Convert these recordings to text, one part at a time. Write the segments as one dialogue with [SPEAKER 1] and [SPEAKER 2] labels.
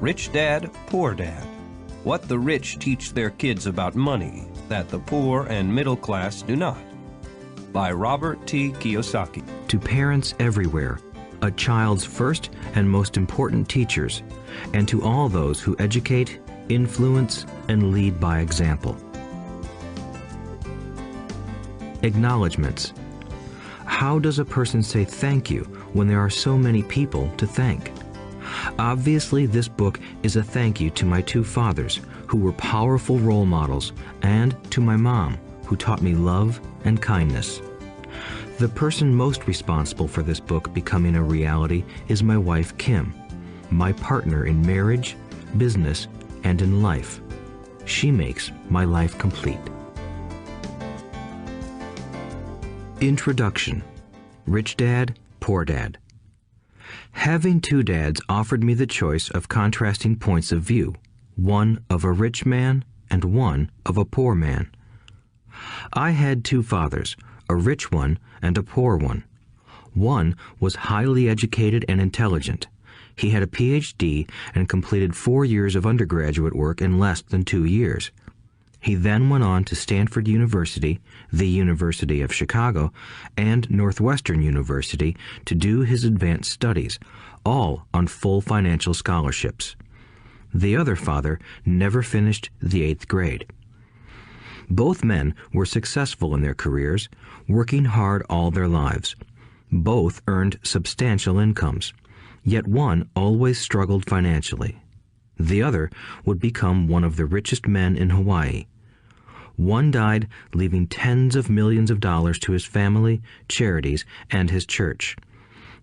[SPEAKER 1] Rich Dad, Poor Dad. What the rich teach their kids about money that the poor and middle class do not. By Robert T. Kiyosaki.
[SPEAKER 2] To parents everywhere, a child's first and most important teachers, and to all those who educate, influence, and lead by example. Acknowledgements. How does a person say thank you when there are so many people to thank? Obviously, this book is a thank you to my two fathers, who were powerful role models, and to my mom, who taught me love and kindness. The person most responsible for this book becoming a reality is my wife, Kim, my partner in marriage, business, and in life. She makes my life complete. Introduction. Rich Dad, Poor Dad. Having two dads offered me the choice of contrasting points of view, one of a rich man and one of a poor man. I had two fathers, a rich one and a poor one. One was highly educated and intelligent. He had a PhD and completed 4 years of undergraduate work in less than 2 years. He then went on to Stanford University, the University of Chicago, and Northwestern University to do his advanced studies, all on full financial scholarships. The other father never finished the 8th grade. Both men were successful in their careers, working hard all their lives. Both earned substantial incomes, yet one always struggled financially. The other would become one of the richest men in Hawaii. One died, leaving tens of millions of dollars to his family, charities, and his church.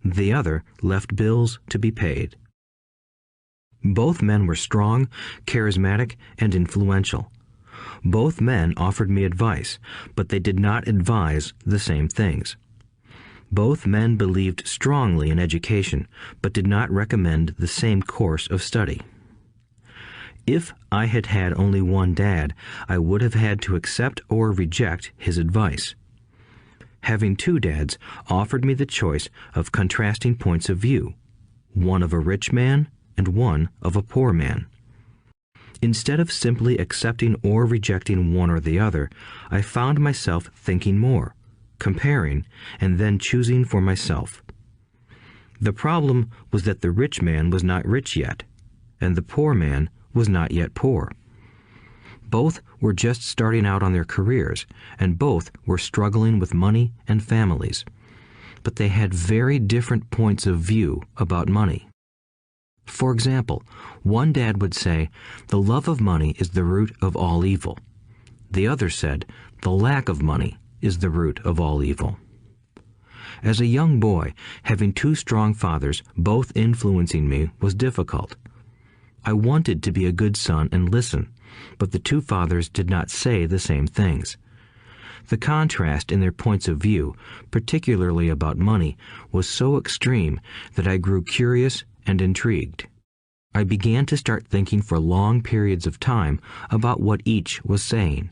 [SPEAKER 2] The other left bills to be paid. Both men were strong, charismatic, and influential. Both men offered me advice, but they did not advise the same things. Both men believed strongly in education, but did not recommend the same course of study. If I had had only one dad, I would have had to accept or reject his advice. Having two dads offered me the choice of contrasting points of view, one of a rich man and one of a poor man. Instead of simply accepting or rejecting one or the other, I found myself thinking more, comparing, and then choosing for myself. The problem was that the rich man was not rich yet, and the poor man was not yet poor. Both were just starting out on their careers, and both were struggling with money and families. But they had very different points of view about money. For example, one dad would say, "The love of money is the root of all evil." The other said, "The lack of money is the root of all evil." As a young boy, having two strong fathers, both influencing me, was difficult. I wanted to be a good son and listen, but the two fathers did not say the same things. The contrast in their points of view, particularly about money, was so extreme that I grew curious and intrigued. I began to start thinking for long periods of time about what each was saying.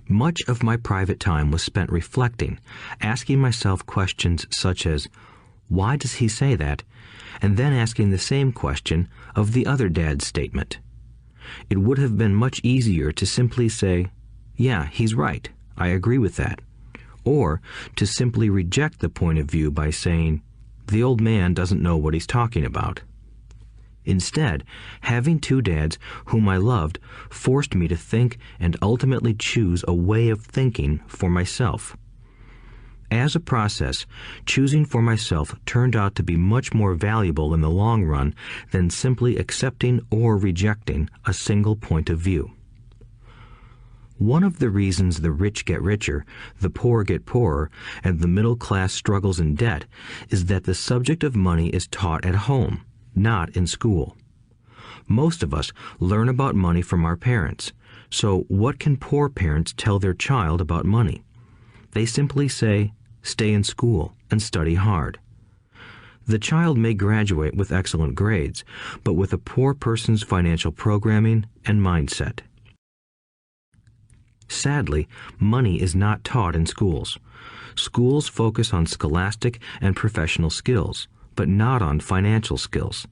[SPEAKER 2] Much of my private time was spent reflecting, asking myself questions such as, "Why does he say that?" and then asking the same question of the other dad's statement. It would have been much easier to simply say, "Yeah, he's right, I agree with that," or to simply reject the point of view by saying, "The old man doesn't know what he's talking about." Instead, having two dads whom I loved forced me to think and ultimately choose a way of thinking for myself. As a process, choosing for myself turned out to be much more valuable in the long run than simply accepting or rejecting a single point of view. One of the reasons the rich get richer, the poor get poorer, and the middle class struggles in debt is that the subject of money is taught at home, not in school. Most of us learn about money from our parents, so what can poor parents tell their child about money? They simply say, "Stay in school and study hard." The child may graduate with excellent grades, but with a poor person's financial programming and mindset. Sadly, money is not taught in schools. Schools focus on scholastic and professional skills, but not on financial skills.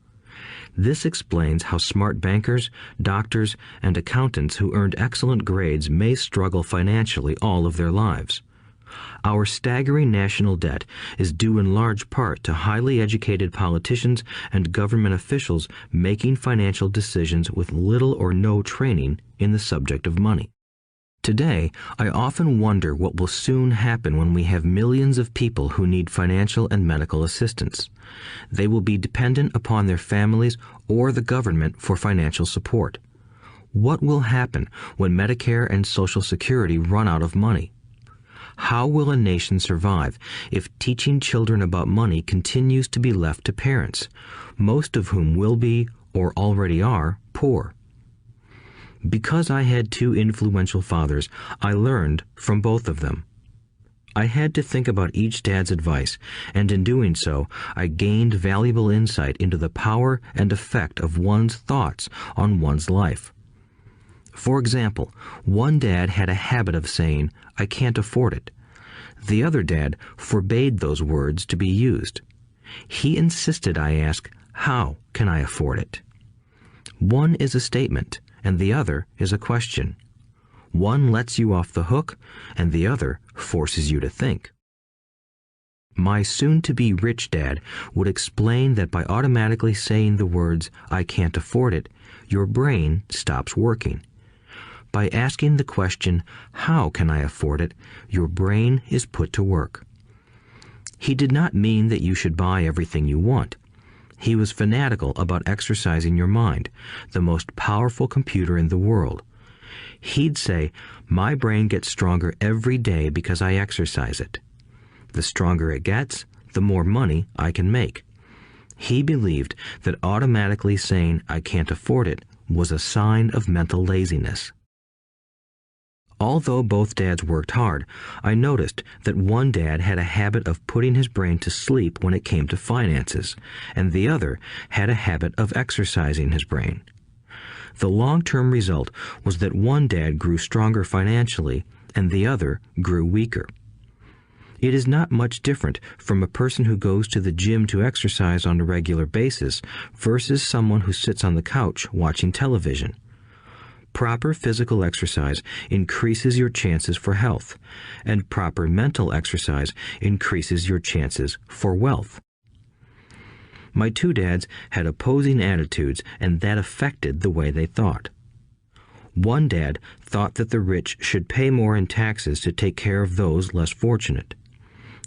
[SPEAKER 2] This explains how smart bankers, doctors, and accountants who earned excellent grades may struggle financially all of their lives. Our staggering national debt is due in large part to highly educated politicians and government officials making financial decisions with little or no training in the subject of money. Today, I often wonder what will soon happen when we have millions of people who need financial and medical assistance. They will be dependent upon their families or the government for financial support. What will happen when Medicare and Social Security run out of money? How will a nation survive if teaching children about money continues to be left to parents, most of whom will be, or already are, poor? Because I had two influential fathers, I learned from both of them. I had to think about each dad's advice, and in doing so, I gained valuable insight into the power and effect of one's thoughts on one's life. For example, one dad had a habit of saying, "I can't afford it." The other dad forbade those words to be used. He insisted I ask, "How can I afford it?" One is a statement, and the other is a question. One lets you off the hook, and the other forces you to think. My soon-to-be rich dad would explain that by automatically saying the words, "I can't afford it," your brain stops working. By asking the question, "How can I afford it?" your brain is put to work. He did not mean that you should buy everything you want. He was fanatical about exercising your mind, the most powerful computer in the world. He'd say, "My brain gets stronger every day because I exercise it. The stronger it gets, the more money I can make." He believed that automatically saying, "I can't afford it," was a sign of mental laziness. Although both dads worked hard, I noticed that one dad had a habit of putting his brain to sleep when it came to finances, and the other had a habit of exercising his brain. The long-term result was that one dad grew stronger financially, and the other grew weaker. It is not much different from a person who goes to the gym to exercise on a regular basis versus someone who sits on the couch watching television. Proper physical exercise increases your chances for health, and proper mental exercise increases your chances for wealth. My two dads had opposing attitudes, and that affected the way they thought. One dad thought that the rich should pay more in taxes to take care of those less fortunate.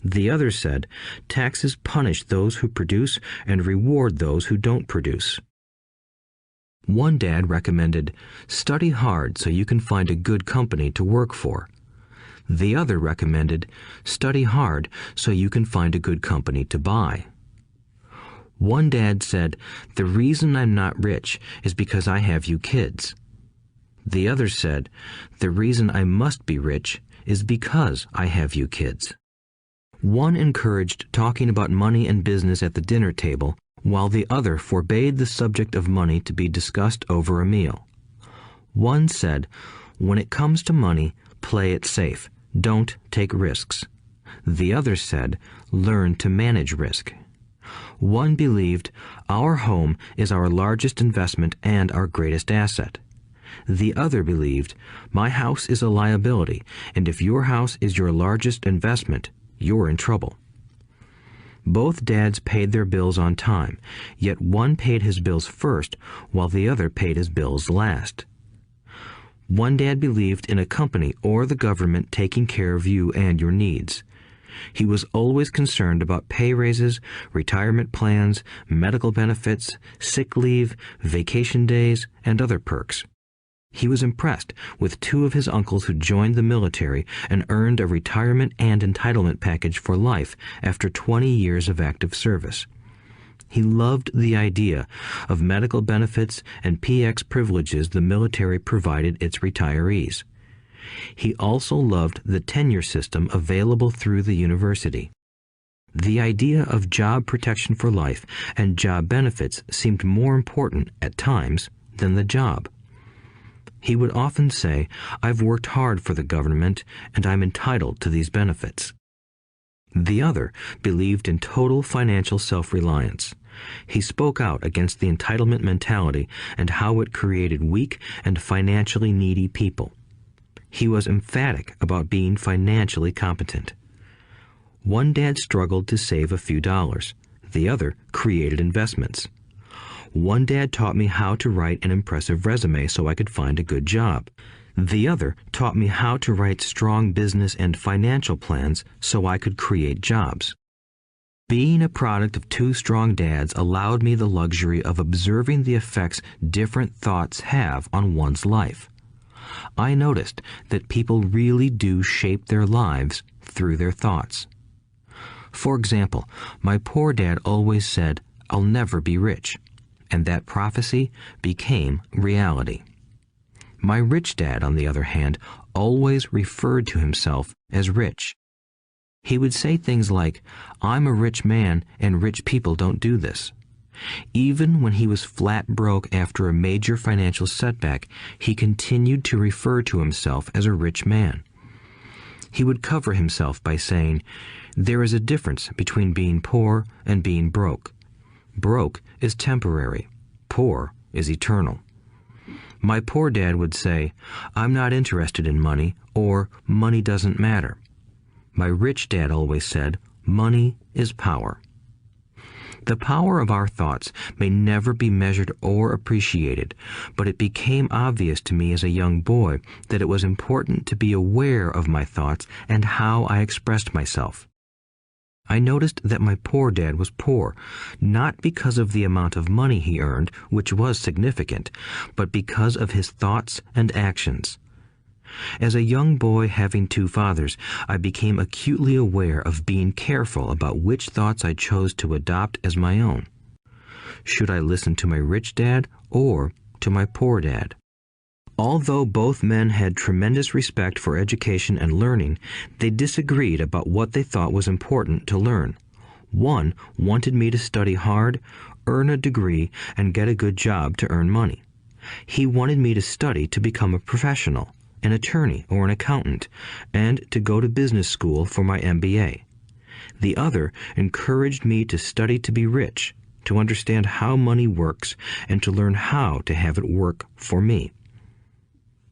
[SPEAKER 2] The other said, taxes punish those who produce and reward those who don't produce. One dad recommended, study hard so you can find a good company to work for. The other recommended, study hard so you can find a good company to buy. One dad said, the reason I'm not rich is because I have you kids. The other said, the reason I must be rich is because I have you kids. One encouraged talking about money and business at the dinner table, while the other forbade the subject of money to be discussed over a meal. One said, when it comes to money, play it safe, don't take risks. The other said, learn to manage risk. One believed, our home is our largest investment and our greatest asset. The other believed, my house is a liability, and if your house is your largest investment, you're in trouble. Both dads paid their bills on time, yet one paid his bills first while the other paid his bills last. One dad believed in a company or the government taking care of you and your needs. He was always concerned about pay raises, retirement plans, medical benefits, sick leave, vacation days, and other perks. He was impressed with two of his uncles who joined the military and earned a retirement and entitlement package for life after 20 years of active service. He loved the idea of medical benefits and PX privileges the military provided its retirees. He also loved the tenure system available through the university. The idea of job protection for life and job benefits seemed more important at times than the job. He would often say, I've worked hard for the government and I'm entitled to these benefits. The other believed in total financial self-reliance. He spoke out against the entitlement mentality and how it created weak and financially needy people. He was emphatic about being financially competent. One dad struggled to save a few dollars. The other created investments. One dad taught me how to write an impressive resume so I could find a good job. The other taught me how to write strong business and financial plans so I could create jobs. Being a product of two strong dads allowed me the luxury of observing the effects different thoughts have on one's life. I noticed that people really do shape their lives through their thoughts. For example, my poor dad always said, "I'll never be rich," and that prophecy became reality. My rich dad, on the other hand, always referred to himself as rich. He would say things like, "I'm a rich man and rich people don't do this." Even when he was flat broke after a major financial setback, he continued to refer to himself as a rich man. He would cover himself by saying, "There is a difference between being poor and being broke. Broke is temporary. Poor is eternal." My poor dad would say, "I'm not interested in money," or "Money doesn't matter." My rich dad always said, "Money is power." The power of our thoughts may never be measured or appreciated, but it became obvious to me as a young boy that it was important to be aware of my thoughts and how I expressed myself. I noticed that my poor dad was poor, not because of the amount of money he earned, which was significant, but because of his thoughts and actions. As a young boy having two fathers, I became acutely aware of being careful about which thoughts I chose to adopt as my own. Should I listen to my rich dad or to my poor dad? Although both men had tremendous respect for education and learning, they disagreed about what they thought was important to learn. One wanted me to study hard, earn a degree, and get a good job to earn money. He wanted me to study to become a professional, an attorney or an accountant, and to go to business school for my MBA. The other encouraged me to study to be rich, to understand how money works, and to learn how to have it work for me.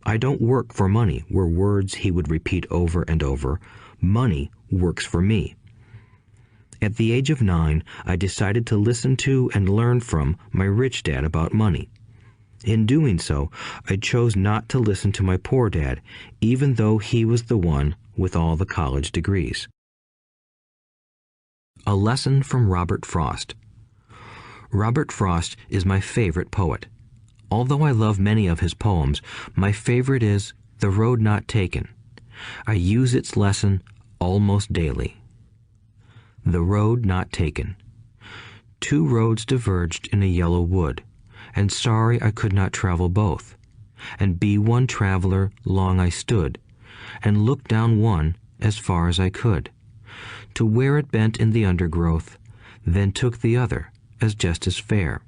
[SPEAKER 2] "I don't work for money" were words he would repeat over and over. "Money works for me." At the age of 9, I decided to listen to and learn from my rich dad about money. In doing so, I chose not to listen to my poor dad, even though he was the one with all the college degrees. A lesson from Robert Frost. Robert Frost is my favorite poet. Although I love many of his poems, my favorite is "The Road Not Taken." I use its lesson almost daily. The road not taken. Two roads diverged in a yellow wood, and sorry I could not travel both. And be one traveler long I stood, and looked down one as far as I could, to where it bent in the undergrowth, then took the other as just as fair,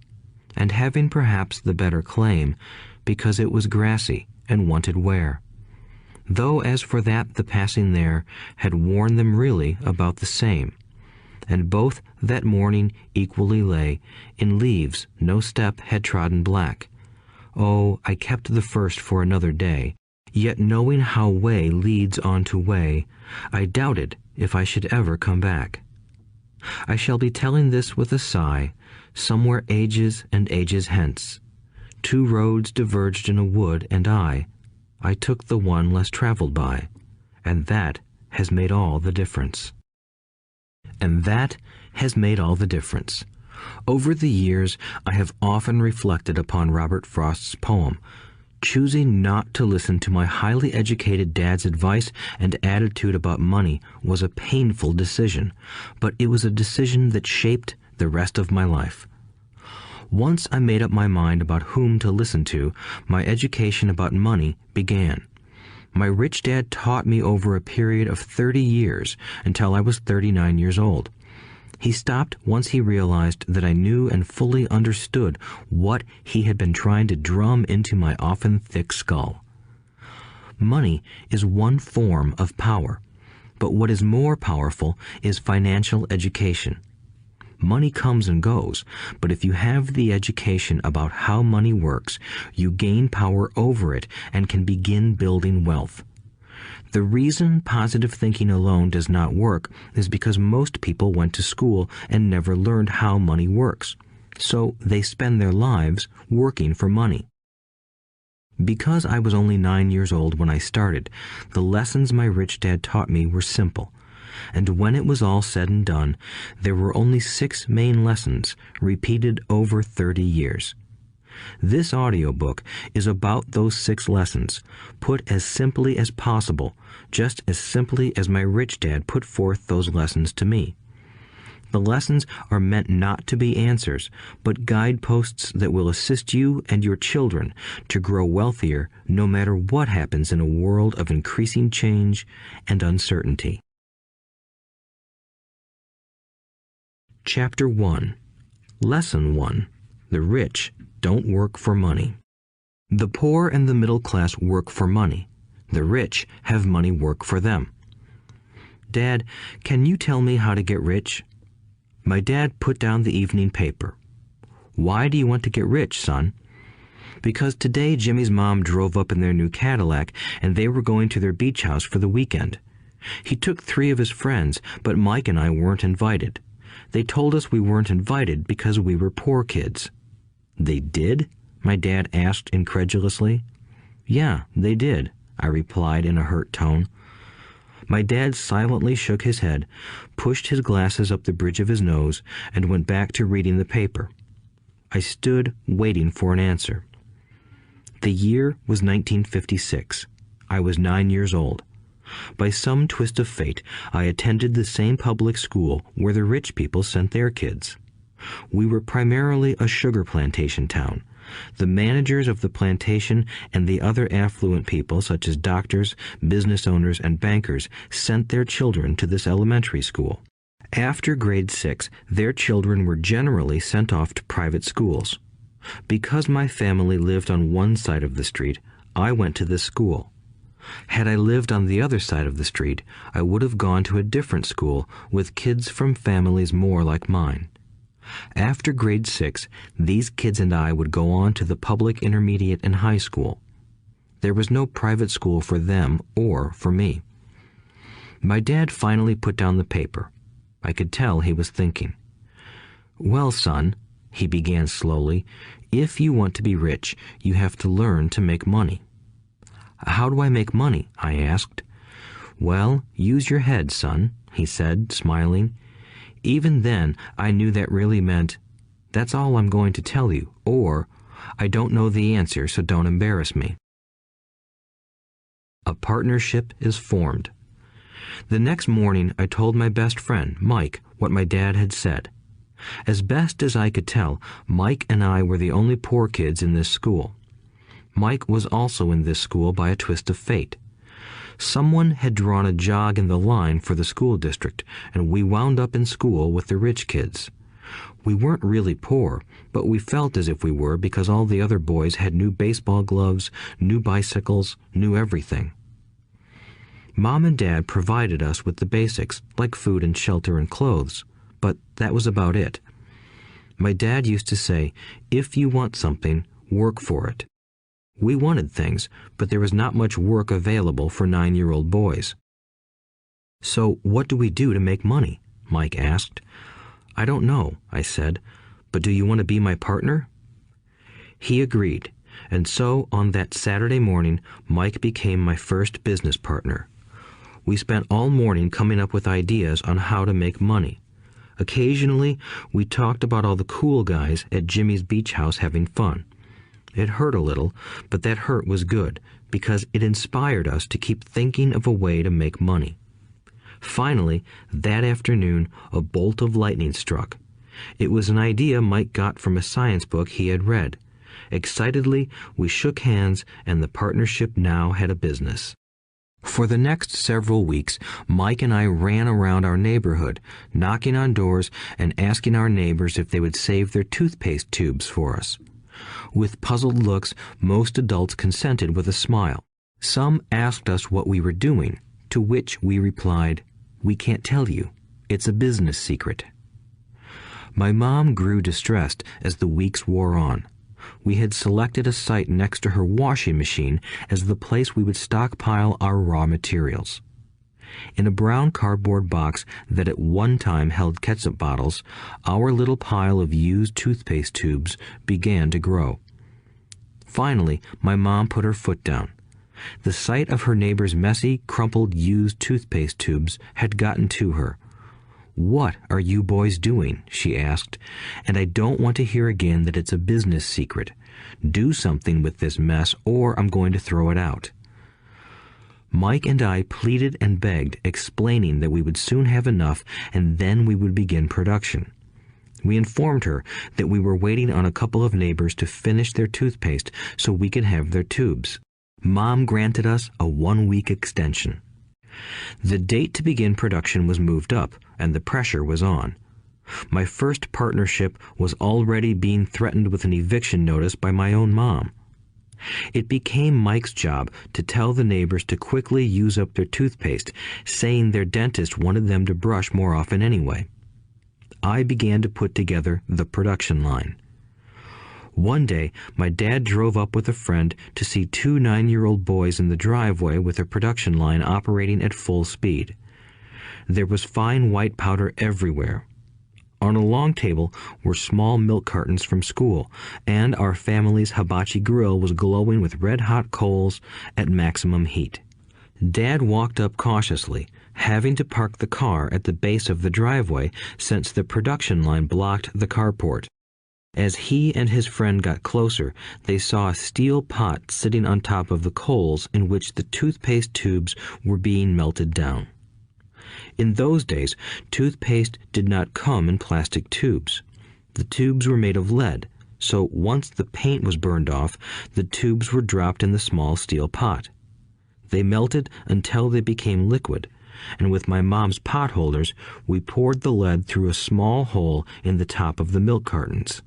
[SPEAKER 2] and having perhaps the better claim, because it was grassy and wanted wear. Though as for that the passing there had worn them really about the same, and both that morning equally lay in leaves no step had trodden black. Oh, I kept the first for another day, yet knowing how way leads on to way, I doubted if I should ever come back. I shall be telling this with a sigh, somewhere ages and ages hence. Two roads diverged in a wood, and I took the one less traveled by, and that has made all the difference. And that has made all the difference. Over the years, I have often reflected upon Robert Frost's poem. Choosing not to listen to my highly educated dad's advice and attitude about money was a painful decision, but it was a decision that shaped the rest of my life. Once I made up my mind about whom to listen to, my education about money began. My rich dad taught me over a period of 30 years until I was 39 years old. He stopped once he realized that I knew and fully understood what he had been trying to drum into my often thick skull. Money is one form of power, but what is more powerful is financial education. Money comes and goes, but if you have the education about how money works, you gain power over it and can begin building wealth. The reason positive thinking alone does not work is because most people went to school and never learned how money works, so they spend their lives working for money. Because I was only 9 years old when I started, the lessons my rich dad taught me were simple. And when it was all said and done, there were only 6 main lessons, repeated over 30 years. This audiobook is about those 6 lessons, put as simply as possible, just as simply as my rich dad put forth those lessons to me. The lessons are meant not to be answers, but guideposts that will assist you and your children to grow wealthier no matter what happens in a world of increasing change and uncertainty. Chapter 1. Lesson 1. The rich don't work for money. The poor and the middle class work for money. The rich have money work for them. Dad, can you tell me how to get rich? My dad put down the evening paper. Why do you want to get rich, son? Because today Jimmy's mom drove up in their new Cadillac and they were going to their beach house for the weekend. He took 3 of his friends, but Mike and I weren't invited. They told us we weren't invited because we were poor kids. They did? My dad asked incredulously. Yeah, they did, I replied in a hurt tone. My dad silently shook his head, pushed his glasses up the bridge of his nose, and went back to reading the paper. I stood waiting for an answer. The year was 1956. I was 9 years old. By some twist of fate, I attended the same public school where the rich people sent their kids. We were primarily a sugar plantation town. The managers of the plantation and the other affluent people, such as doctors, business owners, and bankers, sent their children to this elementary school. After grade 6, their children were generally sent off to private schools. Because my family lived on one side of the street, I went to this school. Had I lived on the other side of the street, I would have gone to a different school with kids from families more like mine. After grade 6, these kids and I would go on to the public intermediate and high school. There was no private school for them or for me. My dad finally put down the paper. I could tell he was thinking. Well, son, he began slowly, if you want to be rich, you have to learn to make money. How do I make money? I asked. Well, use your head, son, he said, smiling. Even then, I knew that really meant, that's all I'm going to tell you, or, I don't know the answer, so don't embarrass me. A partnership is formed. The next morning, I told my best friend, Mike, what my dad had said. As best as I could tell, Mike and I were the only poor kids in this school. Mike was also in this school by a twist of fate. Someone had drawn a jog in the line for the school district, and we wound up in school with the rich kids. We weren't really poor, but we felt as if we were because all the other boys had new baseball gloves, new bicycles, new everything. Mom and Dad provided us with the basics, like food and shelter and clothes, but that was about it. My dad used to say, if you want something, work for it. We wanted things, but there was not much work available for 9-year-old boys. So what do we do to make money? Mike asked. I don't know, I said, but do you want to be my partner? He agreed, and so on that Saturday morning, Mike became my first business partner. We spent all morning coming up with ideas on how to make money. Occasionally, we talked about all the cool guys at Jimmy's beach house having fun. It hurt a little, but that hurt was good, because it inspired us to keep thinking of a way to make money. Finally, that afternoon, a bolt of lightning struck. It was an idea Mike got from a science book he had read. Excitedly, we shook hands, and the partnership now had a business. For the next several weeks, Mike and I ran around our neighborhood, knocking on doors and asking our neighbors if they would save their toothpaste tubes for us. With puzzled looks, most adults consented with a smile. Some asked us what we were doing, to which we replied, we can't tell you. It's a business secret. My mom grew distressed as the weeks wore on. We had selected a site next to her washing machine as the place we would stockpile our raw materials. In a brown cardboard box that at one time held ketchup bottles, our little pile of used toothpaste tubes began to grow. Finally, my mom put her foot down. The sight of her neighbor's messy, crumpled used toothpaste tubes had gotten to her. "What are you boys doing?" she asked, "and I don't want to hear again that it's a business secret. Do something with this mess or I'm going to throw it out." Mike and I pleaded and begged, explaining that we would soon have enough and then we would begin production. We informed her that we were waiting on a couple of neighbors to finish their toothpaste so we could have their tubes. Mom granted us a 1-week extension. The date to begin production was moved up, and the pressure was on. My first partnership was already being threatened with an eviction notice by my own mom. It became Mike's job to tell the neighbors to quickly use up their toothpaste, saying their dentist wanted them to brush more often anyway. I began to put together the production line. One day, my dad drove up with a friend to see 2 9-year-old boys in the driveway with a production line operating at full speed. There was fine white powder everywhere. On a long table were small milk cartons from school, and our family's hibachi grill was glowing with red-hot coals at maximum heat. Dad walked up cautiously, having to park the car at the base of the driveway since the production line blocked the carport. As he and his friend got closer, they saw a steel pot sitting on top of the coals in which the toothpaste tubes were being melted down. In those days, toothpaste did not come in plastic tubes. The tubes were made of lead, so once the paint was burned off, the tubes were dropped in the small steel pot. They melted until they became liquid, and with my mom's pot holders, we poured the lead through a small hole in the top of the milk cartons.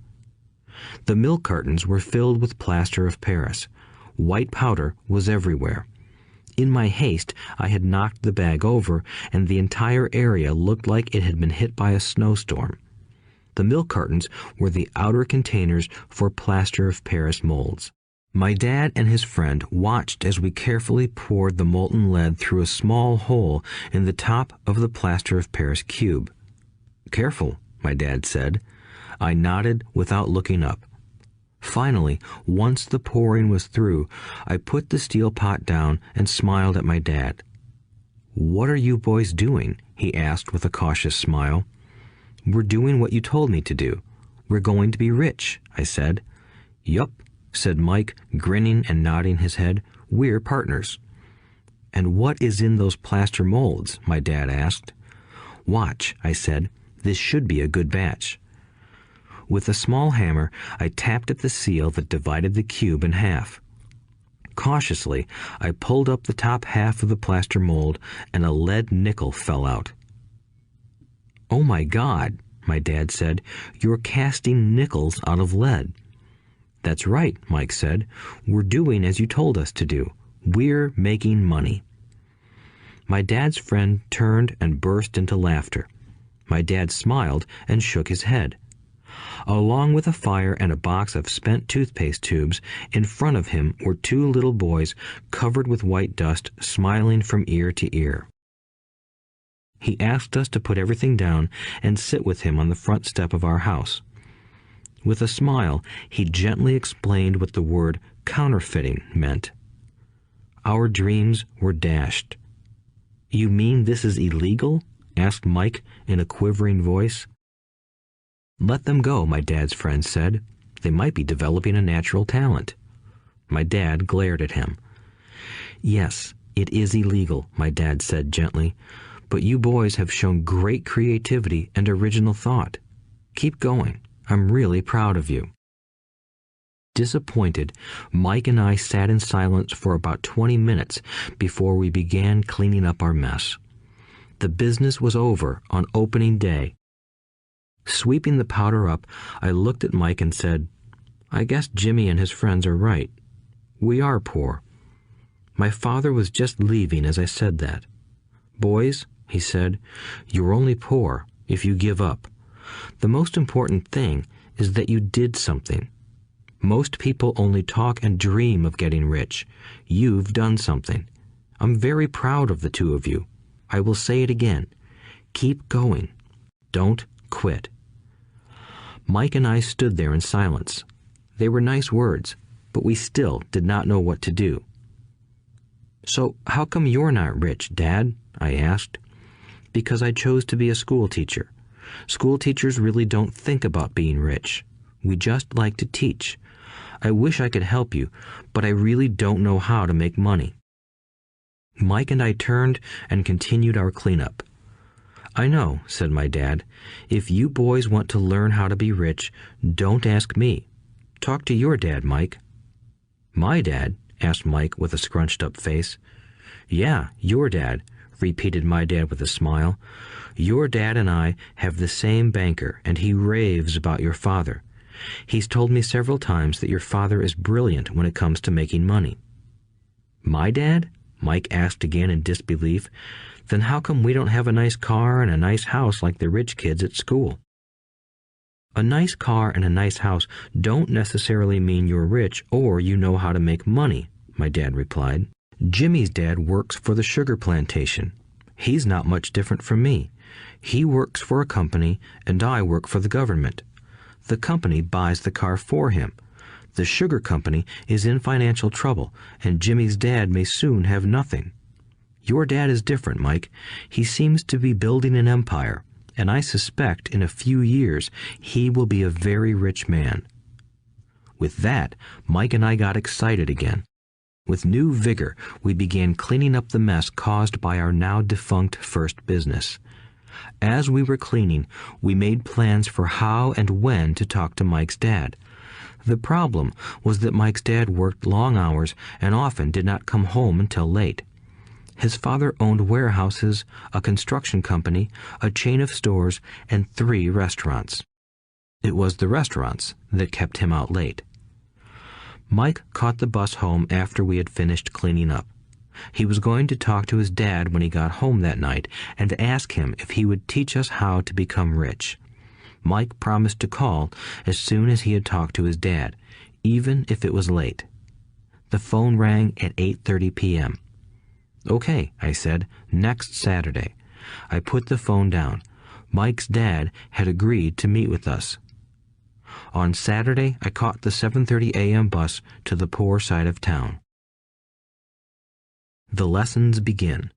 [SPEAKER 2] The milk cartons were filled with plaster of Paris. White powder was everywhere. In my haste, I had knocked the bag over, and the entire area looked like it had been hit by a snowstorm. The milk cartons were the outer containers for plaster of Paris molds. My dad and his friend watched as we carefully poured the molten lead through a small hole in the top of the plaster of Paris cube. "Careful," my dad said. I nodded without looking up. Finally, once the pouring was through, I put the steel pot down and smiled at my dad. "What are you boys doing?" he asked with a cautious smile. "We're doing what you told me to do. We're going to be rich," I said. "Yup," said Mike, grinning and nodding his head. "We're partners." "And what is in those plaster molds?" my dad asked. "Watch," I said. "This should be a good batch." With a small hammer, I tapped at the seal that divided the cube in half. Cautiously, I pulled up the top half of the plaster mold, and a lead nickel fell out. "Oh my God," my dad said, "you're casting nickels out of lead." "That's right," Mike said. "We're doing as you told us to do. We're making money." My dad's friend turned and burst into laughter. My dad smiled and shook his head. Along with a fire and a box of spent toothpaste tubes, in front of him were 2 little boys covered with white dust, smiling from ear to ear. He asked us to put everything down and sit with him on the front step of our house. With a smile, he gently explained what the word counterfeiting meant. Our dreams were dashed. "You mean this is illegal?" asked Mike in a quivering voice. "Let them go," my dad's friend said. "They might be developing a natural talent." My dad glared at him. "Yes, it is illegal," my dad said gently, "but you boys have shown great creativity and original thought. Keep going. I'm really proud of you." Disappointed, Mike and I sat in silence for about 20 minutes before we began cleaning up our mess. The business was over on opening day. Sweeping the powder up, I looked at Mike and said, "I guess Jimmy and his friends are right. We are poor." My father was just leaving as I said that. "Boys," he said, "you're only poor if you give up. The most important thing is that you did something. Most people only talk and dream of getting rich. You've done something. I'm very proud of the two of you. I will say it again. Keep going. Don't quit." Mike and I stood there in silence. They were nice words, but we still did not know what to do. "So how come you're not rich, Dad?" I asked. "Because I chose to be a school teacher. School teachers really don't think about being rich. We just like to teach. I wish I could help you, but I really don't know how to make money." Mike and I turned and continued our cleanup. "I know," said my dad. "If you boys want to learn how to be rich, don't ask me. Talk to your dad, Mike." "My dad?" asked Mike with a scrunched-up face. "Yeah, your dad," repeated my dad with a smile. "Your dad and I have the same banker, and he raves about your father. He's told me several times that your father is brilliant when it comes to making money." "My dad?" Mike asked again in disbelief. "Then how come we don't have a nice car and a nice house like the rich kids at school?" "A nice car and a nice house don't necessarily mean you're rich or you know how to make money," my dad replied. "Jimmy's dad works for the sugar plantation. He's not much different from me. He works for a company and I work for the government. The company buys the car for him. The sugar company is in financial trouble, and Jimmy's dad may soon have nothing. Your dad is different, Mike. He seems to be building an empire, and I suspect in a few years he will be a very rich man." With that, Mike and I got excited again. With new vigor, we began cleaning up the mess caused by our now defunct first business. As we were cleaning, we made plans for how and when to talk to Mike's dad. The problem was that Mike's dad worked long hours and often did not come home until late. His father owned warehouses, a construction company, a chain of stores, and 3 restaurants. It was the restaurants that kept him out late. Mike caught the bus home after we had finished cleaning up. He was going to talk to his dad when he got home that night and ask him if he would teach us how to become rich. Mike promised to call as soon as he had talked to his dad, even if it was late. The phone rang at 8:30 p.m. "Okay," I said, "next Saturday." I put the phone down. Mike's dad had agreed to meet with us. On Saturday, I caught the 7:30 a.m. bus to the poor side of town. The lessons begin.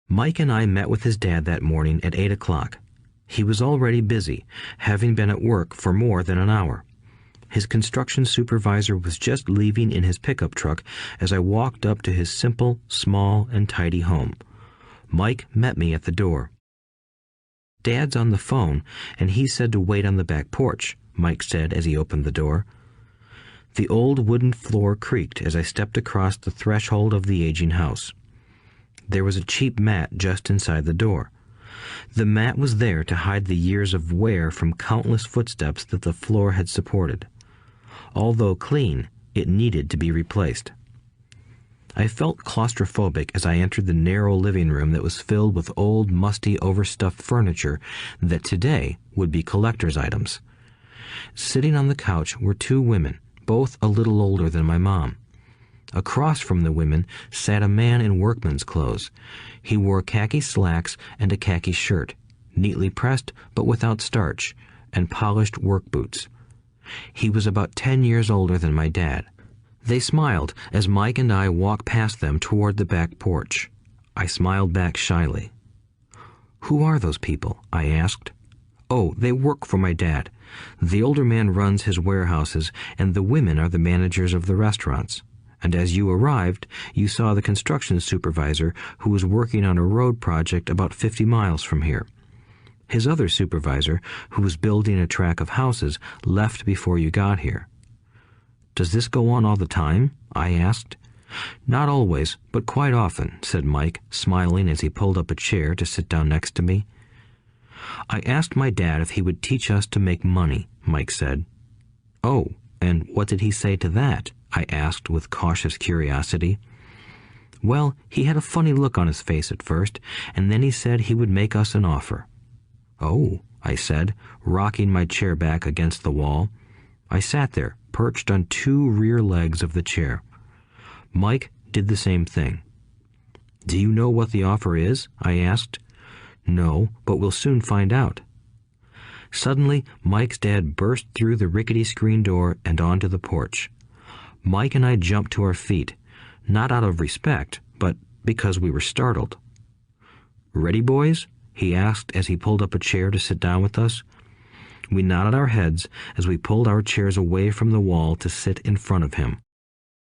[SPEAKER 2] Mike and I met with his dad that morning at 8 o'clock. He was already busy, having been at work for more than an hour. His construction supervisor was just leaving in his pickup truck as I walked up to his simple, small, and tidy home. Mike met me at the door. "Dad's on the phone, and he said to wait on the back porch," Mike said as he opened the door. The old wooden floor creaked as I stepped across the threshold of the aging house. There was a cheap mat just inside the door. The mat was there to hide the years of wear from countless footsteps that the floor had supported. Although clean, it needed to be replaced. I felt claustrophobic as I entered the narrow living room that was filled with old, musty, overstuffed furniture that today would be collector's items. Sitting on the couch were 2 women, both a little older than my mom. Across from the women sat a man in workman's clothes. He wore khaki slacks and a khaki shirt, neatly pressed but without starch, and polished work boots. He was about 10 years older than my dad. They smiled as Mike and I walked past them toward the back porch. I smiled back shyly. "Who are those people?" I asked. "Oh, they work for my dad. The older man runs his warehouses, and the women are the managers of the restaurants. And as you arrived, you saw the construction supervisor who was working on a road project about 50 miles from here. His other supervisor, who was building a track of houses, left before you got here." "Does this go on all the time?" I asked. "Not always, but quite often," said Mike, smiling as he pulled up a chair to sit down next to me. "I asked my dad if he would teach us to make money," Mike said. "Oh, and what did he say to that?" I asked with cautious curiosity. "Well, he had a funny look on his face at first, and then he said he would make us an offer." "Oh," I said, rocking my chair back against the wall. I sat there, perched on two rear legs of the chair. Mike did the same thing. "Do you know what the offer is?" I asked. "No, but we'll soon find out." Suddenly, Mike's dad burst through the rickety screen door and onto the porch. Mike and I jumped to our feet, not out of respect, but because we were startled. "Ready, boys?" he asked as he pulled up a chair to sit down with us. We nodded our heads as we pulled our chairs away from the wall to sit in front of him.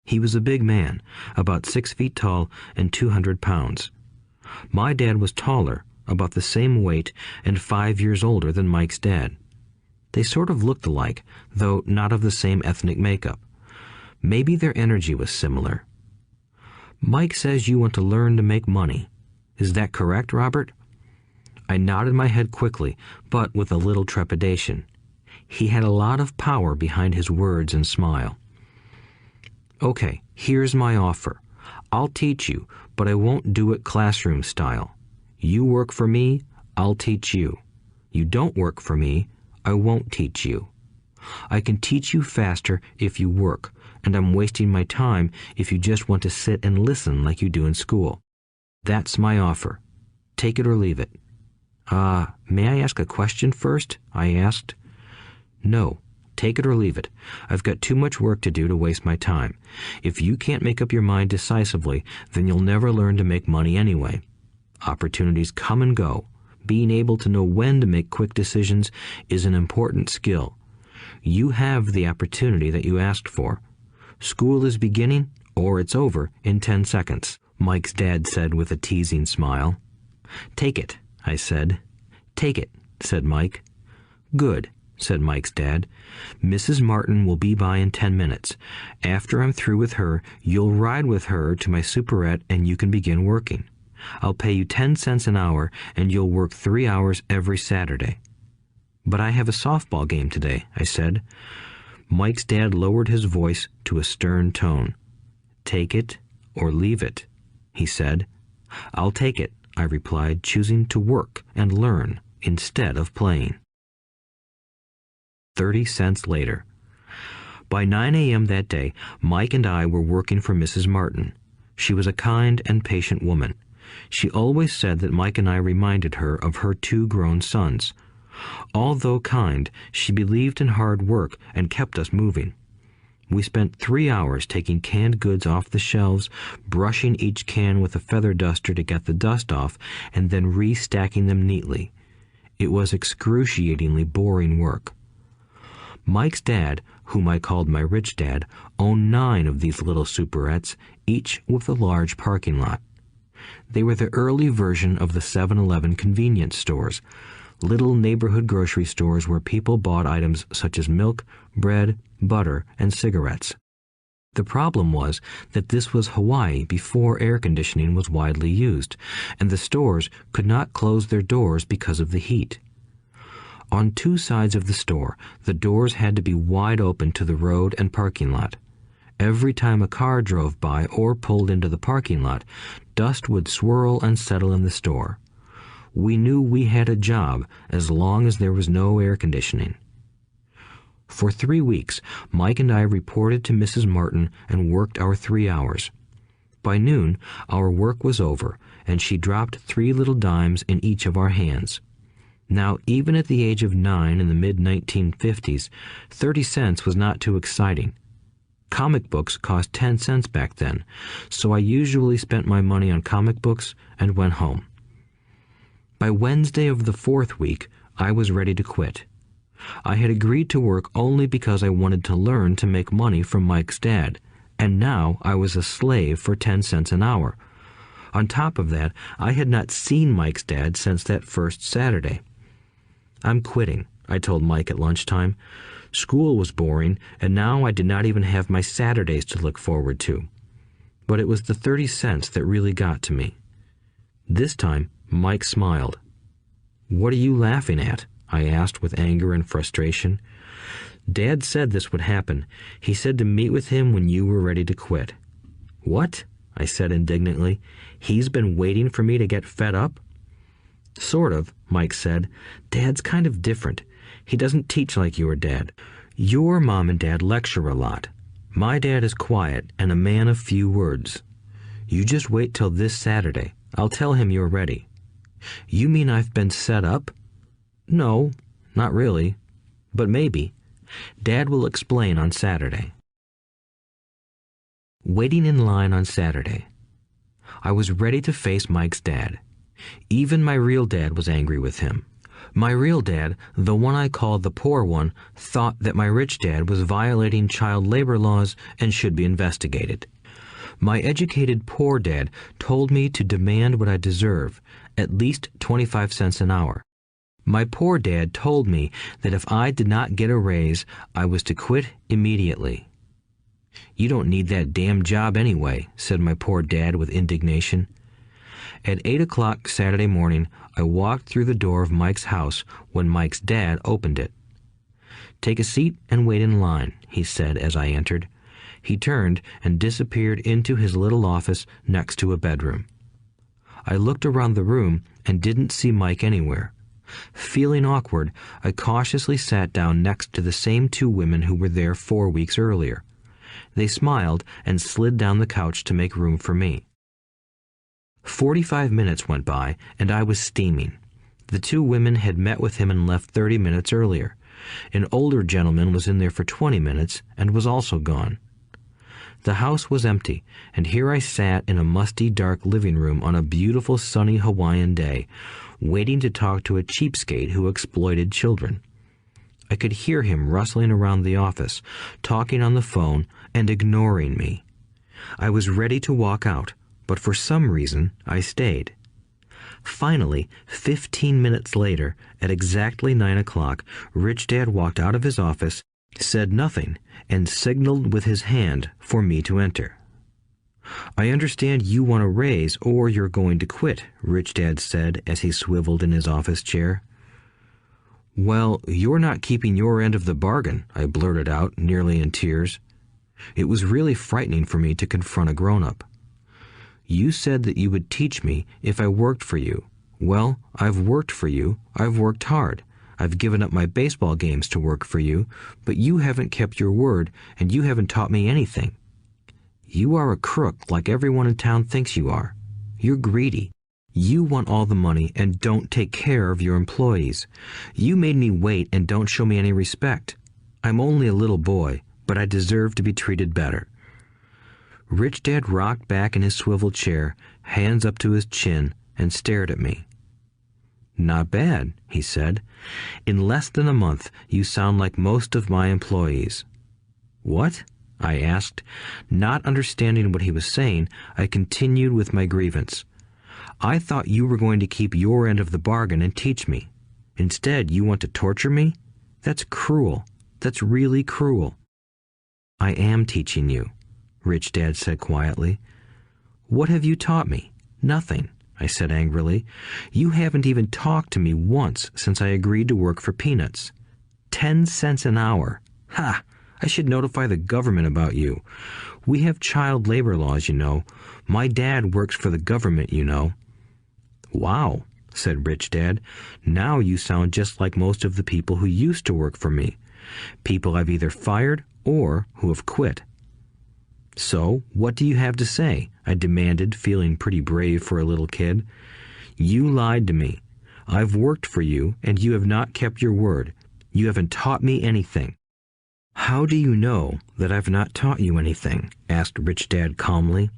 [SPEAKER 2] He was a big man, about 6 feet tall and 200 pounds. My dad was taller, about the same weight, and 5 years older than Mike's dad. They sort of looked alike, though not of the same ethnic makeup. Maybe their energy was similar. "Mike says you want to learn to make money. Is that correct, Robert?" I nodded my head quickly, but with a little trepidation. He had a lot of power behind his words and smile. "Okay, here's my offer. I'll teach you, but I won't do it classroom style. You work for me, I'll teach you. You don't work for me, I won't teach you. I can teach you faster if you work, and I'm wasting my time if you just want to sit and listen like you do in school. That's my offer. Take it or leave it." May I ask a question first?" I asked. "No. Take it or leave it. I've got too much work to do to waste my time. If you can't make up your mind decisively, then you'll never learn to make money anyway. Opportunities come and go. Being able to know when to make quick decisions is an important skill. You have the opportunity that you asked for. School is beginning, or it's over, in 10 seconds, Mike's dad said with a teasing smile. "Take it," I said. "Take it," said Mike. "Good," said Mike's dad. "Mrs. Martin will be by in 10 minutes. After I'm through with her, you'll ride with her to my superette and you can begin working. I'll pay you 10 cents an hour and you'll work 3 hours every Saturday." "But I have a softball game today," I said. Mike's dad lowered his voice to a stern tone. "Take it or leave it," he said. "I'll take it," I replied, choosing to work and learn instead of playing. 30 cents later. By 9 a.m. that day, Mike and I were working for Mrs. Martin. She was a kind and patient woman. She always said that Mike and I reminded her of her 2 grown sons. Although kind, she believed in hard work and kept us moving. We spent 3 hours taking canned goods off the shelves, brushing each can with a feather duster to get the dust off, and then restacking them neatly. It was excruciatingly boring work. Mike's dad, whom I called my rich dad, owned 9 of these little superettes, each with a large parking lot. They were the early version of the 7-Eleven convenience stores, little neighborhood grocery stores where people bought items such as milk, bread, butter, and cigarettes. The problem was that this was Hawaii before air conditioning was widely used, and the stores could not close their doors because of the heat. On 2 sides of the store, the doors had to be wide open to the road and parking lot. Every time a car drove by or pulled into the parking lot, dust would swirl and settle in the store. We knew we had a job as long as there was no air conditioning. For 3 weeks, Mike and I reported to Mrs. Martin and worked our 3 hours. By noon, our work was over, and she dropped 3 little dimes in each of our hands. Now, even at the age of 9 in the mid-1950s, 30 cents was not too exciting. Comic books cost 10 cents back then, so I usually spent my money on comic books and went home. By Wednesday of the 4th week, I was ready to quit. I had agreed to work only because I wanted to learn to make money from Mike's dad, and now I was a slave for 10 cents an hour. On top of that, I had not seen Mike's dad since that first Saturday. "I'm quitting," I told Mike at lunchtime. School was boring, and now I did not even have my Saturdays to look forward to. But it was the 30 cents that really got to me. This time, Mike smiled. "What are you laughing at?" I asked with anger and frustration. "Dad said this would happen. He said to meet with him when you were ready to quit." "What?" I said indignantly. "He's been waiting for me to get fed up?" Sort of, Mike said. Dad's kind of different. He doesn't teach like your dad. Your mom and dad lecture a lot. My dad is quiet and a man of few words. You just wait till this Saturday. I'll tell him you're ready. You mean I've been set up? No, not really. But maybe. Dad will explain on Saturday. Waiting in line on Saturday. I was ready to face Mike's dad. Even my real dad was angry with him. My real dad, the one I called the poor one, thought that my rich dad was violating child labor laws and should be investigated. My educated poor dad told me to demand what I deserve, at least 25 cents an hour. My poor dad told me that if I did not get a raise, I was to quit immediately. You don't need that damn job anyway, said my poor dad with indignation. At 8 o'clock Saturday morning, I walked through the door of Mike's house when Mike's dad opened it. Take a seat and wait in line, he said as I entered. He turned and disappeared into his little office next to a bedroom. I looked around the room and didn't see Mike anywhere. Feeling awkward, I cautiously sat down next to the same two women who were there 4 weeks earlier. They smiled and slid down the couch to make room for me. 45 minutes went by, and I was steaming. The two women had met with him and left 30 minutes earlier. An older gentleman was in there for 20 minutes and was also gone. The house was empty, and here I sat in a musty, dark living room on a beautiful, sunny Hawaiian day, waiting to talk to a cheapskate who exploited children. I could hear him rustling around the office, talking on the phone, and ignoring me. I was ready to walk out, but for some reason I stayed. Finally, 15 minutes later, at exactly 9 o'clock, Rich Dad walked out of his office, said nothing, and signaled with his hand for me to enter. I understand you want a raise or you're going to quit, Rich Dad said as he swiveled in his office chair. Well, you're not keeping your end of the bargain, I blurted out, nearly in tears. It was really frightening for me to confront a grown-up. You said that you would teach me if I worked for you. Well, I've worked for you. I've worked hard. I've given up my baseball games to work for you, but you haven't kept your word, and you haven't taught me anything. You are a crook like everyone in town thinks you are. You're greedy. You want all the money and don't take care of your employees. You made me wait and don't show me any respect. I'm only a little boy, but I deserve to be treated better. Rich Dad rocked back in his swivel chair, hands up to his chin, and stared at me. Not bad, he said. In less than a month, you sound like most of my employees. What? I asked. Not understanding what he was saying, I continued with my grievance. I thought you were going to keep your end of the bargain and teach me. Instead, you want to torture me? That's cruel. That's really cruel. I am teaching you, Rich Dad said quietly. What have you taught me? Nothing, I said angrily. You haven't even talked to me once since I agreed to work for peanuts. 10 cents an hour. Ha! I should notify the government about you. We have child labor laws, you know. My dad works for the government, you know. Wow, said Rich Dad. Now you sound just like most of the people who used to work for me. People I've either fired or who have quit. So, what do you have to say? I demanded, feeling pretty brave for a little kid. You lied to me. I've worked for you, and you have not kept your word. You haven't taught me anything. How do you know that I've not taught you anything? Asked Rich Dad calmly.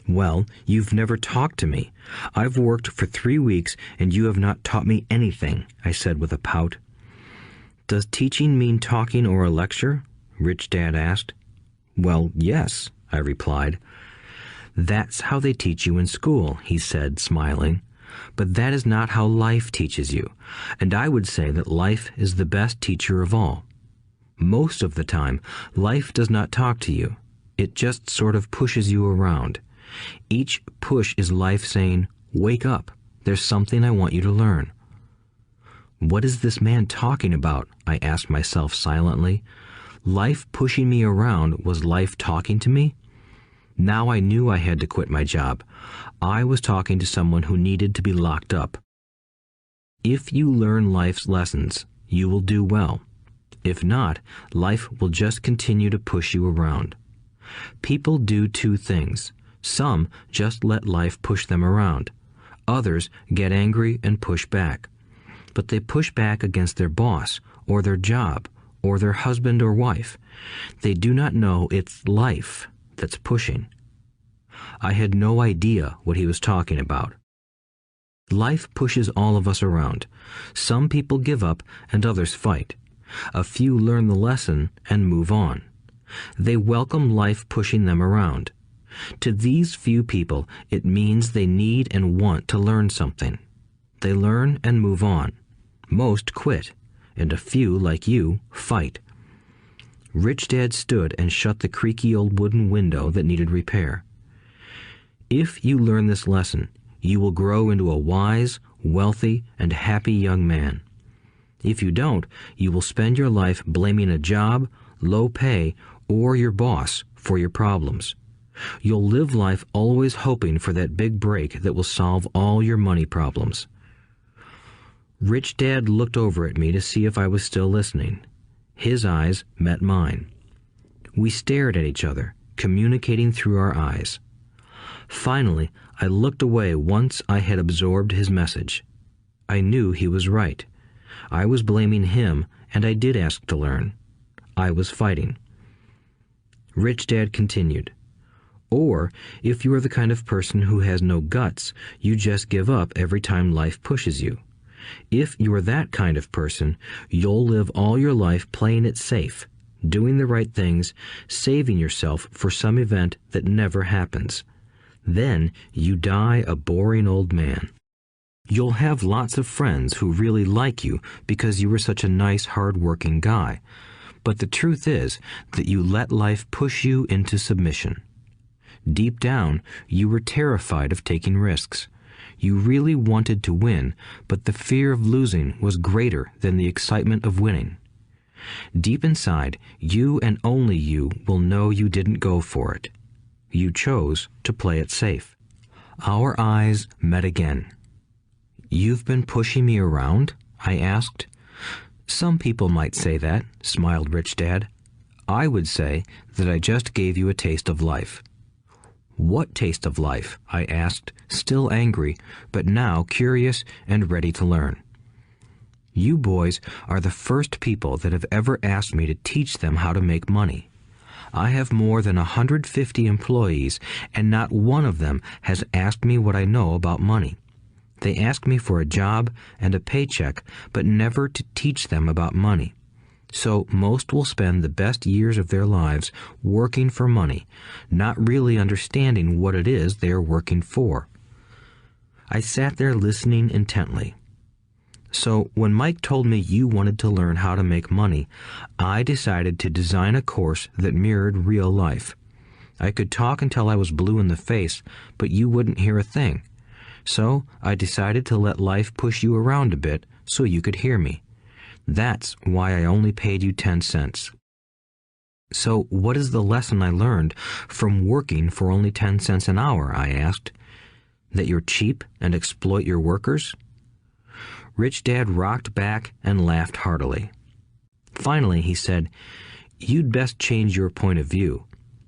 [SPEAKER 2] Well, you've never talked to me. I've worked for 3 weeks, and you have not taught me anything, I said with a pout. Does teaching mean talking or a lecture? Rich Dad asked. Well, yes, I replied. That's how they teach you in school, he said, smiling. But that is not how life teaches you, and I would say that life is the best teacher of all. Most of the time, life does not talk to you. It just sort of pushes you around. Each push is life saying, wake up, there's something I want you to learn. What is this man talking about? I asked myself silently. Life pushing me around was life talking to me? Now I knew I had to quit my job. I was talking to someone who needed to be locked up. If you learn life's lessons, you will do well. If not, life will just continue to push you around. People do two things. Some just let life push them around. Others get angry and push back. But they push back against their boss, or their job, or their husband or wife. They do not know it's life that's pushing. I had no idea what he was talking about. Life pushes all of us around. Some people give up and others fight. A few learn the lesson and move on. They welcome life pushing them around. To these few people, it means they need and want to learn something. They learn and move on. Most quit, and a few, like you, fight. Rich Dad stood and shut the creaky old wooden window that needed repair. If you learn this lesson, you will grow into a wise, wealthy, and happy young man. If you don't, you will spend your life blaming a job, low pay, or your boss for your problems. You'll live life always hoping for that big break that will solve all your money problems. Rich Dad looked over at me to see if I was still listening. His eyes met mine. We stared at each other, communicating through our eyes. Finally, I looked away once I had absorbed his message. I knew he was right. I was blaming him, and I did ask to learn. I was fighting. Rich Dad continued. Or, if you are the kind of person who has no guts, you just give up every time life pushes you. If you are that kind of person, you'll live all your life playing it safe, doing the right things, saving yourself for some event that never happens. Then you die a boring old man. You'll have lots of friends who really like you because you were such a nice, hard-working guy. But the truth is that you let life push you into submission. Deep down, you were terrified of taking risks. You really wanted to win, but the fear of losing was greater than the excitement of winning. Deep inside, you and only you will know you didn't go for it. You chose to play it safe. Our eyes met again. "You've been pushing me around?" I asked. "Some people might say that," smiled Rich Dad. "I would say that I just gave you a taste of life." "What taste of life?" I asked, still angry, but now curious and ready to learn. "You boys are the first people that have ever asked me to teach them how to make money. I have more than 150 employees, and not one of them has asked me what I know about money. They ask me for a job and a paycheck, but never to teach them about money. So most will spend the best years of their lives working for money, not really understanding what it is they are working for." I sat there listening intently. "So when Mike told me you wanted to learn how to make money, I decided to design a course that mirrored real life. I could talk until I was blue in the face, but you wouldn't hear a thing. So I decided to let life push you around a bit so you could hear me. That's why I only paid you 10 cents. "So what is the lesson I learned from working for only 10 cents an hour?" I asked. "That you're cheap and exploit your workers?" Rich Dad rocked back and laughed heartily. Finally, he said, "You'd best change your point of view.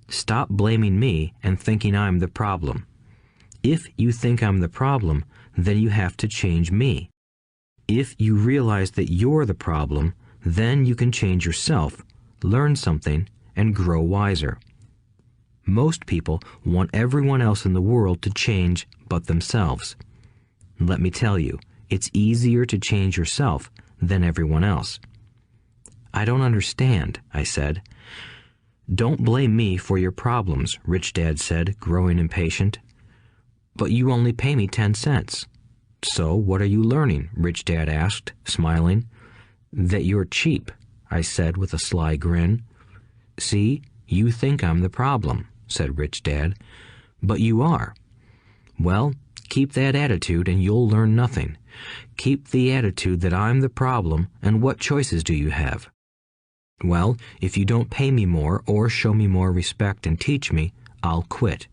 [SPEAKER 2] Stop blaming me and thinking I'm the problem. If you think I'm the problem, then you have to change me. If you realize that you're the problem, then you can change yourself, learn something, and grow wiser. Most people want everyone else in the world to change but themselves. Let me tell you, it's easier to change yourself than everyone else." "I don't understand," I said. "Don't blame me for your problems," Rich Dad said, growing impatient. "But you only pay me 10 cents. "So what are you learning?" Rich Dad asked, smiling. "That you're cheap," I said with a sly grin. "See, you think I'm the problem," said Rich Dad. "But you are. Well, keep that attitude and you'll learn nothing. Keep the attitude that I'm the problem, and what choices do you have?" "Well, if you don't pay me more or show me more respect and teach me, I'll quit."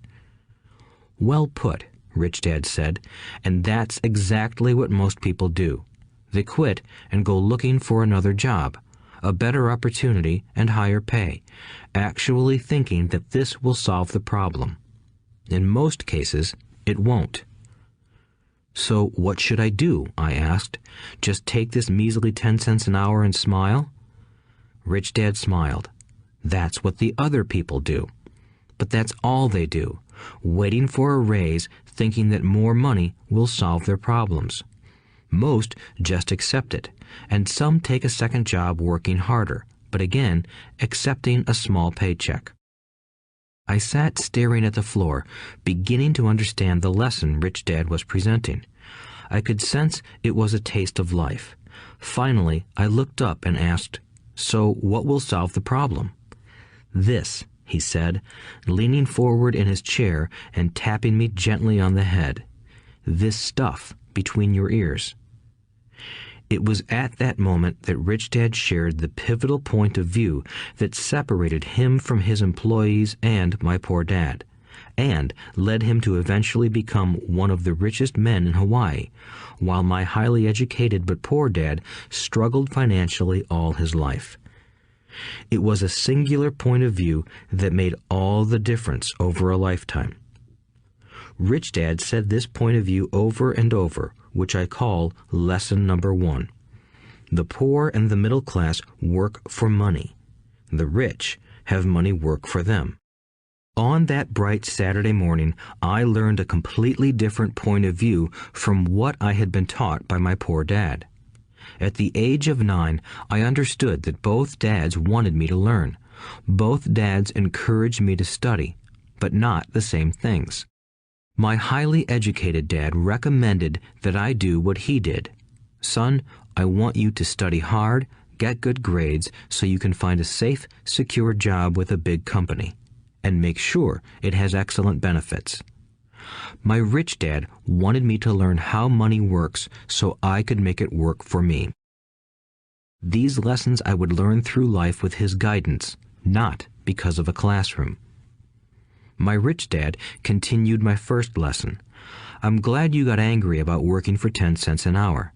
[SPEAKER 2] "Well put," Rich Dad said, "and that's exactly what most people do. They quit and go looking for another job, a better opportunity and higher pay, actually thinking that this will solve the problem. In most cases, it won't. So what should I do? I asked. Just take this measly 10 cents an hour and smile? Rich Dad smiled. That's what the other people do. But that's all they do, waiting for a raise, thinking that more money will solve their problems. Most just accept it, and some take a second job working harder, but again, accepting a small paycheck. I sat staring at the floor, beginning to understand the lesson Rich Dad was presenting. I could sense it was a taste of life. Finally, I looked up and asked, "So what will solve the problem?" "This," he said, leaning forward in his chair and tapping me gently on the head. "This stuff between your ears." It was at that moment that Rich Dad shared the pivotal point of view that separated him from his employees and my poor dad, and led him to eventually become one of the richest men in Hawaii, while my highly educated but poor dad struggled financially all his life. It was a singular point of view that made all the difference over a lifetime. Rich Dad said this point of view over and over, which I call lesson number 1. The poor and the middle class work for money. The rich have money work for them. On that bright Saturday morning, I learned a completely different point of view from what I had been taught by my poor dad. At the age of 9, I understood that both dads wanted me to learn. Both dads encouraged me to study, but not the same things. My highly educated dad recommended that I do what he did. "Son, I want you to study hard, get good grades so you can find a safe, secure job with a big company, and make sure it has excellent benefits." My rich dad wanted me to learn how money works so I could make it work for me. These lessons I would learn through life with his guidance, not because of a classroom. My rich dad continued my first lesson. "I'm glad you got angry about working for 10 cents an hour.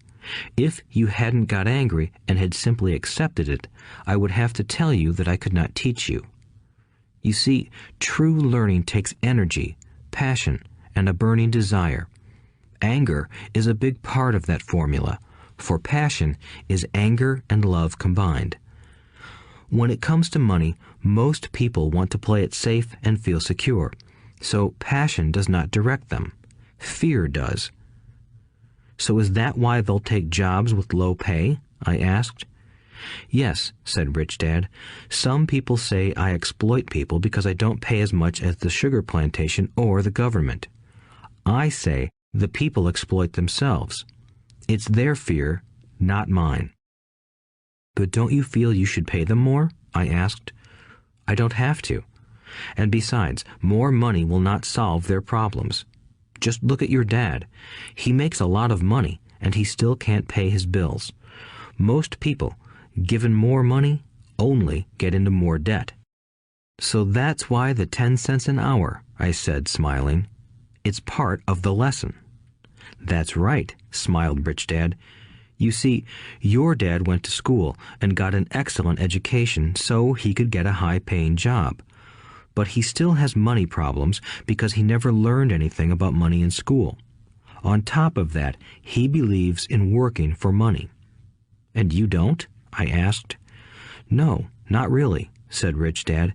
[SPEAKER 2] If you hadn't got angry and had simply accepted it, I would have to tell you that I could not teach you. You see, true learning takes energy, passion, and a burning desire. Anger is a big part of that formula, for passion is anger and love combined. When it comes to money, most people want to play it safe and feel secure, so passion does not direct them. Fear does." "So is that why they'll take jobs with low pay?" I asked. "Yes," said Rich Dad. "Some people say I exploit people because I don't pay as much as the sugar plantation or the government. I say the people exploit themselves. It's their fear, not mine." "But don't you feel you should pay them more?" I asked. "I don't have to. And besides, more money will not solve their problems. Just look at your dad. He makes a lot of money, and he still can't pay his bills. Most people, given more money, only get into more debt." "So that's why the 10 cents an hour," I said, smiling. "It's part of the lesson." "That's right," smiled Rich Dad. "You see, your dad went to school and got an excellent education so he could get a high-paying job. But he still has money problems because he never learned anything about money in school. On top of that, he believes in working for money." "And you don't?" I asked. "No, not really," said Rich Dad.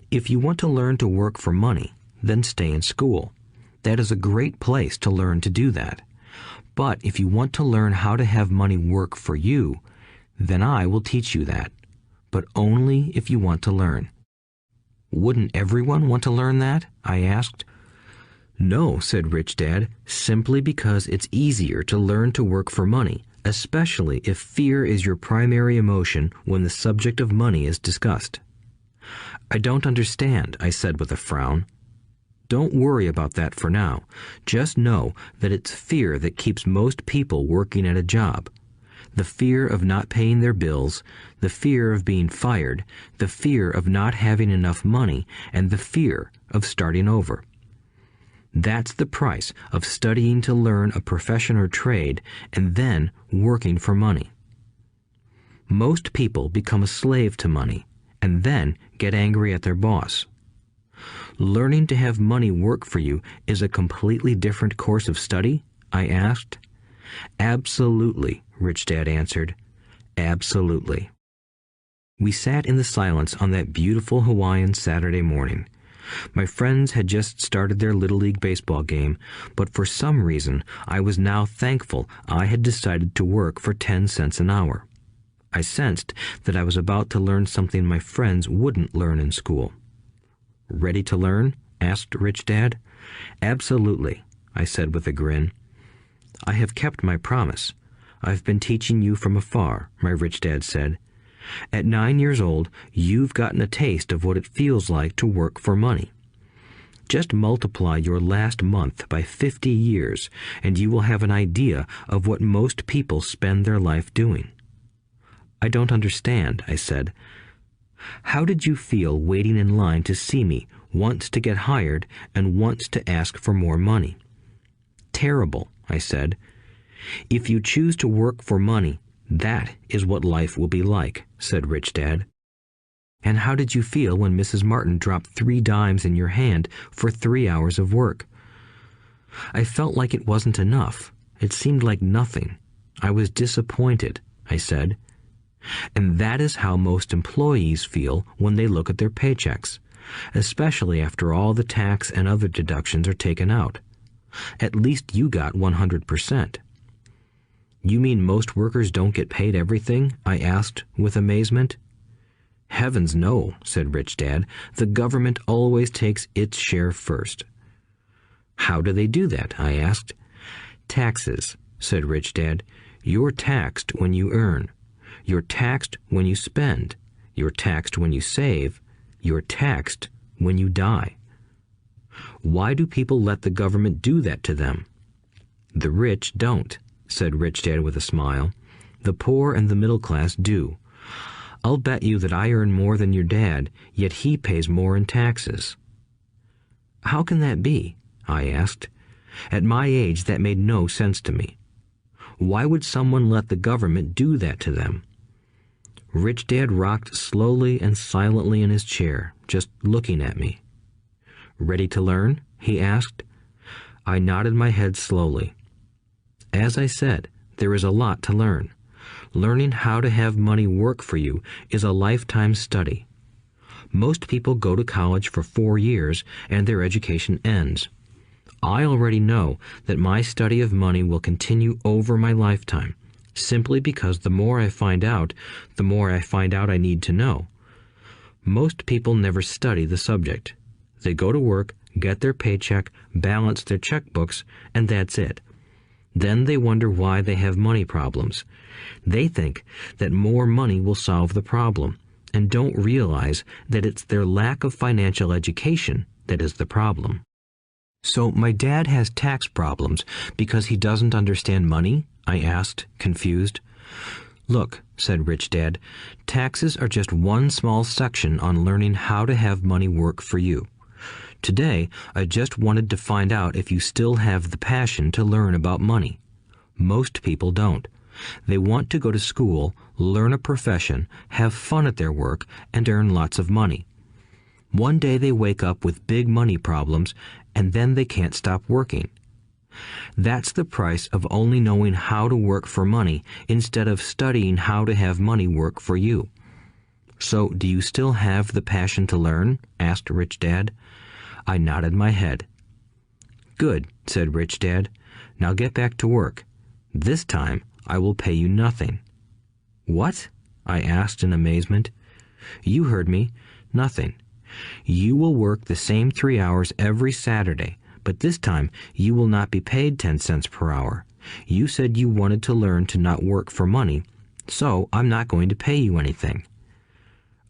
[SPEAKER 2] "If you want to learn to work for money, then stay in school. That is a great place to learn to do that. But if you want to learn how to have money work for you, then I will teach you that. But only if you want to learn." "Wouldn't everyone want to learn that?" I asked. "No," said Rich Dad, "simply because it's easier to learn to work for money, especially if fear is your primary emotion when the subject of money is discussed." "I don't understand," I said with a frown. "Don't worry about that for now. Just know that it's fear that keeps most people working at a job. The fear of not paying their bills, the fear of being fired, the fear of not having enough money, and the fear of starting over. That's the price of studying to learn a profession or trade and then working for money. Most people become a slave to money and then get angry at their boss. Learning to have money work for you is a completely different course of study? I asked. Absolutely, Rich Dad answered. Absolutely. We sat in the silence on that beautiful Hawaiian Saturday morning. My friends had just started their Little League baseball game, but for some reason I was now thankful I had decided to work for 10 cents an hour. I sensed that I was about to learn something my friends wouldn't learn in school. Ready to learn? Asked Rich Dad. Absolutely, I said with a grin. I have kept my promise. I've been teaching you from afar, my Rich Dad said. At 9 years old, you've gotten a taste of what it feels like to work for money. Just multiply your last month by 50 years, and you will have an idea of what most people spend their life doing. I don't understand, I said. How did you feel waiting in line to see me, once to get hired and once to ask for more money? Terrible, I said. If you choose to work for money, that is what life will be like, said Rich Dad. And how did you feel when Mrs. Martin dropped 3 dimes in your hand for 3 hours of work? I felt like it wasn't enough. It seemed like nothing. I was disappointed, I said. And that is how most employees feel when they look at their paychecks, especially after all the tax and other deductions are taken out. At least you got 100%. You mean most workers don't get paid everything? I asked with amazement. Heavens no, said Rich Dad. The government always takes its share first. How do they do that? I asked. Taxes, said Rich Dad. You're taxed when you earn. You're taxed when you spend. You're taxed when you save. You're taxed when you die. Why do people let the government do that to them? The rich don't, said Rich Dad with a smile. The poor and the middle class do. I'll bet you that I earn more than your dad, yet he pays more in taxes. How can that be? I asked. At my age, that made no sense to me. Why would someone let the government do that to them? Rich Dad rocked slowly and silently in his chair, just looking at me. Ready to learn? He asked. I nodded my head slowly. As I said, there is a lot to learn. Learning how to have money work for you is a lifetime study. Most people go to college for 4 years and their education ends. I already know that my study of money will continue over my lifetime, simply because the more I find out, the more I find out I need to know. Most people never study the subject. They go to work, get their paycheck, balance their checkbooks, and that's it. Then they wonder why they have money problems. They think that more money will solve the problem, and don't realize that it's their lack of financial education that is the problem. So my dad has tax problems because he doesn't understand money? I asked, confused. Look, said Rich Dad, taxes are just one small section on learning how to have money work for you. Today, I just wanted to find out if you still have the passion to learn about money. Most people don't. They want to go to school, learn a profession, have fun at their work, and earn lots of money. One day they wake up with big money problems, and then they can't stop working. That's the price of only knowing how to work for money instead of studying how to have money work for you. So, do you still have the passion to learn? Asked Rich Dad. I nodded my head. Good, said Rich Dad. Now get back to work. This time, I will pay you nothing. What? I asked in amazement. You heard me. Nothing. You will work the same 3 hours every Saturday, but this time you will not be paid 10 cents per hour. You said you wanted to learn to not work for money, so I'm not going to pay you anything.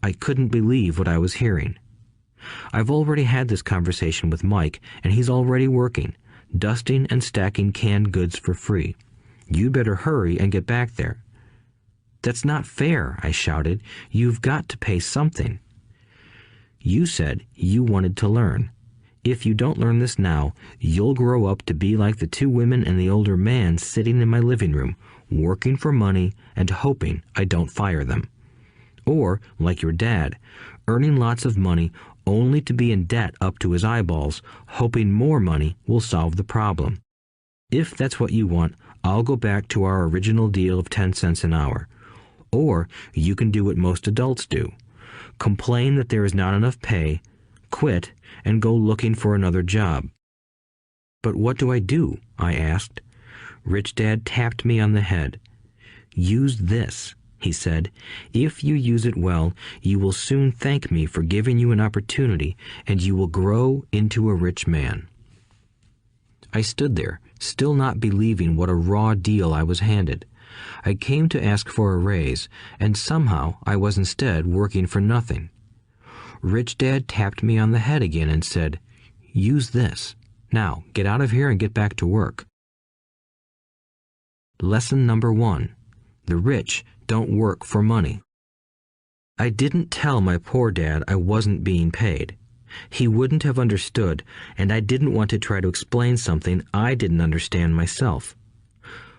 [SPEAKER 2] I couldn't believe what I was hearing. I've already had this conversation with Mike, and he's already working, dusting and stacking canned goods for free. You'd better hurry and get back there. That's not fair, I shouted. You've got to pay something. You said you wanted to learn. If you don't learn this now, you'll grow up to be like the two women and the older man sitting in my living room, working for money and hoping I don't fire them. Or, like your dad, earning lots of money only to be in debt up to his eyeballs, hoping more money will solve the problem. If that's what you want, I'll go back to our original deal of 10 cents an hour. Or you can do what most adults do. Complain that there is not enough pay, quit, and go looking for another job. But what do I do? I asked. Rich Dad tapped me on the head. Use this, he said. If you use it well, you will soon thank me for giving you an opportunity, and you will grow into a rich man. I stood there, still not believing what a raw deal I was handed. I came to ask for a raise, and somehow I was instead working for nothing. Rich Dad tapped me on the head again and said, "Use this. Now, get out of here and get back to work." Lesson number 1. The rich don't work for money. I didn't tell my poor dad I wasn't being paid. He wouldn't have understood, and I didn't want to try to explain something I didn't understand myself.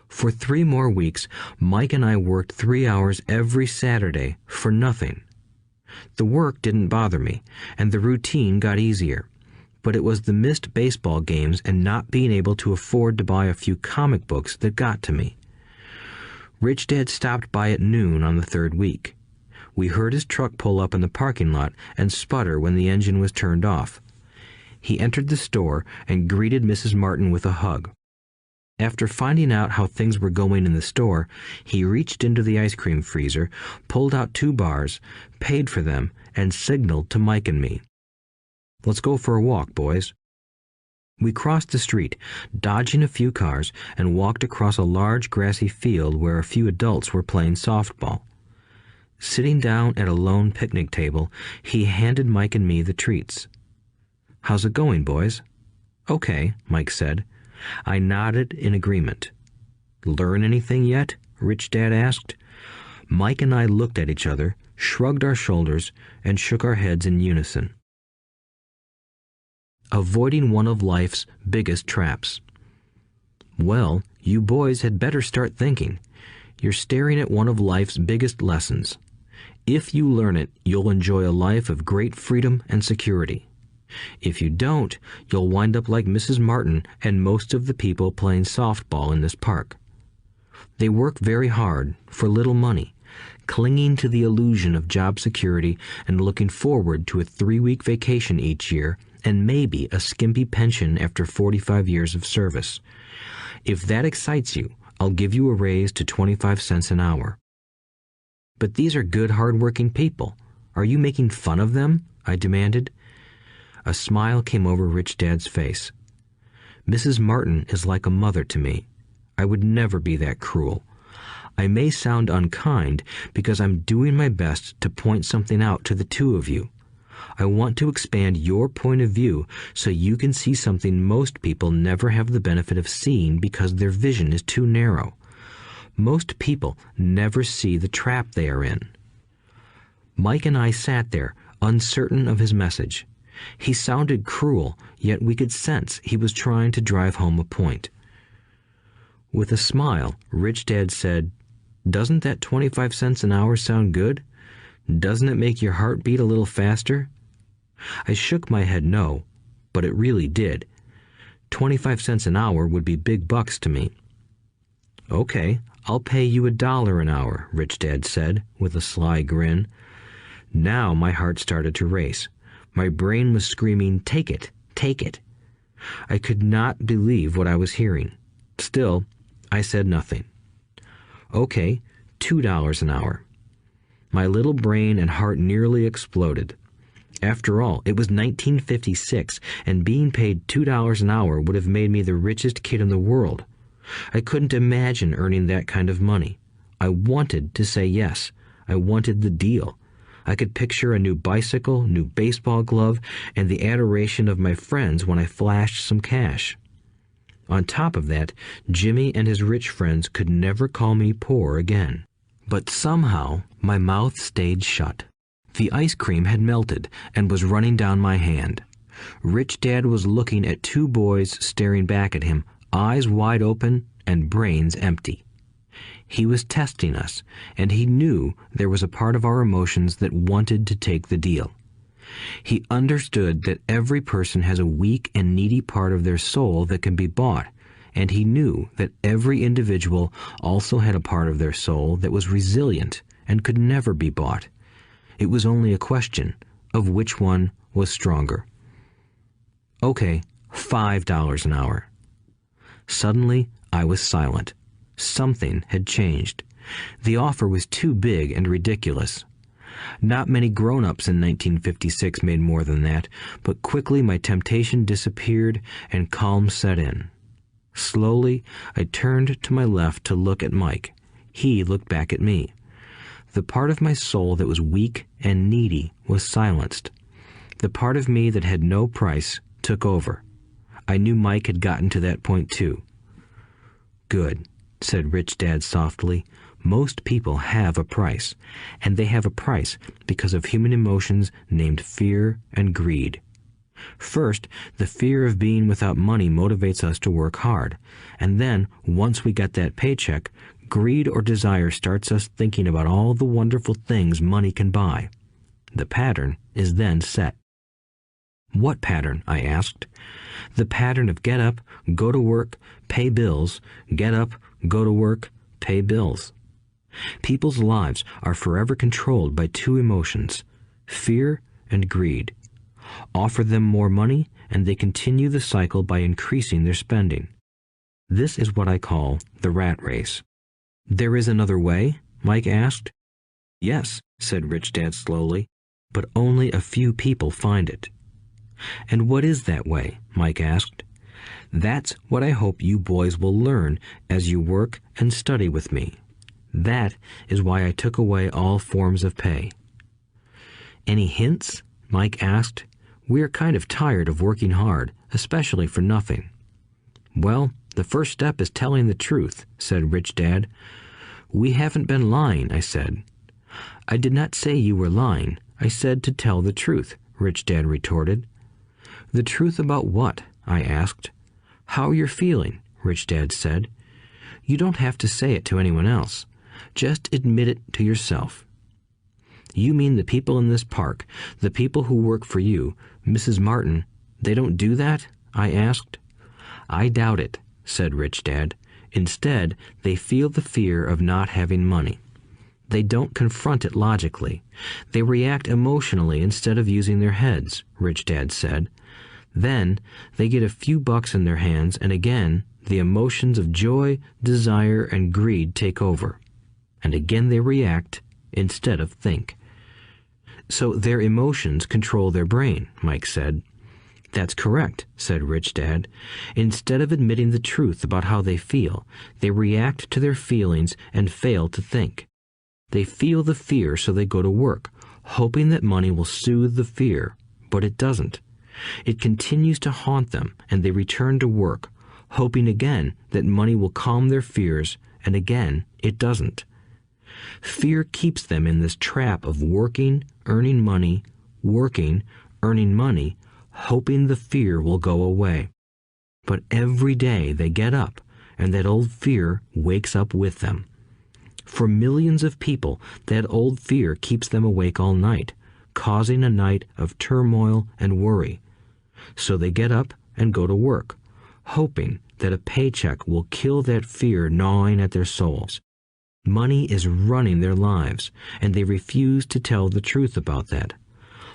[SPEAKER 2] For 3 more weeks, Mike and I worked 3 hours every Saturday for nothing. The work didn't bother me, and the routine got easier. But it was the missed baseball games and not being able to afford to buy a few comic books that got to me. Rich Dad stopped by at noon on the 3rd week. We heard his truck pull up in the parking lot and sputter when the engine was turned off. He entered the store and greeted Mrs. Martin with a hug. After finding out how things were going in the store, he reached into the ice cream freezer, pulled out 2 bars, paid for them, and signaled to Mike and me. "Let's go for a walk, boys." We crossed the street, dodging a few cars, and walked across a large grassy field where a few adults were playing softball. Sitting down at a lone picnic table, he handed Mike and me the treats. "How's it going, boys?" "Okay," Mike said. I nodded in agreement. "Learn anything yet?" Rich Dad asked. Mike and I looked at each other, shrugged our shoulders, and shook our heads in unison. Avoiding one of life's biggest traps. Well, you boys had better start thinking. You're staring at one of life's biggest lessons. If you learn it, you'll enjoy a life of great freedom and security. If you don't, you'll wind up like Mrs. Martin and most of the people playing softball in this park. They work very hard for little money, clinging to the illusion of job security and looking forward to a 3-week vacation each year and maybe a skimpy pension after 45 years of service. If that excites you, I'll give you a raise to 25 cents an hour. But these are good, hard-working people. Are you making fun of them? I demanded. A smile came over Rich Dad's face. Mrs. Martin is like a mother to me. I would never be that cruel. I may sound unkind because I'm doing my best to point something out to the 2 of you. I want to expand your point of view so you can see something most people never have the benefit of seeing because their vision is too narrow. Most people never see the trap they are in. Mike and I sat there, uncertain of his message. He sounded cruel, yet we could sense he was trying to drive home a point. With a smile, Rich Dad said, "Doesn't that 25 cents an hour sound good? Doesn't it make your heart beat a little faster?" I shook my head no, but it really did. 25 cents an hour would be big bucks to me. "Okay, I'll pay you $1 an hour," Rich Dad said, with a sly grin. Now my heart started to race. My brain was screaming, "Take it, take it." I could not believe what I was hearing. Still, I said nothing. "Okay, $2 an hour." My little brain and heart nearly exploded. After all, it was 1956, and being paid $2 an hour would have made me the richest kid in the world. I couldn't imagine earning that kind of money. I wanted to say yes. I wanted the deal. I could picture a new bicycle, new baseball glove, and the adoration of my friends when I flashed some cash. On top of that, Jimmy and his rich friends could never call me poor again. But somehow, my mouth stayed shut. The ice cream had melted and was running down my hand. Rich Dad was looking at two boys staring back at him, eyes wide open and brains empty. He was testing us, and he knew there was a part of our emotions that wanted to take the deal. He understood that every person has a weak and needy part of their soul that can be bought, and he knew that every individual also had a part of their soul that was resilient and could never be bought. It was only a question of which one was stronger. Okay, $5 an hour. Suddenly, I was silent. Something had changed. The offer was too big and ridiculous. Not many grown-ups in 1956 made more than that, but quickly my temptation disappeared and calm set in. Slowly, I turned to my left to look at Mike. He looked back at me. The part of my soul that was weak and needy was silenced. The part of me that had no price took over. I knew Mike had gotten to that point too. "Good," said Rich Dad softly. "Most people have a price, and they have a price because of human emotions named fear and greed. First, the fear of being without money motivates us to work hard, and then, once we get that paycheck, greed or desire starts us thinking about all the wonderful things money can buy. The pattern is then set." "What pattern?" I asked. "The pattern of get up, go to work, pay bills, get up, go to work, pay bills." People's lives are forever controlled by two emotions, fear and greed. Offer them more money, and they continue the cycle by increasing their spending. This is what I call the rat race. "There is another way?" Mike asked. "Yes," said Rich Dad slowly, "but only a few people find it." "And what is that way?" Mike asked. "That's what I hope you boys will learn as you work and study with me. That is why I took away all forms of pay." "Any hints?" Mike asked. "We're kind of tired of working hard, especially for nothing." "Well, the first step is telling the truth," said Rich Dad. "We haven't been lying," I said. "I did not say you were lying. I said to tell the truth," Rich Dad retorted. "The truth about what?" I asked. "How you're feeling," Rich Dad said. "You don't have to say it to anyone else. Just admit it to yourself." "You mean the people in this park, the people who work for you, Mrs. Martin, they don't do that?" I asked. "I doubt it," said Rich Dad. "Instead, they feel the fear of not having money. They don't confront it logically. They react emotionally instead of using their heads," Rich Dad said. "Then they get a few bucks in their hands, and again the emotions of joy, desire, and greed take over. And again they react instead of think." "So their emotions control their brain," Mike said. "That's correct," said Rich Dad. "Instead of admitting the truth about how they feel, they react to their feelings and fail to think. They feel the fear, so they go to work, hoping that money will soothe the fear, but it doesn't. It continues to haunt them, and they return to work, hoping again that money will calm their fears, and again it doesn't. Fear keeps them in this trap of working, earning money, hoping the fear will go away. But every day they get up, and that old fear wakes up with them. For millions of people, that old fear keeps them awake all night, causing a night of turmoil and worry. So they get up and go to work, hoping that a paycheck will kill that fear gnawing at their souls. Money is running their lives, and they refuse to tell the truth about that.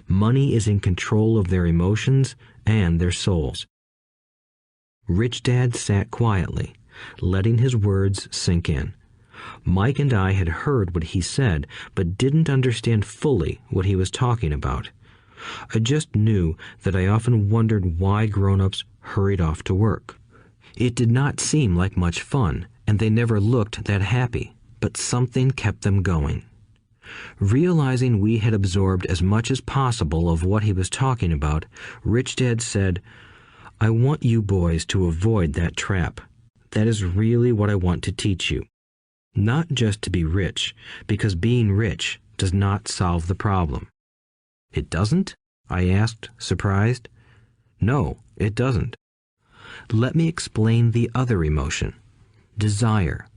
[SPEAKER 2] Money is in control of their emotions and their souls." Rich Dad sat quietly, letting his words sink in. Mike and I had heard what he said, but didn't understand fully what he was talking about. I just knew that I often wondered why grown-ups hurried off to work. It did not seem like much fun, and they never looked that happy, but something kept them going. Realizing we had absorbed as much as possible of what he was talking about, Rich Dad said, "I want you boys to avoid that trap. That is really what I want to teach you. Not just to be rich, because being rich does not solve the problem." "It doesn't?" I asked, surprised. No, it doesn't. Let me explain the other emotion, desire.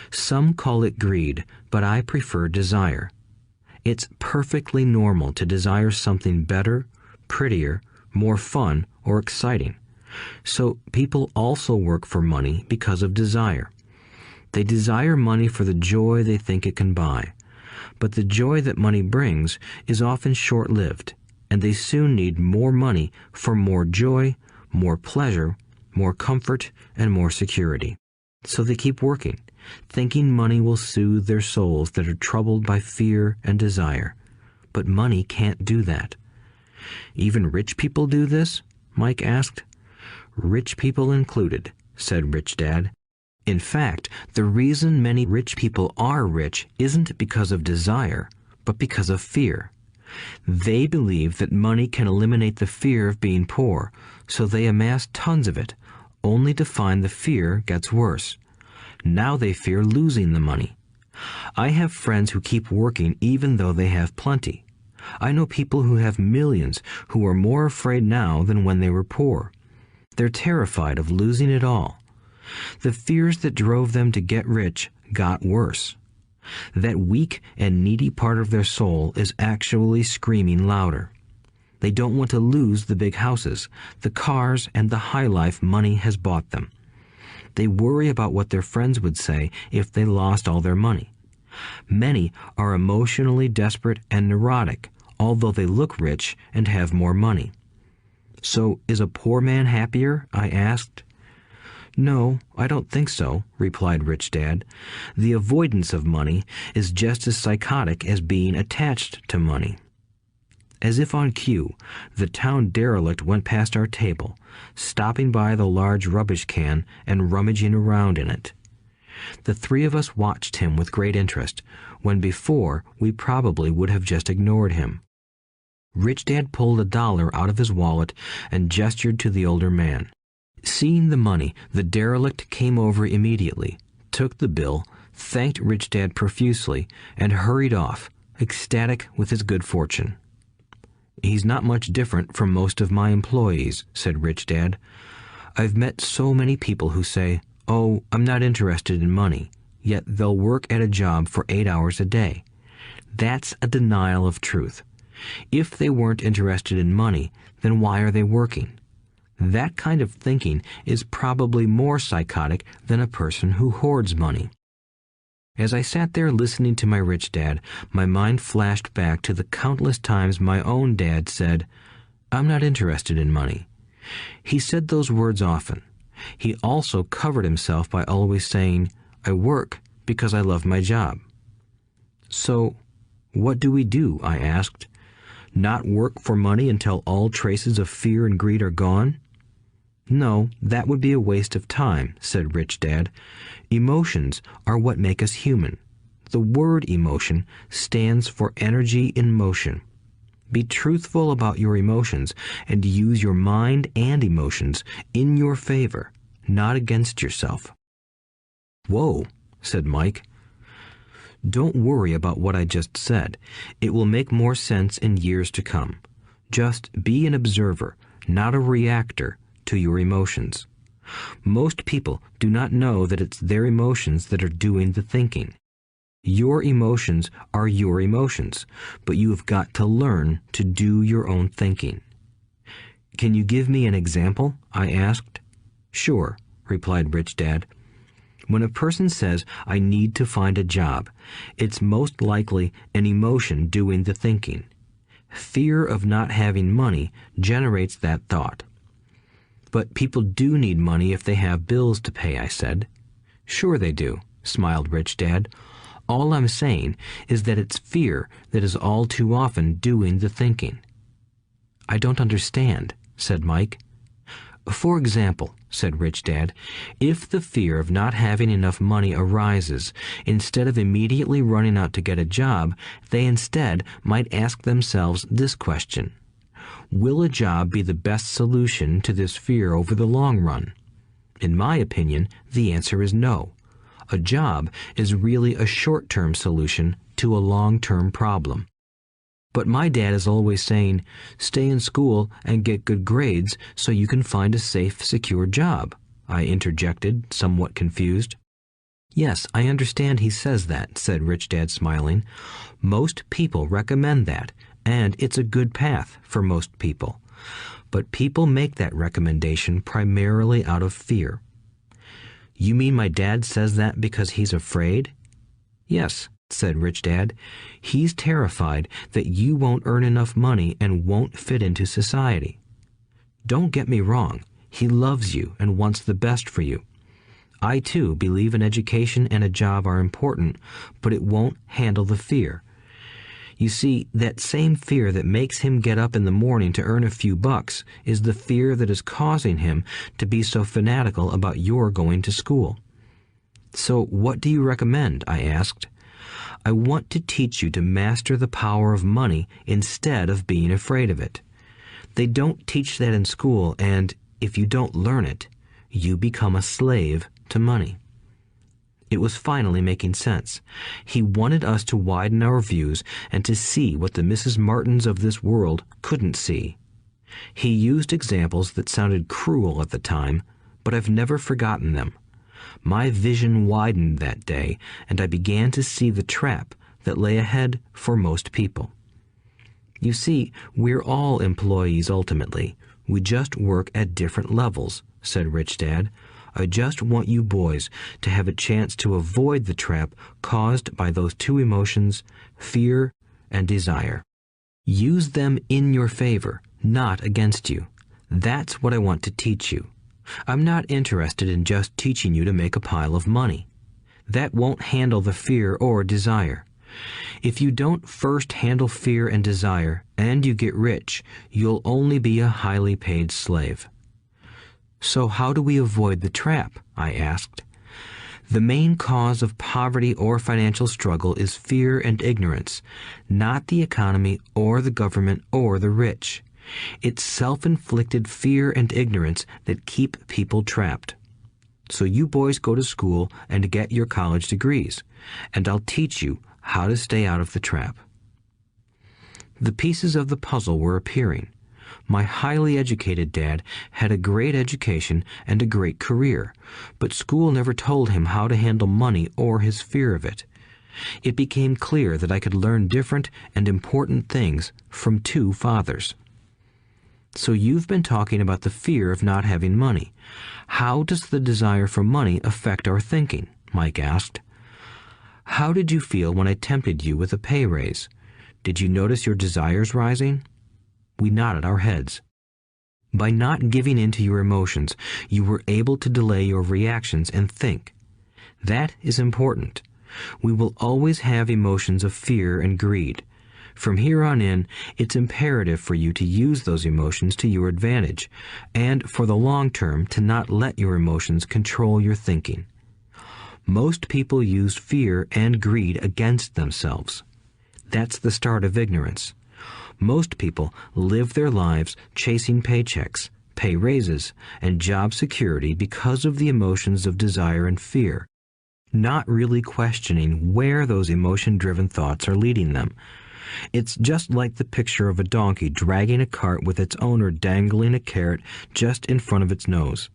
[SPEAKER 2] Some call it greed, but I prefer desire. It's perfectly normal to desire something better, prettier, more fun, or exciting. So people also work for money because of desire. They desire money for the joy they think it can buy. But the joy that money brings is often short-lived, and they soon need more money for more joy, more pleasure, more comfort, and more security. So they keep working, thinking money will soothe their souls that are troubled by fear and desire. But money can't do that. Even rich people do this? Mike asked. Rich people included, said Rich Dad. In fact, the reason many rich people are rich isn't because of desire, but because of fear. They believe that money can eliminate the fear of being poor, so they amass tons of it, only to find the fear gets worse. Now they fear losing the money. I have friends who keep working even though they have plenty. I know people who have millions who are more afraid now than when they were poor. They're terrified of losing it all. The fears that drove them to get rich got worse. That weak and needy part of their soul is actually screaming louder. They don't want to lose the big houses, the cars, and the high life money has bought them. They worry about what their friends would say if they lost all their money. Many are emotionally desperate and neurotic, although they look rich and have more money. So, is a poor man happier? I asked. No, I don't think so, replied Rich Dad. The avoidance of money is just as psychotic as being attached to money. As if on cue, the town derelict went past our table, stopping by the large rubbish can and rummaging around in it. The three of us watched him with great interest, when before we probably would have just ignored him. Rich Dad pulled $1 out of his wallet and gestured to the older man. Seeing the money, the derelict came over immediately, took the bill, thanked Rich Dad profusely, and hurried off, ecstatic with his good fortune. He's not much different from most of my employees, said Rich Dad. I've met so many people who say, "Oh, I'm not interested in money," yet they'll work at a job for 8 hours a day. That's a denial of truth. If they weren't interested in money, then why are they working? That kind of thinking is probably more psychotic than a person who hoards money. As I sat there listening to my Rich Dad, my mind flashed back to the countless times my own dad said, "I'm not interested in money." He said those words often. He also covered himself by always saying, "I work because I love my job." So, what do we do? I asked. Not work for money until all traces of fear and greed are gone? No, that would be a waste of time, said Rich Dad. Emotions are what make us human. The word emotion stands for energy in motion. Be truthful about your emotions and use your mind and emotions in your favor, not against yourself. Whoa, said Mike. Don't worry about what I just said. It will make more sense in years to come. Just be an observer, not a reactor, to your emotions. Most people do not know that it's their emotions that are doing the thinking. Your emotions are your emotions, but you have got to learn to do your own thinking. Can you give me an example? I asked. Sure, replied Rich Dad. When a person says, "I need to find a job," it's most likely an emotion doing the thinking. Fear of not having money generates that thought. But people do need money if they have bills to pay, I said. Sure they do, smiled Rich Dad. All I'm saying is that it's fear that is all too often doing the thinking. I don't understand, said Mike. For example, said Rich Dad, if the fear of not having enough money arises, instead of immediately running out to get a job, they instead might ask themselves this question. Will a job be the best solution to this fear over the long run? In my opinion, the answer is no. A job is really a short-term solution to a long-term problem. But my dad is always saying, stay in school and get good grades so you can find a safe, secure job, I interjected, somewhat confused. Yes, I understand he says that, said Rich Dad, smiling. Most people recommend that, and it's a good path for most people. But people make that recommendation primarily out of fear. You mean my dad says that because he's afraid? Yes, said Rich Dad. He's terrified that you won't earn enough money and won't fit into society. Don't get me wrong. He loves you and wants the best for you. I, too, believe an education and a job are important, but it won't handle the fear. You see, that same fear that makes him get up in the morning to earn a few bucks is the fear that is causing him to be so fanatical about your going to school. So what do you recommend? I asked. I want to teach you to master the power of money instead of being afraid of it. They don't teach that in school, and if you don't learn it, you become a slave to money. It was finally making sense. He wanted us to widen our views and to see what the Mrs. Martins of this world couldn't see. He used examples that sounded cruel at the time, but I've never forgotten them. My vision widened that day, and I began to see the trap that lay ahead for most people. You see, we're all employees ultimately. We just work at different levels, said Rich Dad. I just want you boys to have a chance to avoid the trap caused by those two emotions, fear and desire. Use them in your favor, not against you. That's what I want to teach you. I'm not interested in just teaching you to make a pile of money. That won't handle the fear or desire. If you don't first handle fear and desire, and you get rich, you'll only be a highly paid slave. So how do we avoid the trap? I asked. The main cause of poverty or financial struggle is fear and ignorance, not the economy or the government or the rich. It's self-inflicted fear and ignorance that keep people trapped. So you boys go to school and get your college degrees, and I'll teach you how to stay out of the trap. The pieces of the puzzle were appearing. My highly educated dad had a great education and a great career, but school never told him how to handle money or his fear of it. It became clear that I could learn different and important things from two fathers. So you've been talking about the fear of not having money. How does the desire for money affect our thinking? Mike asked. How did you feel when I tempted you with a pay raise? Did you notice your desires rising? We nodded our heads. By not giving in to your emotions, you were able to delay your reactions and think. That is important. We will always have emotions of fear and greed. From here on in, it's imperative for you to use those emotions to your advantage, and for the long term to not let your emotions control your thinking. Most people use fear and greed against themselves. That's the start of ignorance. Most people live their lives chasing paychecks, pay raises, and job security because of the emotions of desire and fear, not really questioning where those emotion-driven thoughts are leading them. It's just like the picture of a donkey dragging a cart with its owner dangling a carrot just in front of its nose.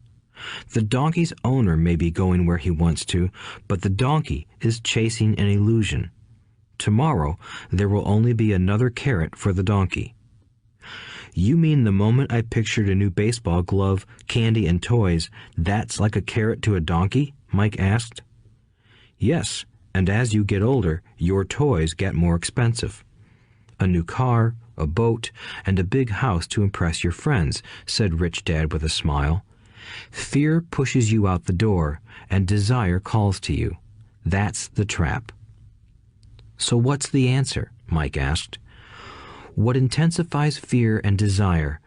[SPEAKER 2] The donkey's owner may be going where he wants to, but the donkey is chasing an illusion. Tomorrow, there will only be another carrot for the donkey. You mean the moment I pictured a new baseball glove, candy, and toys, that's like a carrot to a donkey? Mike asked. Yes, and as you get older, your toys get more expensive. A new car, a boat, and a big house to impress your friends, said Rich Dad with a smile. Fear pushes you out the door, and desire calls to you. That's the trap. So what's the answer? Mike asked. What intensifies fear and desire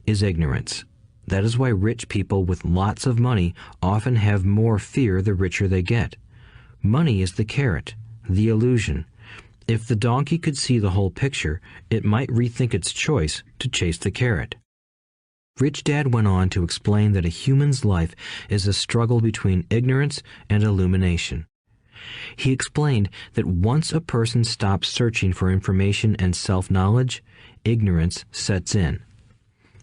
[SPEAKER 2] is ignorance. That is why rich people with lots of money often have more fear the richer they get. Money is the carrot, the illusion. If the donkey could see the whole picture, it might rethink its choice to chase the carrot. Rich Dad went on to explain that a human's life is a struggle between ignorance and illumination. He explained that once a person stops searching for information and self-knowledge, ignorance sets in.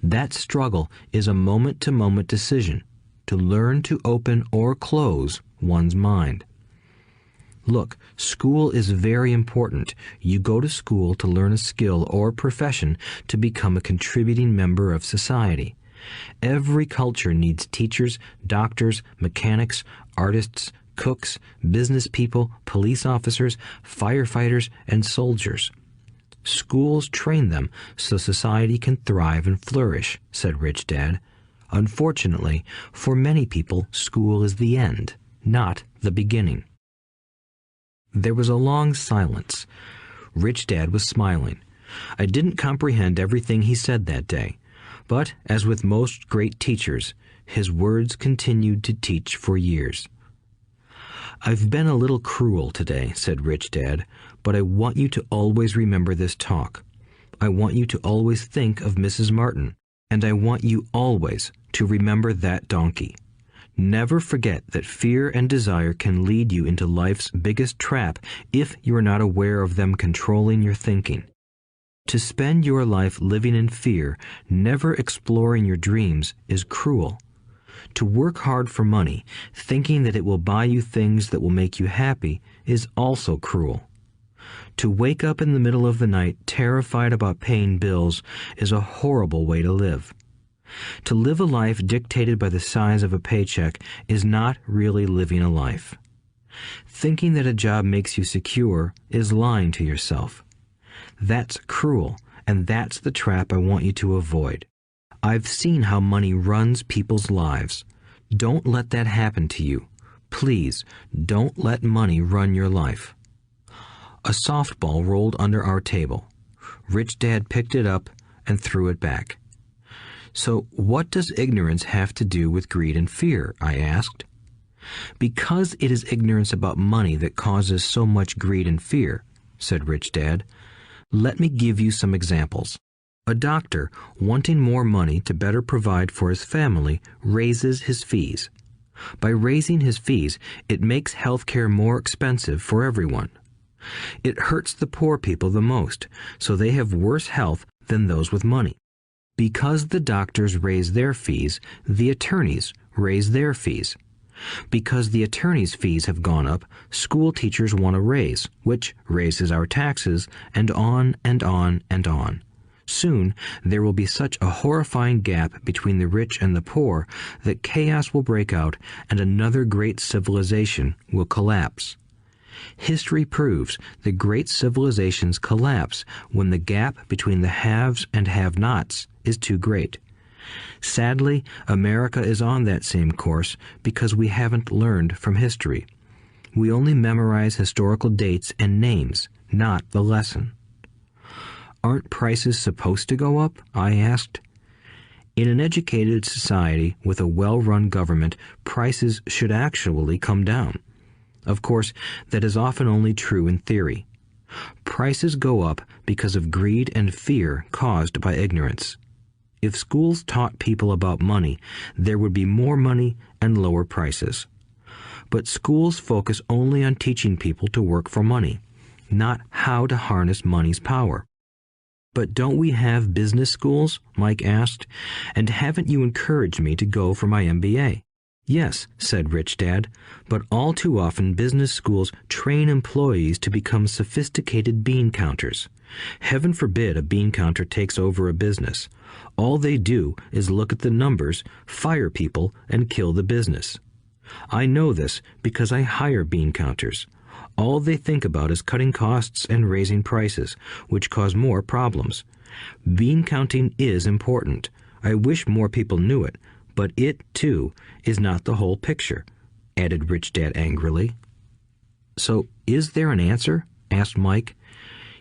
[SPEAKER 2] That struggle is a moment-to-moment decision to learn to open or close one's mind. Look, school is very important. You go to school to learn a skill or profession to become a contributing member of society. Every culture needs teachers, doctors, mechanics, artists, cooks, business people, police officers, firefighters, and soldiers. Schools train them so society can thrive and flourish, said Rich Dad. Unfortunately, for many people, school is the end, not the beginning. There was a long silence. Rich Dad was smiling. I didn't comprehend everything he said that day, but, as with most great teachers, his words continued to teach for years. I've been a little cruel today, said Rich Dad, but I want you to always remember this talk. I want you to always think of Mrs. Martin, and I want you always to remember that donkey. Never forget that fear and desire can lead you into life's biggest trap if you are not aware of them controlling your thinking. To spend your life living in fear, never exploring your dreams, is cruel. To work hard for money, thinking that it will buy you things that will make you happy, is also cruel. To wake up in the middle of the night terrified about paying bills is a horrible way to live. To live a life dictated by the size of a paycheck is not really living a life. Thinking that a job makes you secure is lying to yourself. That's cruel, and that's the trap I want you to avoid. I've seen how money runs people's lives. Don't let that happen to you. Please, don't let money run your life. A softball rolled under our table. Rich Dad picked it up and threw it back. So what does ignorance have to do with greed and fear? I asked. Because it is ignorance about money that causes so much greed and fear, said Rich Dad. Let me give you some examples. A doctor, wanting more money to better provide for his family, raises his fees. By raising his fees, it makes healthcare more expensive for everyone. It hurts the poor people the most, so they have worse health than those with money. Because the doctors raise their fees, the attorneys raise their fees. Because the attorneys' fees have gone up, school teachers want a raise, which raises our taxes, and on and on and on. Soon, there will be such a horrifying gap between the rich and the poor that chaos will break out and another great civilization will collapse. History proves that great civilizations collapse when the gap between the haves and have-nots is too great. Sadly, America is on that same course because we haven't learned from history. We only memorize historical dates and names, not the lesson. Aren't prices supposed to go up? I asked. In an educated society with a well-run government, prices should actually come down. Of course, that is often only true in theory. Prices go up because of greed and fear caused by ignorance. If schools taught people about money, there would be more money and lower prices. But schools focus only on teaching people to work for money, not how to harness money's power. But don't we have business schools? Mike asked. And haven't you encouraged me to go for my MBA? Yes, said Rich Dad, but all too often business schools train employees to become sophisticated bean counters. Heaven forbid a bean counter takes over a business. All they do is look at the numbers, fire people, and kill the business. I know this because I hire bean counters. All they think about is cutting costs and raising prices, which cause more problems. Bean counting is important. I wish more people knew it, but it, too, is not the whole picture, added Rich Dad angrily. So, is there an answer? Asked Mike.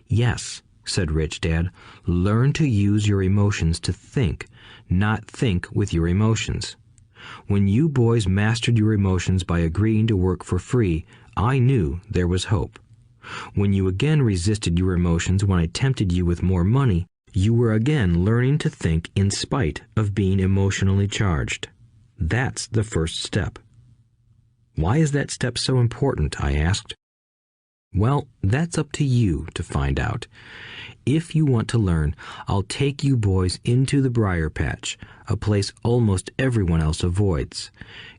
[SPEAKER 2] Yes, said Rich Dad. Learn to use your emotions to think, not think with your emotions. When you boys mastered your emotions by agreeing to work for free, I knew there was hope. When you again resisted your emotions when I tempted you with more money, you were again learning to think in spite of being emotionally charged. That's the first step. Why is that step so important? I asked. Well, that's up to you to find out. If you want to learn, I'll take you boys into the briar patch, a place almost everyone else avoids.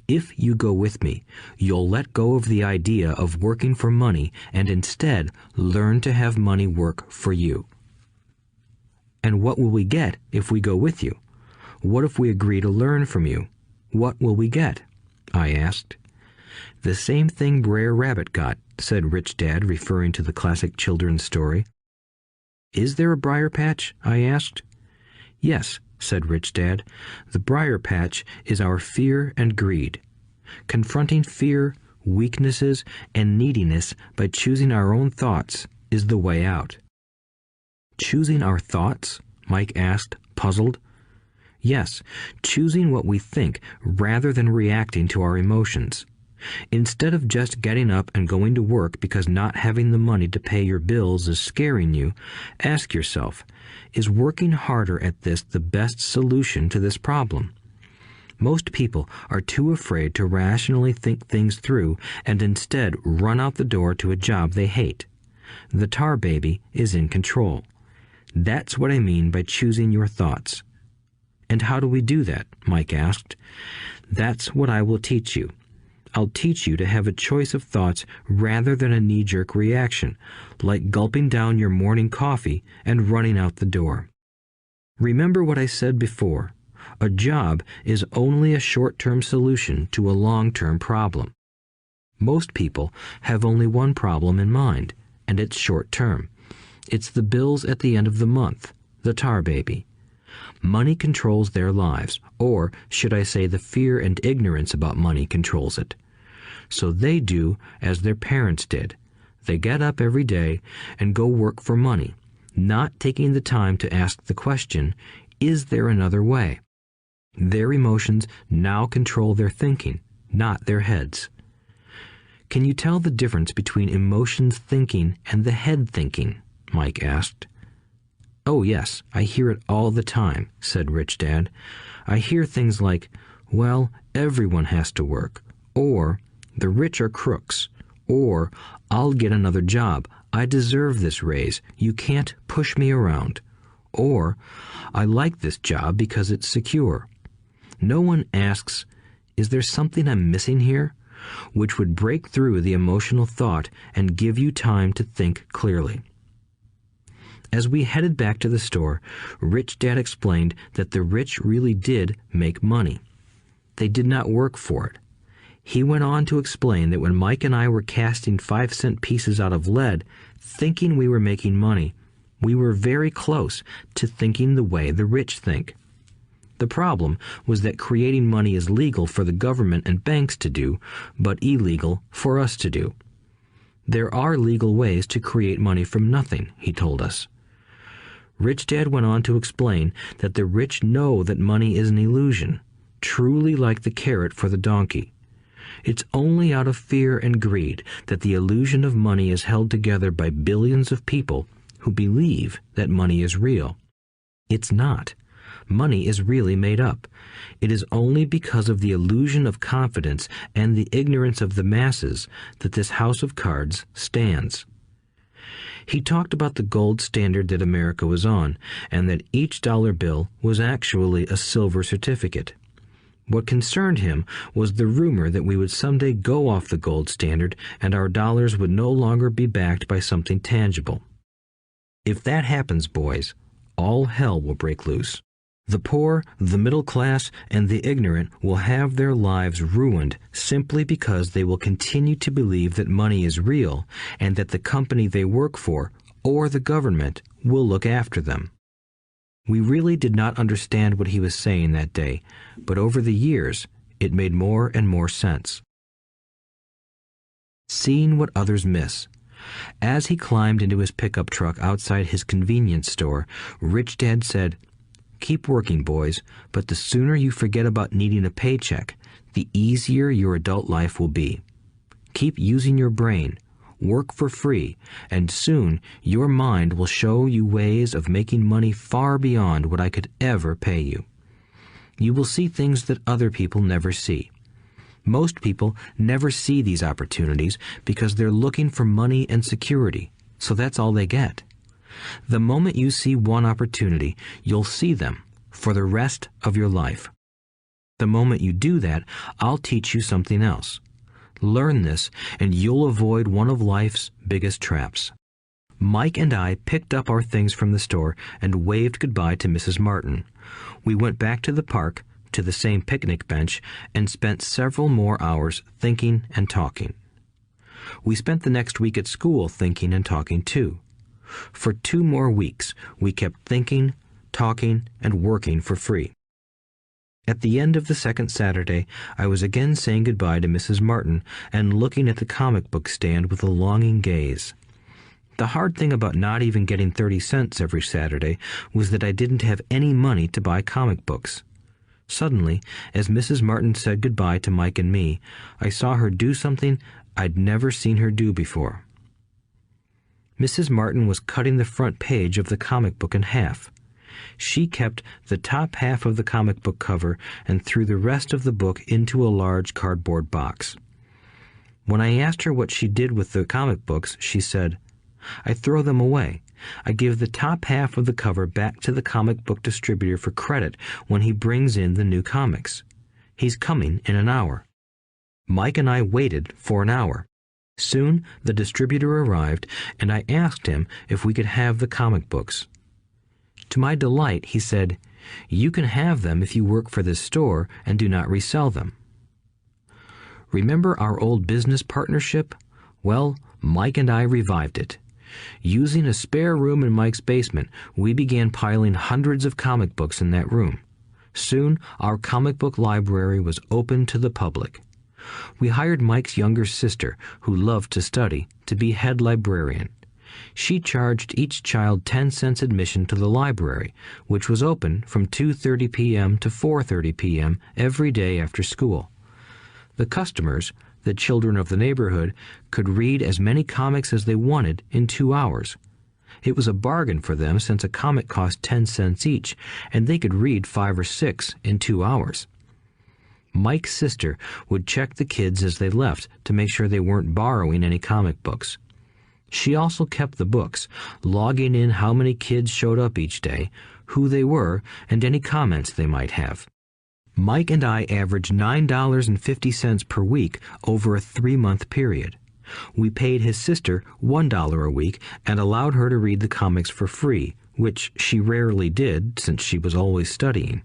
[SPEAKER 2] If you go with me, you'll let go of the idea of working for money and instead learn to have money work for you. And what will we get if we go with you? What if we agree to learn from you? What will we get? I asked. The same thing Brer Rabbit got, said Rich Dad, referring to the classic children's story. Is there a briar patch? I asked. Yes, said Rich Dad. The briar patch is our fear and greed. Confronting fear, weaknesses, and neediness by choosing our own thoughts is the way out. Choosing our thoughts? Mike asked, puzzled. Yes, choosing what we think rather than reacting to our emotions. Instead of just getting up and going to work because not having the money to pay your bills is scaring you, ask yourself, is working harder at this the best solution to this problem? Most people are too afraid to rationally think things through and instead run out the door to a job they hate. The tar baby is in control. That's what I mean by choosing your thoughts. And how do we do that? Mike asked. That's what I will teach you. I'll teach you to have a choice of thoughts rather than a knee-jerk reaction, like gulping down your morning coffee and running out the door. Remember what I said before. A job is only a short-term solution to a long-term problem. Most people have only one problem in mind, and it's short-term. It's the bills at the end of the month, the tar baby. Money controls their lives, or should I say the fear and ignorance about money controls it. So they do as their parents did. They get up every day and go work for money, not taking the time to ask the question, is there another way? Their emotions now control their thinking, not their heads. Can you tell the difference between emotions thinking and the head thinking? Mike asked. Oh yes, I hear it all the time, said Rich Dad. I hear things like, well, everyone has to work, or the rich are crooks, or I'll get another job, I deserve this raise, you can't push me around, or I like this job because it's secure. No one asks, is there something I'm missing here? Which would break through the emotional thought and give you time to think clearly. As we headed back to the store, Rich Dad explained that the rich really did make money. They did not work for it. He went on to explain that when Mike and I were casting 5-cent pieces out of lead, thinking we were making money, we were very close to thinking the way the rich think. The problem was that creating money is legal for the government and banks to do, but illegal for us to do. There are legal ways to create money from nothing, he told us. Rich Dad went on to explain that the rich know that money is an illusion, truly like the carrot for the donkey. It's only out of fear and greed that the illusion of money is held together by billions of people who believe that money is real. It's not. Money is really made up. It is only because of the illusion of confidence and the ignorance of the masses that this house of cards stands. He talked about the gold standard that America was on, and that each dollar bill was actually a silver certificate. What concerned him was the rumor that we would someday go off the gold standard and our dollars would no longer be backed by something tangible. If that happens, boys, all hell will break loose. The poor, the middle class, and the ignorant will have their lives ruined simply because they will continue to believe that money is real and that the company they work for, or the government, will look after them. We really did not understand what he was saying that day, but over the years, it made more and more sense. Seeing what others miss. As he climbed into his pickup truck outside his convenience store, Rich Dad said, "Keep working, boys, but the sooner you forget about needing a paycheck, the easier your adult life will be. Keep using your brain, work for free, and soon your mind will show you ways of making money far beyond what I could ever pay you. You will see things that other people never see. Most people never see these opportunities because they're looking for money and security, so that's all they get. The moment you see one opportunity, you'll see them for the rest of your life. The moment you do that, I'll teach you something else. Learn this, and you'll avoid one of life's biggest traps. Mike and I picked up our things from the store and waved goodbye to Mrs. Martin. We went back to the park, to the same picnic bench, and spent several more hours thinking and talking. We spent the next week at school thinking and talking too. For 2 more weeks, we kept thinking, talking, and working for free. At the end of the second Saturday, I was again saying goodbye to Mrs. Martin and looking at the comic book stand with a longing gaze. The hard thing about not even getting 30 cents every Saturday was that I didn't have any money to buy comic books. Suddenly, as Mrs. Martin said goodbye to Mike and me, I saw her do something I'd never seen her do before. Mrs. Martin was cutting the front page of the comic book in half. She kept the top half of the comic book cover and threw the rest of the book into a large cardboard box. When I asked her what she did with the comic books, she said, "I throw them away. I give the top half of the cover back to the comic book distributor for credit when he brings in the new comics. He's coming in an hour." Mike and I waited for an hour. Soon the distributor arrived, and I asked him if we could have the comic books. To my delight, he said, "You can have them if you work for this store and do not resell them." Remember our old business partnership? Well, Mike and I revived it. Using a spare room in Mike's basement, we began piling hundreds of comic books in that room. Soon, our comic book library was open to the public. We hired Mike's younger sister, who loved to study, to be head librarian. She charged each child 10 cents admission to the library, which was open from 2:30 p.m. to 4:30 p.m. every day after school. The customers, the children of the neighborhood, could read as many comics as they wanted in 2 hours. It was a bargain for them since a comic cost 10 cents each, and they could read 5 or 6 in 2 hours. Mike's sister would check the kids as they left to make sure they weren't borrowing any comic books. She also kept the books, logging in how many kids showed up each day, who they were, and any comments they might have. Mike and I averaged $9.50 per week over a 3-month period. We paid his sister $1 a week and allowed her to read the comics for free, which she rarely did since she was always studying.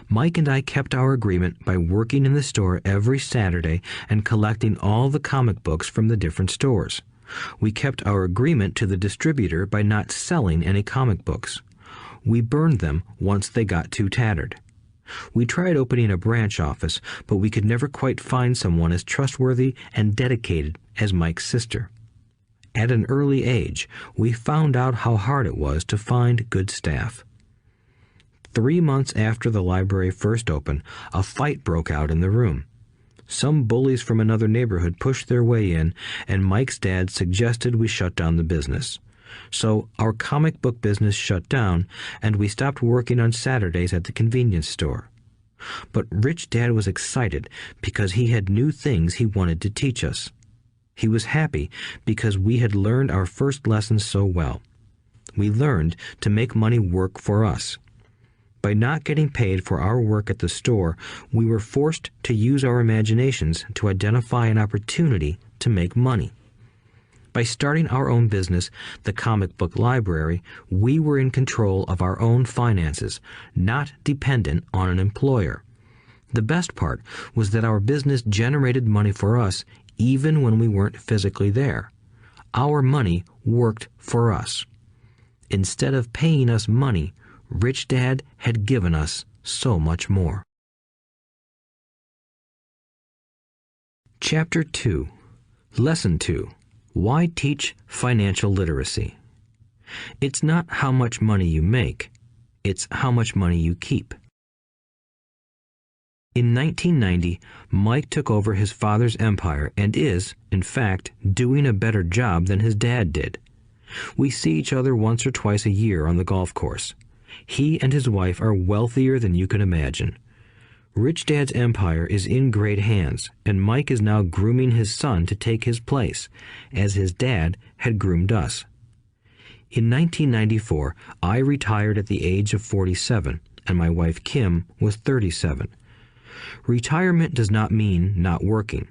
[SPEAKER 2] Mike and I kept our agreement by working in the store every Saturday and collecting all the comic books from the different stores. We kept our agreement to the distributor by not selling any comic books. We burned them once they got too tattered. We tried opening a branch office, but we could never quite find someone as trustworthy and dedicated as Mike's sister. At an early age, we found out how hard it was to find good staff. 3 months after the library first opened, a fight broke out in the room. Some bullies from another neighborhood pushed their way in, and Mike's dad suggested we shut down the business. So our comic book business shut down, and we stopped working on Saturdays at the convenience store. But Rich Dad was excited because he had new things he wanted to teach us. He was happy because we had learned our first lessons so well. We learned to make money work for us. By not getting paid for our work at the store, we were forced to use our imaginations to identify an opportunity to make money. By starting our own business, the comic book library, we were in control of our own finances, not dependent on an employer. The best part was that our business generated money for us even when we weren't physically there. Our money worked for us. Instead of paying us money, Rich Dad had given us so much more. Chapter 2. Lesson 2. Why teach financial literacy? It's not how much money you make, it's how much money you keep. In 1990, Mike took over his father's empire and is, in fact, doing a better job than his dad did. We see each other once or twice a year on the golf course. He and his wife are wealthier than you can imagine. Rich Dad's empire is in great hands, and Mike is now grooming his son to take his place, as his dad had groomed us. In 1994, I retired at the age of 47, and my wife Kim was 37. Retirement does not mean not working.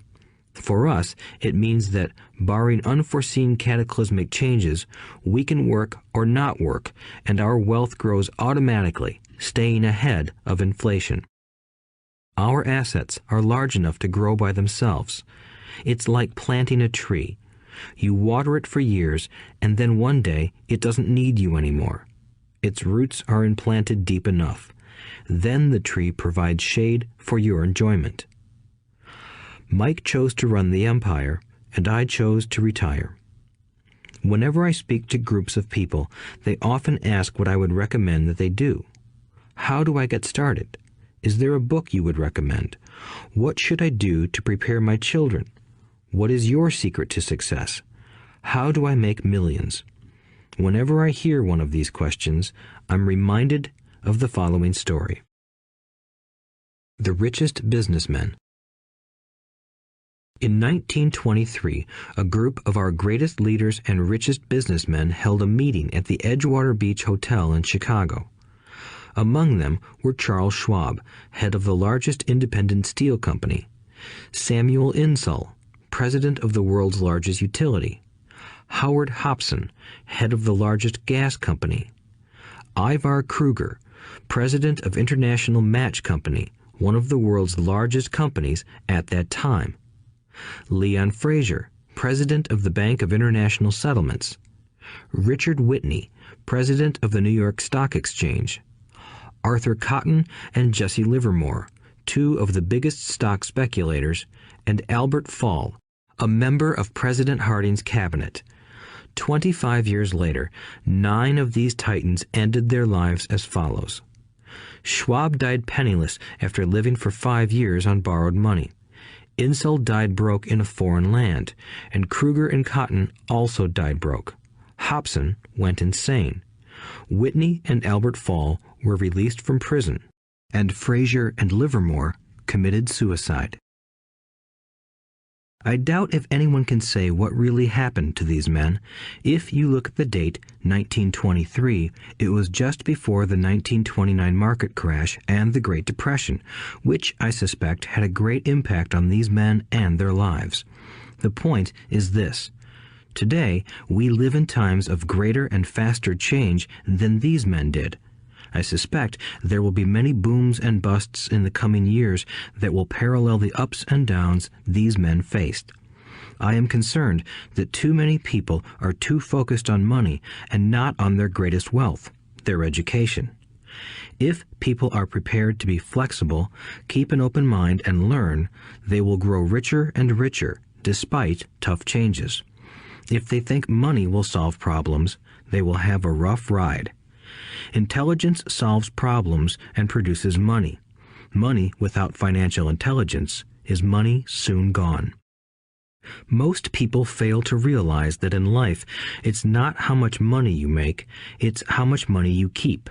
[SPEAKER 2] For us, it means that, barring unforeseen cataclysmic changes, we can work or not work, and our wealth grows automatically, staying ahead of inflation. Our assets are large enough to grow by themselves. It's like planting a tree. You water it for years, and then one day it doesn't need you anymore. Its roots are implanted deep enough. Then the tree provides shade for your enjoyment. Mike chose to run the empire, and I chose to retire. Whenever I speak to groups of people, they often ask what I would recommend that they do. How do I get started? Is there a book you would recommend? What should I do to prepare my children? What is your secret to success? How do I make millions? Whenever I hear one of these questions, I'm reminded of the following story. The Richest Businessmen. In 1923, a group of our greatest leaders and richest businessmen held a meeting at the Edgewater Beach Hotel in Chicago. Among them were Charles Schwab, head of the largest independent steel company; Samuel Insull, president of the world's largest utility; Howard Hobson, head of the largest gas company; Ivar Kruger, president of International Match Company, one of the world's largest companies at that time; Leon Fraser, president of the Bank of International Settlements; Richard Whitney, president of the New York Stock Exchange; Arthur Cotton and Jesse Livermore, two of the biggest stock speculators; and Albert Fall, a member of President Harding's cabinet. 25 years later, 9 of these titans ended their lives as follows. Schwab died penniless after living for 5 years on borrowed money. Insull died broke in a foreign land, and Kruger and Cotton also died broke. Hobson went insane. Whitney and Albert Fall were released from prison, and Fraser and Livermore committed suicide. I doubt if anyone can say what really happened to these men. If you look at the date, 1923, it was just before the 1929 market crash and the Great Depression, which I suspect had a great impact on these men and their lives. The point is this. Today, we live in times of greater and faster change than these men did. I suspect there will be many booms and busts in the coming years that will parallel the ups and downs these men faced. I am concerned that too many people are too focused on money and not on their greatest wealth, their education. If people are prepared to be flexible, keep an open mind and learn, they will grow richer and richer despite tough changes. If they think money will solve problems, they will have a rough ride. Intelligence solves problems and produces money. Money without financial intelligence is money soon gone. Most people fail to realize that in life, it's not how much money you make, it's how much money you keep.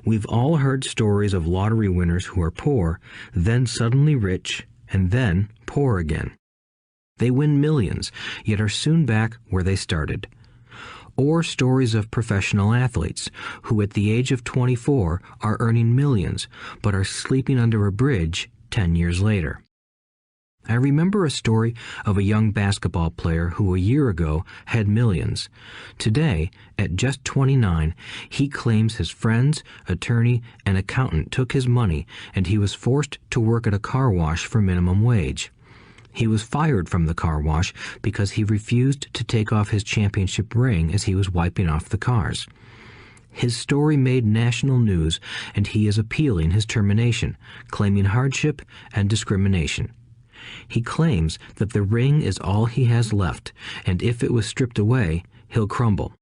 [SPEAKER 2] We've all heard stories of lottery winners who are poor, then suddenly rich, and then poor again. They win millions, yet are soon back where they started. Or stories of professional athletes who at the age of 24 are earning millions but are sleeping under a bridge 10 years later. I remember a story of a young basketball player who a year ago had millions. Today, at just 29, he claims his friends, attorney, and accountant took his money and he was forced to work at a car wash for minimum wage. He was fired from the car wash because he refused to take off his championship ring as he was wiping off the cars. His story made national news, and he is appealing his termination, claiming hardship and discrimination. He claims that the ring is all he has left, and if it was stripped away, he'll crumble.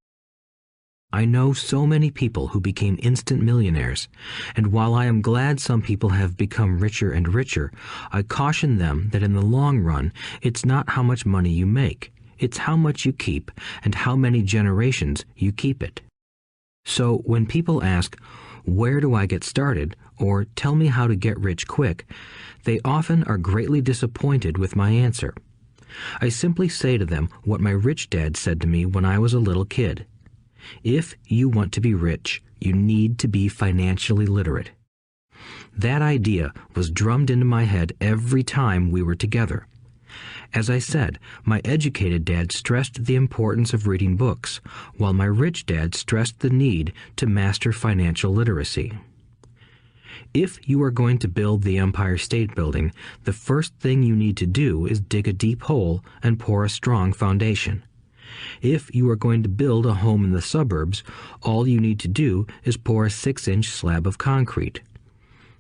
[SPEAKER 2] I know so many people who became instant millionaires, and while I am glad some people have become richer and richer, I caution them that in the long run, it's not how much money you make, it's how much you keep and how many generations you keep it. So when people ask, "Where do I get started?" or "Tell me how to get rich quick," they often are greatly disappointed with my answer. I simply say to them what my rich dad said to me when I was a little kid. If you want to be rich, you need to be financially literate. That idea was drummed into my head every time we were together. As I said, my educated dad stressed the importance of reading books, while my rich dad stressed the need to master financial literacy. If you are going to build the Empire State Building, the first thing you need to do is dig a deep hole and pour a strong foundation. If you are going to build a home in the suburbs, all you need to do is pour a 6-inch slab of concrete.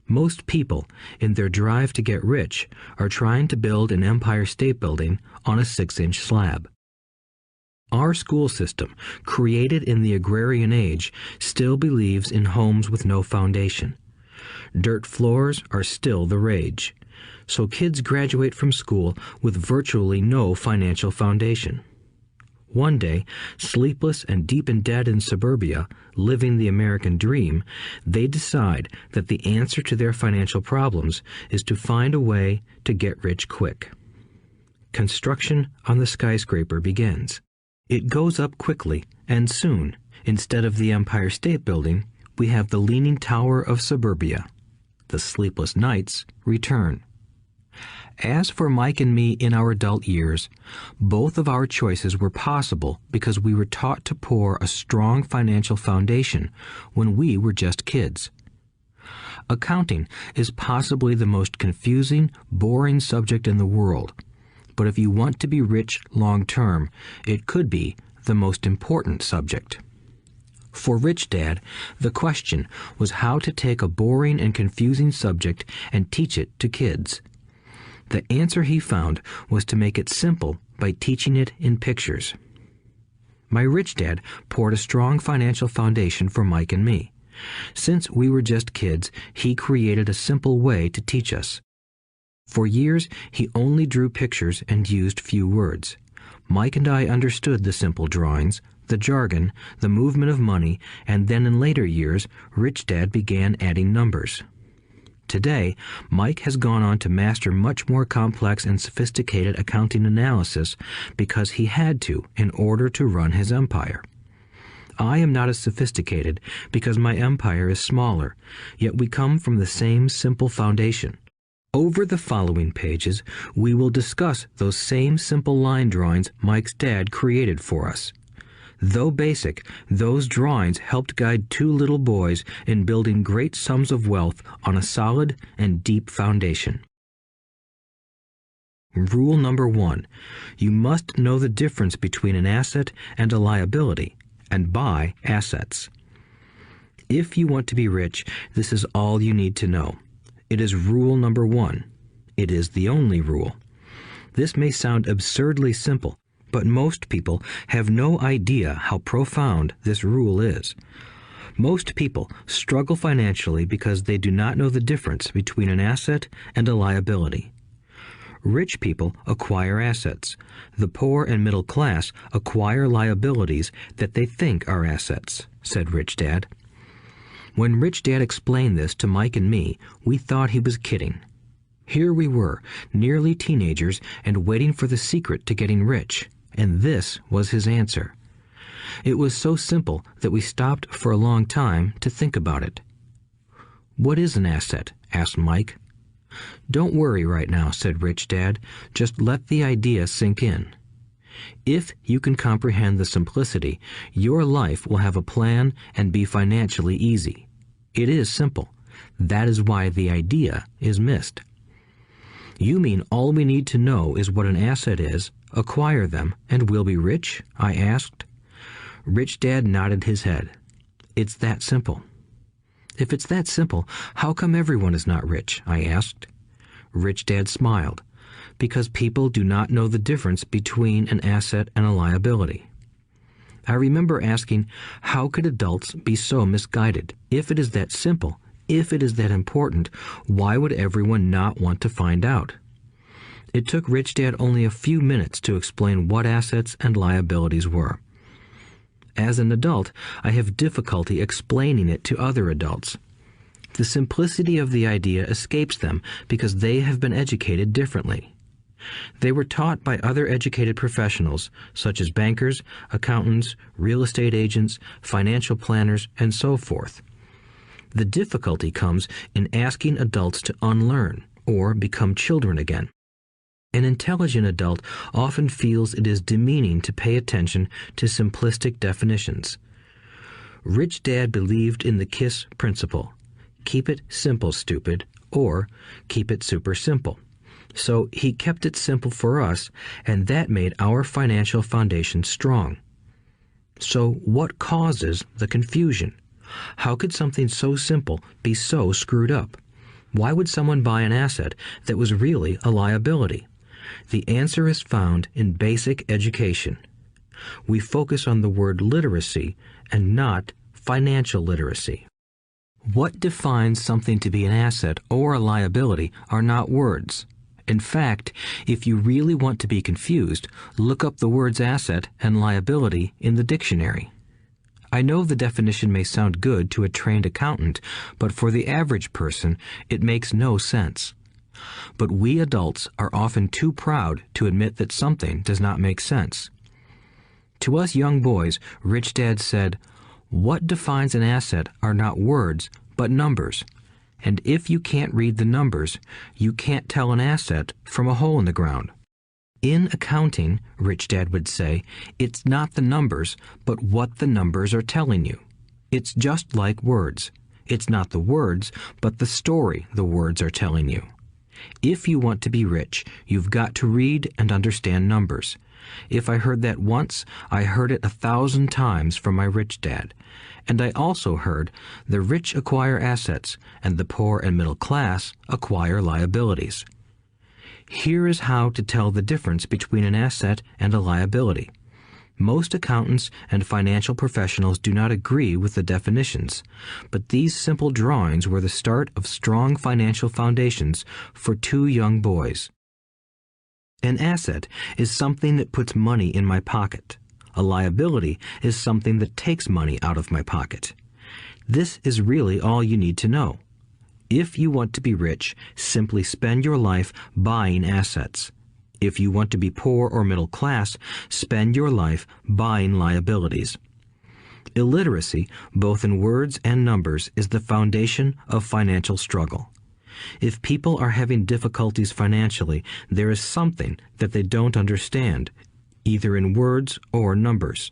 [SPEAKER 2] Most people, in their drive to get rich, are trying to build an Empire State Building on a 6-inch slab. Our school system, created in the agrarian age, still believes in homes with no foundation. Dirt floors are still the rage, so kids graduate from school with virtually no financial foundation. One day, sleepless and deep in debt in suburbia, living the American dream, they decide that the answer to their financial problems is to find a way to get rich quick. Construction on the skyscraper begins. It goes up quickly, and soon, instead of the Empire State Building, we have the Leaning Tower of suburbia. The sleepless nights return. As for Mike and me in our adult years, both of our choices were possible because we were taught to pour a strong financial foundation when we were just kids. Accounting is possibly the most confusing, boring subject in the world, but if you want to be rich long-term, it could be the most important subject. For Rich Dad, the question was how to take a boring and confusing subject and teach it to kids. The answer he found was to make it simple by teaching it in pictures. My rich dad poured a strong financial foundation for Mike and me. Since we were just kids, he created a simple way to teach us. For years, he only drew pictures and used few words. Mike and I understood the simple drawings, the jargon, the movement of money, and then in later years, Rich Dad began adding numbers. Today, Mike has gone on to master much more complex and sophisticated accounting analysis because he had to in order to run his empire. I am not as sophisticated because my empire is smaller, yet we come from the same simple foundation. Over the following pages, we will discuss those same simple line drawings Mike's dad created for us. Though basic, those drawings helped guide two little boys in building great sums of wealth on a solid and deep foundation. Rule number 1. You must know the difference between an asset and a liability, and buy assets. If you want to be rich, this is all you need to know. It is rule number 1. It is the only rule. This may sound absurdly simple, but most people have no idea how profound this rule is. Most people struggle financially because they do not know the difference between an asset and a liability. Rich people acquire assets. The poor and middle class acquire liabilities that they think are assets, said Rich Dad. When Rich Dad explained this to Mike and me, we thought he was kidding. Here we were, nearly teenagers, and waiting for the secret to getting rich. And this was his answer. It was so simple that we stopped for a long time to think about it. "What is an asset?" asked Mike. "Don't worry right now," said Rich Dad. "Just let the idea sink in. If you can comprehend the simplicity, your life will have a plan and be financially easy. It is simple. That is why the idea is missed." "You mean all we need to know is what an asset is, acquire them, and we'll be rich?" I asked. Rich Dad nodded his head. "It's that simple." "If it's that simple, how come everyone is not rich?" I asked. Rich Dad smiled. "Because people do not know the difference between an asset and a liability." I remember asking, how could adults be so misguided? If it is that simple, if it is that important, why would everyone not want to find out? It took Rich Dad only a few minutes to explain what assets and liabilities were. As an adult, I have difficulty explaining it to other adults. The simplicity of the idea escapes them because they have been educated differently. They were taught by other educated professionals, such as bankers, accountants, real estate agents, financial planners, and so forth. The difficulty comes in asking adults to unlearn or become children again. An intelligent adult often feels it is demeaning to pay attention to simplistic definitions. Rich Dad believed in the KISS principle. Keep it simple, stupid, or keep it super simple. So he kept it simple for us, and that made our financial foundation strong. So what causes the confusion? How could something so simple be so screwed up? Why would someone buy an asset that was really a liability? The answer is found in basic education. We focus on the word literacy and not financial literacy. What defines something to be an asset or a liability are not words. In fact, if you really want to be confused, look up the words asset and liability in the dictionary. I know the definition may sound good to a trained accountant, but for the average person, it makes no sense. But we adults are often too proud to admit that something does not make sense. To us young boys, Rich Dad said, "What defines an asset are not words, but numbers. And if you can't read the numbers, you can't tell an asset from a hole in the ground." In accounting, Rich Dad would say, it's not the numbers, but what the numbers are telling you. It's just like words. It's not the words, but the story the words are telling you. If you want to be rich, you've got to read and understand numbers. If I heard that once, I heard it 1,000 times from my rich dad. And I also heard the rich acquire assets and the poor and middle class acquire liabilities. Here is how to tell the difference between an asset and a liability. Most accountants and financial professionals do not agree with the definitions, but these simple drawings were the start of strong financial foundations for two young boys. An asset is something that puts money in my pocket. A liability is something that takes money out of my pocket. This is really all you need to know. If you want to be rich, simply spend your life buying assets. If you want to be poor or middle class, spend your life buying liabilities. Illiteracy, both in words and numbers, is the foundation of financial struggle. If people are having difficulties financially, there is something that they don't understand, either in words or numbers.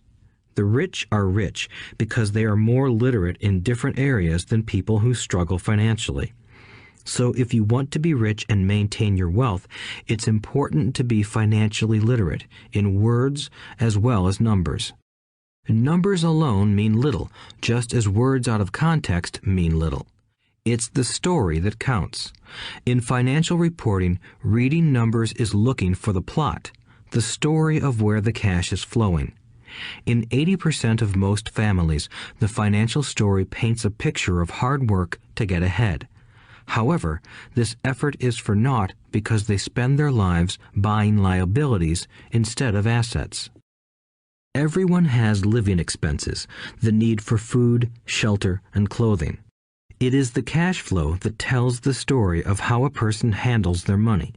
[SPEAKER 2] The rich are rich because they are more literate in different areas than people who struggle financially. So if you want to be rich and maintain your wealth, it's important to be financially literate in words as well as numbers. Numbers alone mean little, just as words out of context mean little. It's the story that counts. In financial reporting, reading numbers is looking for the plot, the story of where the cash is flowing. In 80% of most families, the financial story paints a picture of hard work to get ahead. However, this effort is for naught because they spend their lives buying liabilities instead of assets. Everyone has living expenses, the need for food, shelter, and clothing. It is the cash flow that tells the story of how a person handles their money.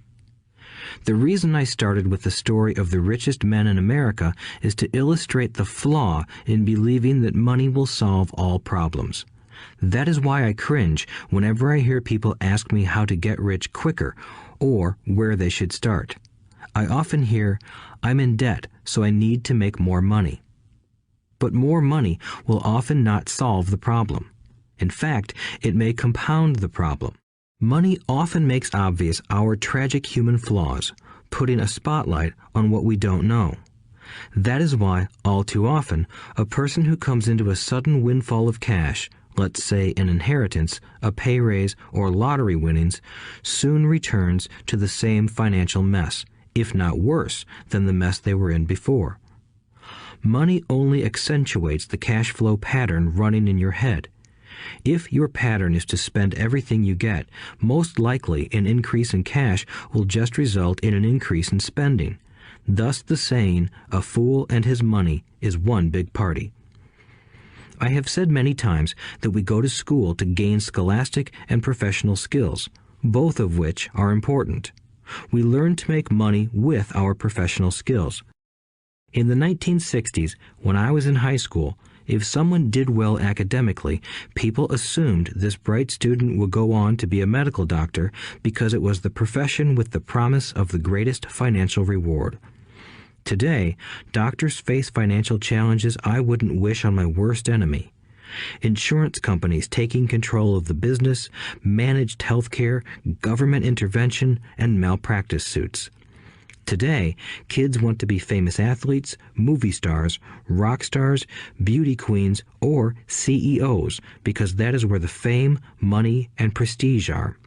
[SPEAKER 2] The reason I started with the story of the richest men in America is to illustrate the flaw in believing that money will solve all problems. That is why I cringe whenever I hear people ask me how to get rich quicker or where they should start. I often hear, "I'm in debt, so I need to make more money." But more money will often not solve the problem. In fact, it may compound the problem. Money often makes obvious our tragic human flaws, putting a spotlight on what we don't know. That is why, all too often, a person who comes into a sudden windfall of cash, let's say an inheritance, a pay raise, or lottery winnings, soon returns to the same financial mess, if not worse than the mess they were in before. Money only accentuates the cash flow pattern running in your head. If your pattern is to spend everything you get, most likely an increase in cash will just result in an increase in spending. Thus the saying, "A fool and his money is one big party." I have said many times that we go to school to gain scholastic and professional skills, both of which are important. We learn to make money with our professional skills. In the 1960s, when I was in high school, if someone did well academically, people assumed this bright student would go on to be a medical doctor because it was the profession with the promise of the greatest financial reward. Today, doctors face financial challenges I wouldn't wish on my worst enemy. Insurance companies taking control of the business, managed health care, government intervention, and malpractice suits. Today, kids want to be famous athletes, movie stars, rock stars, beauty queens, or CEOs because that is where the fame, money, and prestige are.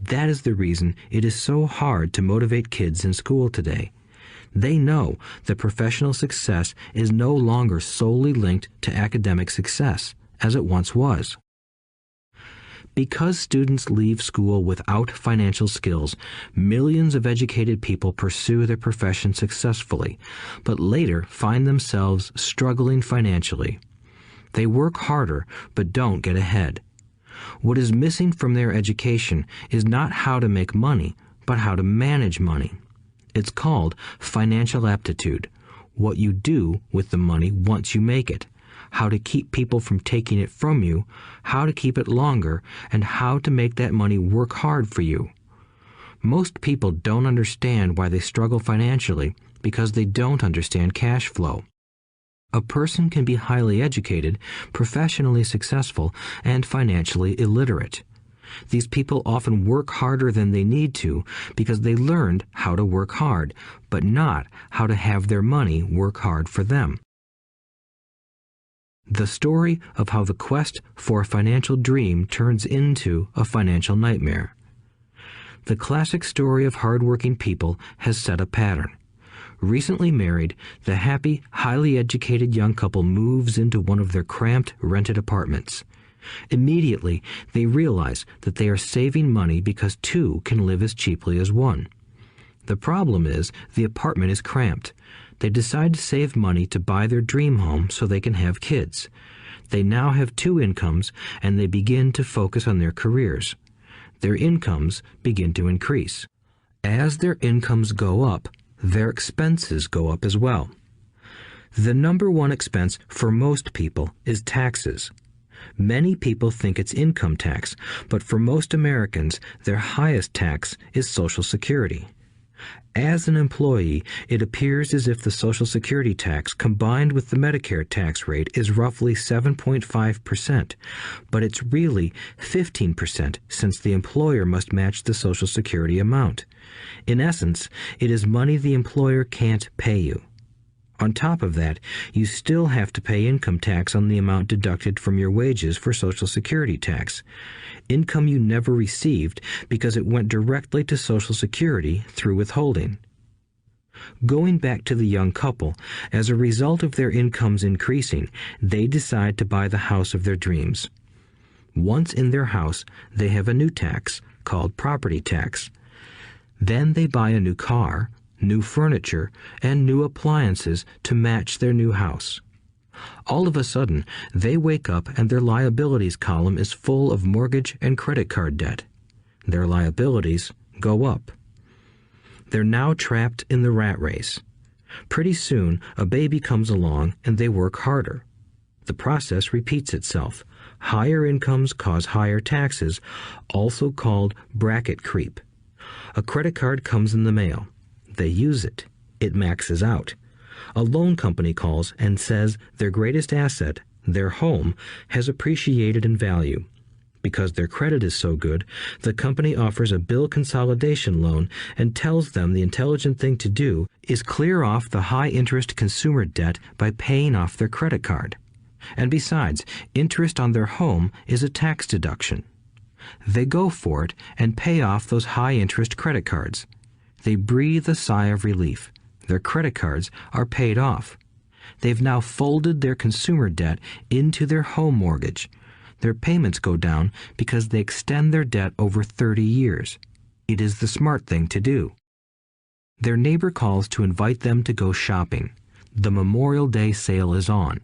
[SPEAKER 2] That is the reason it is so hard to motivate kids in school today. They know that professional success is no longer solely linked to academic success, as it once was. Because students leave school without financial skills, millions of educated people pursue their profession successfully, but later find themselves struggling financially. They work harder, but don't get ahead. What is missing from their education is not how to make money, but how to manage money. It's called financial aptitude, what you do with the money once you make it, how to keep people from taking it from you, how to keep it longer, and how to make that money work hard for you. Most people don't understand why they struggle financially because they don't understand cash flow. A person can be highly educated, professionally successful, and financially illiterate. These people often work harder than they need to because they learned how to work hard, but not how to have their money work hard for them. The story of how the quest for a financial dream turns into a financial nightmare. The classic story of hardworking people has set a pattern. Recently married, the happy, highly educated young couple moves into one of their cramped, rented apartments. Immediately, they realize that they are saving money because two can live as cheaply as one. The problem is the apartment is cramped. They decide to save money to buy their dream home so they can have kids. They now have two incomes, and they begin to focus on their careers. Their incomes begin to increase. As their incomes go up, their expenses go up as well. The number one expense for most people is taxes. Many people think it's income tax, but for most Americans, their highest tax is Social Security. As an employee, it appears as if the Social Security tax combined with the Medicare tax rate is roughly 7.5%, but it's really 15% since the employer must match the Social Security amount. In essence, it is money the employer can't pay you. On top of that, you still have to pay income tax on the amount deducted from your wages for Social Security tax. Income you never received because it went directly to Social Security through withholding. Going back to the young couple, as a result of their incomes increasing, they decide to buy the house of their dreams. Once in their house, they have a new tax called property tax. Then they buy a new car, new furniture, and new appliances to match their new house. All of a sudden, they wake up and their liabilities column is full of mortgage and credit card debt. Their liabilities go up. They're now trapped in the rat race. Pretty soon, a baby comes along and they work harder. The process repeats itself. Higher incomes cause higher taxes, also called bracket creep. A credit card comes in the mail. They use it. It maxes out. A loan company calls and says their greatest asset, their home, has appreciated in value. Because their credit is so good, the company offers a bill consolidation loan and tells them the intelligent thing to do is clear off the high-interest consumer debt by paying off their credit card. And besides, interest on their home is a tax deduction. They go for it and pay off those high-interest credit cards. They breathe a sigh of relief. Their credit cards are paid off. They've now folded their consumer debt into their home mortgage. Their payments go down because they extend their debt over 30 years. It is the smart thing to do. Their neighbor calls to invite them to go shopping. The Memorial Day sale is on.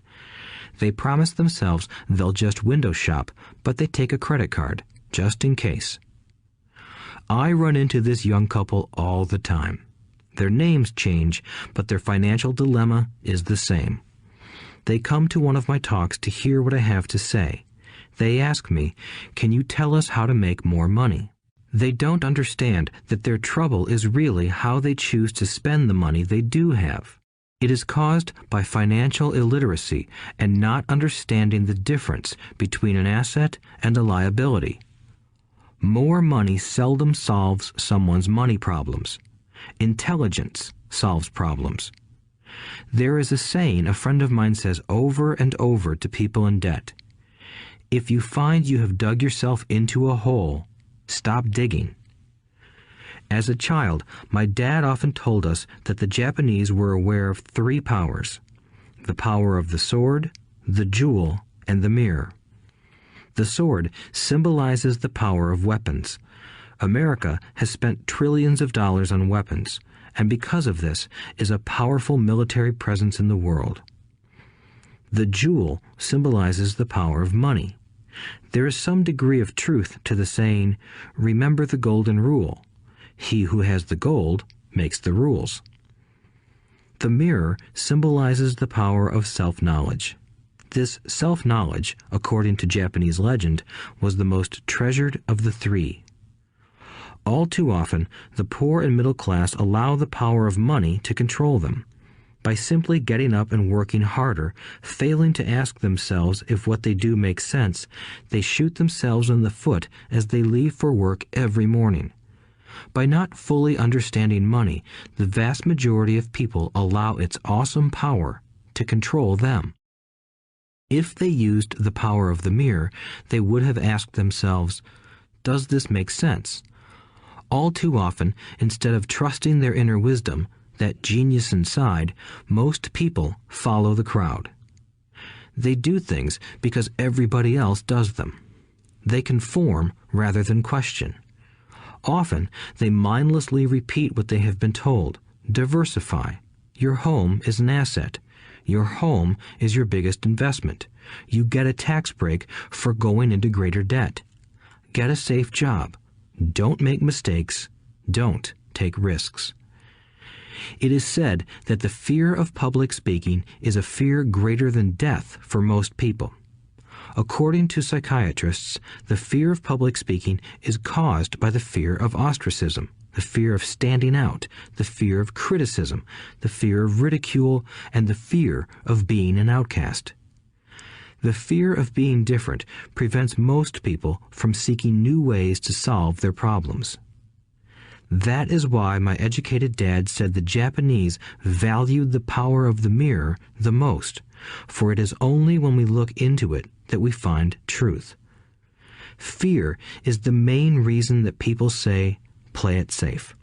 [SPEAKER 2] They promise themselves they'll just window shop, but they take a credit card, just in case. I run into this young couple all the time. Their names change, but their financial dilemma is the same. They come to one of my talks to hear what I have to say. They ask me, "Can you tell us how to make more money?" They don't understand that their trouble is really how they choose to spend the money they do have. It is caused by financial illiteracy and not understanding the difference between an asset and a liability. More money seldom solves someone's money problems. Intelligence solves problems. There is a saying a friend of mine says over and over to people in debt. If you find you have dug yourself into a hole, stop digging. As a child, my dad often told us that the Japanese were aware of 3 powers: the power of the sword, the jewel, and the mirror. The sword symbolizes the power of weapons. America has spent trillions of dollars on weapons, and because of this is a powerful military presence in the world. The jewel symbolizes the power of money. There is some degree of truth to the saying, "Remember the golden rule. He who has the gold makes the rules." The mirror symbolizes the power of self-knowledge. This self-knowledge, according to Japanese legend, was the most treasured of the 3. All too often, the poor and middle class allow the power of money to control them. By simply getting up and working harder, failing to ask themselves if what they do makes sense, they shoot themselves in the foot as they leave for work every morning. By not fully understanding money, the vast majority of people allow its awesome power to control them. If they used the power of the mirror, they would have asked themselves, "Does this make sense?" All too often, instead of trusting their inner wisdom, that genius inside, most people follow the crowd. They do things because everybody else does them. They conform rather than question. Often, they mindlessly repeat what they have been told. Diversify. Your home is an asset. Your home is your biggest investment. You get a tax break for going into greater debt. Get a safe job. Don't make mistakes. Don't take risks. It is said that the fear of public speaking is a fear greater than death for most people. According to psychiatrists, the fear of public speaking is caused by the fear of ostracism, the fear of standing out, the fear of criticism, the fear of ridicule, and the fear of being an outcast. The fear of being different prevents most people from seeking new ways to solve their problems. That is why my educated dad said the Japanese valued the power of the mirror the most, for it is only when we look into it that we find truth. Fear is the main reason that people say, "Play it safe."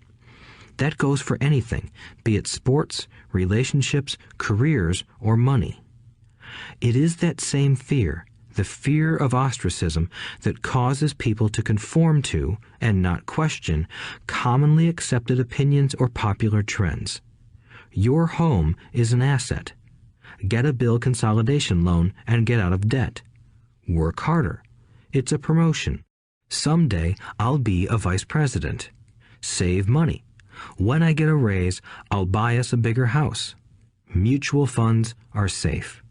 [SPEAKER 2] That goes for anything, be it sports, relationships, careers, or money. It is that same fear, the fear of ostracism, that causes people to conform to, and not question, commonly accepted opinions or popular trends. Your home is an asset. Get a bill consolidation loan and get out of debt. Work harder. It's a promotion. Someday I'll be a vice president. Save money. When I get a raise, I'll buy us a bigger house. Mutual funds are safe.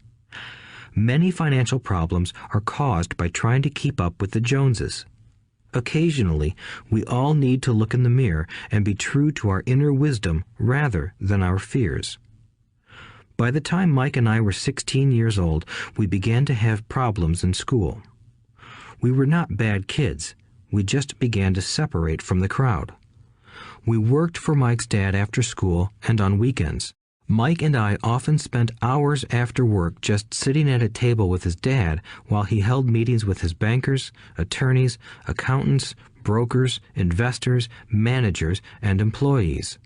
[SPEAKER 2] Many financial problems are caused by trying to keep up with the Joneses. Occasionally, we all need to look in the mirror and be true to our inner wisdom rather than our fears. By the time Mike and I were 16 years old, we began to have problems in school. We were not bad kids. We just began to separate from the crowd. We worked for Mike's dad after school and on weekends. Mike and I often spent hours after work just sitting at a table with his dad while he held meetings with his bankers, attorneys, accountants, brokers, investors, managers, and employees.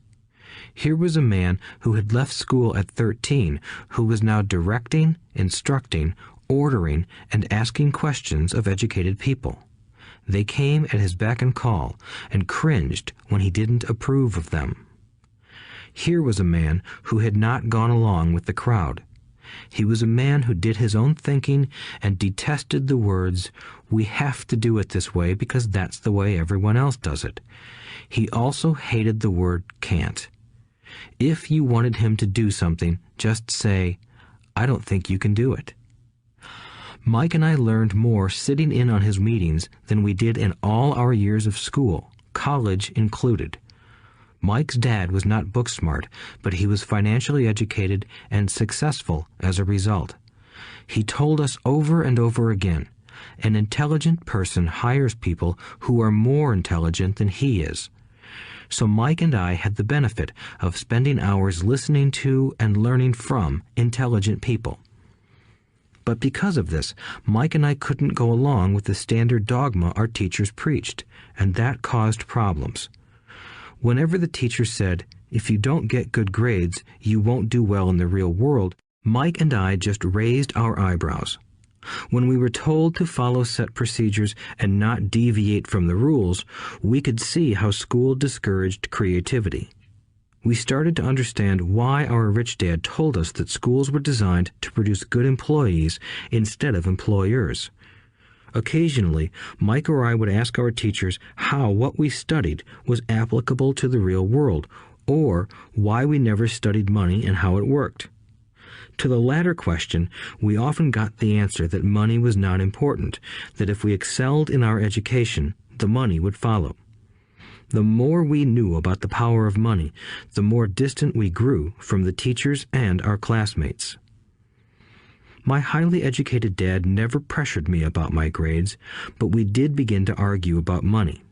[SPEAKER 2] Here was a man who had left school at 13 who was now directing, instructing, ordering, and asking questions of educated people. They came at his beck and call and cringed when he didn't approve of them. Here was a man who had not gone along with the crowd. He was a man who did his own thinking and detested the words, "We have to do it this way because that's the way everyone else does it." He also hated the word "can't." If you wanted him to do something, just say, "I don't think you can do it." Mike and I learned more sitting in on his meetings than we did in all our years of school, college included. Mike's dad was not book smart, but he was financially educated and successful as a result. He told us over and over again, an intelligent person hires people who are more intelligent than he is. So Mike and I had the benefit of spending hours listening to and learning from intelligent people. But because of this, Mike and I couldn't go along with the standard dogma our teachers preached, and that caused problems. Whenever the teacher said, "If you don't get good grades, you won't do well in the real world," Mike and I just raised our eyebrows. When we were told to follow set procedures and not deviate from the rules, we could see how school discouraged creativity. We started to understand why our rich dad told us that schools were designed to produce good employees instead of employers. Occasionally, Mike or I would ask our teachers how what we studied was applicable to the real world, or why we never studied money and how it worked. To the latter question, we often got the answer that money was not important, that if we excelled in our education, the money would follow. The more we knew about the power of money, the more distant we grew from the teachers and our classmates. My highly educated dad never pressured me about my grades, but we did begin to argue about money.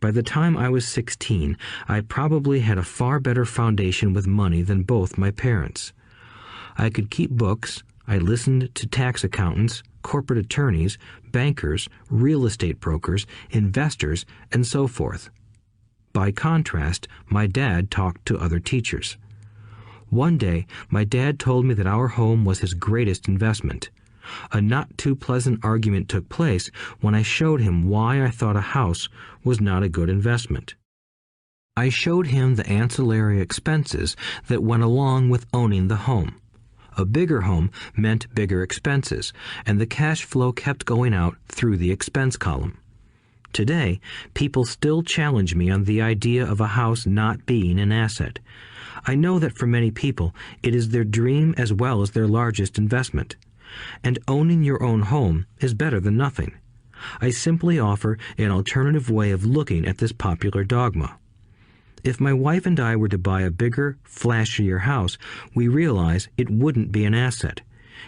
[SPEAKER 2] By the time I was 16, I probably had a far better foundation with money than both my parents. I could keep books, I listened to tax accountants, corporate attorneys, bankers, real estate brokers, investors, and so forth. By contrast, my dad talked to other teachers. One day, my dad told me that our home was his greatest investment. A not-too-pleasant argument took place when I showed him why I thought a house was not a good investment. I showed him the ancillary expenses that went along with owning the home. A bigger home meant bigger expenses, and the cash flow kept going out through the expense column. Today, people still challenge me on the idea of a house not being an asset. I know that for many people, it is their dream as well as their largest investment. And owning your own home is better than nothing. I simply offer an alternative way of looking at this popular dogma. If my wife and I were to buy a bigger, flashier house, we realize it wouldn't be an asset.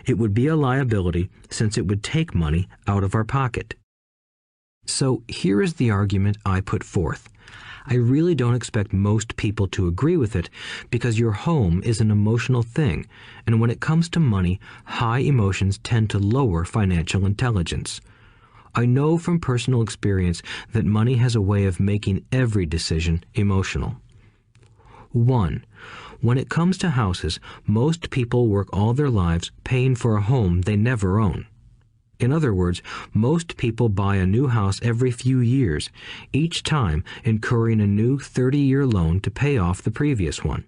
[SPEAKER 2] It would be a liability since it would take money out of our pocket. So here is the argument I put forth. I really don't expect most people to agree with it because your home is an emotional thing, and when it comes to money, high emotions tend to lower financial intelligence. I know from personal experience that money has a way of making every decision emotional. 1. When it comes to houses, most people work all their lives paying for a home they never own. In other words, most people buy a new house every few years, each time incurring a new 30-year loan to pay off the previous one.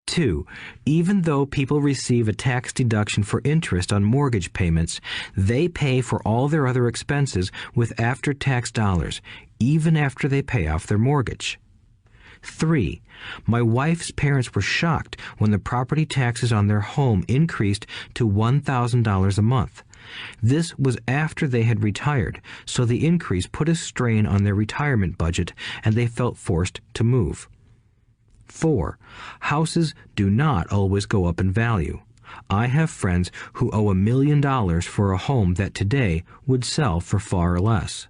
[SPEAKER 2] 2. Even though people receive a tax deduction for interest on mortgage payments, they pay for all their other expenses with after-tax dollars, even after they pay off their mortgage. 3. My wife's parents were shocked when the property taxes on their home increased to $1,000 a month. This was after they had retired, so the increase put a strain on their retirement budget and they felt forced to move. 4. Houses do not always go up in value. I have friends who owe $1 million for a home that today would sell for far less.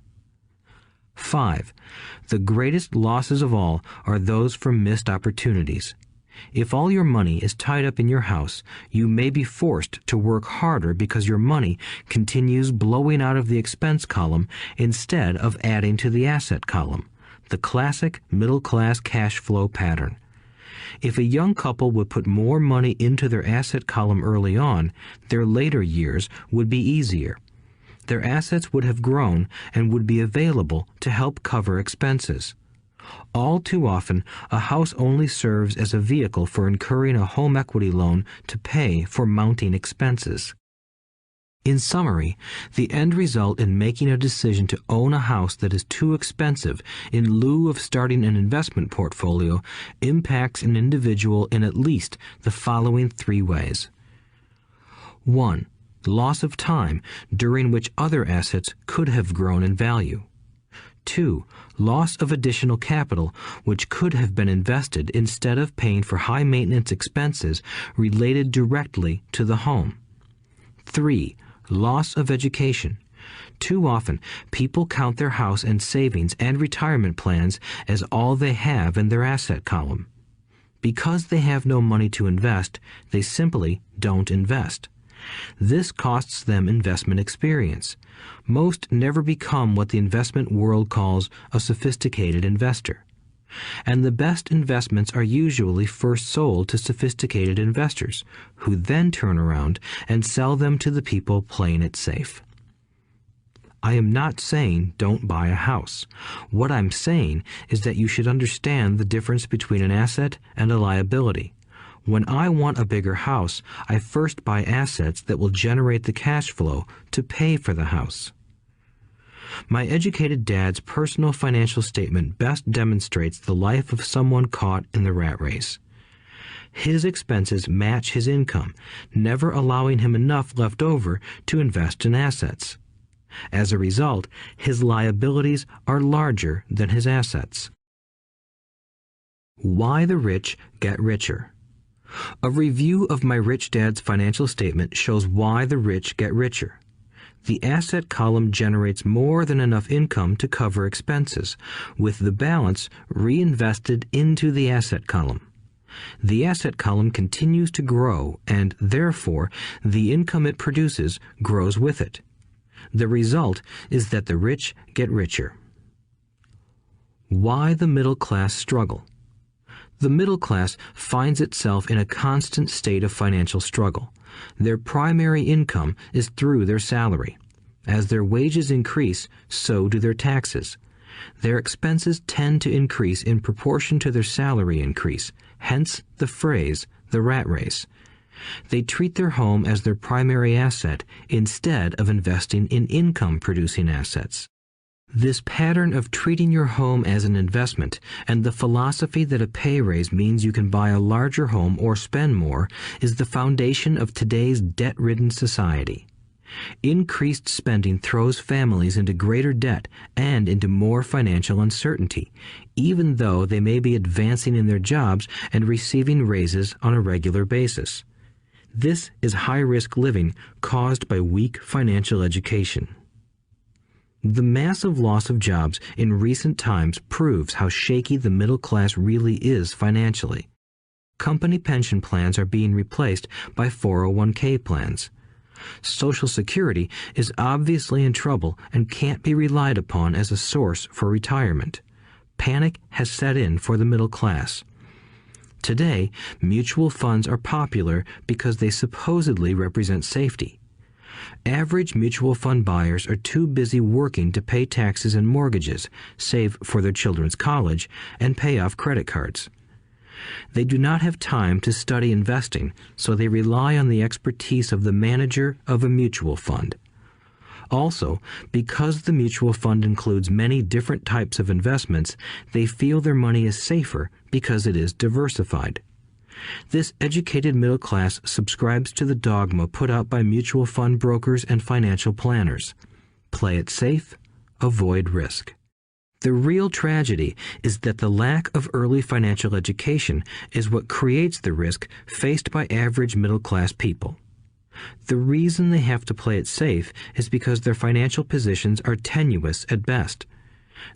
[SPEAKER 2] 5. The greatest losses of all are those from missed opportunities. If all your money is tied up in your house, you may be forced to work harder because your money continues blowing out of the expense column instead of adding to the asset column, the classic middle-class cash flow pattern. If a young couple would put more money into their asset column early on, their later years would be easier. Their assets would have grown and would be available to help cover expenses. All too often, a house only serves as a vehicle for incurring a home equity loan to pay for mounting expenses. In summary, the end result in making a decision to own a house that is too expensive in lieu of starting an investment portfolio impacts an individual in at least the following 3 ways. 1. Loss of time during which other assets could have grown in value. 2. Loss of additional capital which could have been invested instead of paying for high-maintenance expenses related directly to the home. 3. Loss of education. Too often, people count their house and savings and retirement plans as all they have in their asset column. Because they have no money to invest, they simply don't invest. This costs them investment experience. Most never become what the investment world calls a sophisticated investor. And the best investments are usually first sold to sophisticated investors, who then turn around and sell them to the people playing it safe. I am not saying don't buy a house. What I'm saying is that you should understand the difference between an asset and a liability. When I want a bigger house, I first buy assets that will generate the cash flow to pay for the house. My educated dad's personal financial statement best demonstrates the life of someone caught in the rat race. His expenses match his income, never allowing him enough left over to invest in assets. As a result, his liabilities are larger than his assets. Why the rich get richer. A review of my rich dad's financial statement shows why the rich get richer. The asset column generates more than enough income to cover expenses, with the balance reinvested into the asset column. The asset column continues to grow, and therefore the income it produces grows with it. The result is that the rich get richer. Why the middle class struggle. The middle class finds itself in a constant state of financial struggle. Their primary income is through their salary. As their wages increase, so do their taxes. Their expenses tend to increase in proportion to their salary increase, hence the phrase, the rat race. They treat their home as their primary asset instead of investing in income-producing assets. This pattern of treating your home as an investment and the philosophy that a pay raise means you can buy a larger home or spend more is the foundation of today's debt-ridden society. Increased spending throws families into greater debt and into more financial uncertainty, even though they may be advancing in their jobs and receiving raises on a regular basis. This is high-risk living caused by weak financial education. The massive loss of jobs in recent times proves how shaky the middle class really is financially. Company pension plans are being replaced by 401k plans. Social Security is obviously in trouble and can't be relied upon as a source for retirement. Panic has set in for the middle class. Today, mutual funds are popular because they supposedly represent safety. Average mutual fund buyers are too busy working to pay taxes and mortgages, save for their children's college, and pay off credit cards. They do not have time to study investing, so they rely on the expertise of the manager of a mutual fund. Also, because the mutual fund includes many different types of investments, they feel their money is safer because it is diversified. This educated middle class subscribes to the dogma put out by mutual fund brokers and financial planners. Play it safe, avoid risk. The real tragedy is that the lack of early financial education is what creates the risk faced by average middle class people. The reason they have to play it safe is because their financial positions are tenuous at best.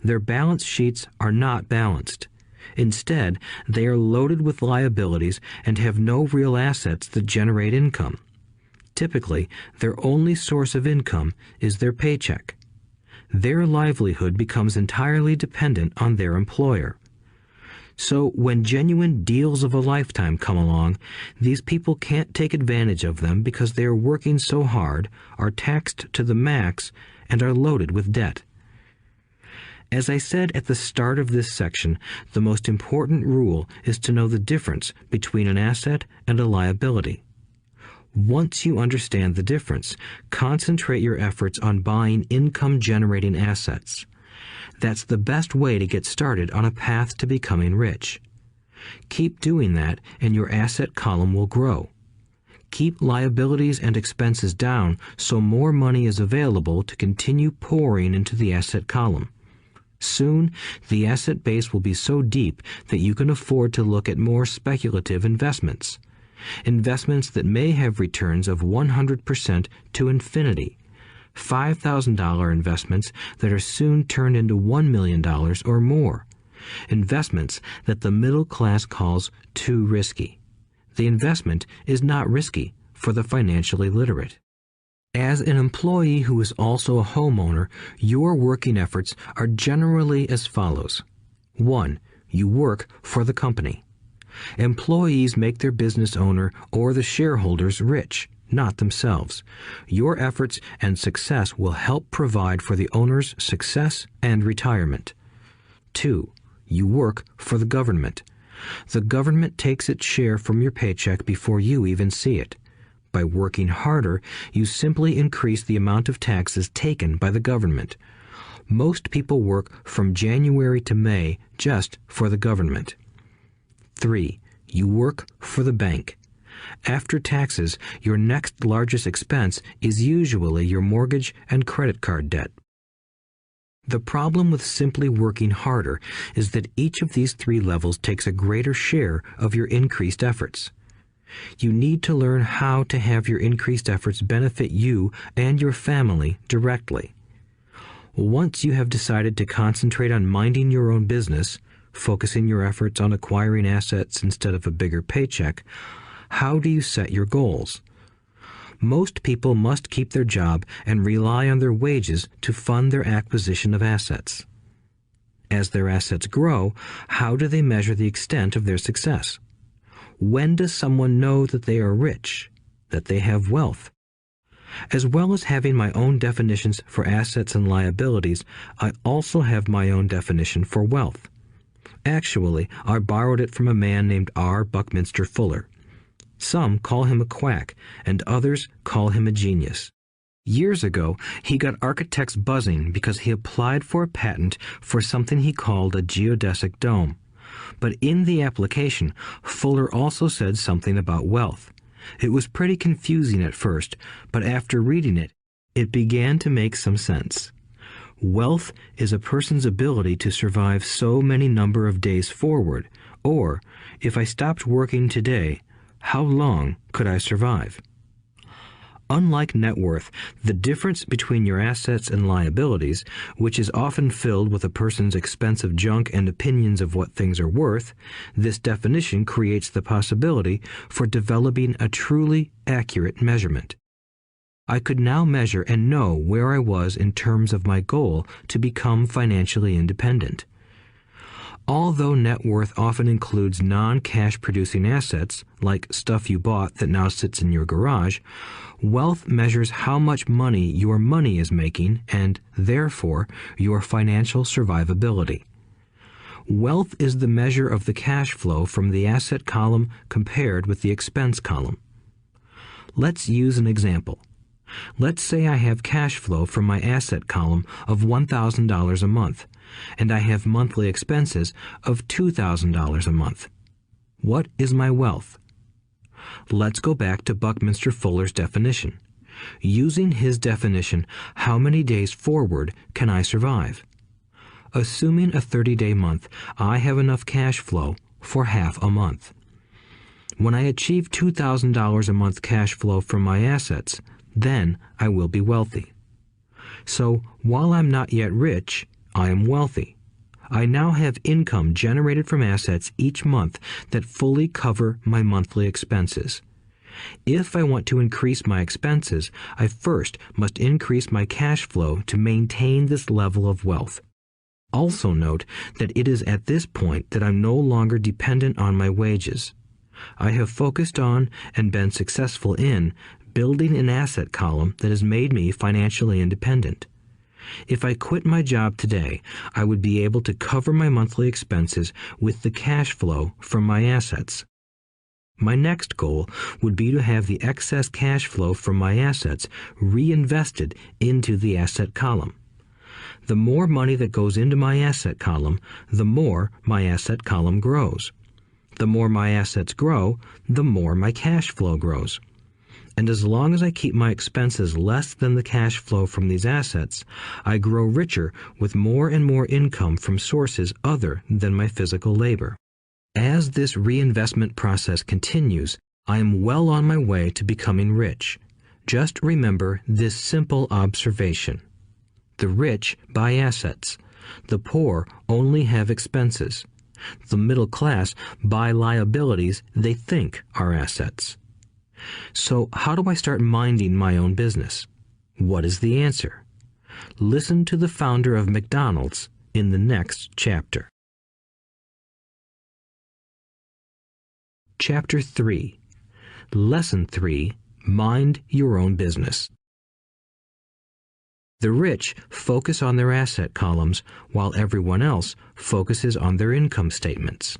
[SPEAKER 2] Their balance sheets are not balanced. Instead, they are loaded with liabilities and have no real assets that generate income. Typically, their only source of income is their paycheck. Their livelihood becomes entirely dependent on their employer. So when genuine deals of a lifetime come along, these people can't take advantage of them because they are working so hard, are taxed to the max, and are loaded with debt. As I said at the start of this section, the most important rule is to know the difference between an asset and a liability. Once you understand the difference, concentrate your efforts on buying income-generating assets. That's the best way to get started on a path to becoming rich. Keep doing that and your asset column will grow. Keep liabilities and expenses down so more money is available to continue pouring into the asset column. Soon, the asset base will be so deep that you can afford to look at more speculative investments. Investments that may have returns of 100% to infinity. $5,000 investments that are soon turned into $1 million or more. Investments that the middle class calls too risky. The investment is not risky for the financially literate. As an employee who is also a homeowner, your working efforts are generally as follows. 1. You work for the company. Employees make their business owner or the shareholders rich, not themselves. Your efforts and success will help provide for the owner's success and retirement. 2. You work for the government. The government takes its share from your paycheck before you even see it. By working harder, you simply increase the amount of taxes taken by the government. Most people work from January to May just for the government. 3. You work for the bank. After taxes, your next largest expense is usually your mortgage and credit card debt. The problem with simply working harder is that each of these 3 levels takes a greater share of your increased efforts. You need to learn how to have your increased efforts benefit you and your family directly. Once you have decided to concentrate on minding your own business, focusing your efforts on acquiring assets instead of a bigger paycheck, how do you set your goals? Most people must keep their job and rely on their wages to fund their acquisition of assets. As their assets grow, how do they measure the extent of their success? When does someone know that they are rich, that they have wealth? As well as having my own definitions for assets and liabilities, I also have my own definition for wealth. Actually, I borrowed it from a man named R. Buckminster Fuller. Some call him a quack, and others call him a genius. Years ago, he got architects buzzing because he applied for a patent for something he called a geodesic dome. But in the application, Fuller also said something about wealth. It was pretty confusing at first, but after reading it, it began to make some sense. Wealth is a person's ability to survive so many number of days forward, or, if I stopped working today, how long could I survive? Unlike net worth, the difference between your assets and liabilities, which is often filled with a person's expensive junk and opinions of what things are worth, this definition creates the possibility for developing a truly accurate measurement. I could now measure and know where I was in terms of my goal to become financially independent. Although net worth often includes non-cash producing assets, like stuff you bought that now sits in your garage, wealth measures how much money your money is making and, therefore, your financial survivability. Wealth is the measure of the cash flow from the asset column compared with the expense column. Let's use an example. Let's say I have cash flow from my asset column of $1,000 a month, and I have monthly expenses of $2,000 a month. What is my wealth? Let's go back to Buckminster Fuller's definition. Using his definition, how many days forward can I survive? Assuming a 30-day month, I have enough cash flow for half a month. When I achieve $2,000 a month cash flow from my assets, then I will be wealthy. So, while I'm not yet rich, I am wealthy. I now have income generated from assets each month that fully cover my monthly expenses. If I want to increase my expenses, I first must increase my cash flow to maintain this level of wealth. Also note that it is at this point that I'm no longer dependent on my wages. I have focused on and been successful in building an asset column that has made me financially independent. If I quit my job today, I would be able to cover my monthly expenses with the cash flow from my assets. My next goal would be to have the excess cash flow from my assets reinvested into the asset column. The more money that goes into my asset column, the more my asset column grows. The more my assets grow, the more my cash flow grows. And as long as I keep my expenses less than the cash flow from these assets, I grow richer with more and more income from sources other than my physical labor. As this reinvestment process continues, I am well on my way to becoming rich. Just remember this simple observation. The rich buy assets. The poor only have expenses. The middle class buy liabilities they think are assets. So how do I start minding my own business? What is the answer? Listen to the founder of McDonald's in the next chapter. Chapter 3. Lesson 3. Mind your own business. The rich focus on their asset columns while everyone else focuses on their income statements.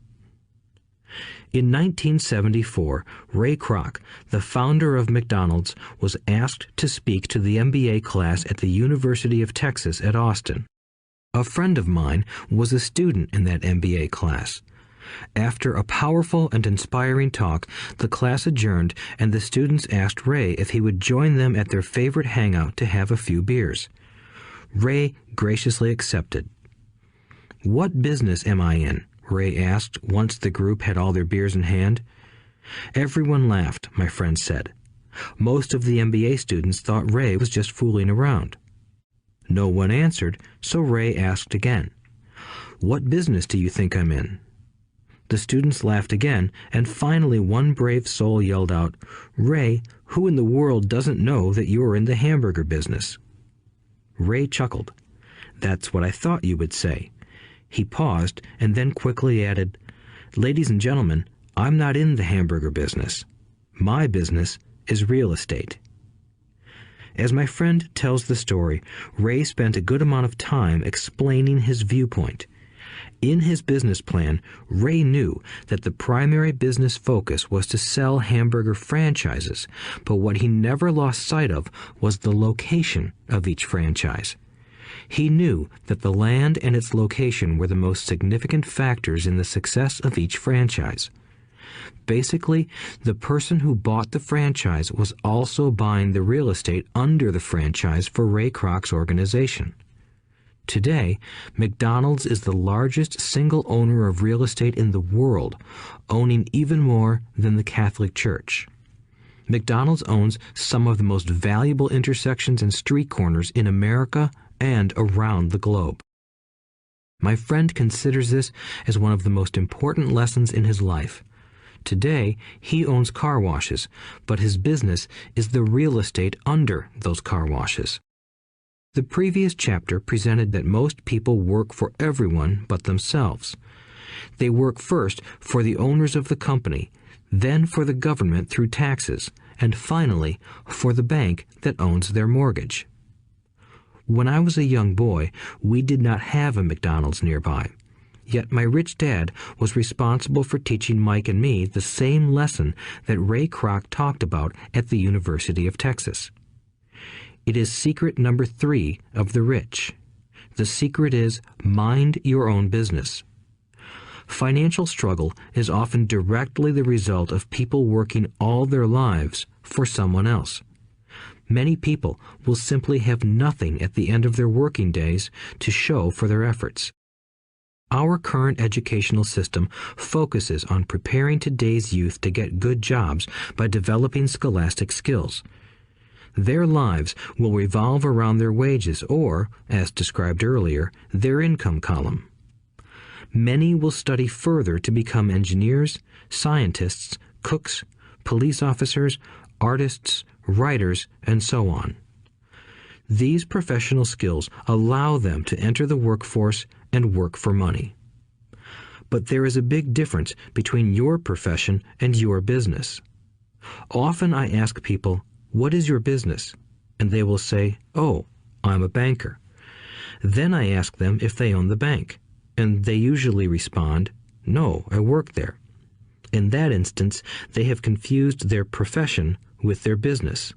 [SPEAKER 2] In 1974, Ray Kroc, the founder of McDonald's, was asked to speak to the MBA class at the University of Texas at Austin. A friend of mine was a student in that MBA class. After a powerful and inspiring talk, the class adjourned and the students asked Ray if he would join them at their favorite hangout to have a few beers. Ray graciously accepted. "What business am I in?" Ray asked once the group had all their beers in hand. Everyone laughed, my friend said. Most of the MBA students thought Ray was just fooling around. No one answered, so Ray asked again. "What business do you think I'm in?" The students laughed again, and finally one brave soul yelled out, "Ray, who in the world doesn't know that you're in the hamburger business?" Ray chuckled. "That's what I thought you would say." He paused and then quickly added, "Ladies and gentlemen, I'm not in the hamburger business. My business is real estate." As my friend tells the story, Ray spent a good amount of time explaining his viewpoint. In his business plan, Ray knew that the primary business focus was to sell hamburger franchises, but what he never lost sight of was the location of each franchise. He knew that the land and its location were the most significant factors in the success of each franchise. Basically, the person who bought the franchise was also buying the real estate under the franchise for Ray Kroc's organization. Today, McDonald's is the largest single owner of real estate in the world, owning even more than the Catholic Church. McDonald's owns some of the most valuable intersections and street corners in America and around the globe. My friend considers this as one of the most important lessons in his life. Today, he owns car washes, but his business is the real estate under those car washes. The previous chapter presented that most people work for everyone but themselves. They work first for the owners of the company, then for the government through taxes, and finally for the bank that owns their mortgage. When I was a young boy, we did not have a McDonald's nearby. Yet my rich dad was responsible for teaching Mike and me the same lesson that Ray Kroc talked about at the University of Texas. It is secret number 3 of the rich. The secret is mind your own business. Financial struggle is often directly the result of people working all their lives for someone else. Many people will simply have nothing at the end of their working days to show for their efforts. Our current educational system focuses on preparing today's youth to get good jobs by developing scholastic skills. Their lives will revolve around their wages or, as described earlier, their income column. Many will study further to become engineers, scientists, cooks, police officers, artists, writers, and so on. These professional skills allow them to enter the workforce and work for money. But there is a big difference between your profession and your business. Often I ask people, "What is your business?" And they will say, "Oh, I'm a banker." Then I ask them if they own the bank, and they usually respond, "No, I work there." In that instance, they have confused their profession with their business.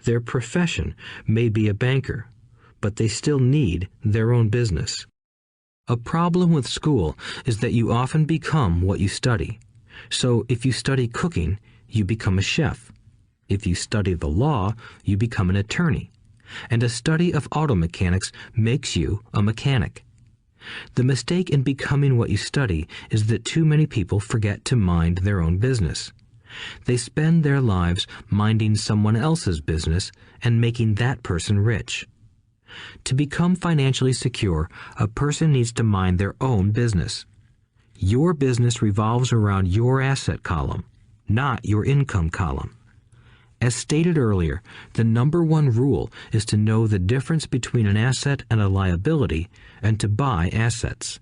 [SPEAKER 2] Their profession may be a banker, but they still need their own business. A problem with school is that you often become what you study. So if you study cooking, you become a chef. If you study the law, you become an attorney. And a study of auto mechanics makes you a mechanic. The mistake in becoming what you study is that too many people forget to mind their own business. They spend their lives minding someone else's business and making that person rich. To become financially secure, a person needs to mind their own business. Your business revolves around your asset column, not your income column. As stated earlier, the number one rule is to know the difference between an asset and a liability and to buy assets.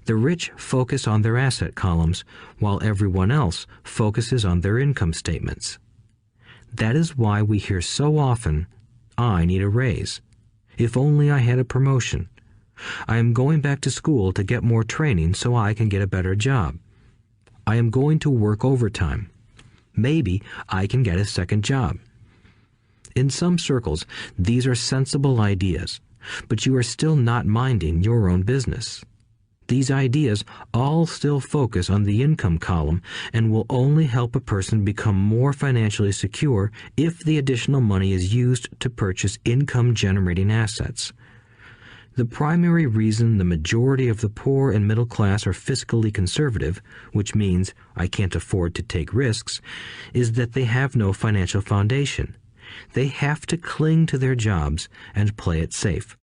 [SPEAKER 2] The rich focus on their asset columns, while everyone else focuses on their income statements. That is why we hear so often, "I need a raise. If only I had a promotion. I am going back to school to get more training so I can get a better job. I am going to work overtime. Maybe I can get a second job." In some circles, these are sensible ideas, but you are still not minding your own business. These ideas all still focus on the income column and will only help a person become more financially secure if the additional money is used to purchase income-generating assets. The primary reason the majority of the poor and middle class are fiscally conservative, which means I can't afford to take risks, is that they have no financial foundation. They have to cling to their jobs and play it safe.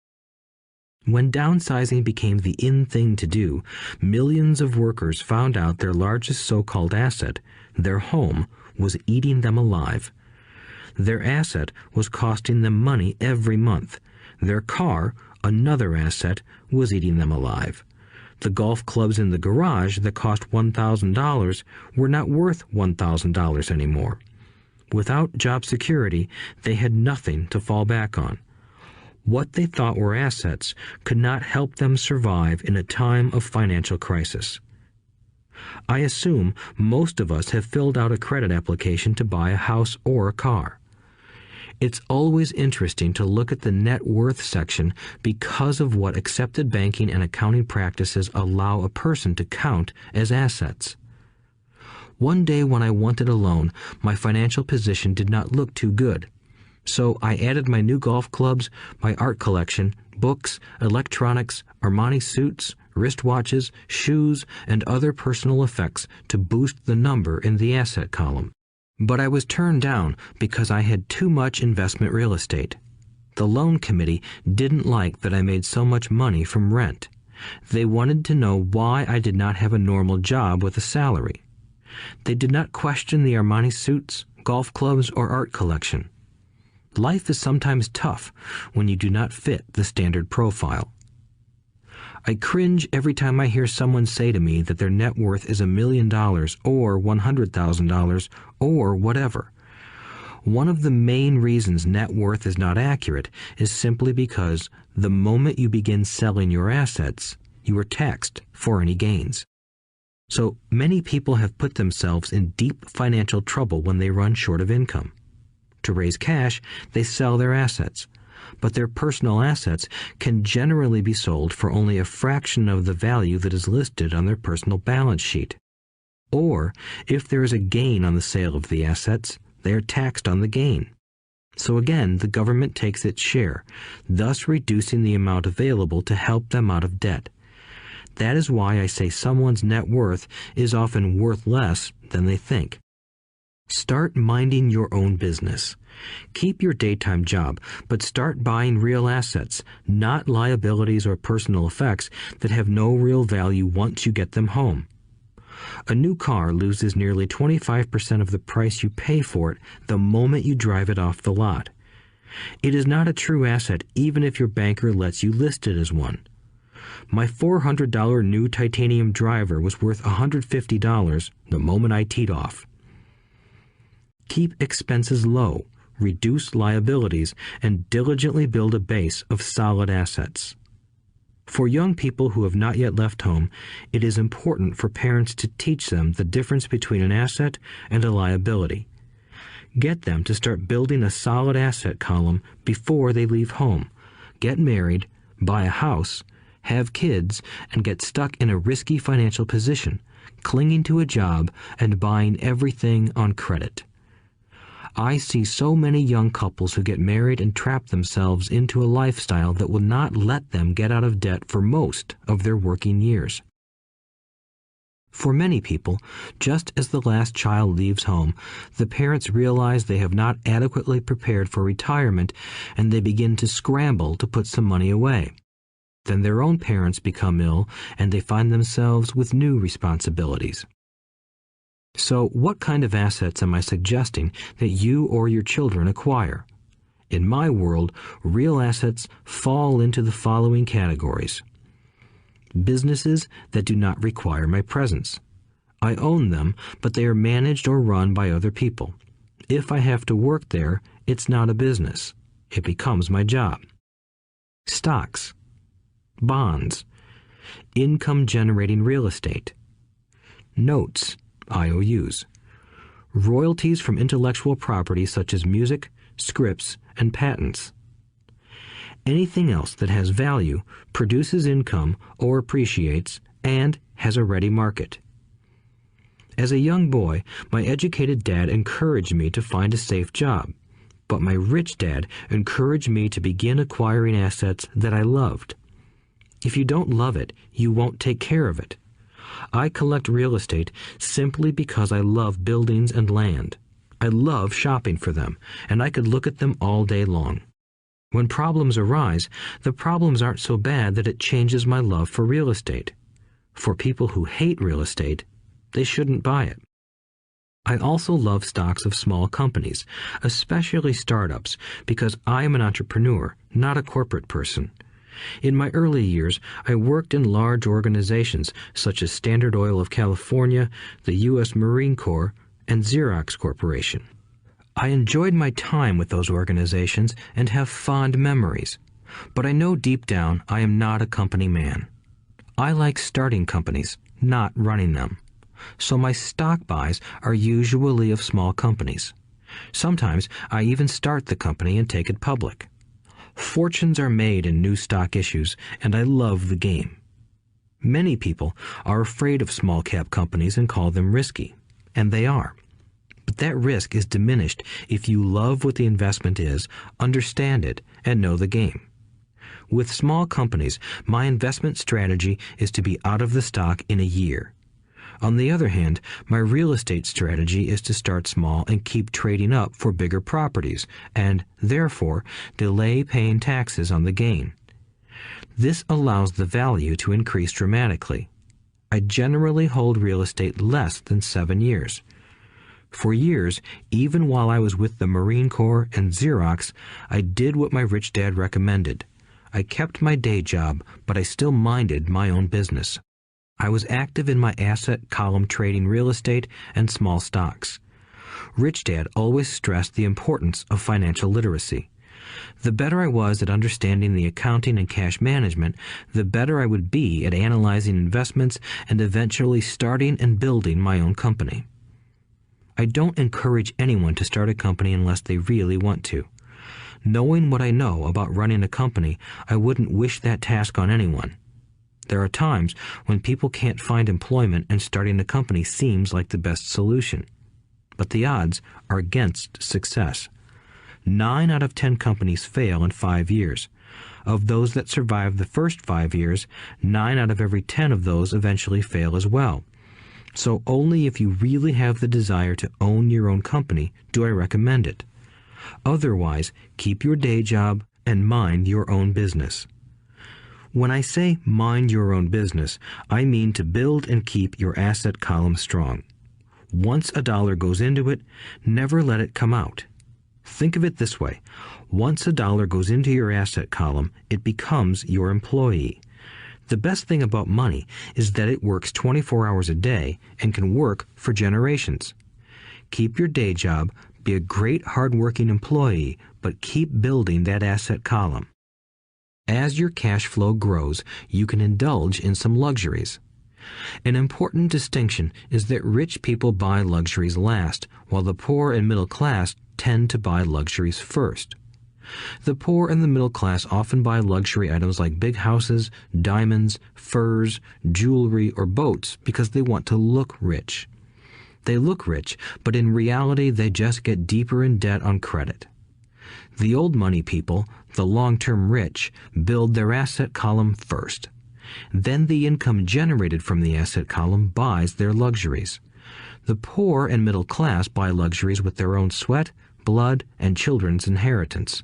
[SPEAKER 2] When downsizing became the in thing to do, millions of workers found out their largest so-called asset, their home, was eating them alive. Their asset was costing them money every month. Their car, another asset, was eating them alive. The golf clubs in the garage that cost $1,000 were not worth $1,000 anymore. Without job security, they had nothing to fall back on. What they thought were assets could not help them survive in a time of financial crisis. I assume most of us have filled out a credit application to buy a house or a car. It's always interesting to look at the net worth section because of what accepted banking and accounting practices allow a person to count as assets. One day when I wanted a loan, my financial position did not look too good. So I added my new golf clubs, my art collection, books, electronics, Armani suits, wristwatches, shoes, and other personal effects to boost the number in the asset column. But I was turned down because I had too much investment real estate. The loan committee didn't like that I made so much money from rent. They wanted to know why I did not have a normal job with a salary. They did not question the Armani suits, golf clubs, or art collection. Life is sometimes tough when you do not fit the standard profile. I cringe every time I hear someone say to me that their net worth is $1 million or $100,000 or whatever. One of the main reasons net worth is not accurate is simply because the moment you begin selling your assets, you are taxed for any gains. So many people have put themselves in deep financial trouble when they run short of income. To raise cash, they sell their assets. But their personal assets can generally be sold for only a fraction of the value that is listed on their personal balance sheet. Or, if there is a gain on the sale of the assets, they are taxed on the gain. So again, the government takes its share, thus reducing the amount available to help them out of debt. That is why I say someone's net worth is often worth less than they think. Start minding your own business. Keep your daytime job, but start buying real assets, not liabilities or personal effects that have no real value once you get them home. A new car loses nearly 25% of the price you pay for it the moment you drive it off the lot. It is not a true asset even if your banker lets you list it as one. My $400 new titanium driver was worth $150 the moment I teed off. Keep expenses low, reduce liabilities, and diligently build a base of solid assets. For young people who have not yet left home, it is important for parents to teach them the difference between an asset and a liability. Get them to start building a solid asset column before they leave home, get married, buy a house, have kids, and get stuck in a risky financial position, clinging to a job and buying everything on credit. I see so many young couples who get married and trap themselves into a lifestyle that will not let them get out of debt for most of their working years. For many people, just as the last child leaves home, the parents realize they have not adequately prepared for retirement and they begin to scramble to put some money away. Then their own parents become ill and they find themselves with new responsibilities. So what kind of assets am I suggesting that you or your children acquire? In my world, real assets fall into the following categories. Businesses that do not require my presence. I own them, but they are managed or run by other people. If I have to work there, it's not a business. It becomes my job. Stocks, bonds, income-generating real estate, notes, IOUs, royalties from intellectual property such as music, scripts, and patents. Anything else that has value, produces income, or appreciates, and has a ready market. As a young boy, my educated dad encouraged me to find a safe job, but my rich dad encouraged me to begin acquiring assets that I loved. If you don't love it, you won't take care of it. I collect real estate simply because I love buildings and land. I love shopping for them, and I could look at them all day long. When problems arise, the problems aren't so bad that it changes my love for real estate. For people who hate real estate, they shouldn't buy it. I also love stocks of small companies, especially startups, because I am an entrepreneur, not a corporate person. In my early years, I worked in large organizations such as Standard Oil of California, the U.S. Marine Corps, and Xerox Corporation. I enjoyed my time with those organizations and have fond memories, but I know deep down I am not a company man. I like starting companies, not running them. So my stock buys are usually of small companies. Sometimes I even start the company and take it public. Fortunes are made in new stock issues, and I love the game. Many people are afraid of small-cap companies and call them risky, and they are. But that risk is diminished if you love what the investment is, understand it, and know the game. With small companies, my investment strategy is to be out of the stock in a year. On the other hand, my real estate strategy is to start small and keep trading up for bigger properties, and, therefore, delay paying taxes on the gain. This allows the value to increase dramatically. I generally hold real estate less than 7 years. For years, even while I was with the Marine Corps and Xerox, I did what my rich dad recommended. I kept my day job, but I still minded my own business. I was active in my asset column trading real estate and small stocks. Rich Dad always stressed the importance of financial literacy. The better I was at understanding the accounting and cash management, the better I would be at analyzing investments and eventually starting and building my own company. I don't encourage anyone to start a company unless they really want to. Knowing what I know about running a company, I wouldn't wish that task on anyone. There are times when people can't find employment and starting a company seems like the best solution. But the odds are against success. 9 out of 10 companies fail in 5 years. Of those that survive the first 5 years, 9 out of every 10 of those eventually fail as well. So only if you really have the desire to own your own company do I recommend it. Otherwise, keep your day job and mind your own business. When I say mind your own business, I mean to build and keep your asset column strong. Once a dollar goes into it, never let it come out. Think of it this way. Once a dollar goes into your asset column, it becomes your employee. The best thing about money is that it works 24 hours a day and can work for generations. Keep your day job, be a great hard-working employee, but keep building that asset column. As your cash flow grows, you can indulge in some luxuries. An important distinction is that rich people buy luxuries last, while the poor and middle class tend to buy luxuries first. The poor and the middle class often buy luxury items like big houses, diamonds, furs, jewelry, or boats because they want to look rich. They look rich, but in reality they just get deeper in debt on credit. The old money people, the long-term rich, build their asset column first. Then the income generated from the asset column buys their luxuries. The poor and middle class buy luxuries with their own sweat, blood, and children's inheritance.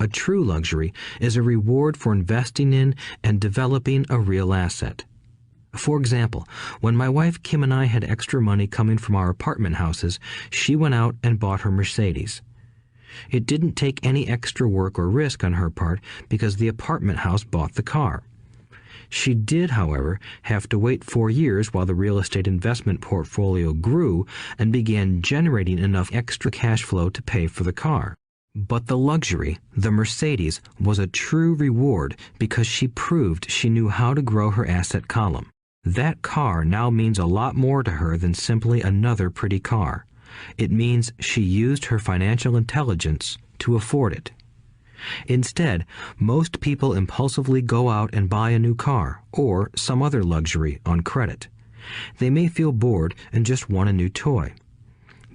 [SPEAKER 2] A true luxury is a reward for investing in and developing a real asset. For example, when my wife Kim and I had extra money coming from our apartment houses, she went out and bought her Mercedes. It didn't take any extra work or risk on her part because the apartment house bought the car. She did, however, have to wait 4 years while the real estate investment portfolio grew and began generating enough extra cash flow to pay for the car. But the luxury, the Mercedes, was a true reward because she proved she knew how to grow her asset column. That car now means a lot more to her than simply another pretty car. It means she used her financial intelligence to afford it. Instead, most people impulsively go out and buy a new car or some other luxury on credit. They may feel bored and just want a new toy.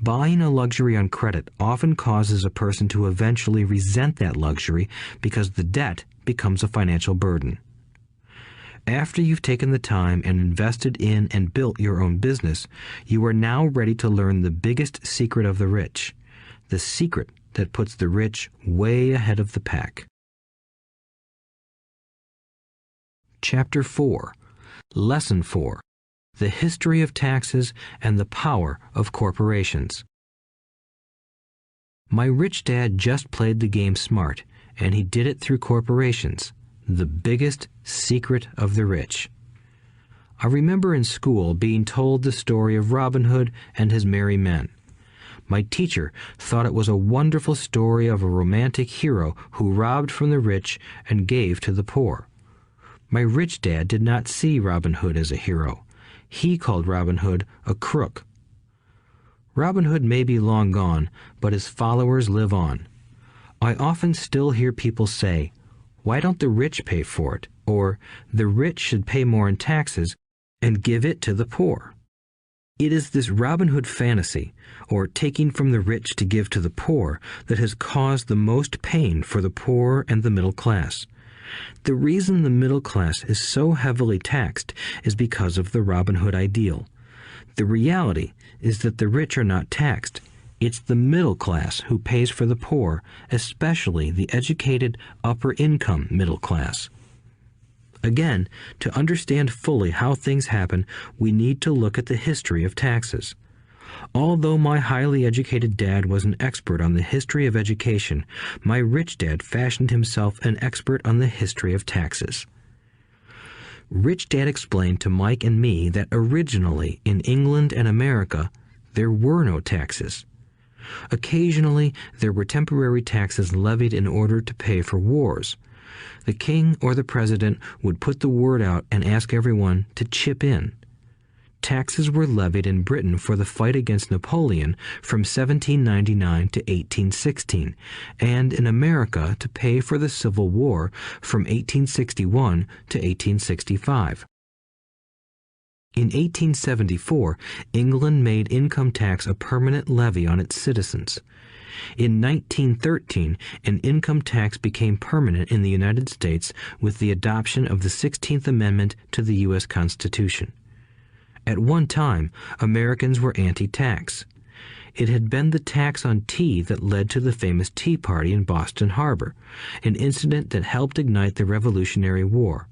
[SPEAKER 2] Buying a luxury on credit often causes a person to eventually resent that luxury because the debt becomes a financial burden. After you've taken the time and invested in and built your own business, you are now ready to learn the biggest secret of the rich, the secret that puts the rich way ahead of the pack. Chapter 4. Lesson 4. The History of Taxes and the Power of Corporations. My rich dad just played the game smart, and he did it through corporations, the biggest secret of the rich. I remember in school being told the story of Robin Hood and his merry men. My teacher thought it was a wonderful story of a romantic hero who robbed from the rich and gave to the poor. My rich dad did not see Robin Hood as a hero. He called Robin Hood a crook. Robin Hood may be long gone, but his followers live on. I often still hear people say, "Why don't the rich pay for it?" Or, "The rich should pay more in taxes and give it to the poor." It is this Robin Hood fantasy, or taking from the rich to give to the poor, that has caused the most pain for the poor and the middle class. The reason the middle class is so heavily taxed is because of the Robin Hood ideal. The reality is that the rich are not taxed. It's the middle class who pays for the poor, especially the educated, upper-income middle class. Again, to understand fully how things happen, we need to look at the history of taxes. Although my highly educated dad was an expert on the history of education, my rich dad fashioned himself an expert on the history of taxes. Rich Dad explained to Mike and me that originally in England and America, there were no taxes. Occasionally, there were temporary taxes levied in order to pay for wars. The king or the president would put the word out and ask everyone to chip in. Taxes were levied in Britain for the fight against Napoleon from 1799 to 1816, and in America to pay for the Civil War from 1861 to 1865. In 1874, England made income tax a permanent levy on its citizens. In 1913, an income tax became permanent in the United States with the adoption of the 16th Amendment to the U.S. Constitution. At one time, Americans were anti-tax. It had been the tax on tea that led to the famous Tea Party in Boston Harbor, an incident that helped ignite the Revolutionary War.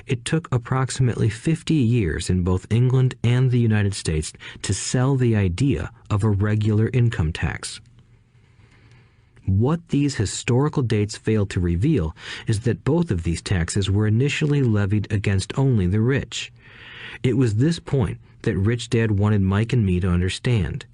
[SPEAKER 2] It took approximately 50 years in both England and the United States to sell the idea of a regular income tax. What these historical dates fail to reveal is that both of these taxes were initially levied against only the rich. It was this point that Rich Dad wanted Mike and me to understand.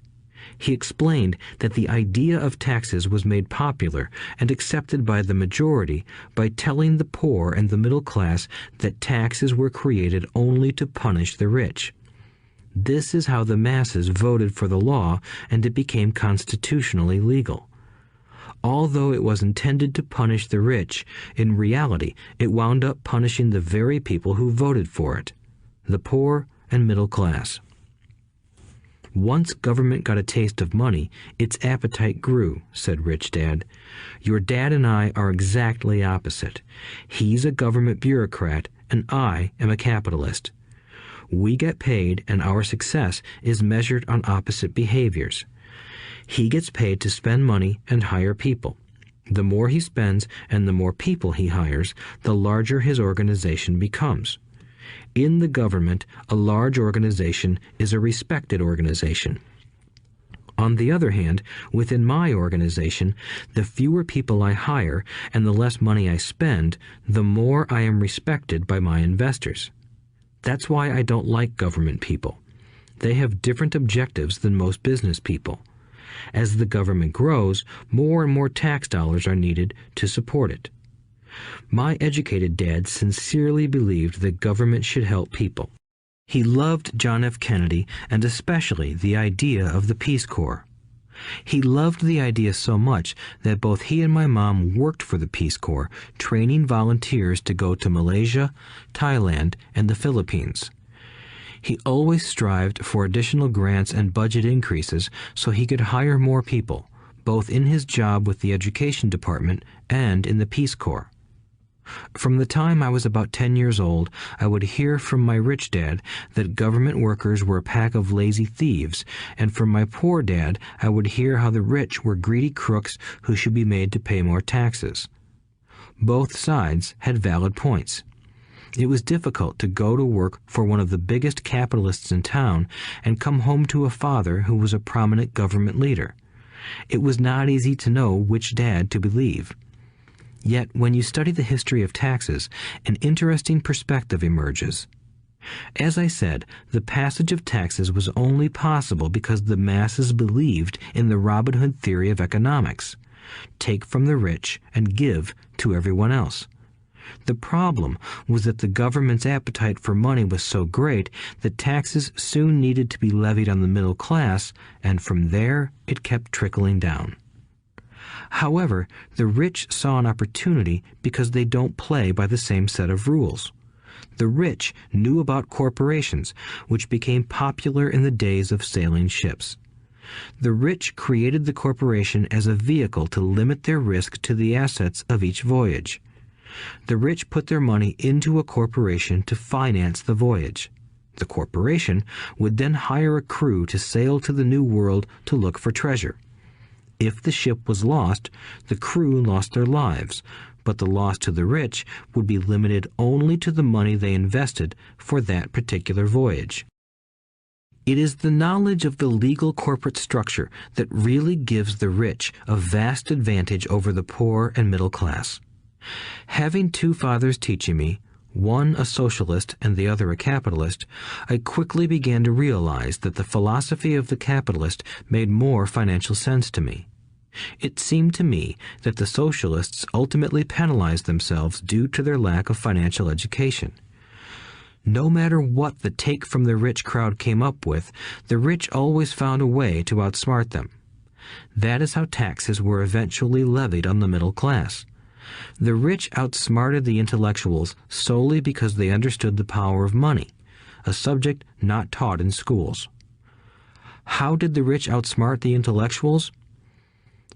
[SPEAKER 2] He explained that the idea of taxes was made popular and accepted by the majority by telling the poor and the middle class that taxes were created only to punish the rich. This is how the masses voted for the law, and it became constitutionally legal. Although it was intended to punish the rich, in reality it wound up punishing the very people who voted for it, the poor and middle class. Once government got a taste of money, its appetite grew, said Rich Dad. Your dad and I are exactly opposite. He's a government bureaucrat, and I am a capitalist. We get paid, and our success is measured on opposite behaviors. He gets paid to spend money and hire people. The more he spends and the more people he hires, the larger his organization becomes. In the government, a large organization is a respected organization. On the other hand, within my organization, the fewer people I hire and the less money I spend, the more I am respected by my investors. That's why I don't like government people. They have different objectives than most business people. As the government grows, more and more tax dollars are needed to support it. My educated dad sincerely believed that government should help people. He loved John F. Kennedy and especially the idea of the Peace Corps. He loved the idea so much that both he and my mom worked for the Peace Corps, training volunteers to go to Malaysia, Thailand, and the Philippines. He always strived for additional grants and budget increases so he could hire more people, both in his job with the Education Department and in the Peace Corps. From the time I was about 10 years old, I would hear from my rich dad that government workers were a pack of lazy thieves, and from my poor dad I would hear how the rich were greedy crooks who should be made to pay more taxes. Both sides had valid points. It was difficult to go to work for one of the biggest capitalists in town and come home to a father who was a prominent government leader. It was not easy to know which dad to believe. Yet, when you study the history of taxes, an interesting perspective emerges. As I said, the passage of taxes was only possible because the masses believed in the Robin Hood theory of economics. Take from the rich and give to everyone else. The problem was that the government's appetite for money was so great that taxes soon needed to be levied on the middle class, and from there it kept trickling down. However, the rich saw an opportunity because they don't play by the same set of rules. The rich knew about corporations, which became popular in the days of sailing ships. The rich created the corporation as a vehicle to limit their risk to the assets of each voyage. The rich put their money into a corporation to finance the voyage. The corporation would then hire a crew to sail to the New World to look for treasure. If the ship was lost, the crew lost their lives, but the loss to the rich would be limited only to the money they invested for that particular voyage. It is the knowledge of the legal corporate structure that really gives the rich a vast advantage over the poor and middle class. Having two fathers teaching me, one a socialist and the other a capitalist, I quickly began to realize that the philosophy of the capitalist made more financial sense to me. It seemed to me that the socialists ultimately penalized themselves due to their lack of financial education. No matter what the take from the rich crowd came up with, the rich always found a way to outsmart them. That is how taxes were eventually levied on the middle class. The rich outsmarted the intellectuals solely because they understood the power of money, a subject not taught in schools. How did the rich outsmart the intellectuals?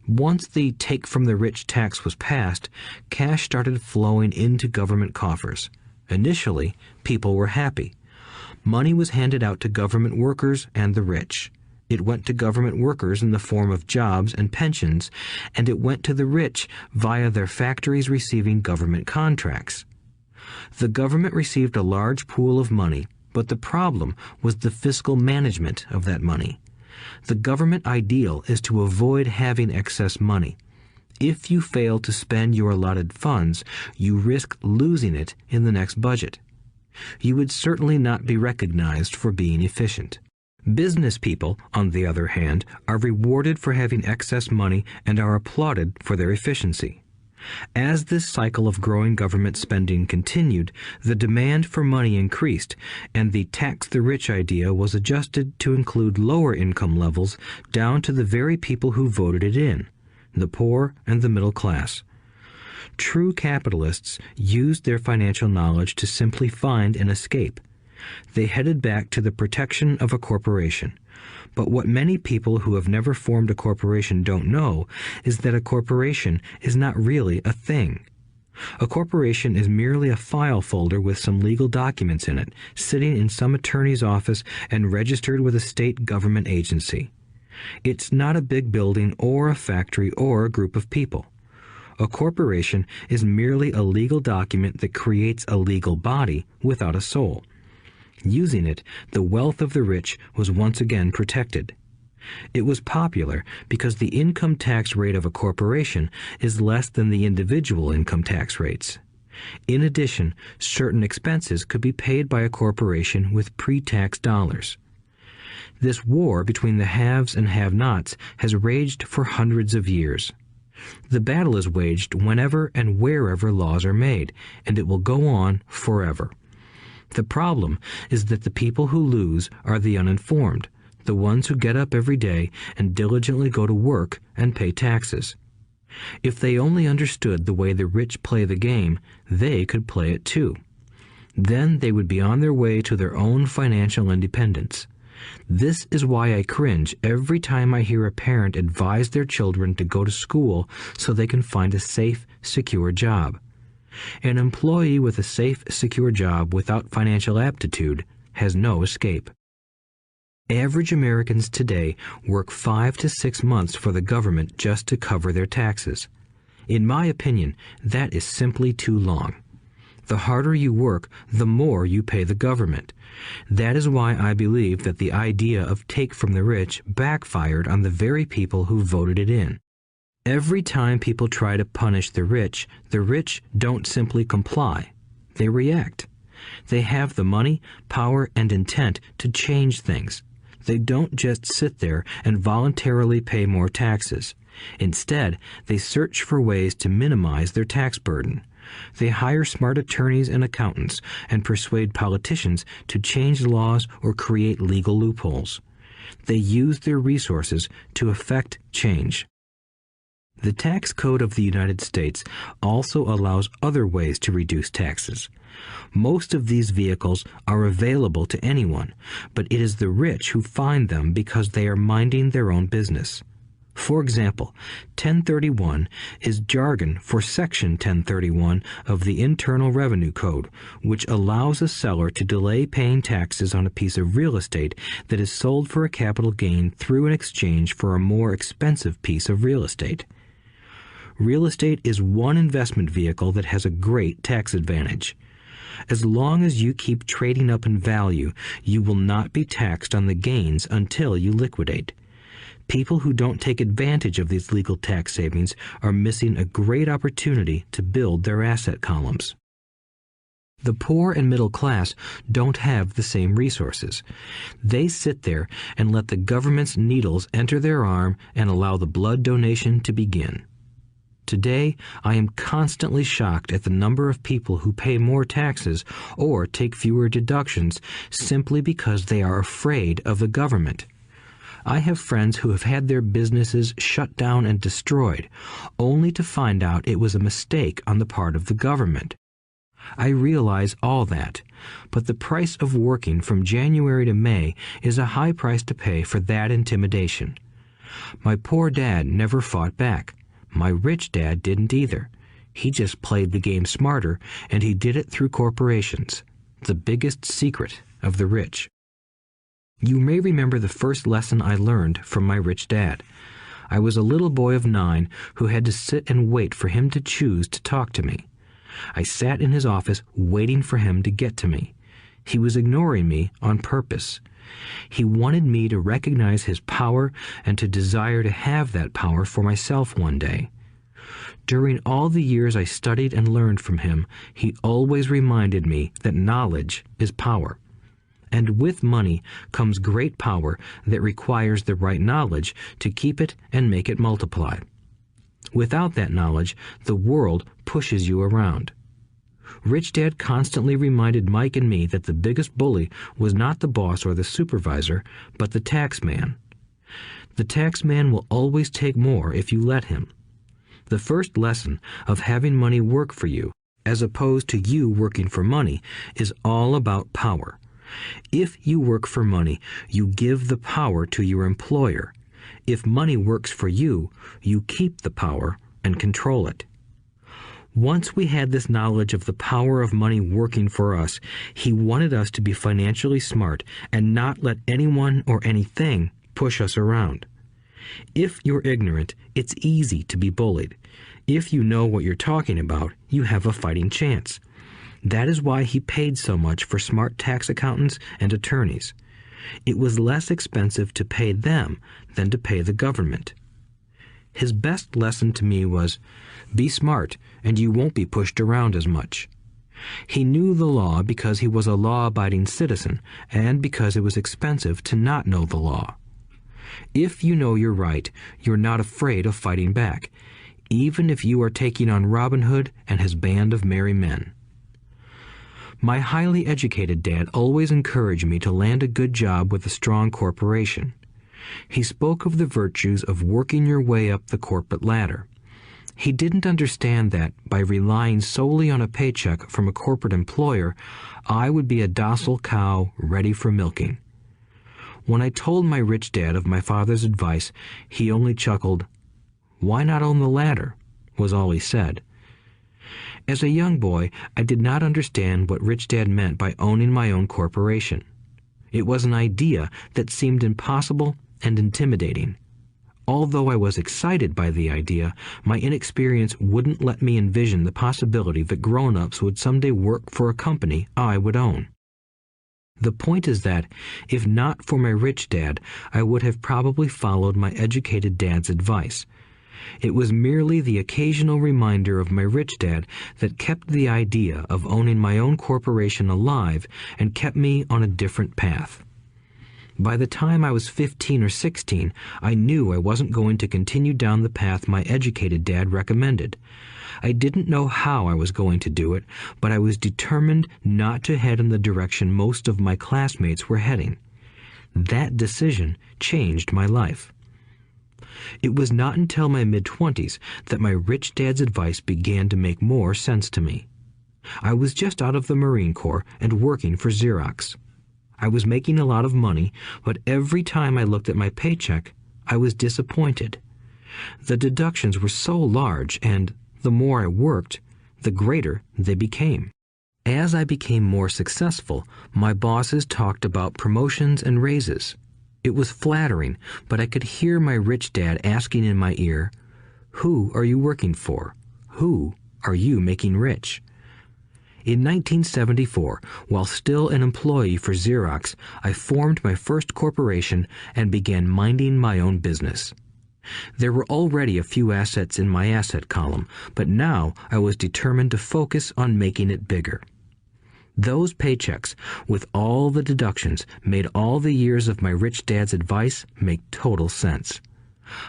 [SPEAKER 2] Once the take from the rich tax was passed, cash started flowing into government coffers. Initially, people were happy. Money was handed out to government workers and the rich. It went to government workers in the form of jobs and pensions, and it went to the rich via their factories receiving government contracts. The government received a large pool of money, but the problem was the fiscal management of that money. The government ideal is to avoid having excess money. If you fail to spend your allotted funds, you risk losing it in the next budget. You would certainly not be recognized for being efficient. Business people, on the other hand, are rewarded for having excess money and are applauded for their efficiency. As this cycle of growing government spending continued, the demand for money increased, and the tax the rich idea was adjusted to include lower income levels down to the very people who voted it in, the poor and the middle class. True capitalists used their financial knowledge to simply find an escape. They headed back to the protection of a corporation. But what many people who have never formed a corporation don't know is that a corporation is not really a thing. A corporation is merely a file folder with some legal documents in it, sitting in some attorney's office and registered with a state government agency. It's not a big building or a factory or a group of people. A corporation is merely a legal document that creates a legal body without a soul. Using it, the wealth of the rich was once again protected. It was popular because the income tax rate of a corporation is less than the individual income tax rates. In addition, certain expenses could be paid by a corporation with pre-tax dollars. This war between the haves and have-nots has raged for hundreds of years. The battle is waged whenever and wherever laws are made, and it will go on forever. The problem is that the people who lose are the uninformed, the ones who get up every day and diligently go to work and pay taxes. If they only understood the way the rich play the game, they could play it too. Then they would be on their way to their own financial independence. This is why I cringe every time I hear a parent advise their children to go to school so they can find a safe, secure job. An employee with a safe, secure job without financial aptitude has no escape. Average Americans today work 5 to 6 months for the government just to cover their taxes. In my opinion, that is simply too long. The harder you work, the more you pay the government. That is why I believe that the idea of take from the rich backfired on the very people who voted it in. Every time people try to punish the rich don't simply comply. They react. They have the money, power, and intent to change things. They don't just sit there and voluntarily pay more taxes. Instead, they search for ways to minimize their tax burden. They hire smart attorneys and accountants and persuade politicians to change laws or create legal loopholes. They use their resources to effect change. The tax code of the United States also allows other ways to reduce taxes. Most of these vehicles are available to anyone, but it is the rich who find them because they are minding their own business. For example, 1031 is jargon for Section 1031 of the Internal Revenue Code, which allows a seller to delay paying taxes on a piece of real estate that is sold for a capital gain through an exchange for a more expensive piece of real estate. Real estate is one investment vehicle that has a great tax advantage. As long as you keep trading up in value, you will not be taxed on the gains until you liquidate. People who don't take advantage of these legal tax savings are missing a great opportunity to build their asset columns. The poor and middle class don't have the same resources. They sit there and let the government's needles enter their arm and allow the blood donation to begin. Today, I am constantly shocked at the number of people who pay more taxes or take fewer deductions simply because they are afraid of the government. I have friends who have had their businesses shut down and destroyed, only to find out it was a mistake on the part of the government. I realize all that, but the price of working from January to May is a high price to pay for that intimidation. My poor dad never fought back. My rich dad didn't either. He just played the game smarter, and he did it through corporations, the biggest secret of the rich. You may remember the first lesson I learned from my rich dad. I was a little boy of 9 who had to sit and wait for him to choose to talk to me. I sat in his office waiting for him to get to me. He was ignoring me on purpose. He wanted me to recognize his power and to desire to have that power for myself one day. During all the years I studied and learned from him, he always reminded me that knowledge is power. and with money comes great power that requires the right knowledge to keep it and make it multiply. Without that knowledge, the world pushes you around. Rich Dad constantly reminded Mike and me that the biggest bully was not the boss or the supervisor, but the tax man. The tax man will always take more if you let him. The first lesson of having money work for you, as opposed to you working for money, is all about power. If you work for money, you give the power to your employer. If money works for you, you keep the power and control it. Once we had this knowledge of the power of money working for us, he wanted us to be financially smart and not let anyone or anything push us around. If you're ignorant, it's easy to be bullied. If you know what you're talking about, you have a fighting chance. That is why he paid so much for smart tax accountants and attorneys. It was less expensive to pay them than to pay the government. His best lesson to me was, be smart and you won't be pushed around as much. He knew the law because he was a law-abiding citizen and because it was expensive to not know the law. If you know you're right, you're not afraid of fighting back, even if you are taking on Robin Hood and his band of merry men. My highly educated dad always encouraged me to land a good job with a strong corporation. He spoke of the virtues of working your way up the corporate ladder. He didn't understand that, by relying solely on a paycheck from a corporate employer, I would be a docile cow ready for milking. When I told my rich dad of my father's advice, he only chuckled. "Why not own the ladder?" was all he said. As a young boy, I did not understand what Rich Dad meant by owning my own corporation. It was an idea that seemed impossible and intimidating. Although I was excited by the idea, my inexperience wouldn't let me envision the possibility that grown-ups would someday work for a company I would own. The point is that, if not for my rich dad, I would have probably followed my educated dad's advice. It was merely the occasional reminder of my rich dad that kept the idea of owning my own corporation alive and kept me on a different path. By the time I was 15 or 16, I knew I wasn't going to continue down the path my educated dad recommended. I didn't know how I was going to do it, but I was determined not to head in the direction most of my classmates were heading. That decision changed my life. It was not until my mid-20s that my rich dad's advice began to make more sense to me. I was just out of the Marine Corps and working for Xerox. I was making a lot of money, but every time I looked at my paycheck, I was disappointed. The deductions were so large, and the more I worked, the greater they became. As I became more successful, my bosses talked about promotions and raises. It was flattering, but I could hear my rich dad asking in my ear, "Who are you working for? Who are you making rich?" In 1974, while still an employee for Xerox, I formed my first corporation and began minding my own business. There were already a few assets in my asset column, but now I was determined to focus on making it bigger. Those paychecks, with all the deductions, made all the years of my rich dad's advice make total sense.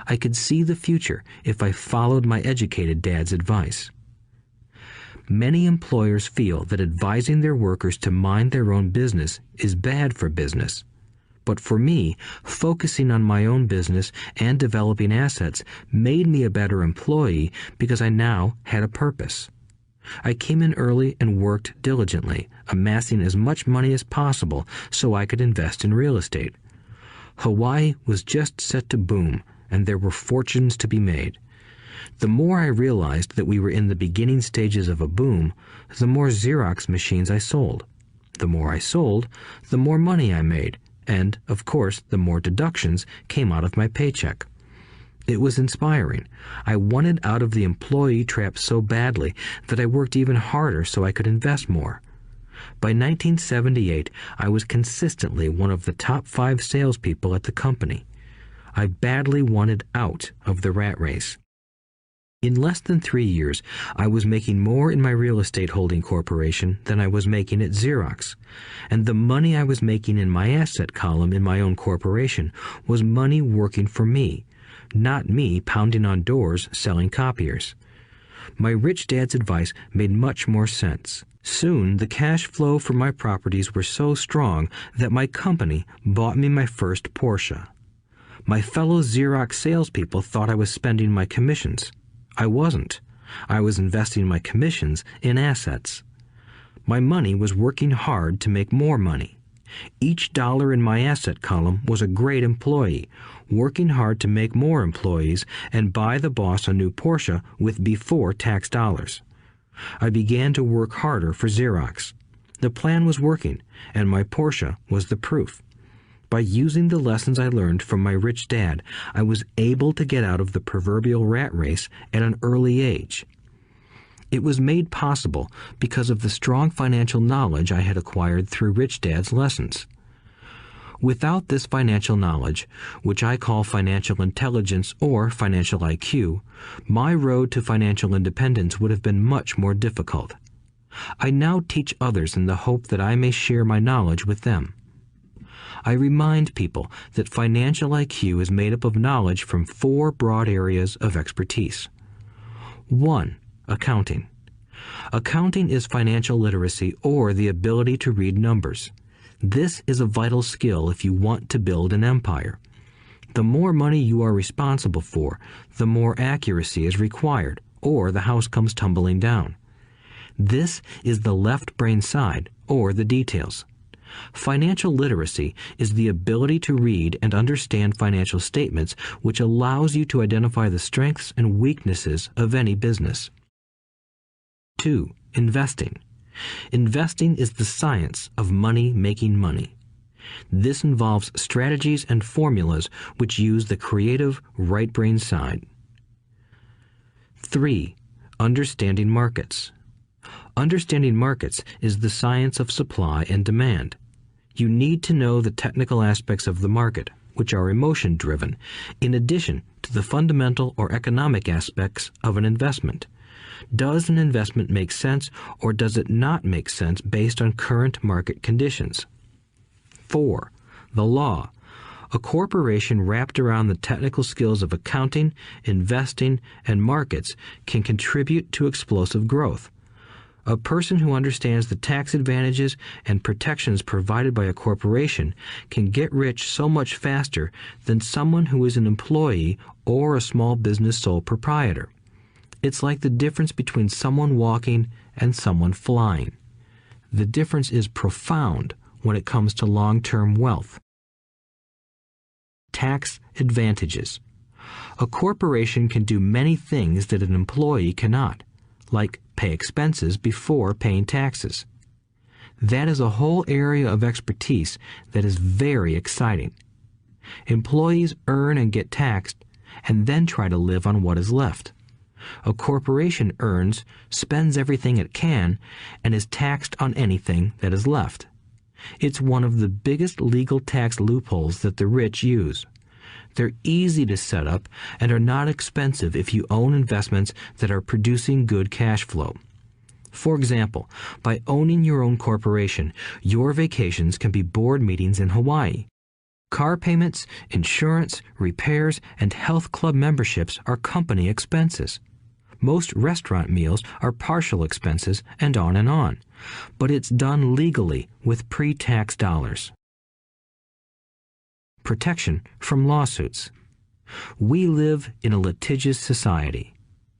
[SPEAKER 2] I could see the future if I followed my educated dad's advice. Many employers feel that advising their workers to mind their own business is bad for business. But for me, focusing on my own business and developing assets made me a better employee because I now had a purpose. I came in early and worked diligently, amassing as much money as possible so I could invest in real estate. Hawaii was just set to boom, and there were fortunes to be made. The more I realized that we were in the beginning stages of a boom, the more Xerox machines I sold. The more I sold, the more money I made, and, of course, the more deductions came out of my paycheck. It was inspiring. I wanted out of the employee trap so badly that I worked even harder so I could invest more. By 1978, I was consistently one of the top 5 salespeople at the company. I badly wanted out of the rat race. In less than 3 years, I was making more in my real estate holding corporation than I was making at Xerox, and the money I was making in my asset column in my own corporation was money working for me, not me pounding on doors selling copiers. My rich dad's advice made much more sense. Soon, the cash flow from my properties were so strong that my company bought me my first Porsche. My fellow Xerox salespeople thought I was spending my commissions. I wasn't. I was investing my commissions in assets. My money was working hard to make more money. Each dollar in my asset column was a great employee, working hard to make more employees and buy the boss a new Porsche with before tax dollars. I began to work harder for Xerox. The plan was working, and my Porsche was the proof. By using the lessons I learned from my rich dad, I was able to get out of the proverbial rat race at an early age. It was made possible because of the strong financial knowledge I had acquired through Rich Dad's lessons. Without this financial knowledge, which I call financial intelligence or financial IQ, my road to financial independence would have been much more difficult. I now teach others in the hope that I may share my knowledge with them. I remind people that financial IQ is made up of knowledge from 4 broad areas of expertise. 1. Accounting. Accounting is financial literacy or the ability to read numbers. This is a vital skill if you want to build an empire. The more money you are responsible for, the more accuracy is required, or the house comes tumbling down. This is the left brain side, or the details. Financial literacy is the ability to read and understand financial statements, which allows you to identify the strengths and weaknesses of any business. 2. Investing. Investing is the science of money making money. This involves strategies and formulas which use the creative right brain side. 3. Understanding markets. Understanding markets is the science of supply and demand. You need to know the technical aspects of the market, which are emotion-driven, in addition to the fundamental or economic aspects of an investment. Does an investment make sense or does it not make sense based on current market conditions? 4. The law. A corporation wrapped around the technical skills of accounting, investing, and markets can contribute to explosive growth. A person who understands the tax advantages and protections provided by a corporation can get rich so much faster than someone who is an employee or a small business sole proprietor. It's like the difference between someone walking and someone flying. The difference is profound when it comes to long-term wealth. Tax advantages. A corporation can do many things that an employee cannot, like pay expenses before paying taxes. That is a whole area of expertise that is very exciting. Employees earn and get taxed, and then try to live on what is left. A corporation earns, spends everything it can, and is taxed on anything that is left. It's one of the biggest legal tax loopholes that the rich use. They're easy to set up and are not expensive if you own investments that are producing good cash flow. For example, by owning your own corporation, your vacations can be board meetings in Hawaii. Car payments, insurance, repairs, and health club memberships are company expenses. Most restaurant meals are partial expenses, and on. But it's done legally with pre-tax dollars. Protection from lawsuits. We live in a litigious society.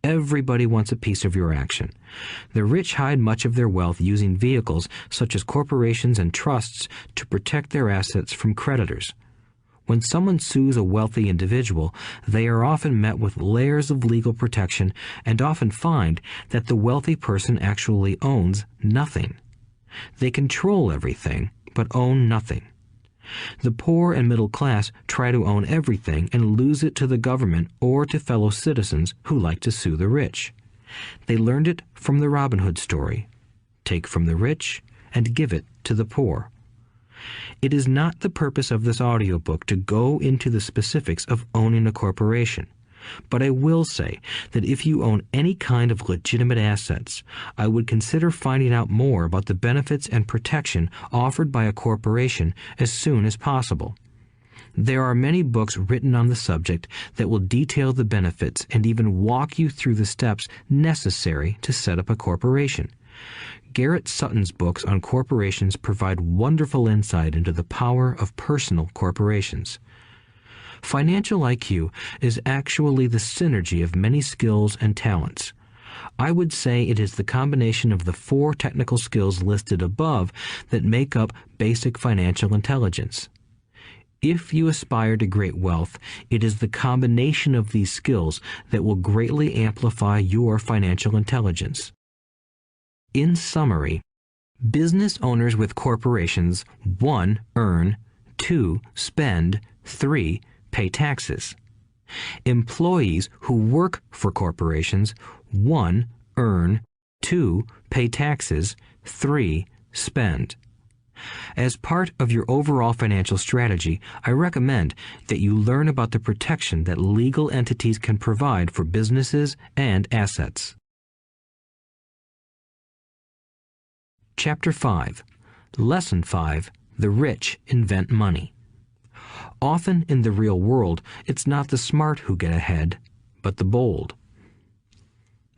[SPEAKER 2] Everybody wants a piece of your action. The rich hide much of their wealth using vehicles such as corporations and trusts to protect their assets from creditors. When someone sues a wealthy individual, they are often met with layers of legal protection and often find that the wealthy person actually owns nothing. They control everything, but own nothing. The poor and middle class try to own everything and lose it to the government or to fellow citizens who like to sue the rich. They learned it from the Robin Hood story. Take from the rich and give it to the poor. It is not the purpose of this audiobook to go into the specifics of owning a corporation. But I will say that if you own any kind of legitimate assets, I would consider finding out more about the benefits and protection offered by a corporation as soon as possible. There are many books written on the subject that will detail the benefits and even walk you through the steps necessary to set up a corporation. Garrett Sutton's books on corporations provide wonderful insight into the power of personal corporations. Financial IQ is actually the synergy of many skills and talents. I would say it is the combination of the 4 technical skills listed above that make up basic financial intelligence. If you aspire to great wealth, it is the combination of these skills that will greatly amplify your financial intelligence. In summary, business owners with corporations 1. Earn, 2. Spend, 3. Pay taxes. Employees who work for corporations 1. Earn, 2. Pay taxes, 3. Spend. As part of your overall financial strategy, I recommend that you learn about the protection that legal entities can provide for businesses and assets. Chapter 5. Lesson 5. The rich invent money. Often in the real world, it's not the smart who get ahead, but the bold.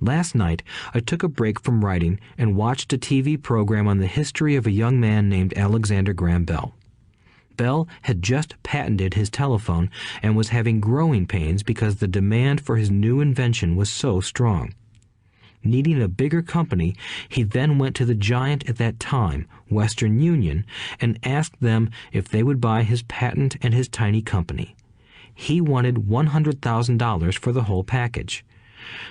[SPEAKER 2] Last night, I took a break from writing and watched a TV program on the history of a young man named Alexander Graham Bell. Bell had just patented his telephone and was having growing pains because the demand for his new invention was so strong. Needing a bigger company, he then went to the giant at that time, Western Union, and asked them if they would buy his patent and his tiny company. He wanted $100,000 for the whole package.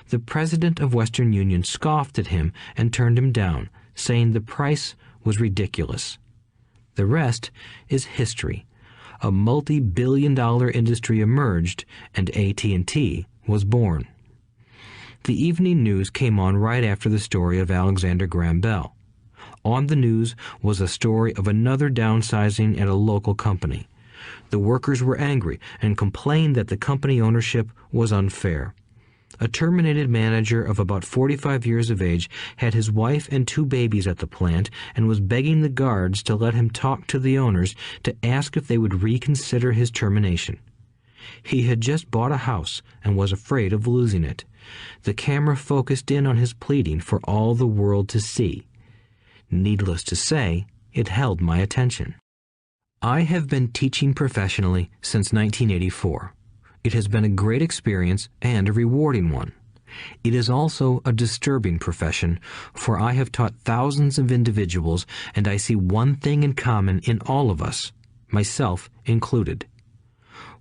[SPEAKER 2] The president of Western Union scoffed at him and turned him down, saying the price was ridiculous. The rest is history. A multi-billion-dollar industry emerged, and AT&T was born. The evening news came on right after the story of Alexander Graham Bell. On the news was a story of another downsizing at a local company. The workers were angry and complained that the company ownership was unfair. A terminated manager of about 45 years of age had his wife and 2 babies at the plant and was begging the guards to let him talk to the owners to ask if they would reconsider his termination. He had just bought a house and was afraid of losing it. The camera focused in on his pleading for all the world to see. Needless to say, it held my attention. I have been teaching professionally since 1984. It has been a great experience and a rewarding one. It is also a disturbing profession, for I have taught thousands of individuals and I see one thing in common in all of us, myself included.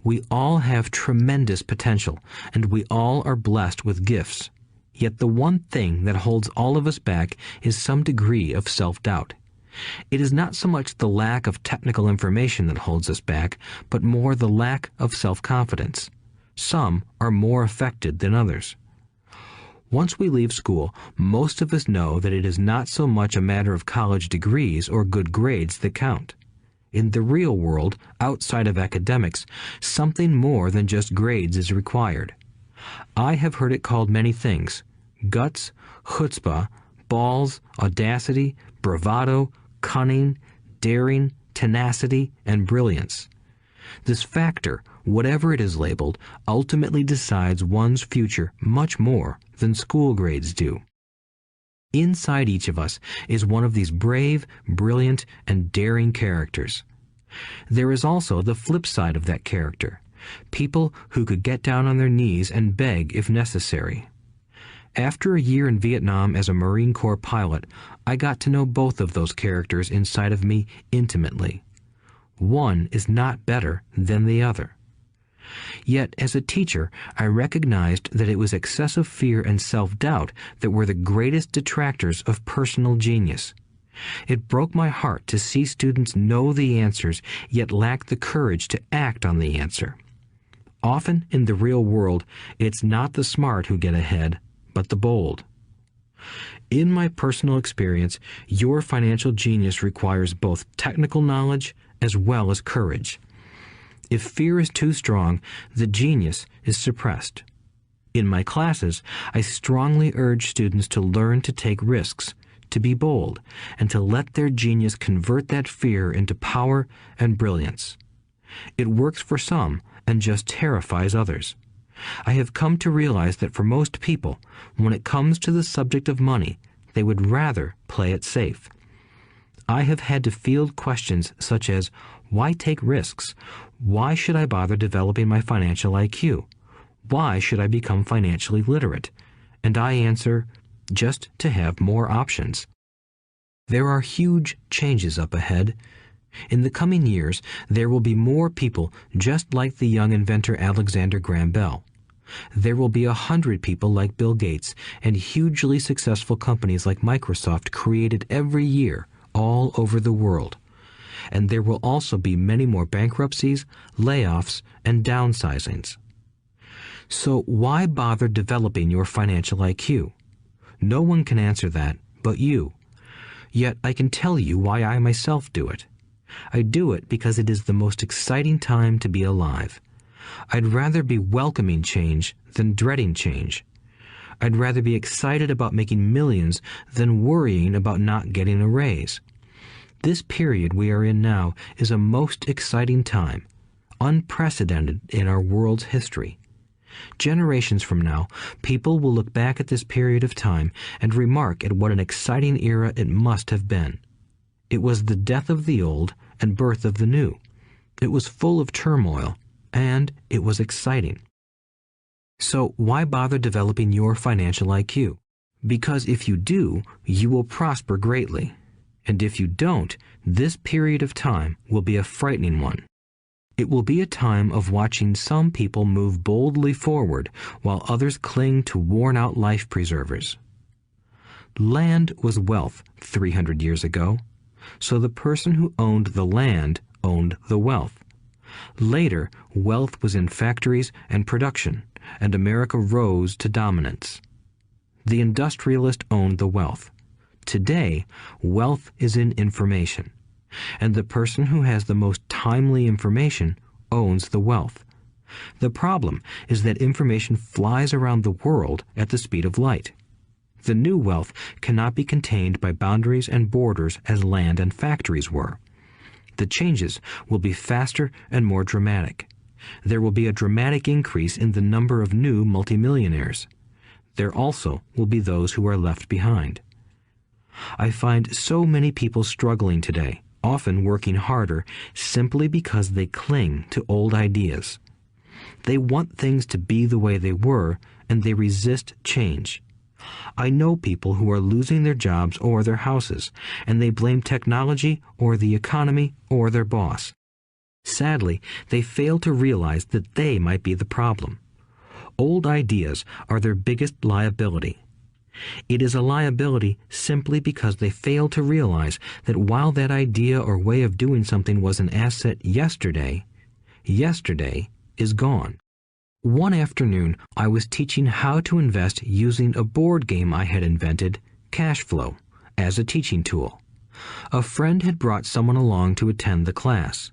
[SPEAKER 2] We all have tremendous potential, and we all are blessed with gifts. Yet the one thing that holds all of us back is some degree of self-doubt. It is not so much the lack of technical information that holds us back, but more the lack of self-confidence. Some are more affected than others. Once we leave school, most of us know that it is not so much a matter of college degrees or good grades that count. In the real world, outside of academics, something more than just grades is required. I have heard it called many things: guts, chutzpah, balls, audacity, bravado, cunning, daring, tenacity, and brilliance. This factor, whatever it is labeled, ultimately decides one's future much more than school grades do. Inside each of us is one of these brave, brilliant, and daring characters. There is also the flip side of that character, people who could get down on their knees and beg if necessary. After a year in Vietnam as a Marine Corps pilot, I got to know both of those characters inside of me intimately. One is not better than the other. Yet, as a teacher, I recognized that it was excessive fear and self-doubt that were the greatest detractors of personal genius. It broke my heart to see students know the answers, yet lack the courage to act on the answer. Often in the real world, it's not the smart who get ahead, but the bold. In my personal experience, your financial genius requires both technical knowledge as well as courage. If fear is too strong, the genius is suppressed. In my classes, I strongly urge students to learn to take risks, to be bold, and to let their genius convert that fear into power and brilliance. It works for some and just terrifies others. I have come to realize that for most people, when it comes to the subject of money, they would rather play it safe. I have had to field questions such as, why take risks? Why should I bother developing my financial IQ? Why should I become financially literate? And I answer, just to have more options. There are huge changes up ahead. In the coming years, there will be more people just like the young inventor Alexander Graham Bell. There will be 100 people like Bill Gates and hugely successful companies like Microsoft created every year all over the world. And there will also be many more bankruptcies, layoffs, and downsizings. So why bother developing your financial IQ? No one can answer that but you. Yet I can tell you why I myself do it. I do it because it is the most exciting time to be alive. I'd rather be welcoming change than dreading change. I'd rather be excited about making millions than worrying about not getting a raise. This period we are in now is a most exciting time, unprecedented in our world's history. Generations from now, people will look back at this period of time and remark at what an exciting era it must have been. It was the death of the old and birth of the new. It was full of turmoil, and it was exciting. So why bother developing your financial IQ? Because if you do, you will prosper greatly. And if you don't, this period of time will be a frightening one. It will be a time of watching some people move boldly forward while others cling to worn-out life preservers. Land was wealth 300 years ago, so the person who owned the land owned the wealth. Later, wealth was in factories and production, and America rose to dominance. The industrialist owned the wealth. Today, wealth is in information, and the person who has the most timely information owns the wealth. The problem is that information flies around the world at the speed of light. The new wealth cannot be contained by boundaries and borders as land and factories were. The changes will be faster and more dramatic. There will be a dramatic increase in the number of new multimillionaires. There also will be those who are left behind. I find so many people struggling today, often working harder, simply because they cling to old ideas. They want things to be the way they were, and they resist change. I know people who are losing their jobs or their houses, and they blame technology or the economy or their boss. Sadly, they fail to realize that they might be the problem. Old ideas are their biggest liability. It is a liability simply because they fail to realize that while that idea or way of doing something was an asset yesterday, yesterday is gone. One afternoon, I was teaching how to invest using a board game I had invented, Cash Flow, as a teaching tool. A friend had brought someone along to attend the class.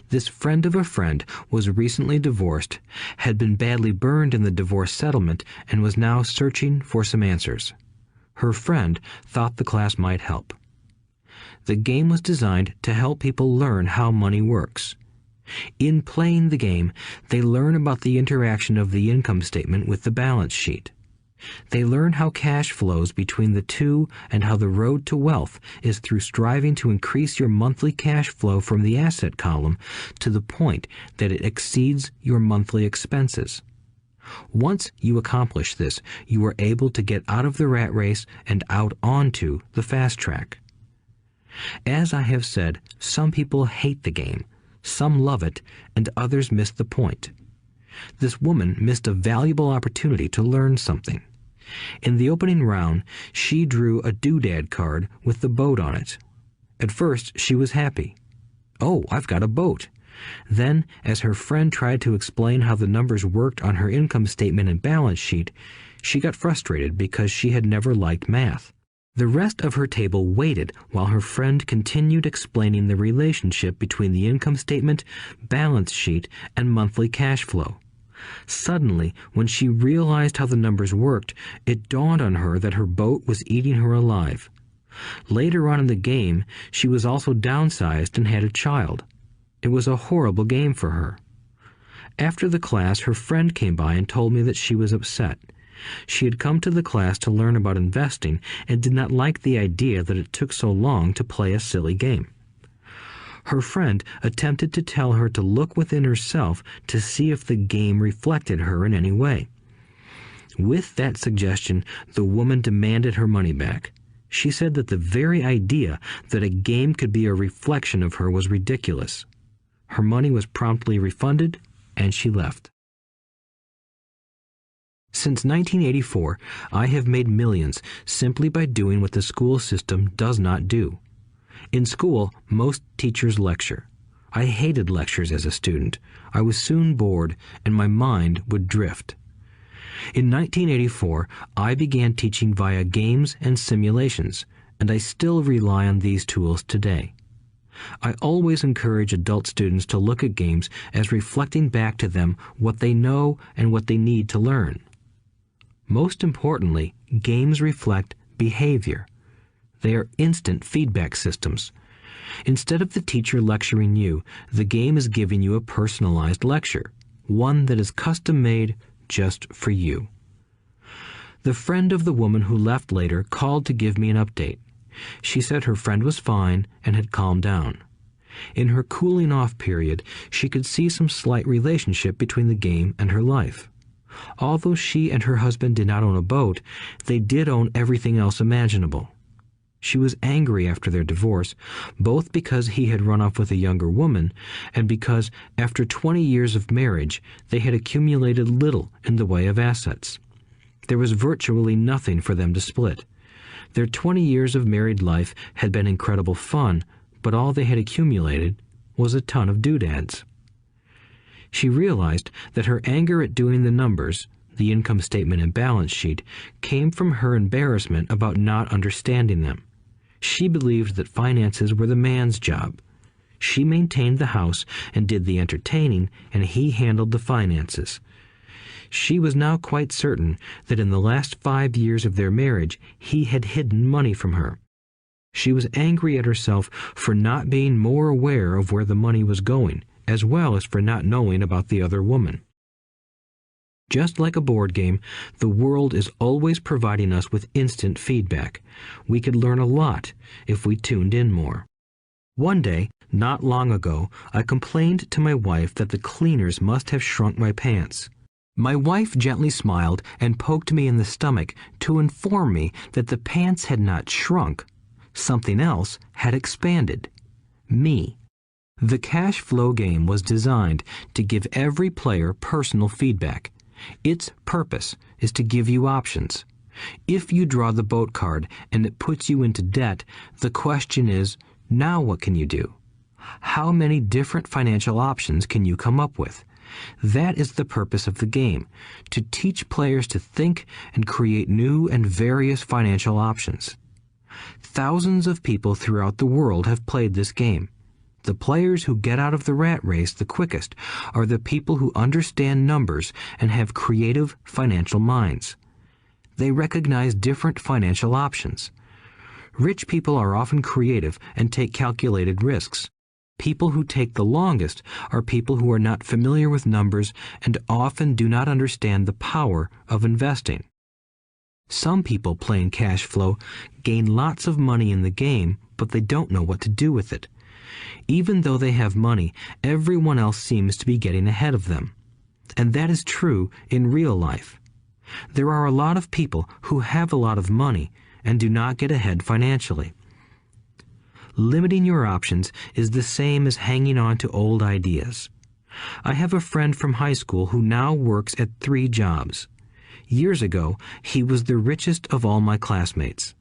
[SPEAKER 2] This friend of a friend was recently divorced, had been badly burned in the divorce settlement, and was now searching for some answers. Her friend thought the class might help. The game was designed to help people learn how money works. In playing the game, they learn about the interaction of the income statement with the balance sheet. They learn how cash flows between the two and how the road to wealth is through striving to increase your monthly cash flow from the asset column to the point that it exceeds your monthly expenses. Once you accomplish this, you are able to get out of the rat race and out onto the fast track. As I have said, some people hate the game. Some love it, and others miss the point. This woman missed a valuable opportunity to learn something. In the opening round, she drew a doodad card with the boat on it. At first, she was happy. "Oh, I've got a boat." Then, as her friend tried to explain how the numbers worked on her income statement and balance sheet, she got frustrated because she had never liked math. The rest of her table waited while her friend continued explaining the relationship between the income statement, balance sheet, and monthly cash flow. Suddenly, when she realized how the numbers worked, it dawned on her that her boat was eating her alive. Later on in the game, she was also downsized and had a child. It was a horrible game for her. After the class, her friend came by and told me that she was upset. She had come to the class to learn about investing and did not like the idea that it took so long to play a silly game. Her friend attempted to tell her to look within herself to see if the game reflected her in any way. With that suggestion, the woman demanded her money back. She said that the very idea that a game could be a reflection of her was ridiculous. Her money was promptly refunded, and she left. Since 1984, I have made millions simply by doing what the school system does not do. In school, most teachers lecture. I hated lectures as a student. I was soon bored, and my mind would drift. In 1984, I began teaching via games and simulations, and I still rely on these tools today. I always encourage adult students to look at games as reflecting back to them what they know and what they need to learn. Most importantly, games reflect behavior. They are instant feedback systems. Instead of the teacher lecturing you, the game is giving you a personalized lecture, one that is custom-made just for you. The friend of the woman who left later called to give me an update. She said her friend was fine and had calmed down. In her cooling-off period, she could see some slight relationship between the game and her life. Although she and her husband did not own a boat, they did own everything else imaginable. She was angry after their divorce, both because he had run off with a younger woman and because, after 20 years of marriage, they had accumulated little in the way of assets. There was virtually nothing for them to split. Their 20 years of married life had been incredible fun, but all they had accumulated was a ton of doodads. She realized that her anger at doing the numbers, the income statement and balance sheet, came from her embarrassment about not understanding them. She believed that finances were the man's job. She maintained the house and did the entertaining, and he handled the finances. She was now quite certain that in the last 5 years of their marriage, he had hidden money from her. She was angry at herself for not being more aware of where the money was going, as well as for not knowing about the other woman. Just like a board game, the world is always providing us with instant feedback. We could learn a lot if we tuned in more. One day, not long ago, I complained to my wife that the cleaners must have shrunk my pants. My wife gently smiled and poked me in the stomach to inform me that the pants had not shrunk. Something else had expanded. Me. The cash flow game was designed to give every player personal feedback. Its purpose is to give you options. If you draw the boat card and it puts you into debt, the question is, now what can you do? How many different financial options can you come up with? That is the purpose of the game, to teach players to think and create new and various financial options. Thousands of people throughout the world have played this game. The players who get out of the rat race the quickest are the people who understand numbers and have creative financial minds. They recognize different financial options. Rich people are often creative and take calculated risks. People who take the longest are people who are not familiar with numbers and often do not understand the power of investing. Some people playing cash flow gain lots of money in the game, but they don't know what to do with it. Even though they have money, everyone else seems to be getting ahead of them. And that is true in real life. There are a lot of people who have a lot of money and do not get ahead financially. Limiting your options is the same as hanging on to old ideas. I have a friend from high school who now works at 3 jobs. Years ago, he was the richest of all my classmates.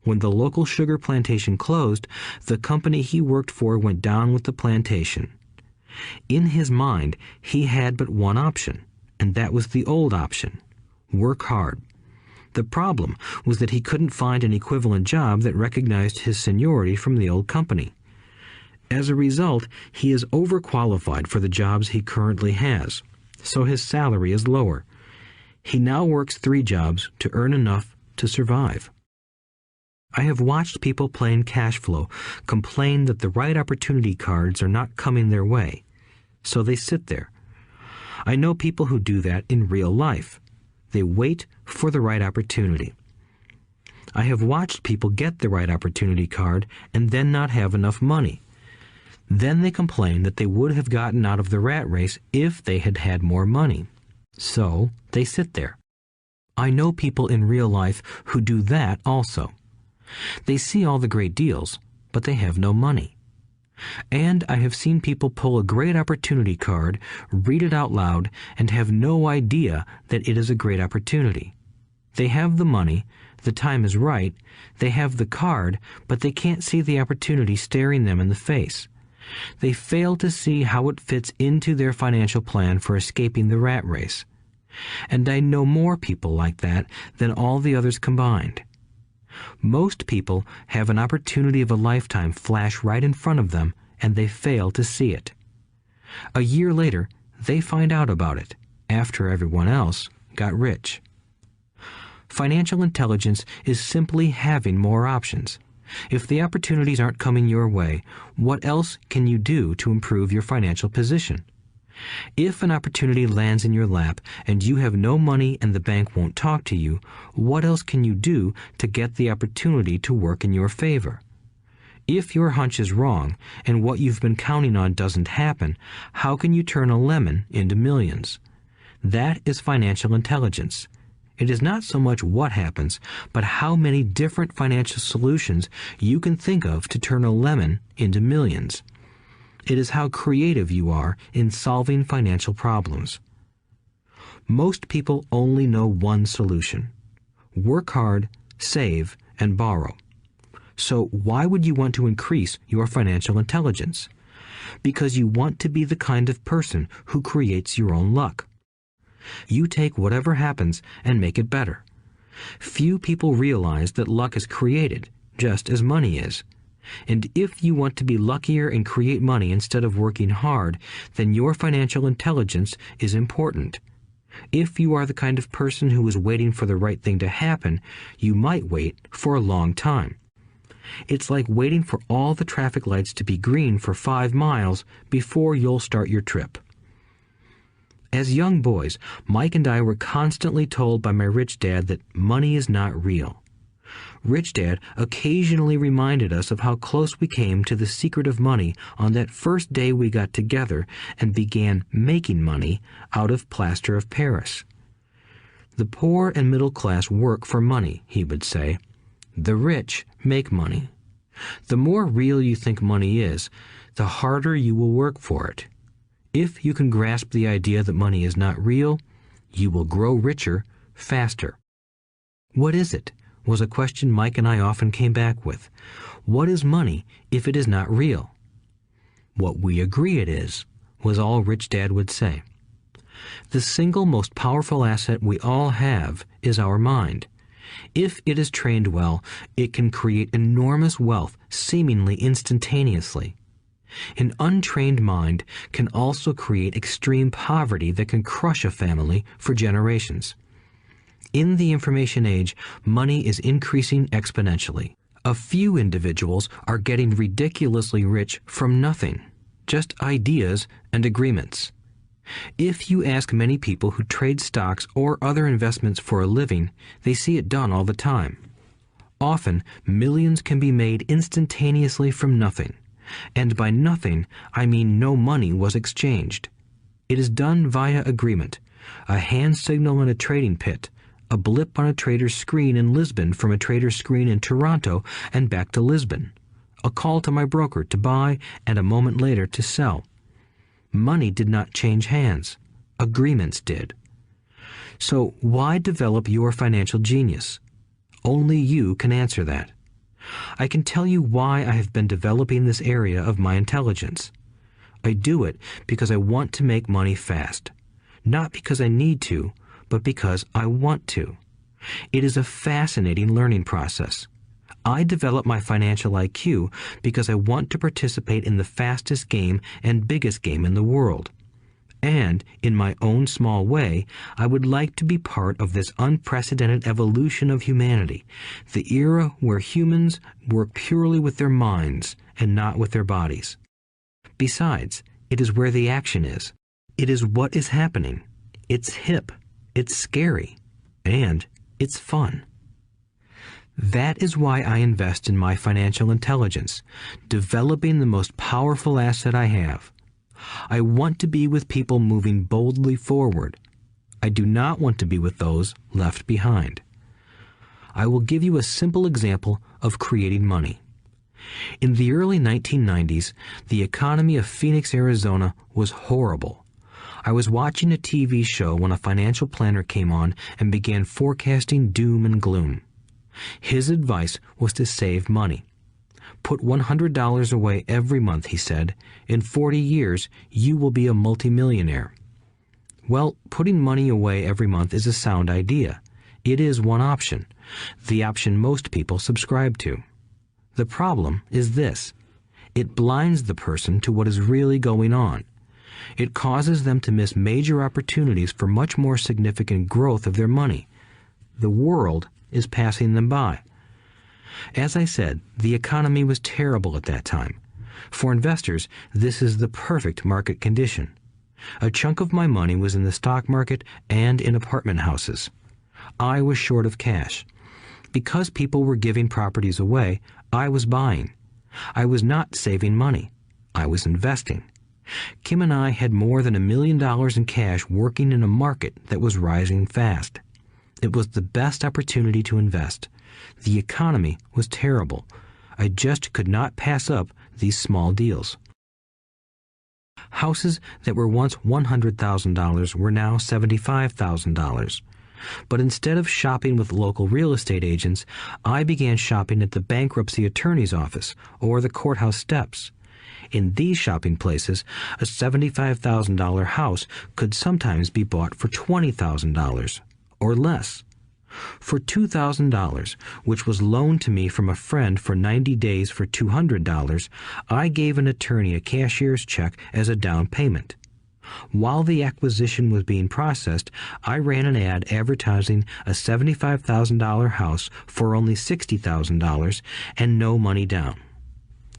[SPEAKER 2] When the local sugar plantation closed, the company he worked for went down with the plantation. In his mind, he had but one option, and that was the old option: work hard. The problem was that he couldn't find an equivalent job that recognized his seniority from the old company. As a result, he is overqualified for the jobs he currently has. so his salary is lower. He now works 3 jobs to earn enough to survive. I have watched people playing cash flow complain that the right opportunity cards are not coming their way, so they sit there. I know people who do that in real life. They wait for the right opportunity. I have watched people get the right opportunity card and then not have enough money. Then they complain that they would have gotten out of the rat race if they had had more money. So they sit there. I know people in real life who do that also. They see all the great deals, but they have no money. And I have seen people pull a great opportunity card, read it out loud, and have no idea that it is a great opportunity. They have the money, the time is right, they have the card, but they can't see the opportunity staring them in the face. They fail to see how it fits into their financial plan for escaping the rat race. And I know more people like that than all the others combined. Most people have an opportunity of a lifetime flash right in front of them, and they fail to see it. A year later, they find out about it, after everyone else got rich. Financial intelligence is simply having more options. If the opportunities aren't coming your way, what else can you do to improve your financial position? If an opportunity lands in your lap and you have no money and the bank won't talk to you, what else can you do to get the opportunity to work in your favor? If your hunch is wrong and what you've been counting on doesn't happen, how can you turn a lemon into millions? That is financial intelligence. It is not so much what happens, but how many different financial solutions you can think of to turn a lemon into millions. It is how creative you are in solving financial problems. Most people only know one solution: work hard, save, and borrow. So why would you want to increase your financial intelligence? Because you want to be the kind of person who creates your own luck. You take whatever happens and make it better. Few people realize that luck is created, just as money is. And if you want to be luckier and create money instead of working hard, then your financial intelligence is important. If you are the kind of person who is waiting for the right thing to happen, you might wait for a long time. It's like waiting for all the traffic lights to be green for 5 miles before you'll start your trip. As young boys, Mike and I were constantly told by my rich dad that money is not real. Rich Dad occasionally reminded us of how close we came to the secret of money on that first day we got together and began making money out of plaster of Paris. The poor and middle class work for money, he would say. The rich make money. The more real you think money is, the harder you will work for it. If you can grasp the idea that money is not real, you will grow richer faster. What is it? Was a question Mike and I often came back with. What is money if it is not real? What we agree it is, was all Rich Dad would say. The single most powerful asset we all have is our mind. If it is trained well, it can create enormous wealth seemingly instantaneously. An untrained mind can also create extreme poverty that can crush a family for generations. In the information age, money is increasing exponentially. A few individuals are getting ridiculously rich from nothing, just ideas and agreements. If you ask many people who trade stocks or other investments for a living, they see it done all the time. Often, millions can be made instantaneously from nothing. And by nothing, I mean no money was exchanged. It is done via agreement, a hand signal in a trading pit, a blip on a trader's screen in Lisbon from a trader's screen in Toronto and back to Lisbon, a call to my broker to buy and a moment later to sell. Money did not change hands. Agreements did. So why develop your financial genius? Only you can answer that. I can tell you why I have been developing this area of my intelligence. I do it because I want to make money fast. Not because I need to, but because I want to. It is a fascinating learning process. I develop my financial IQ because I want to participate in the fastest game and biggest game in the world. And, in my own small way, I would like to be part of this unprecedented evolution of humanity, the era where humans work purely with their minds and not with their bodies. Besides, it is where the action is. It is what is happening. It's hip, it's scary, and it's fun. That is why I invest in my financial intelligence, developing the most powerful asset I have. I want to be with people moving boldly forward. I do not want to be with those left behind. I will give you a simple example of creating money. In the early 1990s, the economy of Phoenix, Arizona was horrible. I was watching a TV show when a financial planner came on and began forecasting doom and gloom. His advice was to save money. Put $100 away every month, he said. In 40 years, you will be a multimillionaire. Well, putting money away every month is a sound idea. It is one option, the option most people subscribe to. The problem is this. It blinds the person to what is really going on. It causes them to miss major opportunities for much more significant growth of their money. The world is passing them by. As I said, the economy was terrible at that time. For investors, this is the perfect market condition. A chunk of my money was in the stock market and in apartment houses. I was short of cash. Because people were giving properties away, I was buying. I was not saving money. I was investing. Kim and I had more than $1 million in cash working in a market that was rising fast. It was the best opportunity to invest. The economy was terrible. I just could not pass up these small deals. Houses that were once $100,000 were now $75,000. But instead of shopping with local real estate agents, I began shopping at the bankruptcy attorney's office or the courthouse steps. In these shopping places, a $75,000 house could sometimes be bought for $20,000 or less. For $2,000, which was loaned to me from a friend for 90 days for $200, I gave an attorney a cashier's check as a down payment. While the acquisition was being processed, I ran an ad advertising a $75,000 house for only $60,000 and no money down.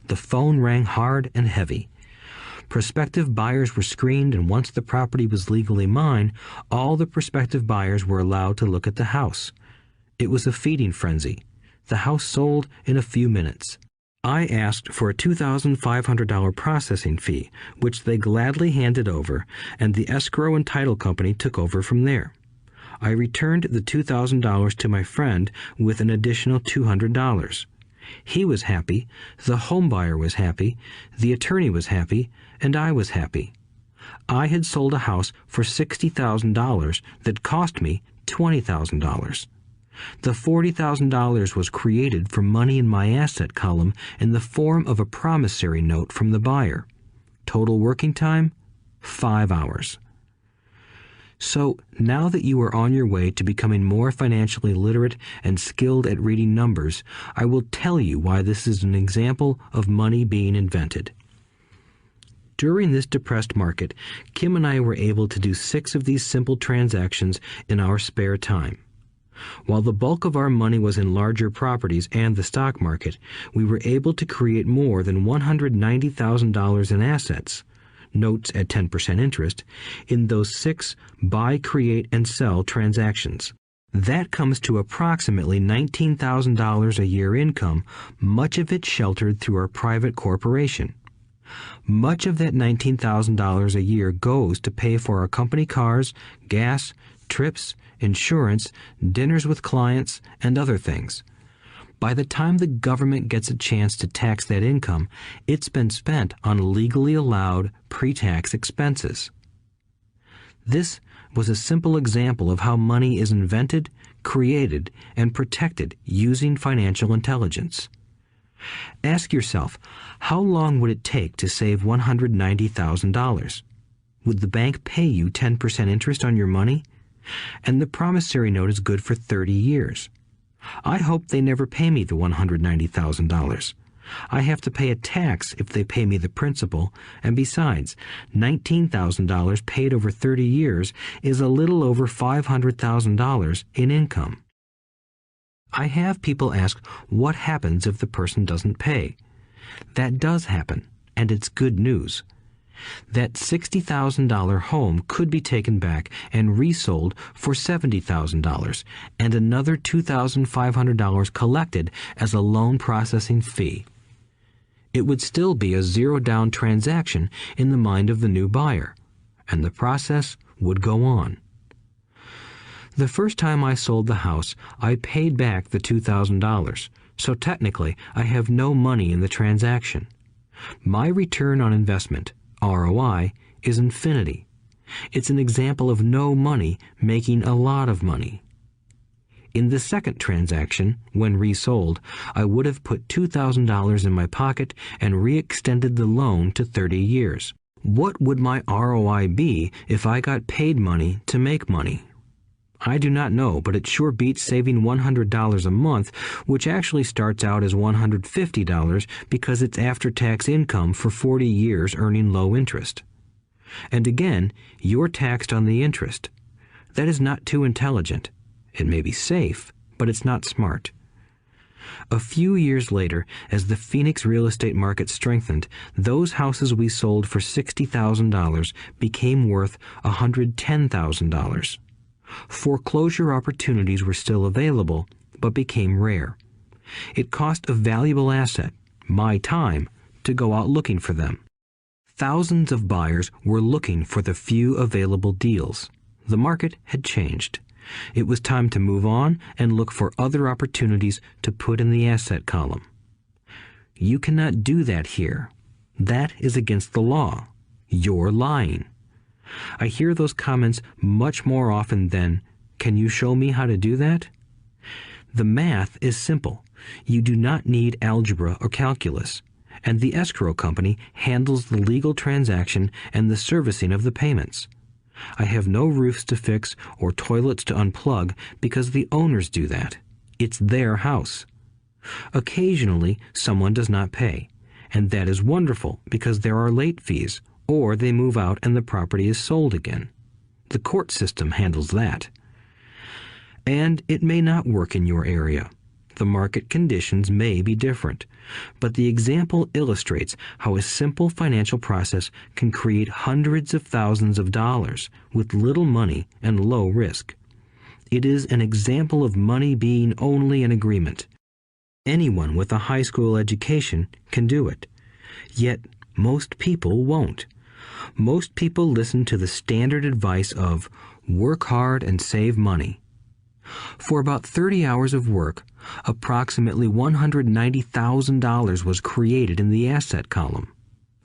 [SPEAKER 2] The phone rang hard and heavy. Prospective buyers were screened, and once the property was legally mine, all the prospective buyers were allowed to look at the house. It was a feeding frenzy. The house sold in a few minutes. I asked for a $2,500 processing fee, which they gladly handed over, and the escrow and title company took over from there. I returned the $2,000 to my friend with an additional $200. He was happy, the home buyer was happy, the attorney was happy, and I was happy. I had sold a house for $60,000 that cost me $20,000. The $40,000 was created from money in my asset column in the form of a promissory note from the buyer. Total working time, 5 hours. So, now that you are on your way to becoming more financially literate and skilled at reading numbers, I will tell you why this is an example of money being invented. During this depressed market, Kim and I were able to do 6 of these simple transactions in our spare time. While the bulk of our money was in larger properties and the stock market, we were able to create more than $190,000 in assets, notes at 10% interest, in those 6 buy, create, and sell transactions. That comes to approximately $19,000 a year income, much of it sheltered through our private corporation. Much of that $19,000 a year goes to pay for our company cars, gas, trips, insurance, dinners with clients, and other things. By the time the government gets a chance to tax that income, it's been spent on legally allowed pre-tax expenses. This was a simple example of how money is invented, created, and protected using financial intelligence. Ask yourself, how long would it take to save $190,000? Would the bank pay you 10% interest on your money? And the promissory note is good for 30 years. I hope they never pay me the $190,000. I have to pay a tax if they pay me the principal, and besides, $19,000 paid over 30 years is a little over $500,000 in income. I have people ask what happens if the person doesn't pay. That does happen, and it's good news. That $60,000 home could be taken back and resold for $70,000 and another $2,500 collected as a loan processing fee. It would still be a zero-down transaction in the mind of the new buyer, and the process would go on. The first time I sold the house, I paid back the $2,000, so technically I have no money in the transaction. My return on investment, ROI, is infinity. It's an example of no money making a lot of money. In the second transaction, when resold, I would have put $2,000 in my pocket and re-extended the loan to 30 years. What would my ROI be if I got paid money to make money? I do not know, but it sure beats saving $100 a month, which actually starts out as $150 because it's after-tax income for 40 years earning low interest. And again, you're taxed on the interest. That is not too intelligent. It may be safe, but it's not smart. A few years later, as the Phoenix real estate market strengthened, those houses we sold for $60,000 became worth $110,000. Foreclosure opportunities were still available, but became rare. It cost a valuable asset, my time, to go out looking for them. Thousands of buyers were looking for the few available deals. The market had changed. It was time to move on and look for other opportunities to put in the asset column. You cannot do that here. That is against the law. You're lying. I hear those comments much more often than, "Can you show me how to do that?" The math is simple. You do not need algebra or calculus, and the escrow company handles the legal transaction and the servicing of the payments. I have no roofs to fix or toilets to unplug because the owners do that. It's their house. Occasionally, someone does not pay, and that is wonderful because there are late fees, or they move out and the property is sold again. The court system handles that. And it may not work in your area. The market conditions may be different, but the example illustrates how a simple financial process can create hundreds of thousands of dollars with little money and low risk. It is an example of money being only an agreement. Anyone with a high school education can do it. Yet most people won't. Most people listen to the standard advice of work hard and save money. For about 30 hours of work, approximately $190,000 was created in the asset column,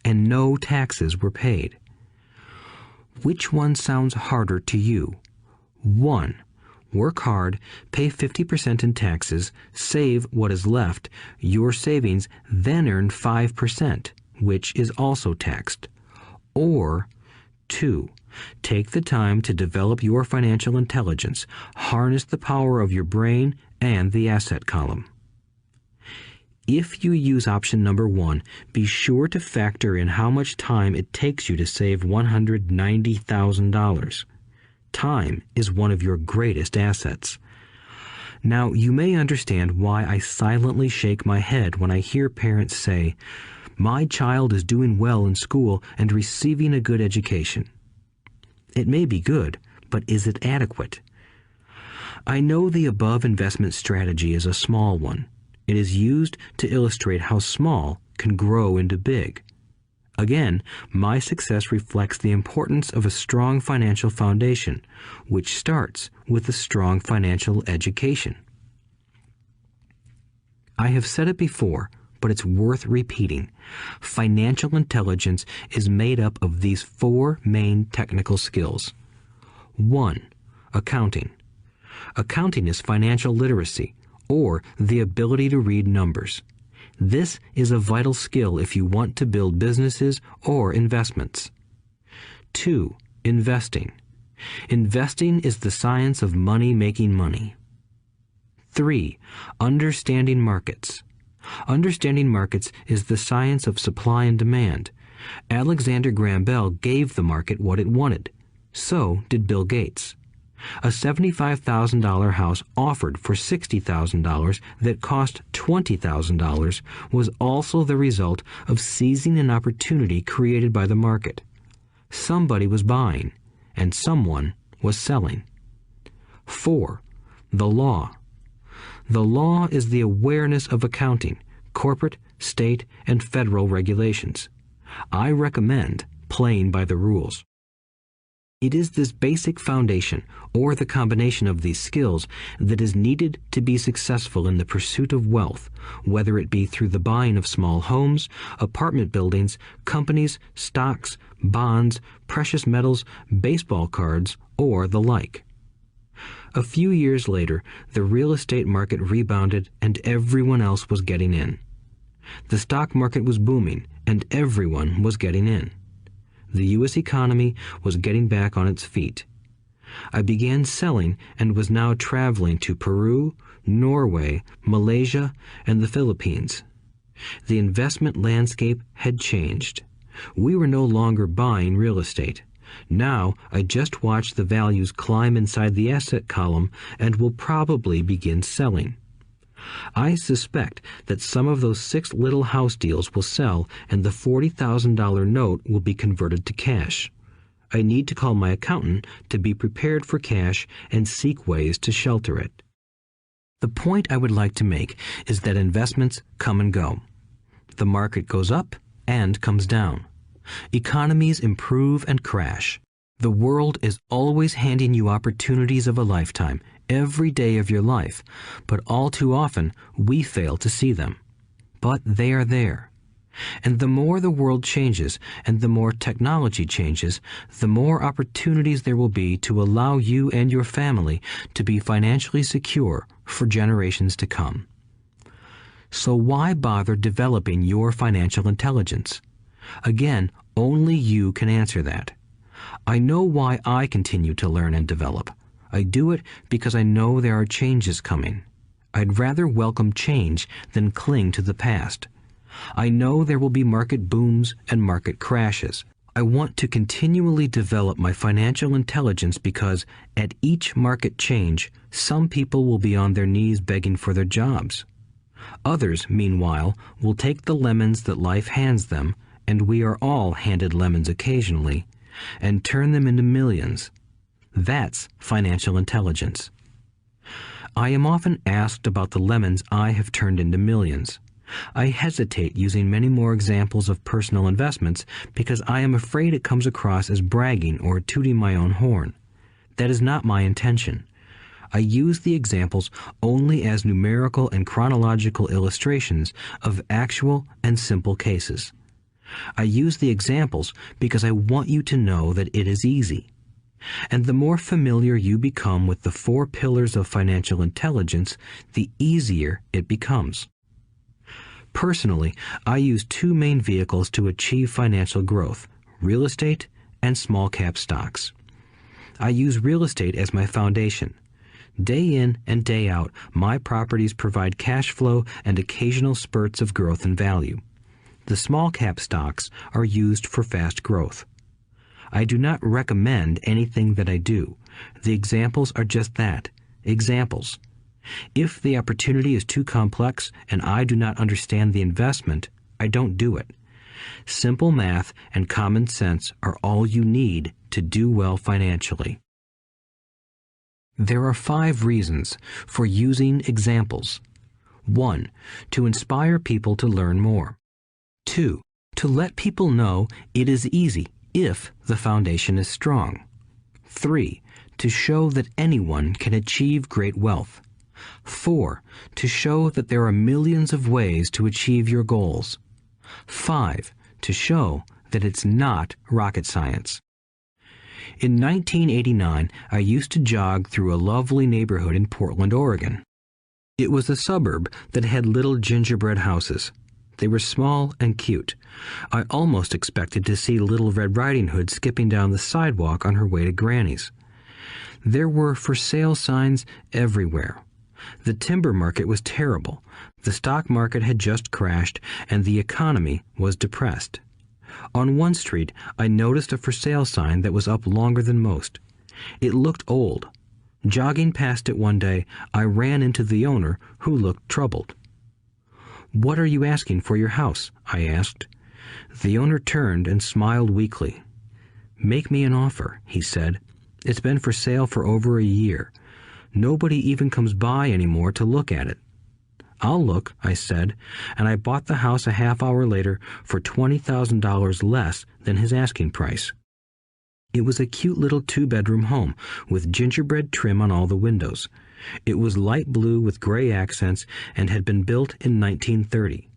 [SPEAKER 2] and no taxes were paid. Which one sounds harder to you? 1. Work hard, pay 50% in taxes, save what is left, your savings, then earn 5%, which is also taxed. Or 2. Take the time to develop your financial intelligence, harness the power of your brain and the asset column. If you use option number 1, be sure to factor in how much time it takes you to save $190,000. Time is one of your greatest assets. Now, you may understand why I silently shake my head when I hear parents say, "My child is doing well in school and receiving a good education." It may be good, but is it adequate? I know the above investment strategy is a small one. It is used to illustrate how small can grow into big. Again, my success reflects the importance of a strong financial foundation, which starts with a strong financial education. I have said it before, but it's worth repeating. Financial intelligence is made up of these 4 main technical skills. 1. Accounting. Accounting is financial literacy, or the ability to read numbers. This is a vital skill if you want to build businesses or investments. 2. Investing. Investing is the science of money making money. 3. Understanding markets. Understanding markets is the science of supply and demand. Alexander Graham Bell gave the market what it wanted. So did Bill Gates. A $75,000 house offered for $60,000 that cost $20,000 was also the result of seizing an opportunity created by the market. Somebody was buying, and someone was selling. 4. The law. The law is the awareness of accounting, corporate, state, and federal regulations. I recommend playing by the rules. It is this basic foundation, or the combination of these skills, that is needed to be successful in the pursuit of wealth, whether it be through the buying of small homes, apartment buildings, companies, stocks, bonds, precious metals, baseball cards, or the like. A few years later, the real estate market rebounded and everyone else was getting in. The stock market was booming and everyone was getting in. The U.S. economy was getting back on its feet. I began selling and was now traveling to Peru, Norway, Malaysia, and the Philippines. The investment landscape had changed. We were no longer buying real estate. Now I just watch the values climb inside the asset column and will probably begin selling. I suspect that some of those 6 little house deals will sell and the $40,000 note will be converted to cash. I need to call my accountant to be prepared for cash and seek ways to shelter it. The point I would like to make is that investments come and go. The market goes up and comes down. Economies improve and crash. The world is always handing you opportunities of a lifetime, every day of your life, but all too often we fail to see them. But they are there. And the more the world changes and the more technology changes, the more opportunities there will be to allow you and your family to be financially secure for generations to come. So why bother developing your financial intelligence? Again, only you can answer that. I know why I continue to learn and develop. I do it because I know there are changes coming. I'd rather welcome change than cling to the past. I know there will be market booms and market crashes. I want to continually develop my financial intelligence because at each market change, some people will be on their knees begging for their jobs. Others, meanwhile, will take the lemons that life hands them, and we are all handed lemons occasionally, and turn them into millions. That's financial intelligence. I am often asked about the lemons I have turned into millions. I hesitate using many more examples of personal investments because I am afraid it comes across as bragging or tooting my own horn. That is not my intention. I use the examples only as numerical and chronological illustrations of actual and simple cases. I use the examples because I want you to know that it is easy. And the more familiar you become with the 4 pillars of financial intelligence, the easier it becomes. Personally, I use 2 main vehicles to achieve financial growth: real estate and small cap stocks. I use real estate as my foundation. Day in and day out, my properties provide cash flow and occasional spurts of growth and value. The small cap stocks are used for fast growth. I do not recommend anything that I do. The examples are just that, examples. If the opportunity is too complex and I do not understand the investment, I don't do it. Simple math and common sense are all you need to do well financially. There are 5 reasons for using examples. 1. To inspire people to learn more. 2. To let people know it is easy if the foundation is strong. 3. To show that anyone can achieve great wealth. 4. To show that there are millions of ways to achieve your goals. 5. To show that it's not rocket science. In 1989, I used to jog through a lovely neighborhood in Portland, Oregon. It was a suburb that had little gingerbread houses. They were small and cute. I almost expected to see Little Red Riding Hood skipping down the sidewalk on her way to Granny's. There were for sale signs everywhere. The timber market was terrible. The stock market had just crashed, and the economy was depressed. On one street, I noticed a for sale sign that was up longer than most. It looked old. Jogging past it one day, I ran into the owner, who looked troubled. "What are you asking for your house?" I asked. The owner turned and smiled weakly. "Make me an offer," he said. "It's been for sale for over a year. Nobody even comes by anymore to look at it." "I'll look," I said, and I bought the house a half hour later for $20,000 less than his asking price. It was a cute little 2-bedroom home with gingerbread trim on all the windows. It was light blue with gray accents and had been built in 1930.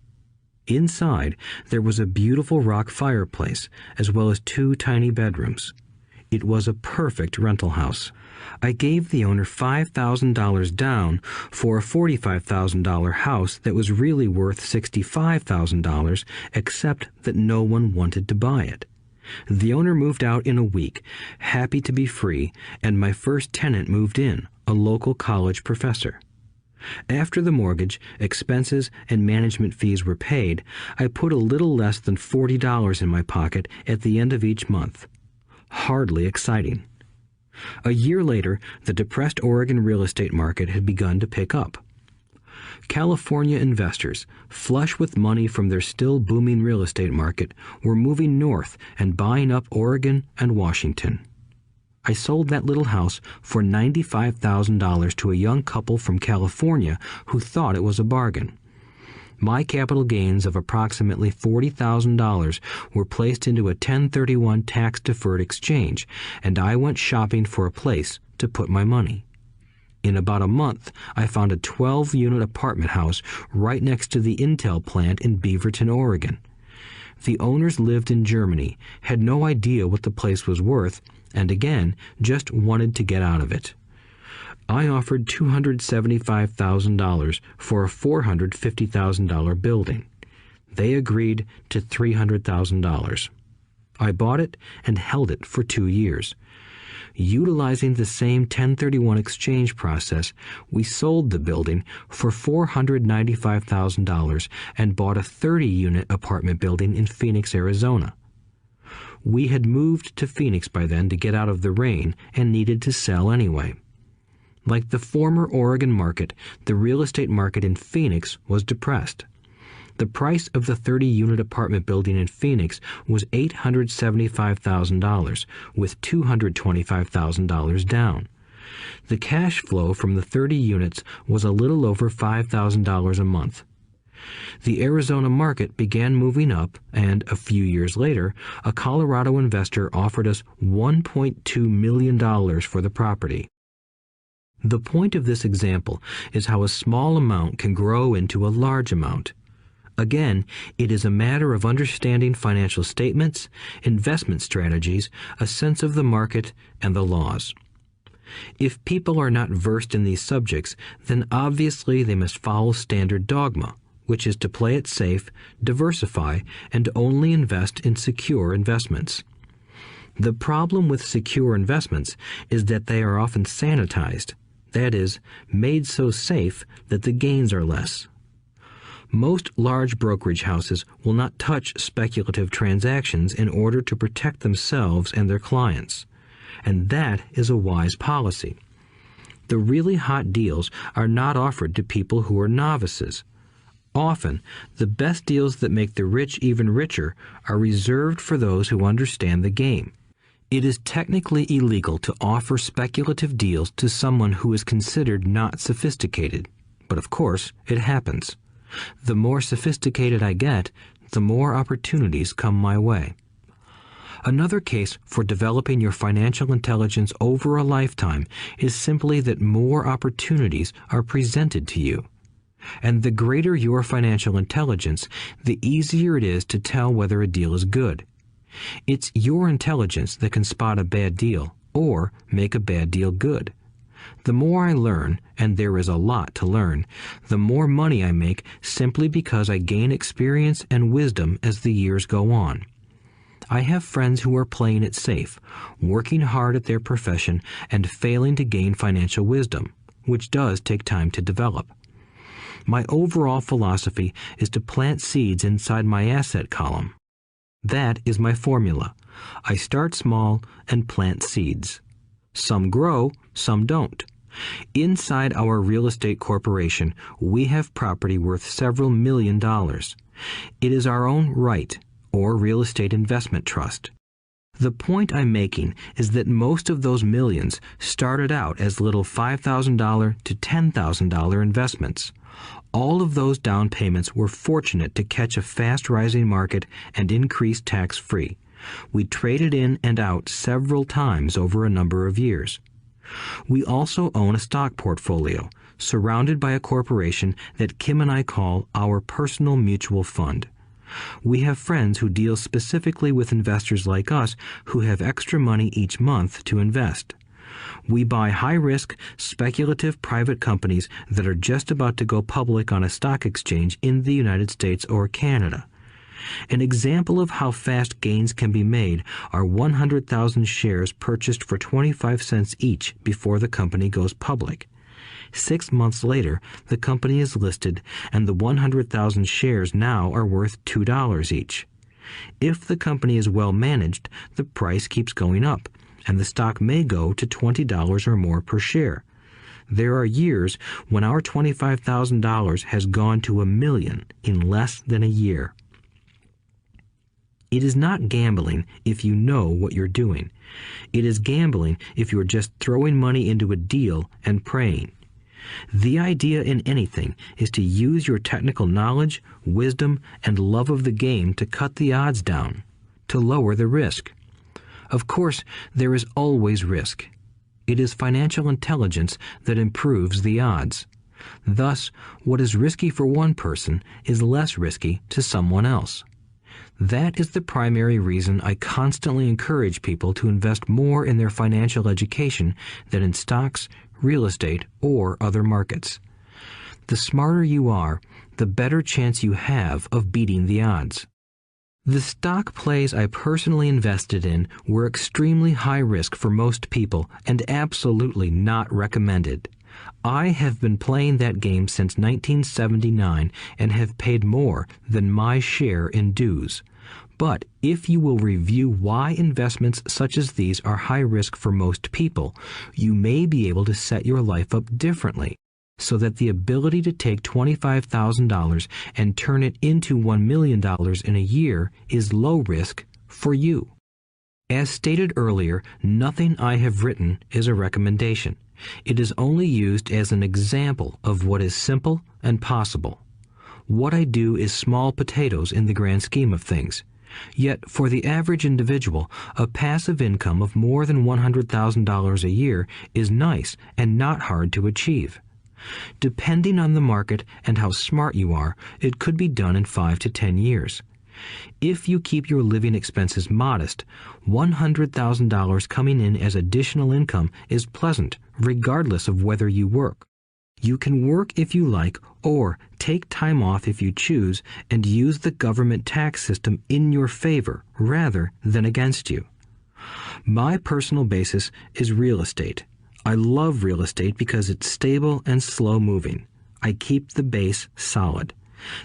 [SPEAKER 2] Inside, there was a beautiful rock fireplace, as well as 2 tiny bedrooms. It was a perfect rental house. I gave the owner $5,000 down for a $45,000 house that was really worth $65,000, except that no one wanted to buy it. The owner moved out in a week, happy to be free, and my first tenant moved in, a local college professor. After the mortgage, expenses, and management fees were paid, I put a little less than $40 in my pocket at the end of each month. Hardly exciting. A year later, the depressed Oregon real estate market had begun to pick up. California investors, flush with money from their still booming real estate market, were moving north and buying up Oregon and Washington. I sold that little house for $95,000 to a young couple from California who thought it was a bargain. My capital gains of approximately $40,000 were placed into a 1031 tax-deferred exchange, and I went shopping for a place to put my money. In about a month, I found a 12-unit apartment house right next to the Intel plant in Beaverton, Oregon. The owners lived in Germany, had no idea what the place was worth, and again, just wanted to get out of it. I offered $275,000 for a $450,000 building. They agreed to $300,000. I bought it and held it for 2 years. Utilizing the same 1031 exchange process, we sold the building for $495,000 and bought a 30-unit apartment building in Phoenix, Arizona. We had moved to Phoenix by then to get out of the rain and needed to sell anyway. Like the former Oregon market, the real estate market in Phoenix was depressed. The price of the 30-unit apartment building in Phoenix was $875,000, with $225,000 down. The cash flow from the 30 units was a little over $5,000 a month. The Arizona market began moving up, and a few years later, a Colorado investor offered us $1.2 million for the property. The point of this example is how a small amount can grow into a large amount. Again, it is a matter of understanding financial statements, investment strategies, a sense of the market, and the laws. If people are not versed in these subjects, then obviously they must follow standard dogma, which is to play it safe, diversify, and only invest in secure investments. The problem with secure investments is that they are often sanitized, that is, made so safe that the gains are less. Most large brokerage houses will not touch speculative transactions in order to protect themselves and their clients, and that is a wise policy. The really hot deals are not offered to people who are novices. Often, the best deals that make the rich even richer are reserved for those who understand the game. It is technically illegal to offer speculative deals to someone who is considered not sophisticated, but of course, it happens. The more sophisticated I get, the more opportunities come my way. Another case for developing your financial intelligence over a lifetime is simply that more opportunities are presented to you. And the greater your financial intelligence, the easier it is to tell whether a deal is good. It's your intelligence that can spot a bad deal or make a bad deal good. The more I learn, and there is a lot to learn, the more money I make simply because I gain experience and wisdom as the years go on. I have friends who are playing it safe, working hard at their profession and failing to gain financial wisdom, which does take time to develop. My overall philosophy is to plant seeds inside my asset column. That is my formula. I start small and plant seeds. Some grow, some don't. Inside our real estate corporation, we have property worth several $1 million. It is our own right, or real estate investment trust. The point I'm making is that most of those millions started out as little $5,000 to $10,000 investments. All of those down payments were fortunate to catch a fast-rising market and increase tax-free. We traded in and out several times over a number of years. We also own a stock portfolio, surrounded by a corporation that Kim and I call our personal mutual fund. We have friends who deal specifically with investors like us who have extra money each month to invest. We buy high-risk, speculative private companies that are just about to go public on a stock exchange in the United States or Canada. An example of how fast gains can be made are 100,000 shares purchased for 25 cents each before the company goes public. 6 months later, the company is listed, and the 100,000 shares now are worth $2 each. If the company is well managed, the price keeps going up, and the stock may go to $20 or more per share. There are years when our $25,000 has gone to $1 million in less than a year. It is not gambling if you know what you're doing. It is gambling if you're just throwing money into a deal and praying. The idea in anything is to use your technical knowledge, wisdom, and love of the game to cut the odds down, to lower the risk. Of course, there is always risk. It is financial intelligence that improves the odds. Thus, what is risky for one person is less risky to someone else. That is the primary reason I constantly encourage people to invest more in their financial education than in stocks, real estate, or other markets. The smarter you are, the better chance you have of beating the odds. The stock plays I personally invested in were extremely high risk for most people and absolutely not recommended. I have been playing that game since 1979 and have paid more than my share in dues. But if you will review why investments such as these are high risk for most people, you may be able to set your life up differently, so that the ability to take $25,000 and turn it into $1 million in a year is low risk for you. As stated earlier, nothing I have written is a recommendation. It is only used as an example of what is simple and possible. What I do is small potatoes in the grand scheme of things. Yet, for the average individual, a passive income of more than $100,000 a year is nice and not hard to achieve. Depending on the market and how smart you are, it could be done in 5 to 10 years. If you keep your living expenses modest, $100,000 coming in as additional income is pleasant, regardless of whether you work. You can work if you like, or take time off if you choose, and use the government tax system in your favor rather than against you. My personal basis is real estate. I love real estate because it's stable and slow-moving. I keep the base solid.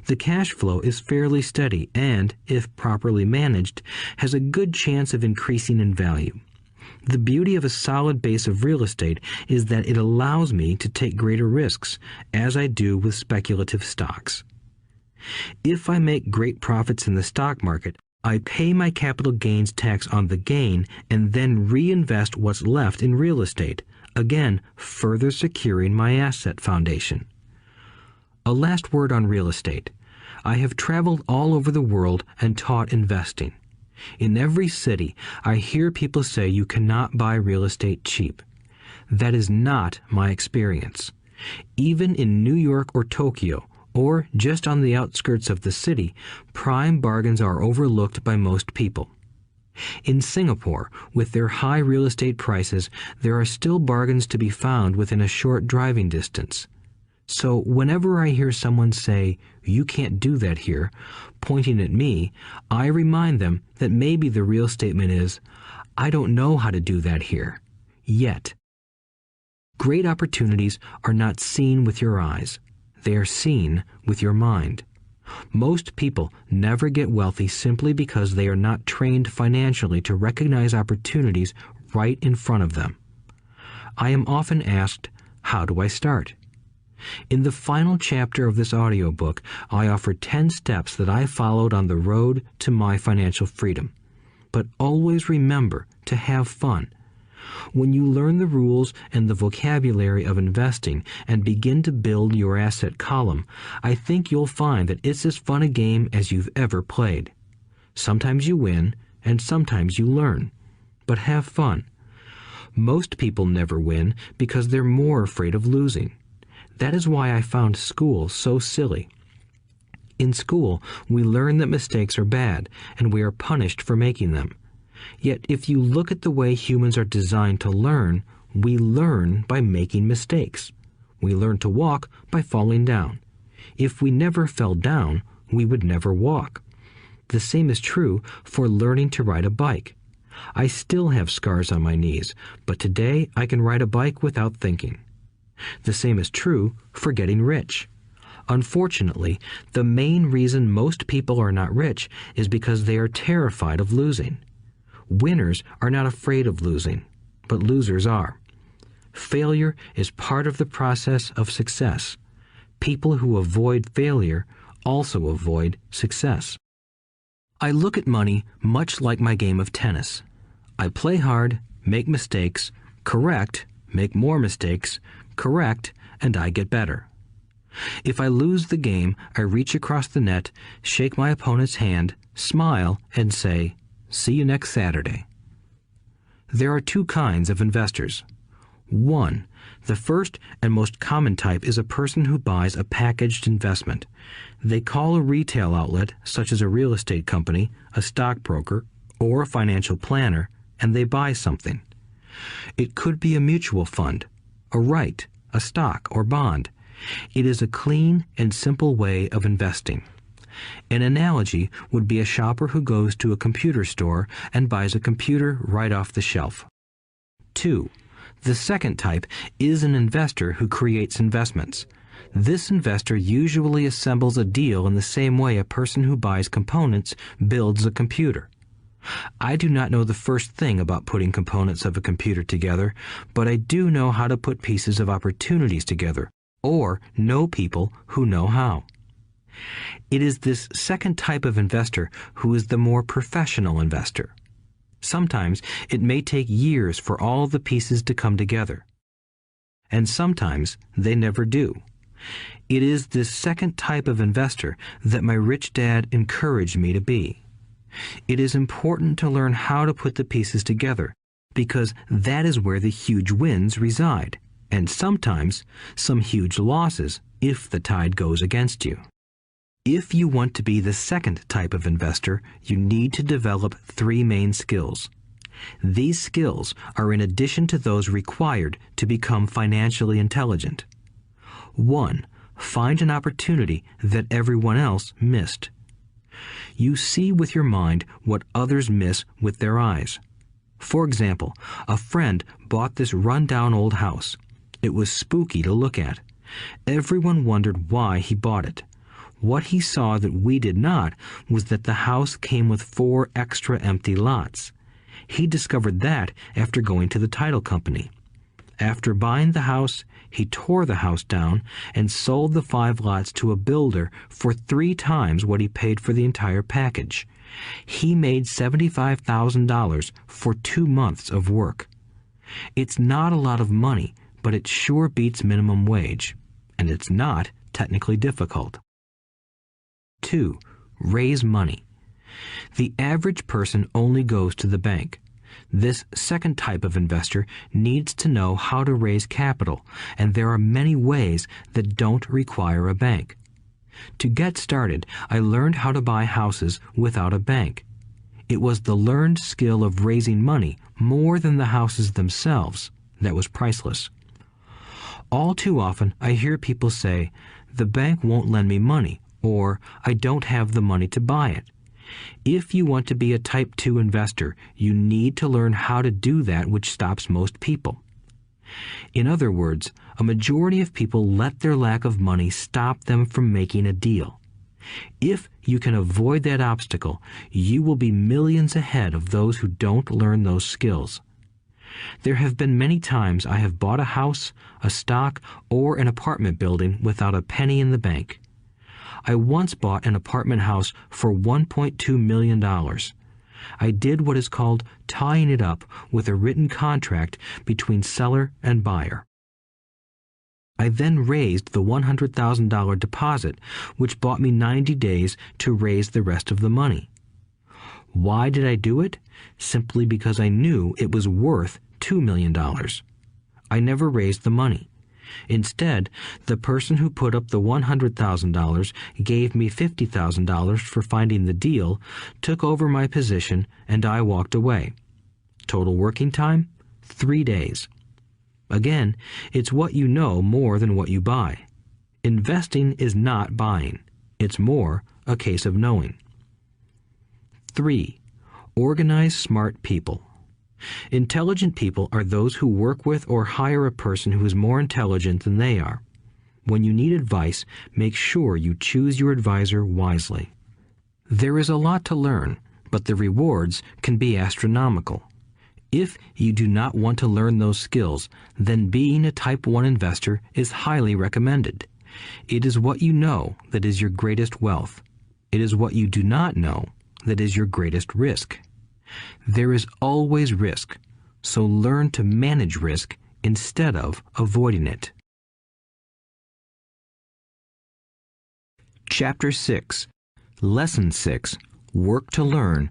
[SPEAKER 2] The cash flow is fairly steady and, if properly managed, has a good chance of increasing in value. The beauty of a solid base of real estate is that it allows me to take greater risks, as I do with speculative stocks. If I make great profits in the stock market, I pay my capital gains tax on the gain and then reinvest what's left in real estate, again further securing my asset foundation. A last word on real estate. I have traveled all over the world and taught investing. In every city, I hear people say you cannot buy real estate cheap. That is not my experience. Even in New York or Tokyo, or just on the outskirts of the city, prime bargains are overlooked by most people. In Singapore, with their high real estate prices, there are still bargains to be found within a short driving distance. So whenever I hear someone say, "You can't do that here," pointing at me, I remind them that maybe the real statement is, "I don't know how to do that here. Yet." Great opportunities are not seen with your eyes. They are seen with your mind. Most people never get wealthy simply because they are not trained financially to recognize opportunities right in front of them. I am often asked, how do I start? In the final chapter of this audiobook, I offer 10 steps that I followed on the road to my financial freedom. But always remember to have fun. When you learn the rules and the vocabulary of investing and begin to build your asset column, I think you'll find that it's as fun a game as you've ever played. Sometimes you win, and sometimes you learn. But have fun. Most people never win because they're more afraid of losing. That is why I found school so silly. In school, we learn that mistakes are bad, and we are punished for making them. Yet if you look at the way humans are designed to learn, we learn by making mistakes. We learn to walk by falling down. If we never fell down, we would never walk. The same is true for learning to ride a bike. I still have scars on my knees, but today I can ride a bike without thinking. The same is true for getting rich. Unfortunately, the main reason most people are not rich is because they are terrified of losing. Winners are not afraid of losing, but losers are. Failure is part of the process of success. People who avoid failure also avoid success. I look at money much like my game of tennis. I play hard, make mistakes, correct, make more mistakes, correct, and I get better. If I lose the game, I reach across the net, shake my opponent's hand, smile, and say, "See you next Saturday." There are two kinds of investors. One, the first and most common type is a person who buys a packaged investment. They call a retail outlet, such as a real estate company, a stockbroker, or a financial planner, and they buy something. It could be a mutual fund, a right, a stock, or bond. It is a clean and simple way of investing. An analogy would be a shopper who goes to a computer store and buys a computer right off the shelf. 2. The second type is an investor who creates investments. This investor usually assembles a deal in the same way a person who buys components builds a computer. I do not know the first thing about putting components of a computer together, but I do know how to put pieces of opportunities together, or know people who know how. It is this second type of investor who is the more professional investor. Sometimes it may take years for all the pieces to come together. And sometimes they never do. It is this second type of investor that my rich dad encouraged me to be. It is important to learn how to put the pieces together, because that is where the huge wins reside, and sometimes some huge losses if the tide goes against you. If you want to be the second type of investor, you need to develop 3 main skills. These skills are in addition to those required to become financially intelligent. 1. Find an opportunity that everyone else missed. You see with your mind what others miss with their eyes. For example, a friend bought this run-down old house. It was spooky to look at. Everyone wondered why he bought it. What he saw that we did not was that the house came with 4 extra empty lots. He discovered that after going to the title company. After buying the house, he tore the house down and sold the 5 lots to a builder for 3 times what he paid for the entire package. He made $75,000 for 2 months of work. It's not a lot of money, but it sure beats minimum wage, and it's not technically difficult. 2. Raise money. The average person only goes to the bank. This second type of investor needs to know how to raise capital, and there are many ways that don't require a bank. To get started, I learned how to buy houses without a bank. It was the learned skill of raising money more than the houses themselves that was priceless. All too often, I hear people say, "The bank won't lend me money," or "I don't have the money to buy it." If you want to be a Type 2 investor, you need to learn how to do that which stops most people. In other words, a majority of people let their lack of money stop them from making a deal. If you can avoid that obstacle, you will be millions ahead of those who don't learn those skills. There have been many times I have bought a house, a stock, or an apartment building without a penny in the bank. I once bought an apartment house for $1.2 million. I did what is called tying it up with a written contract between seller and buyer. I then raised the $100,000 deposit, which bought me 90 days to raise the rest of the money. Why did I do it? Simply because I knew it was worth $2 million. I never raised the money. Instead, the person who put up the $100,000 gave me $50,000 for finding the deal, took over my position, and I walked away. Total working time? 3 days. Again, it's what you know more than what you buy. Investing is not buying. It's more a case of knowing. 3. Organize smart people. Intelligent people are those who work with or hire a person who is more intelligent than they are. When you need advice, make sure you choose your advisor wisely. There is a lot to learn, but the rewards can be astronomical. If you do not want to learn those skills, then being a Type 1 investor is highly recommended. It is what you know that is your greatest wealth. It is what you do not know that is your greatest risk. There is always risk, so learn to manage risk instead of avoiding it. Chapter 6. Lesson 6. Work to learn,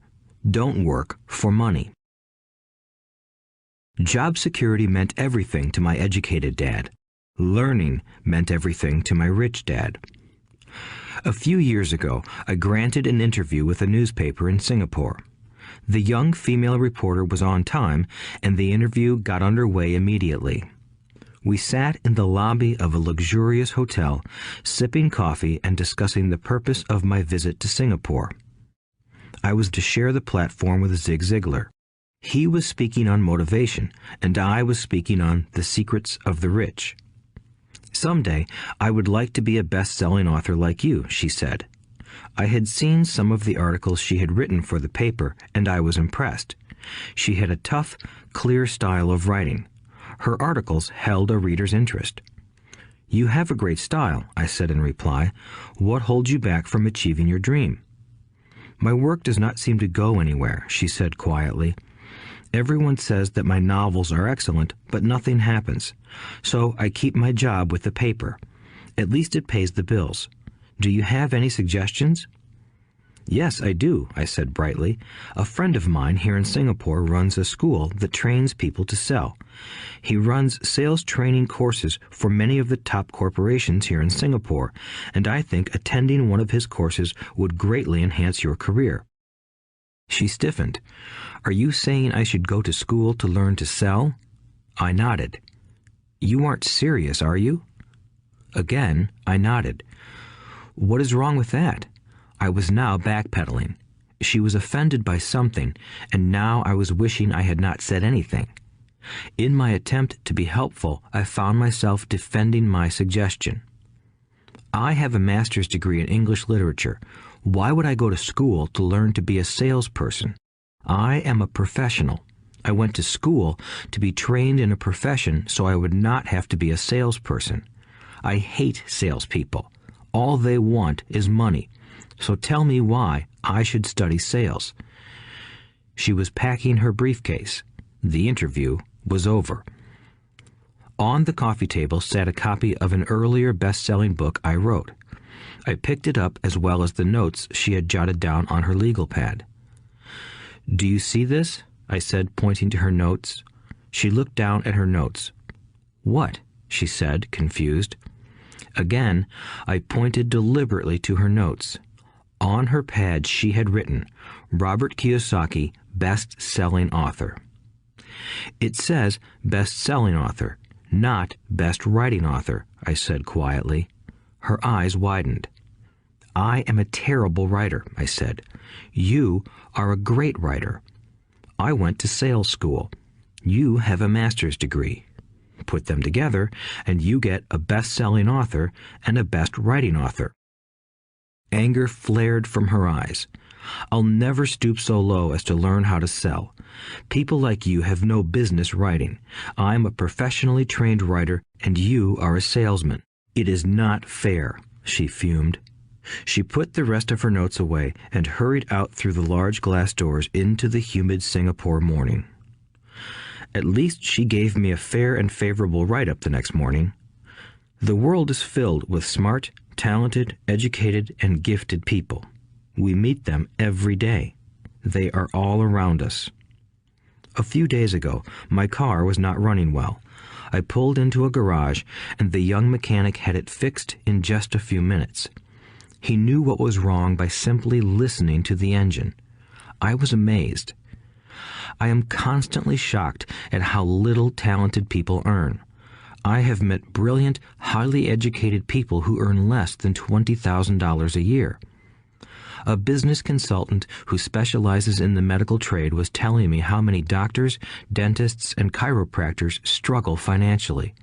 [SPEAKER 2] don't work for money. Job security meant everything to my educated dad. Learning meant everything to my rich dad. A few years ago, I granted an interview with a newspaper in Singapore. The young female reporter was on time, and the interview got underway immediately. We sat in the lobby of a luxurious hotel, sipping coffee and discussing the purpose of my visit to Singapore. I was to share the platform with Zig Ziglar. He was speaking on motivation, and I was speaking on the secrets of the rich. Someday, I would like to be a best-selling author like you, she said. I had seen some of the articles she had written for the paper, and I was impressed. She had a tough, clear style of writing. Her articles held a reader's interest. You have a great style, I said in reply. What holds you back from achieving your dream? My work does not seem to go anywhere, she said quietly. Everyone says that my novels are excellent, but nothing happens. So I keep my job with the paper. At least it pays the bills. Do you have any suggestions? Yes, I do, I said brightly. A friend of mine here in Singapore runs a school that trains people to sell. He runs sales training courses for many of the top corporations here in Singapore, and I think attending one of his courses would greatly enhance your career. She stiffened. Are you saying I should go to school to learn to sell? I nodded. You aren't serious, are you? Again, I nodded. What is wrong with that? I was now backpedaling. She was offended by something, and now I was wishing I had not said anything. In my attempt to be helpful, I found myself defending my suggestion. I have a master's degree in English literature. Why would I go to school to learn to be a salesperson? I am a professional. I went to school to be trained in a profession so I would not have to be a salesperson. I hate salespeople. All they want is money. So tell me why I should study sales. She was packing her briefcase. The interview was over. On the coffee table sat a copy of an earlier best-selling book I wrote. I picked it up as well as the notes she had jotted down on her legal pad. Do you see this? I said, pointing to her notes. She looked down at her notes. What? She said, confused. Again, I pointed deliberately to her notes. On her pad she had written, Robert Kiyosaki, best-selling author. It says best-selling author, not best-writing author, I said quietly. Her eyes widened. I am a terrible writer, I said. You are a great writer. I went to sales school. You have a master's degree. put them together, and you get a best-selling author and a best-writing author. Anger flared from her eyes. I'll never stoop so low as to learn how to sell. People like you have no business writing. I'm a professionally trained writer, and you are a salesman. It is not fair, she fumed. She put the rest of her notes away and hurried out through the large glass doors into the humid Singapore morning. At least she gave me a fair and favorable write-up the next morning. The world is filled with smart, talented, educated, and gifted people. We meet them every day. They are all around us. A few days ago, my car was not running well. I pulled into a garage, and the young mechanic had it fixed in just a few minutes. He knew what was wrong by simply listening to the engine. I was amazed. I am constantly shocked at how little talented people earn. I have met brilliant, highly educated people who earn less than $20,000 a year. A business consultant who specializes in the medical trade was telling me how many doctors, dentists, and chiropractors struggle financially.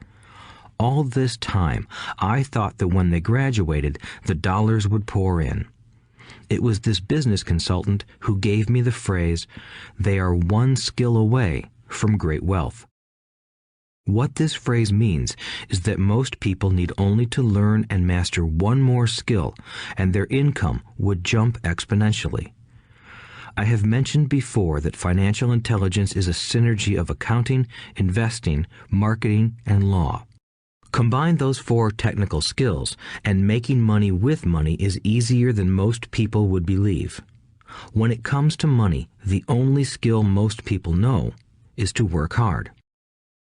[SPEAKER 2] All this time, I thought that when they graduated, the dollars would pour in. It was this business consultant who gave me the phrase, "They are one skill away from great wealth." What this phrase means is that most people need only to learn and master one more skill, and their income would jump exponentially. I have mentioned before that financial intelligence is a synergy of accounting, investing, marketing, and law. Combine those 4 technical skills, and making money with money is easier than most people would believe. When it comes to money, the only skill most people know is to work hard.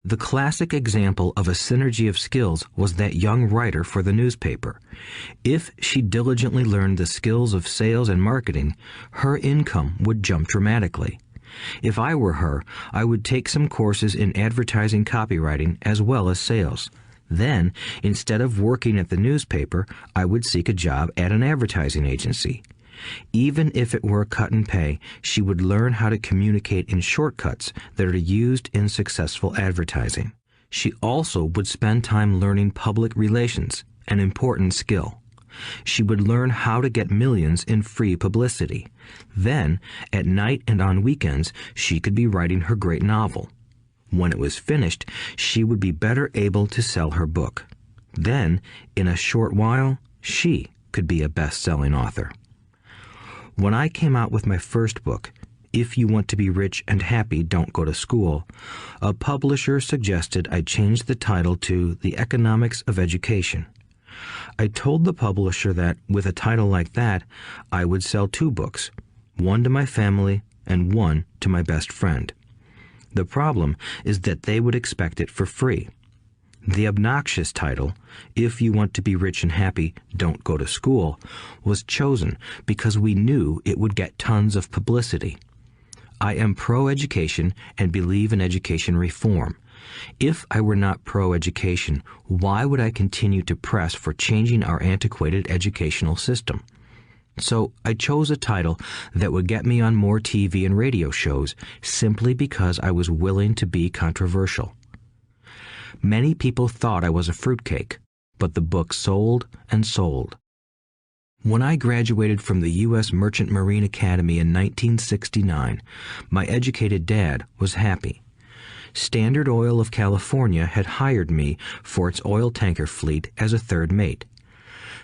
[SPEAKER 2] The classic example of a synergy of skills was that young writer for the newspaper. If she diligently learned the skills of sales and marketing, her income would jump dramatically. If I were her, I would take some courses in advertising copywriting as well as sales. Then, instead of working at the newspaper, I would seek a job at an advertising agency. Even if it were a cut in pay, she would learn how to communicate in shortcuts that are used in successful advertising. She also would spend time learning public relations, an important skill. She would learn how to get millions in free publicity. Then, at night and on weekends, she could be writing her great novel. When it was finished, she would be better able to sell her book. Then, in a short while, she could be a best-selling author. When I came out with my first book, If You Want to Be Rich and Happy, Don't Go to School, a publisher suggested I change the title to The Economics of Education. I told the publisher that, with a title like that, I would sell 2 books, one to my family and one to my best friend. The problem is that they would expect it for free. The obnoxious title, If You Want to Be Rich and Happy, Don't Go to School, was chosen because we knew it would get tons of publicity. I am pro-education and believe in education reform. If I were not pro-education, why would I continue to press for changing our antiquated educational system? So I chose a title that would get me on more TV and radio shows simply because I was willing to be controversial. Many people thought I was a fruitcake, but the book sold and sold. When I graduated from the U.S. Merchant Marine Academy in 1969, my educated dad was happy. Standard Oil of California had hired me for its oil tanker fleet as a third mate.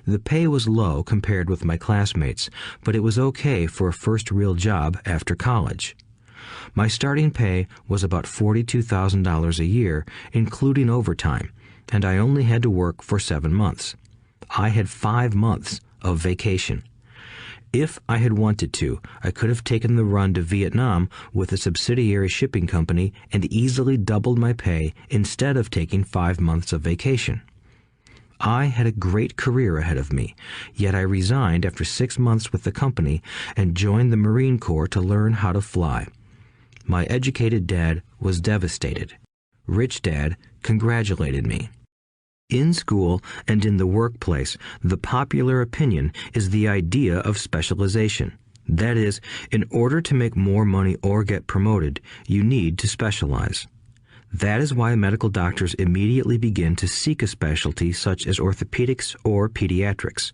[SPEAKER 2] The pay was low compared with my classmates, but it was okay for a first real job after college. My starting pay was about $42,000 a year, including overtime, and I only had to work for 7 months. I had 5 months of vacation. If I had wanted to, I could have taken the run to Vietnam with a subsidiary shipping company and easily doubled my pay instead of taking 5 months of vacation. I had a great career ahead of me, yet I resigned after 6 months with the company and joined the Marine Corps to learn how to fly. My educated dad was devastated. Rich Dad congratulated me. In school and in the workplace, the popular opinion is the idea of specialization. That is, in order to make more money or get promoted, you need to specialize. That is why medical doctors immediately begin to seek a specialty such as orthopedics or pediatrics.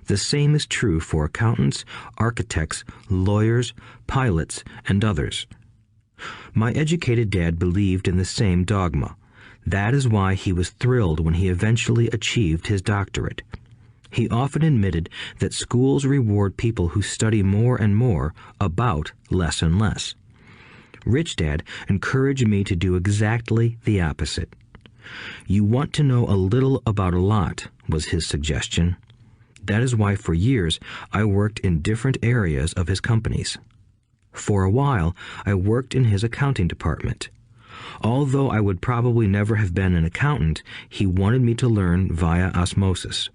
[SPEAKER 2] The same is true for accountants, architects, lawyers, pilots, and others. My educated dad believed in the same dogma. That is why he was thrilled when he eventually achieved his doctorate. He often admitted that schools reward people who study more and more about less and less. Rich Dad encouraged me to do exactly the opposite. You want to know a little about a lot, was his suggestion. That is why for years I worked in different areas of his companies. For a while, I worked in his accounting department. Although I would probably never have been an accountant, he wanted me to learn via osmosis.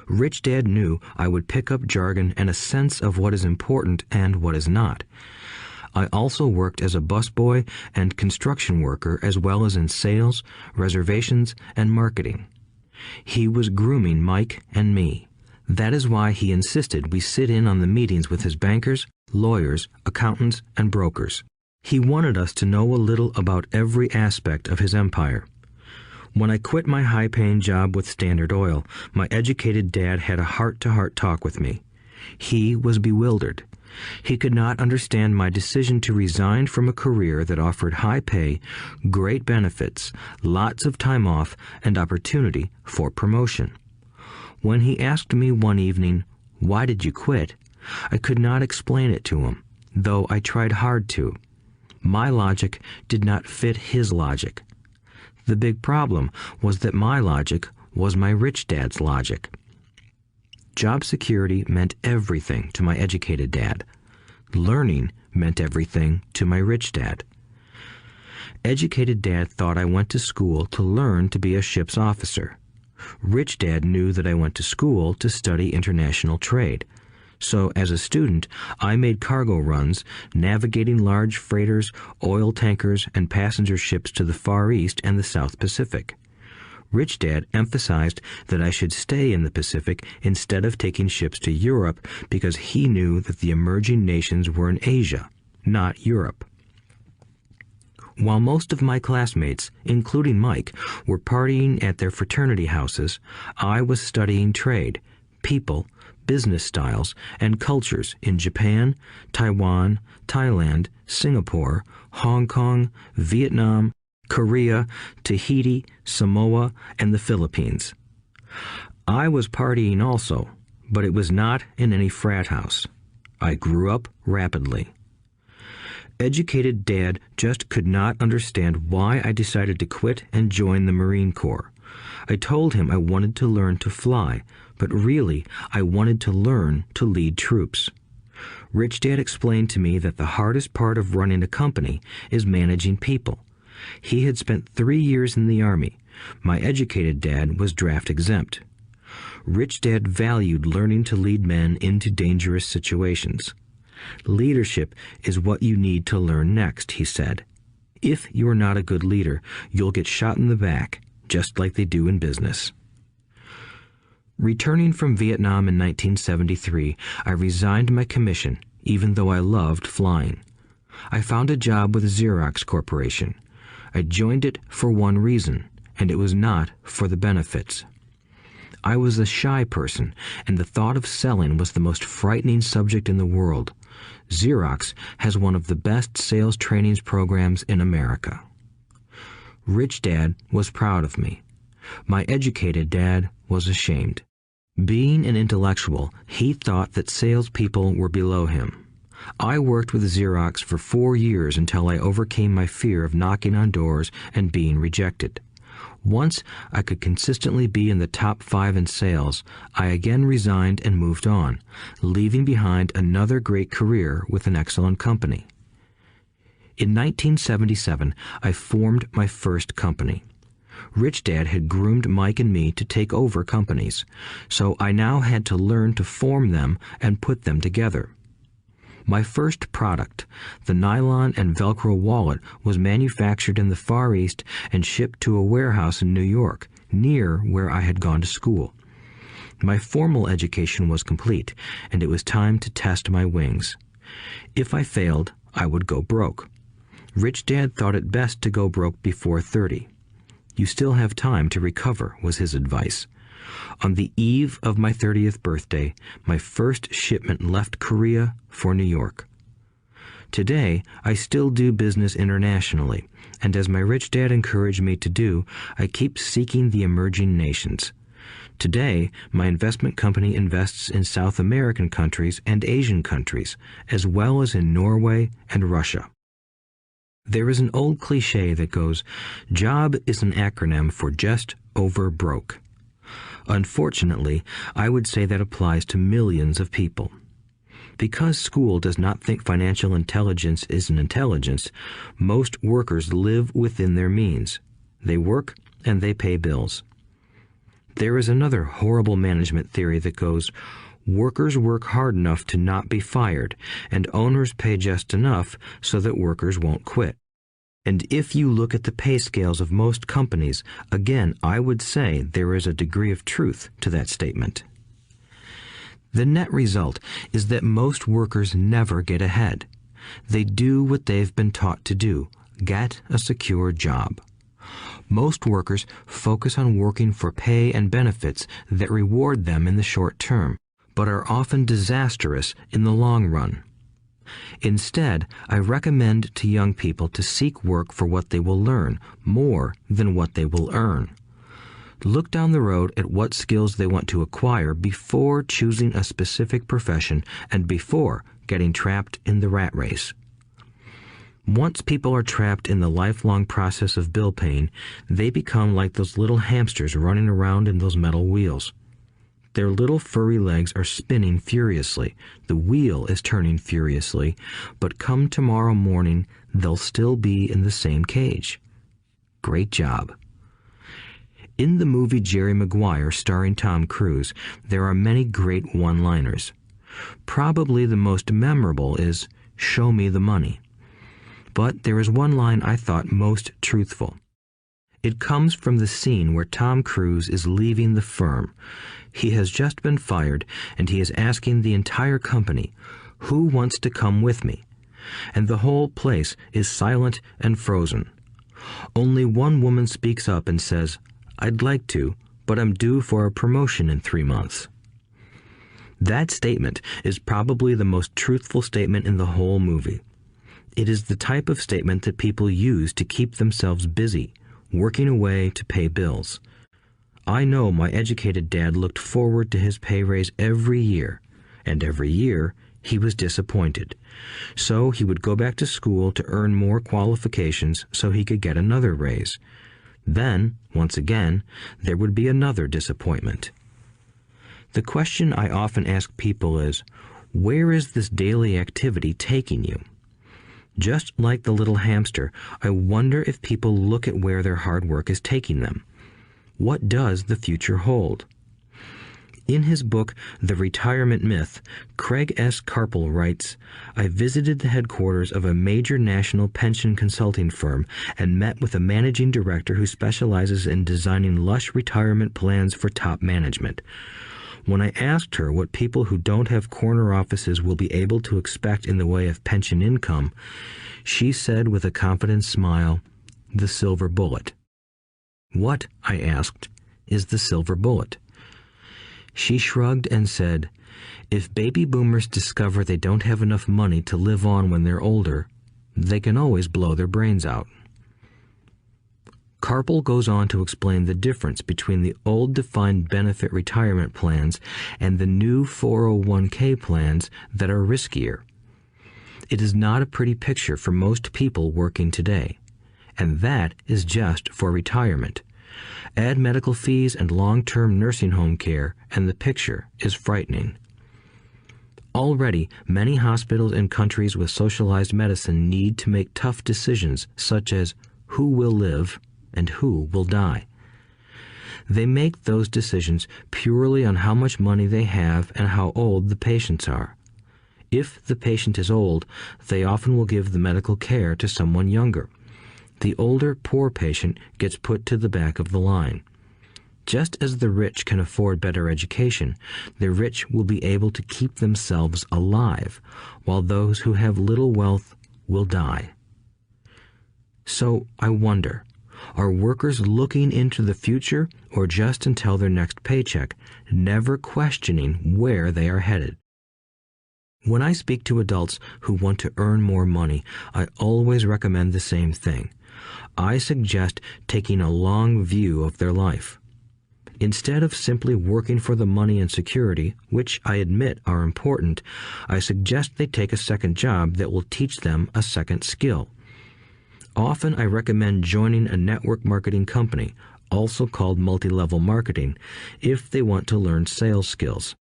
[SPEAKER 2] Rich Dad knew I would pick up jargon and a sense of what is important and what is not. I also worked as a busboy and construction worker as well as in sales, reservations, and marketing. He was grooming Mike and me. That is why he insisted we sit in on the meetings with his bankers, lawyers, accountants, and brokers. He wanted us to know a little about every aspect of his empire. When I quit my high-paying job with Standard Oil, my educated dad had a heart-to-heart talk with me. He was bewildered. He could not understand my decision to resign from a career that offered high pay, great benefits, lots of time off, and opportunity for promotion. When he asked me one evening, "Why did you quit?" I could not explain it to him, though I tried hard to. My logic did not fit his logic. The big problem was that my logic was my rich dad's logic. Job security meant everything to my educated dad. Learning meant everything to my rich dad. Educated dad thought I went to school to learn to be a ship's officer. Rich dad knew that I went to school to study international trade. So as a student, I made cargo runs, navigating large freighters, oil tankers, and passenger ships to the Far East and the South Pacific. Rich Dad emphasized that I should stay in the Pacific instead of taking ships to Europe because he knew that the emerging nations were in Asia, not Europe. While most of my classmates, including Mike, were partying at their fraternity houses, I was studying trade, people, business styles, and cultures in Japan, Taiwan, Thailand, Singapore, Hong Kong, Vietnam, Korea, Tahiti, Samoa, and the Philippines. I was partying also, but it was not in any frat house. I grew up rapidly. Educated Dad just could not understand why I decided to quit and join the Marine Corps. I told him I wanted to learn to fly, but really I wanted to learn to lead troops. Rich Dad explained to me that the hardest part of running a company is managing people. He had spent 3 years in the Army. My educated dad was draft exempt. Rich Dad valued learning to lead men into dangerous situations. Leadership is what you need to learn next, he said. If you are not a good leader, you'll get shot in the back, just like they do in business. Returning from Vietnam in 1973, I resigned my commission, even though I loved flying. I found a job with Xerox Corporation. I joined it for one reason, and it was not for the benefits. I was a shy person, and the thought of selling was the most frightening subject in the world. Xerox has one of the best sales training programs in America. Rich Dad was proud of me. My educated dad was ashamed. Being an intellectual, he thought that salespeople were below him. I worked with Xerox for 4 years until I overcame my fear of knocking on doors and being rejected. Once I could consistently be in the top 5 in sales, I again resigned and moved on, leaving behind another great career with an excellent company. In 1977, I formed my first company. Rich Dad had groomed Mike and me to take over companies, so I now had to learn to form them and put them together. My first product, the nylon and Velcro wallet, was manufactured in the Far East and shipped to a warehouse in New York, near where I had gone to school. My formal education was complete, and it was time to test my wings. If I failed, I would go broke. Rich Dad thought it best to go broke before 30. You still have time to recover, was his advice. On the eve of my 30th birthday, my first shipment left Korea for New York. Today, I still do business internationally, and as my rich dad encouraged me to do, I keep seeking the emerging nations. Today, my investment company invests in South American countries and Asian countries, as well as in Norway and Russia. There is an old cliche that goes, "Job is an acronym for just over broke." Unfortunately, I would say that applies to millions of people. Because school does not think financial intelligence is an intelligence, most workers live within their means. They work and they pay bills. There is another horrible management theory that goes, workers work hard enough to not be fired, and owners pay just enough so that workers won't quit. And if you look at the pay scales of most companies, again, I would say there is a degree of truth to that statement. The net result is that most workers never get ahead. They do what they've been taught to do, get a secure job. Most workers focus on working for pay and benefits that reward them in the short term, but are often disastrous in the long run. Instead, I recommend to young people to seek work for what they will learn more than what they will earn. Look down the road at what skills they want to acquire before choosing a specific profession and before getting trapped in the rat race. Once people are trapped in the lifelong process of bill paying, they become like those little hamsters running around in those metal wheels. Their little furry legs are spinning furiously, the wheel is turning furiously, but come tomorrow morning, they'll still be in the same cage. Great job. In the movie Jerry Maguire, starring Tom Cruise, there are many great one-liners. Probably the most memorable is, "Show me the money." But there is one line I thought most truthful. It comes from the scene where Tom Cruise is leaving the firm. He has just been fired, and he is asking the entire company, "Who wants to come with me?" And the whole place is silent and frozen. Only one woman speaks up and says, "I'd like to, but I'm due for a promotion in 3 months." That statement is probably the most truthful statement in the whole movie. It is the type of statement that people use to keep themselves busy, working away to pay bills. I know my educated dad looked forward to his pay raise every year, and every year he was disappointed. So he would go back to school to earn more qualifications so he could get another raise. Then, once again, there would be another disappointment. The question I often ask people is, where is this daily activity taking you? Just like the little hamster, I wonder if people look at where their hard work is taking them. What does the future hold? In his book, The Retirement Myth, Craig S. Carpel writes, "I visited the headquarters of a major national pension consulting firm and met with a managing director who specializes in designing lush retirement plans for top management. When I asked her what people who don't have corner offices will be able to expect in the way of pension income, she said with a confident smile, 'The silver bullet.'" "What," I asked, "is the silver bullet?" She shrugged and said, "If baby boomers discover they don't have enough money to live on when they're older, they can always blow their brains out." Carpel goes on to explain the difference between the old defined benefit retirement plans and the new 401k plans that are riskier. It is not a pretty picture for most people working today, and that is just for retirement. Add medical fees and long-term nursing home care, and the picture is frightening. Already, many hospitals in countries with socialized medicine need to make tough decisions such as who will live and who will die. They make those decisions purely on how much money they have and how old the patients are. If the patient is old, they often will give the medical care to someone younger. The older, poor patient gets put to the back of the line. Just as the rich can afford better education, the rich will be able to keep themselves alive, while those who have little wealth will die. So I wonder, are workers looking into the future or just until their next paycheck, never questioning where they are headed? When I speak to adults who want to earn more money, I always recommend the same thing. I suggest taking a long view of their life. Instead of simply working for the money and security, which I admit are important, I suggest they take a second job that will teach them a second skill. Often I recommend joining a network marketing company, also called multi-level marketing, if they want to learn sales skills.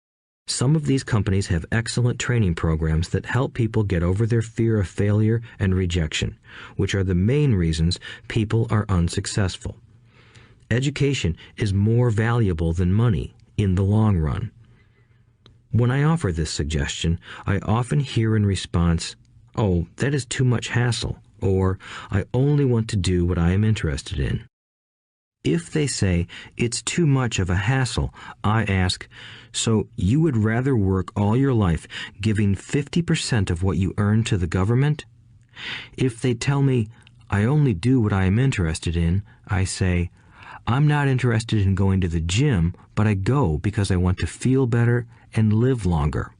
[SPEAKER 2] Some of these companies have excellent training programs that help people get over their fear of failure and rejection, which are the main reasons people are unsuccessful. Education is more valuable than money in the long run. When I offer this suggestion, I often hear in response, "Oh, that is too much hassle," or "I only want to do what I am interested in." If they say it's too much of a hassle, I ask, so you would rather work all your life giving 50% of what you earn to the government? If they tell me, I only do what I am interested in, I say, I'm not interested in going to the gym, but I go because I want to feel better and live longer.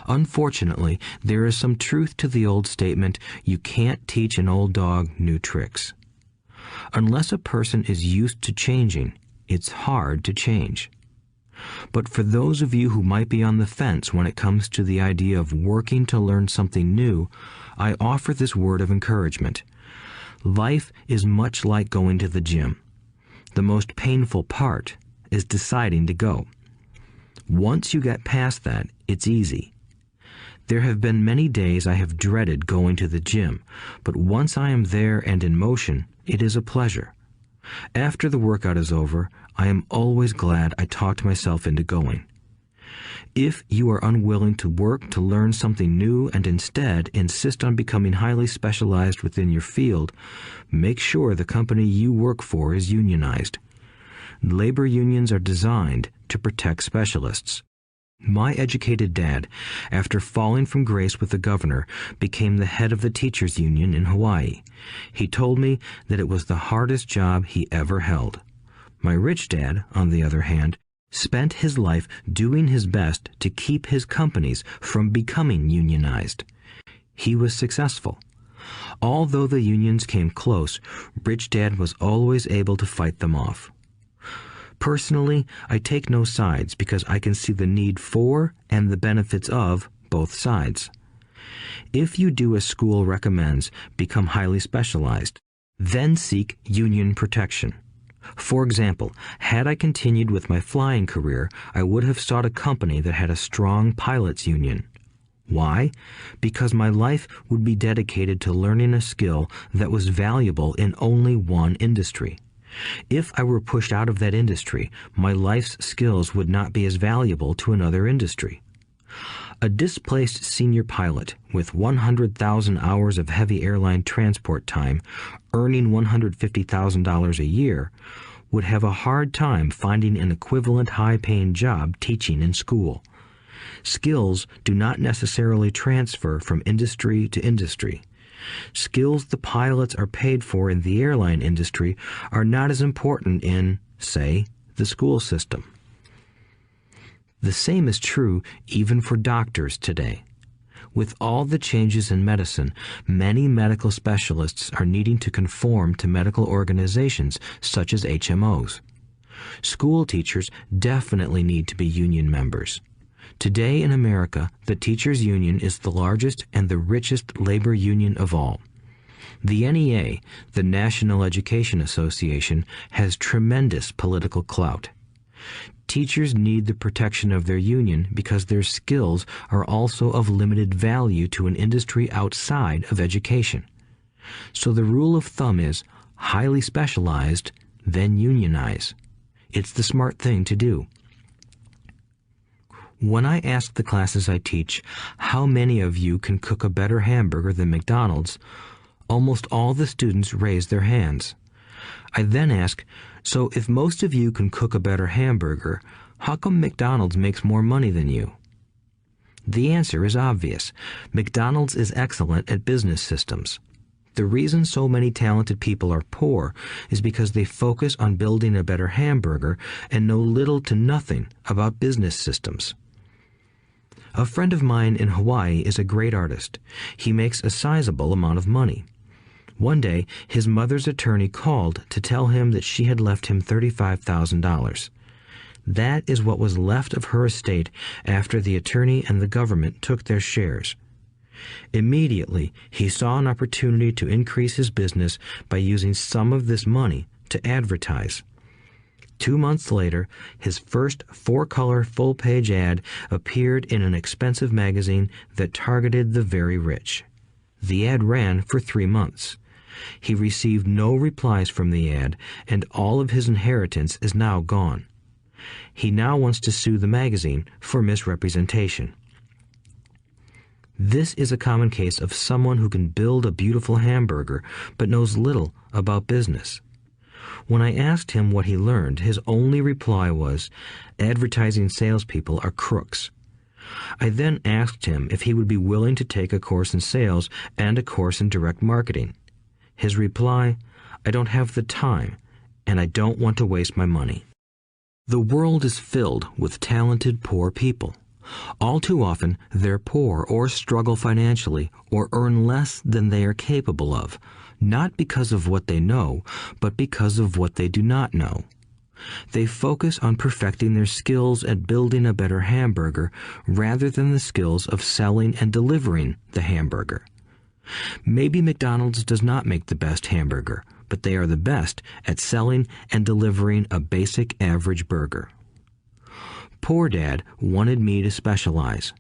[SPEAKER 2] Unfortunately, there is some truth to the old statement, you can't teach an old dog new tricks. Unless a person is used to changing, it's hard to change. But for those of you who might be on the fence when it comes to the idea of working to learn something new, I offer this word of encouragement. Life is much like going to the gym. The most painful part is deciding to go. Once you get past that, it's easy. There have been many days I have dreaded going to the gym, but once I am there and in motion, it is a pleasure. After the workout is over, I am always glad I talked myself into going. If you are unwilling to work to learn something new and instead insist on becoming highly specialized within your field, make sure the company you work for is unionized. Labor unions are designed to protect specialists. My educated dad, after falling from grace with the governor, became the head of the teachers' union in Hawaii. He told me that it was the hardest job he ever held. My rich dad, on the other hand, spent his life doing his best to keep his companies from becoming unionized. He was successful. Although the unions came close, Rich Dad was always able to fight them off. Personally, I take no sides because I can see the need for and the benefits of both sides. If you do as school recommends, become highly specialized, then seek union protection. For example, had I continued with my flying career, I would have sought a company that had a strong pilots union. Why? Because my life would be dedicated to learning a skill that was valuable in only one industry. If I were pushed out of that industry, my life's skills would not be as valuable to another industry. A displaced senior pilot with 100,000 hours of heavy airline transport time, earning $150,000 a year, would have a hard time finding an equivalent high-paying job teaching in school. Skills do not necessarily transfer from industry to industry. Skills the pilots are paid for in the airline industry are not as important in, say, the school system. The same is true even for doctors today. With all the changes in medicine, many medical specialists are needing to conform to medical organizations such as HMOs. School teachers definitely need to be union members. Today in America, the teachers' union is the largest and the richest labor union of all. The NEA, the National Education Association, has tremendous political clout. Teachers need the protection of their union because their skills are also of limited value to an industry outside of education. So the rule of thumb is highly specialized, then unionize. It's the smart thing to do. When I ask the classes I teach, how many of you can cook a better hamburger than McDonald's, almost all the students raise their hands. I then ask, so if most of you can cook a better hamburger, how come McDonald's makes more money than you? The answer is obvious. McDonald's is excellent at business systems. The reason so many talented people are poor is because they focus on building a better hamburger and know little to nothing about business systems. A friend of mine in Hawaii is a great artist. He makes a sizable amount of money. One day, his mother's attorney called to tell him that she had left him $35,000. That is what was left of her estate after the attorney and the government took their shares. Immediately, he saw an opportunity to increase his business by using some of this money to advertise. 2 months later, his first 4-color full-page ad appeared in an expensive magazine that targeted the very rich. The ad ran for 3 months. He received no replies from the ad, and all of his inheritance is now gone. He now wants to sue the magazine for misrepresentation. This is a common case of someone who can build a beautiful hamburger but knows little about business. When I asked him what he learned, his only reply was, "Advertising salespeople are crooks." I then asked him if he would be willing to take a course in sales and a course in direct marketing. His reply, "I don't have the time, and I don't want to waste my money." The world is filled with talented poor people. All too often, they're poor or struggle financially or earn less than they are capable of, not because of what they know, but because of what they do not know. They focus on perfecting their skills at building a better hamburger rather than the skills of selling and delivering the hamburger. Maybe McDonald's does not make the best hamburger, but they are the best at selling and delivering a basic average burger. Poor Dad wanted me to specialize.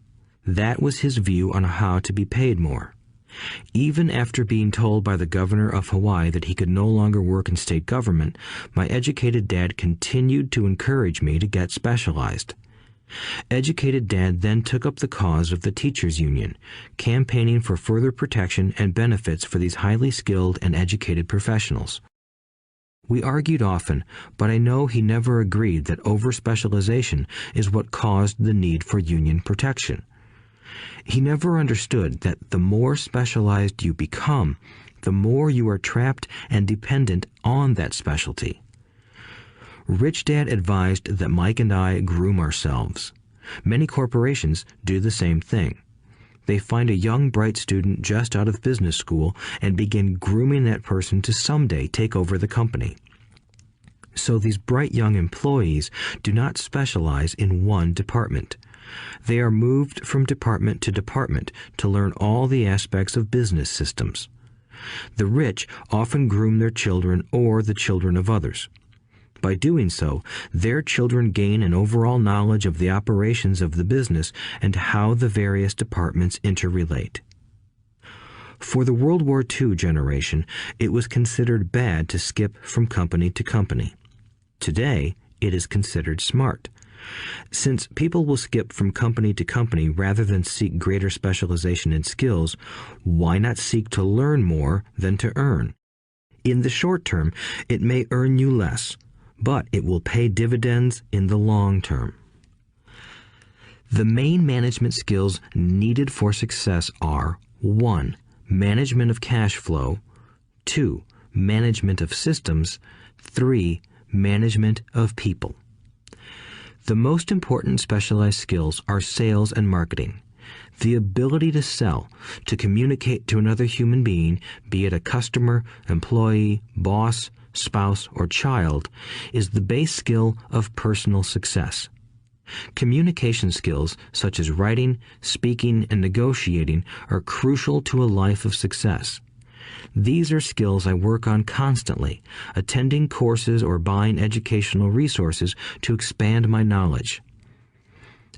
[SPEAKER 2] That was his view on how to be paid more. Even after being told by the governor of Hawaii that he could no longer work in state government, my educated dad continued to encourage me to get specialized. Educated Dad then took up the cause of the teachers' union, campaigning for further protection and benefits for these highly skilled and educated professionals. We argued often, but I know he never agreed that over-specialization is what caused the need for union protection. He never understood that the more specialized you become, the more you are trapped and dependent on that specialty. Rich Dad advised that Mike and I groom ourselves. Many corporations do the same thing. They find a young, bright student just out of business school and begin grooming that person to someday take over the company. So these bright young employees do not specialize in one department. They are moved from department to department to learn all the aspects of business systems. The rich often groom their children or the children of others. By doing so, their children gain an overall knowledge of the operations of the business and how the various departments interrelate. For the World War II generation, it was considered bad to skip from company to company. Today, it is considered smart. Since people will skip from company to company rather than seek greater specialization in skills, why not seek to learn more than to earn? In the short term, it may earn you less, but it will pay dividends in the long term. The main management skills needed for success are 1. Management of cash flow, 2. Management of systems, 3. Management of people. The most important specialized skills are sales and marketing. The ability to sell, to communicate to another human being, be it a customer, employee, boss, spouse, or child, is the base skill of personal success. Communication skills such as writing, speaking, and negotiating are crucial to a life of success. These are skills I work on constantly, attending courses or buying educational resources to expand my knowledge.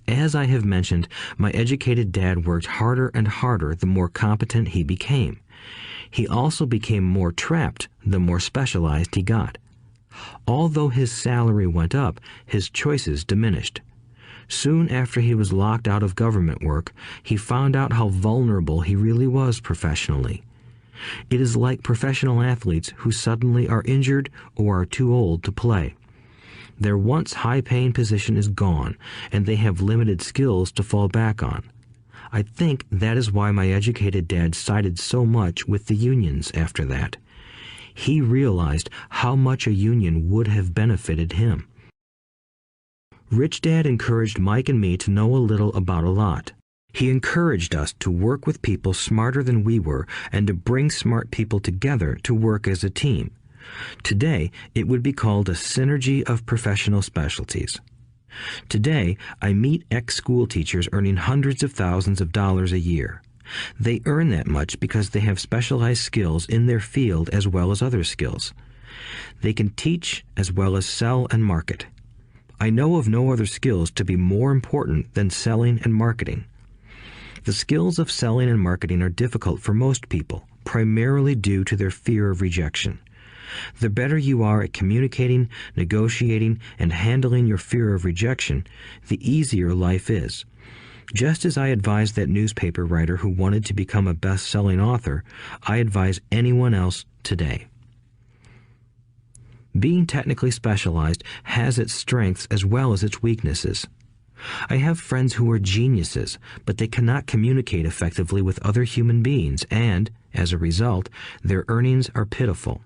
[SPEAKER 2] As I have mentioned, my educated dad worked harder and harder the more competent he became. He also became more trapped the more specialized he got. Although his salary went up, his choices diminished. Soon after he was locked out of government work, he found out how vulnerable he really was professionally. It is like professional athletes who suddenly are injured or are too old to play. Their once high-paying position is gone, and they have limited skills to fall back on. I think that is why my educated dad sided so much with the unions after that. He realized how much a union would have benefited him. Rich Dad encouraged Mike and me to know a little about a lot. He encouraged us to work with people smarter than we were and to bring smart people together to work as a team. Today, it would be called a synergy of professional specialties. Today, I meet ex-school teachers earning hundreds of thousands of dollars a year. They earn that much because they have specialized skills in their field as well as other skills. They can teach as well as sell and market. I know of no other skills to be more important than selling and marketing. The skills of selling and marketing are difficult for most people, primarily due to their fear of rejection. The better you are at communicating, negotiating, and handling your fear of rejection, the easier life is. Just as I advise that newspaper writer who wanted to become a best-selling author, I advise anyone else today. Being technically specialized has its strengths as well as its weaknesses. I have friends who are geniuses, but they cannot communicate effectively with other human beings, and, as a result, their earnings are pitiful.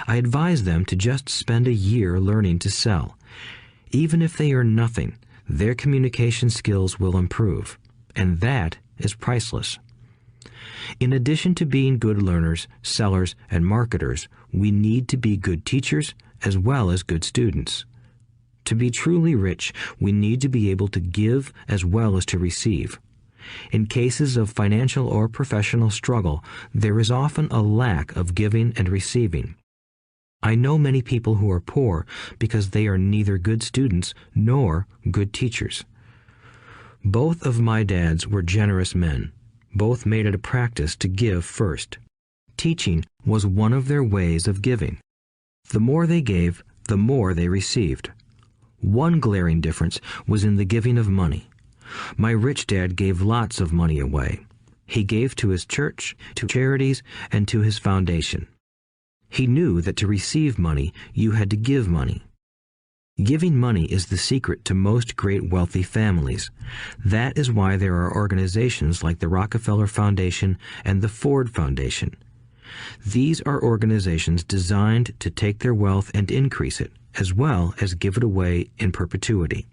[SPEAKER 2] I advise them to just spend a year learning to sell. Even if they earn nothing, their communication skills will improve, and that is priceless. In addition to being good learners, sellers, and marketers, we need to be good teachers as well as good students. To be truly rich, we need to be able to give as well as to receive. In cases of financial or professional struggle, there is often a lack of giving and receiving. I know many people who are poor because they are neither good students nor good teachers. Both of my dads were generous men. Both made it a practice to give first. Teaching was one of their ways of giving. The more they gave, the more they received. One glaring difference was in the giving of money. My rich dad gave lots of money away. He gave to his church, to charities, and to his foundation. He knew that to receive money, you had to give money. Giving money is the secret to most great wealthy families. That is why there are organizations like the Rockefeller Foundation and the Ford Foundation. These are organizations designed to take their wealth and increase it, as well as give it away in perpetuity.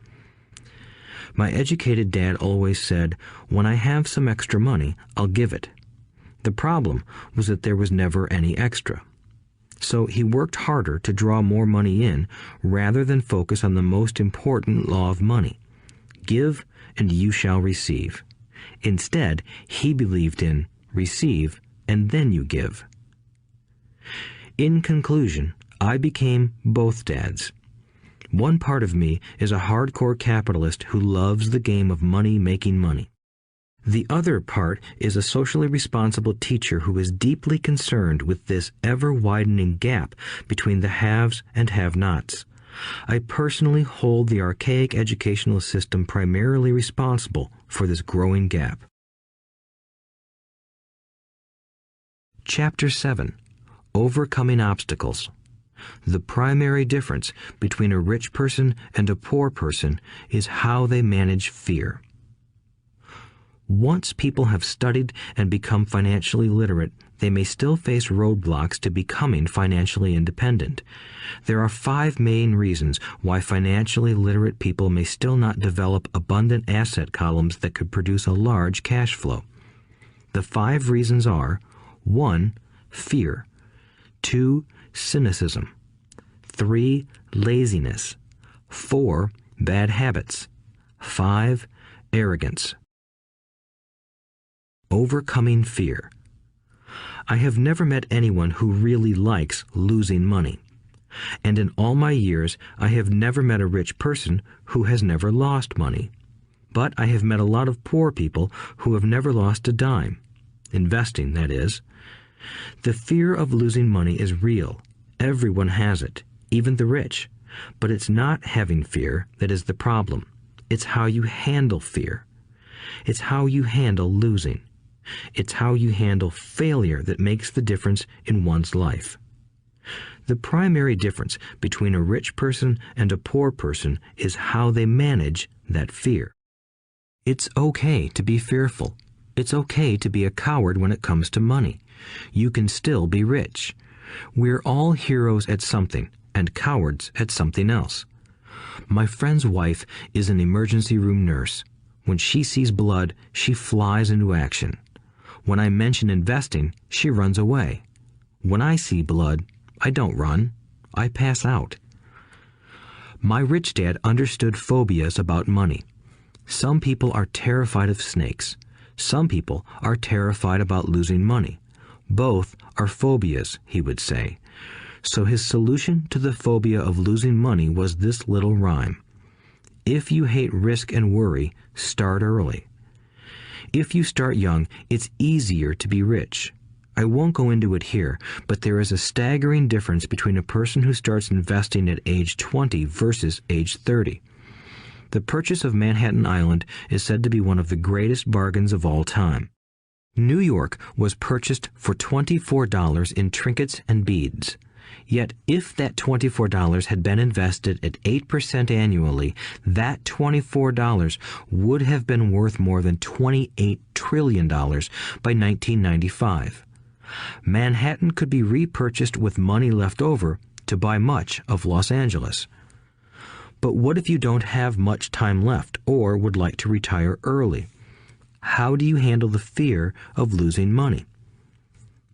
[SPEAKER 2] My educated dad always said, "When I have some extra money, I'll give it." The problem was that there was never any extra. So he worked harder to draw more money in rather than focus on the most important law of money. Give and you shall receive. Instead, he believed in receive and then you give. In conclusion, I became both dads. One part of me is a hardcore capitalist who loves the game of money making money. The other part is a socially responsible teacher who is deeply concerned with this ever-widening gap between the haves and have-nots. I personally hold the archaic educational system primarily responsible for this growing gap. Chapter 7. Overcoming Obstacles. The primary difference between a rich person and a poor person is how they manage fear. Once people have studied and become financially literate, they may still face roadblocks to becoming financially independent. There are 5 main reasons why financially literate people may still not develop abundant asset columns that could produce a large cash flow. The 5 reasons are: 1. Fear. 2. Cynicism. 3. Laziness. 4. Bad habits. 5. Arrogance. Overcoming fear. I have never met anyone who really likes losing money. And in all my years, I have never met a rich person who has never lost money. But I have met a lot of poor people who have never lost a dime. Investing, that is. The fear of losing money is real. Everyone has it, even the rich. But it's not having fear that is the problem. It's how you handle fear. It's how you handle losing. It's how you handle failure that makes the difference in one's life. The primary difference between a rich person and a poor person is how they manage that fear. It's okay to be fearful. It's okay to be a coward when it comes to money. You can still be rich. We're all heroes at something and cowards at something else. My friend's wife is an emergency room nurse. When she sees blood, she flies into action. When I mention investing, she runs away. When I see blood, I don't run. I pass out. My rich dad understood phobias about money. Some people are terrified of snakes. Some people are terrified about losing money. Both are phobias, he would say. So his solution to the phobia of losing money was this little rhyme. If you hate risk and worry, start early. If you start young, it's easier to be rich. I won't go into it here, but there is a staggering difference between a person who starts investing at age 20 versus age 30. The purchase of Manhattan Island is said to be one of the greatest bargains of all time. New York was purchased for $24 in trinkets and beads. Yet if that $24 had been invested at 8% annually, that $24 would have been worth more than $28 trillion by 1995. Manhattan could be repurchased with money left over to buy much of Los Angeles. But what if you don't have much time left or would like to retire early? How do you handle the fear of losing money?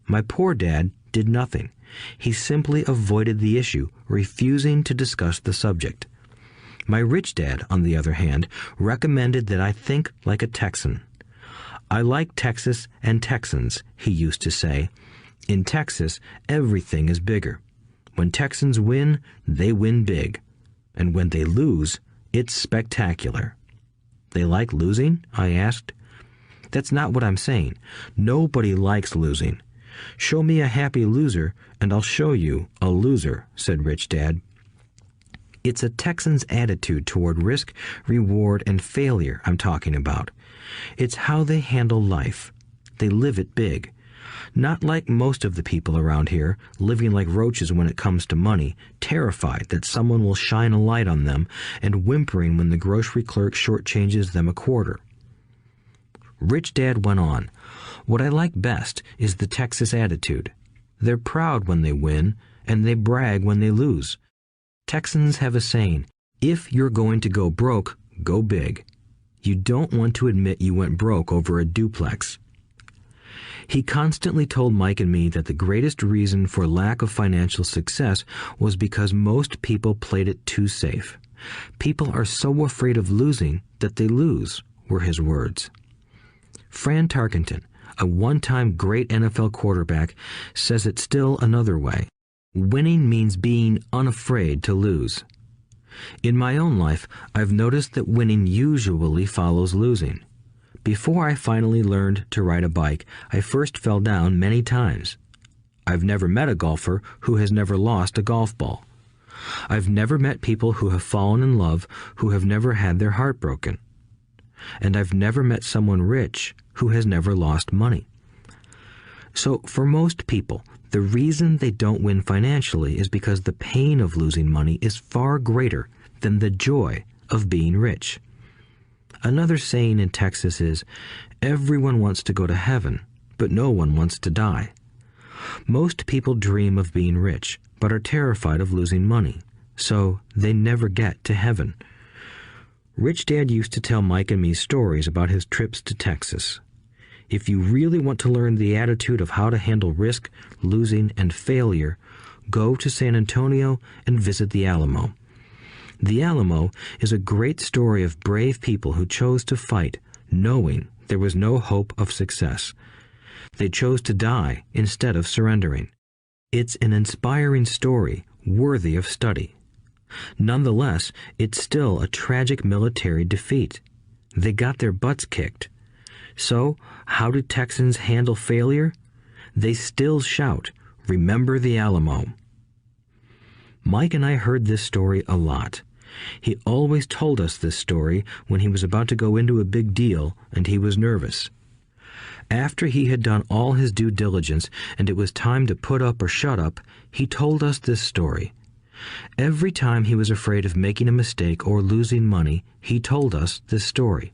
[SPEAKER 2] My poor dad did nothing. He simply avoided the issue, refusing to discuss the subject. My rich dad, on the other hand, recommended that I think like a Texan. I like Texas and Texans, he used to say. In Texas, everything is bigger. When Texans win, they win big. And when they lose, it's spectacular. They like losing? I asked. That's not what I'm saying. Nobody likes losing. Show me a happy loser, and I'll show you a loser, said Rich Dad. It's a Texan's attitude toward risk, reward, and failure I'm talking about. It's how they handle life. They live it big. Not like most of the people around here, living like roaches when it comes to money, terrified that someone will shine a light on them and whimpering when the grocery clerk shortchanges them a quarter. Rich Dad went on, "What I like best is the Texas attitude. They're proud when they win, and they brag when they lose. Texans have a saying, if you're going to go broke, go big. You don't want to admit you went broke over a duplex." He constantly told Mike and me that the greatest reason for lack of financial success was because most people played it too safe. People are so afraid of losing that they lose, were his words. Fran Tarkenton, a one-time great NFL quarterback, says it still another way. Winning means being unafraid to lose. In my own life, I've noticed that winning usually follows losing. Before I finally learned to ride a bike, I first fell down many times. I've never met a golfer who has never lost a golf ball. I've never met people who have fallen in love who have never had their heart broken. And I've never met someone rich who has never lost money. So for most people, the reason they don't win financially is because the pain of losing money is far greater than the joy of being rich. Another saying in Texas is, everyone wants to go to heaven, but no one wants to die. Most people dream of being rich, but are terrified of losing money, so they never get to heaven. Rich Dad used to tell Mike and me stories about his trips to Texas. If you really want to learn the attitude of how to handle risk, losing, and failure, go to San Antonio and visit the Alamo. The Alamo is a great story of brave people who chose to fight, knowing there was no hope of success. They chose to die instead of surrendering. It's an inspiring story, worthy of study. Nonetheless, it's still a tragic military defeat. They got their butts kicked. So, how do Texans handle failure? They still shout, "Remember the Alamo." Mike and I heard this story a lot. He always told us this story when he was about to go into a big deal and he was nervous. After he had done all his due diligence and it was time to put up or shut up, he told us this story. Every time he was afraid of making a mistake or losing money, he told us this story.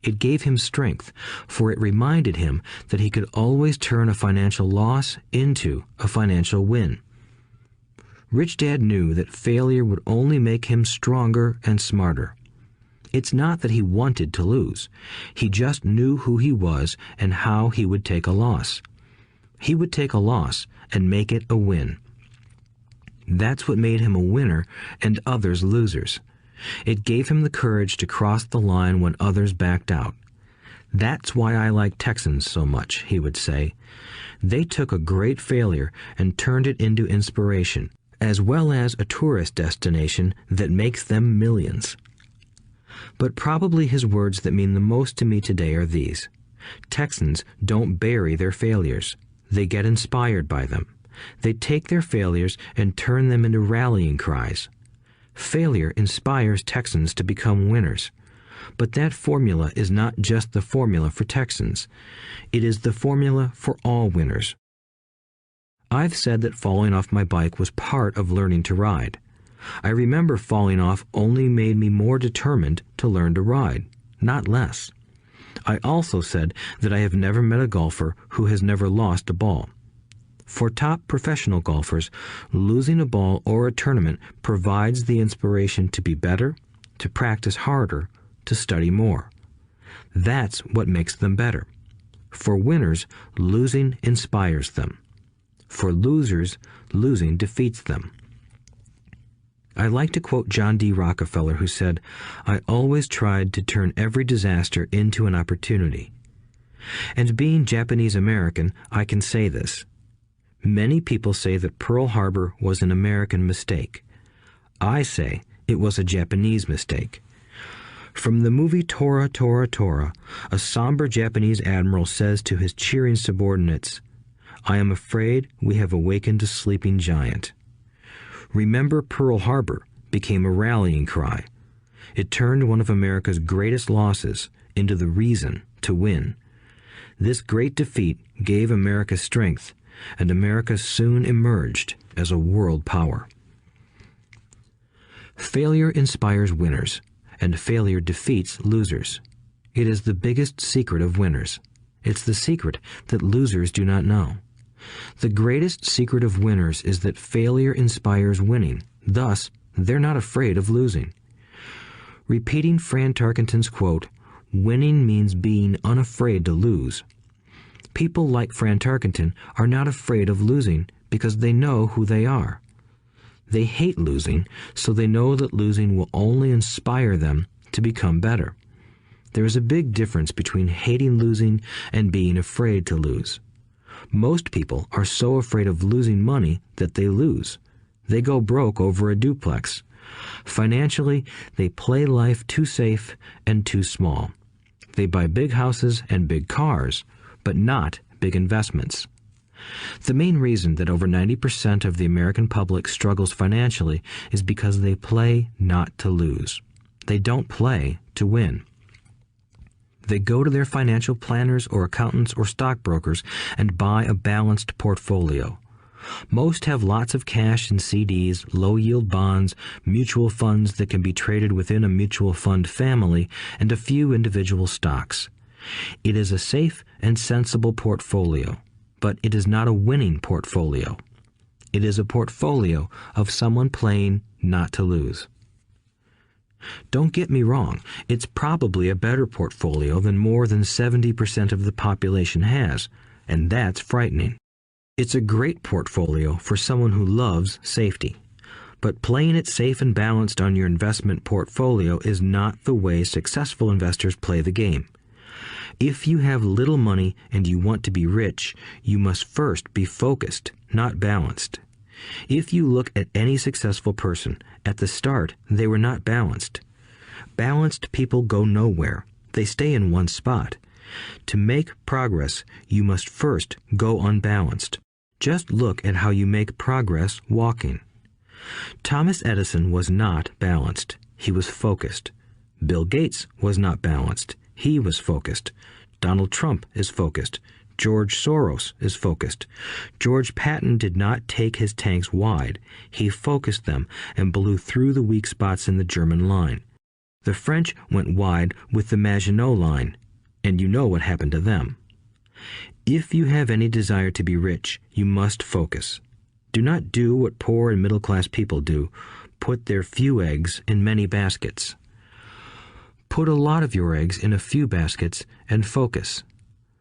[SPEAKER 2] It gave him strength, for it reminded him that he could always turn a financial loss into a financial win. Rich Dad knew that failure would only make him stronger and smarter. It's not that he wanted to lose. He just knew who he was and how he would take a loss. He would take a loss and make it a win. That's what made him a winner and others losers. It gave him the courage to cross the line when others backed out. That's why I like Texans so much, he would say. They took a great failure and turned it into inspiration, as well as a tourist destination that makes them millions. But probably his words that mean the most to me today are these. Texans don't bury their failures. They get inspired by them. They take their failures and turn them into rallying cries. Failure inspires Texans to become winners. But that formula is not just the formula for Texans. It is the formula for all winners. I've said that falling off my bike was part of learning to ride. I remember falling off only made me more determined to learn to ride, not less. I also said that I have never met a golfer who has never lost a ball. For top professional golfers, losing a ball or a tournament provides the inspiration to be better, to practice harder, to study more. That's what makes them better. For winners, losing inspires them. For losers, losing defeats them. I like to quote John D. Rockefeller, who said, "I always tried to turn every disaster into an opportunity." And being Japanese American, I can say this. Many people say that Pearl Harbor was an American mistake. I say it was a Japanese mistake. From the movie Tora, Tora, Tora, a somber Japanese admiral says to his cheering subordinates, "I am afraid we have awakened a sleeping giant." Remember Pearl Harbor became a rallying cry. It turned one of America's greatest losses into the reason to win. This great defeat gave America strength, and America soon emerged as a world power. Failure inspires winners, and failure defeats losers. It is the biggest secret of winners. It's the secret that losers do not know. The greatest secret of winners is that failure inspires winning. Thus, they're not afraid of losing. Repeating Fran Tarkenton's quote, "Winning means being unafraid to lose." People like Fran Tarkenton are not afraid of losing because they know who they are. They hate losing, so they know that losing will only inspire them to become better. There is a big difference between hating losing and being afraid to lose. Most people are so afraid of losing money that they lose. They go broke over a duplex. Financially, they play life too safe and too small. They buy big houses and big cars, but not big investments. The main reason that over 90% of the American public struggles financially is because they play not to lose. They don't play to win. They go to their financial planners or accountants or stockbrokers and buy a balanced portfolio. Most have lots of cash in CDs, low-yield bonds, mutual funds that can be traded within a mutual fund family, and a few individual stocks. It is a safe and sensible portfolio, but it is not a winning portfolio. It is a portfolio of someone playing not to lose. Don't get me wrong, it's probably a better portfolio than more than 70% of the population has, and that's frightening. It's a great portfolio for someone who loves safety. But playing it safe and balanced on your investment portfolio is not the way successful investors play the game. If you have little money and you want to be rich, you must first be focused, not balanced. If you look at any successful person, at the start, they were not balanced. Balanced people go nowhere. They stay in one spot. To make progress, you must first go unbalanced. Just look at how you make progress walking. Thomas Edison was not balanced. He was focused. Bill Gates was not balanced. He was focused. Donald Trump is focused. George Soros is focused. George Patton did not take his tanks wide. He focused them and blew through the weak spots in the German line. The French went wide with the Maginot Line, and you know what happened to them. If you have any desire to be rich, you must focus. Do not do what poor and middle-class people do, put their few eggs in many baskets. Put a lot of your eggs in a few baskets and focus.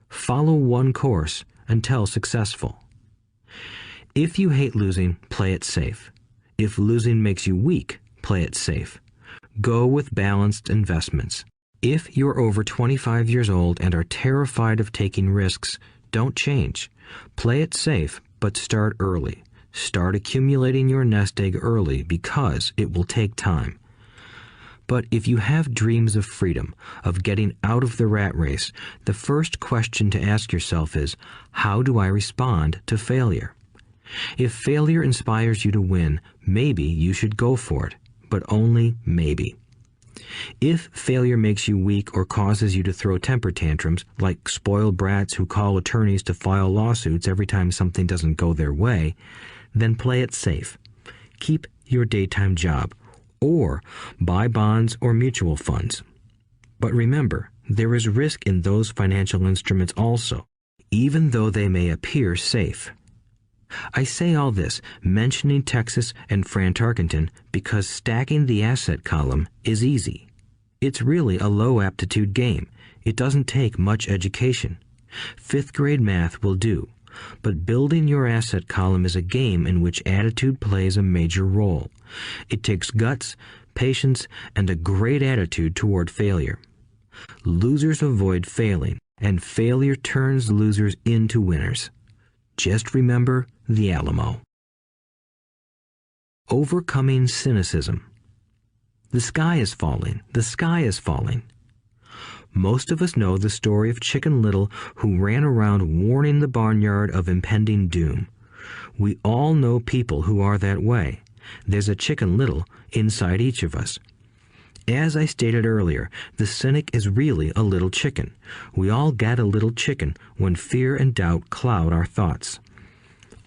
[SPEAKER 2] Follow one course until successful. If you hate losing, play it safe. If losing makes you weak, play it safe. Go with balanced investments. If you're over 25 years old and are terrified of taking risks, don't change. Play it safe, but start early. Start accumulating your nest egg early because it will take time. But if you have dreams of freedom, of getting out of the rat race, the first question to ask yourself is, how do I respond to failure? If failure inspires you to win, maybe you should go for it, but only maybe. If failure makes you weak or causes you to throw temper tantrums, like spoiled brats who call attorneys to file lawsuits every time something doesn't go their way, then play it safe. Keep your daytime job, or buy bonds or mutual funds. But remember, there is risk in those financial instruments also, even though they may appear safe. I say all this, mentioning Texas and Fran Tarkenton, because stacking the asset column is easy. It's really a low-aptitude game. It doesn't take much education. 5th grade math will do. But building your asset column is a game in which attitude plays a major role. It takes guts, patience, and a great attitude toward failure. Losers avoid failing, and failure turns losers into winners. Just remember the Alamo. Overcoming cynicism. The sky is falling. The sky is falling. Most of us know the story of Chicken Little, who ran around warning the barnyard of impending doom. We all know people who are that way. There's a Chicken Little inside each of us. As I stated earlier, the cynic is really a little chicken. We all get a little chicken when fear and doubt cloud our thoughts.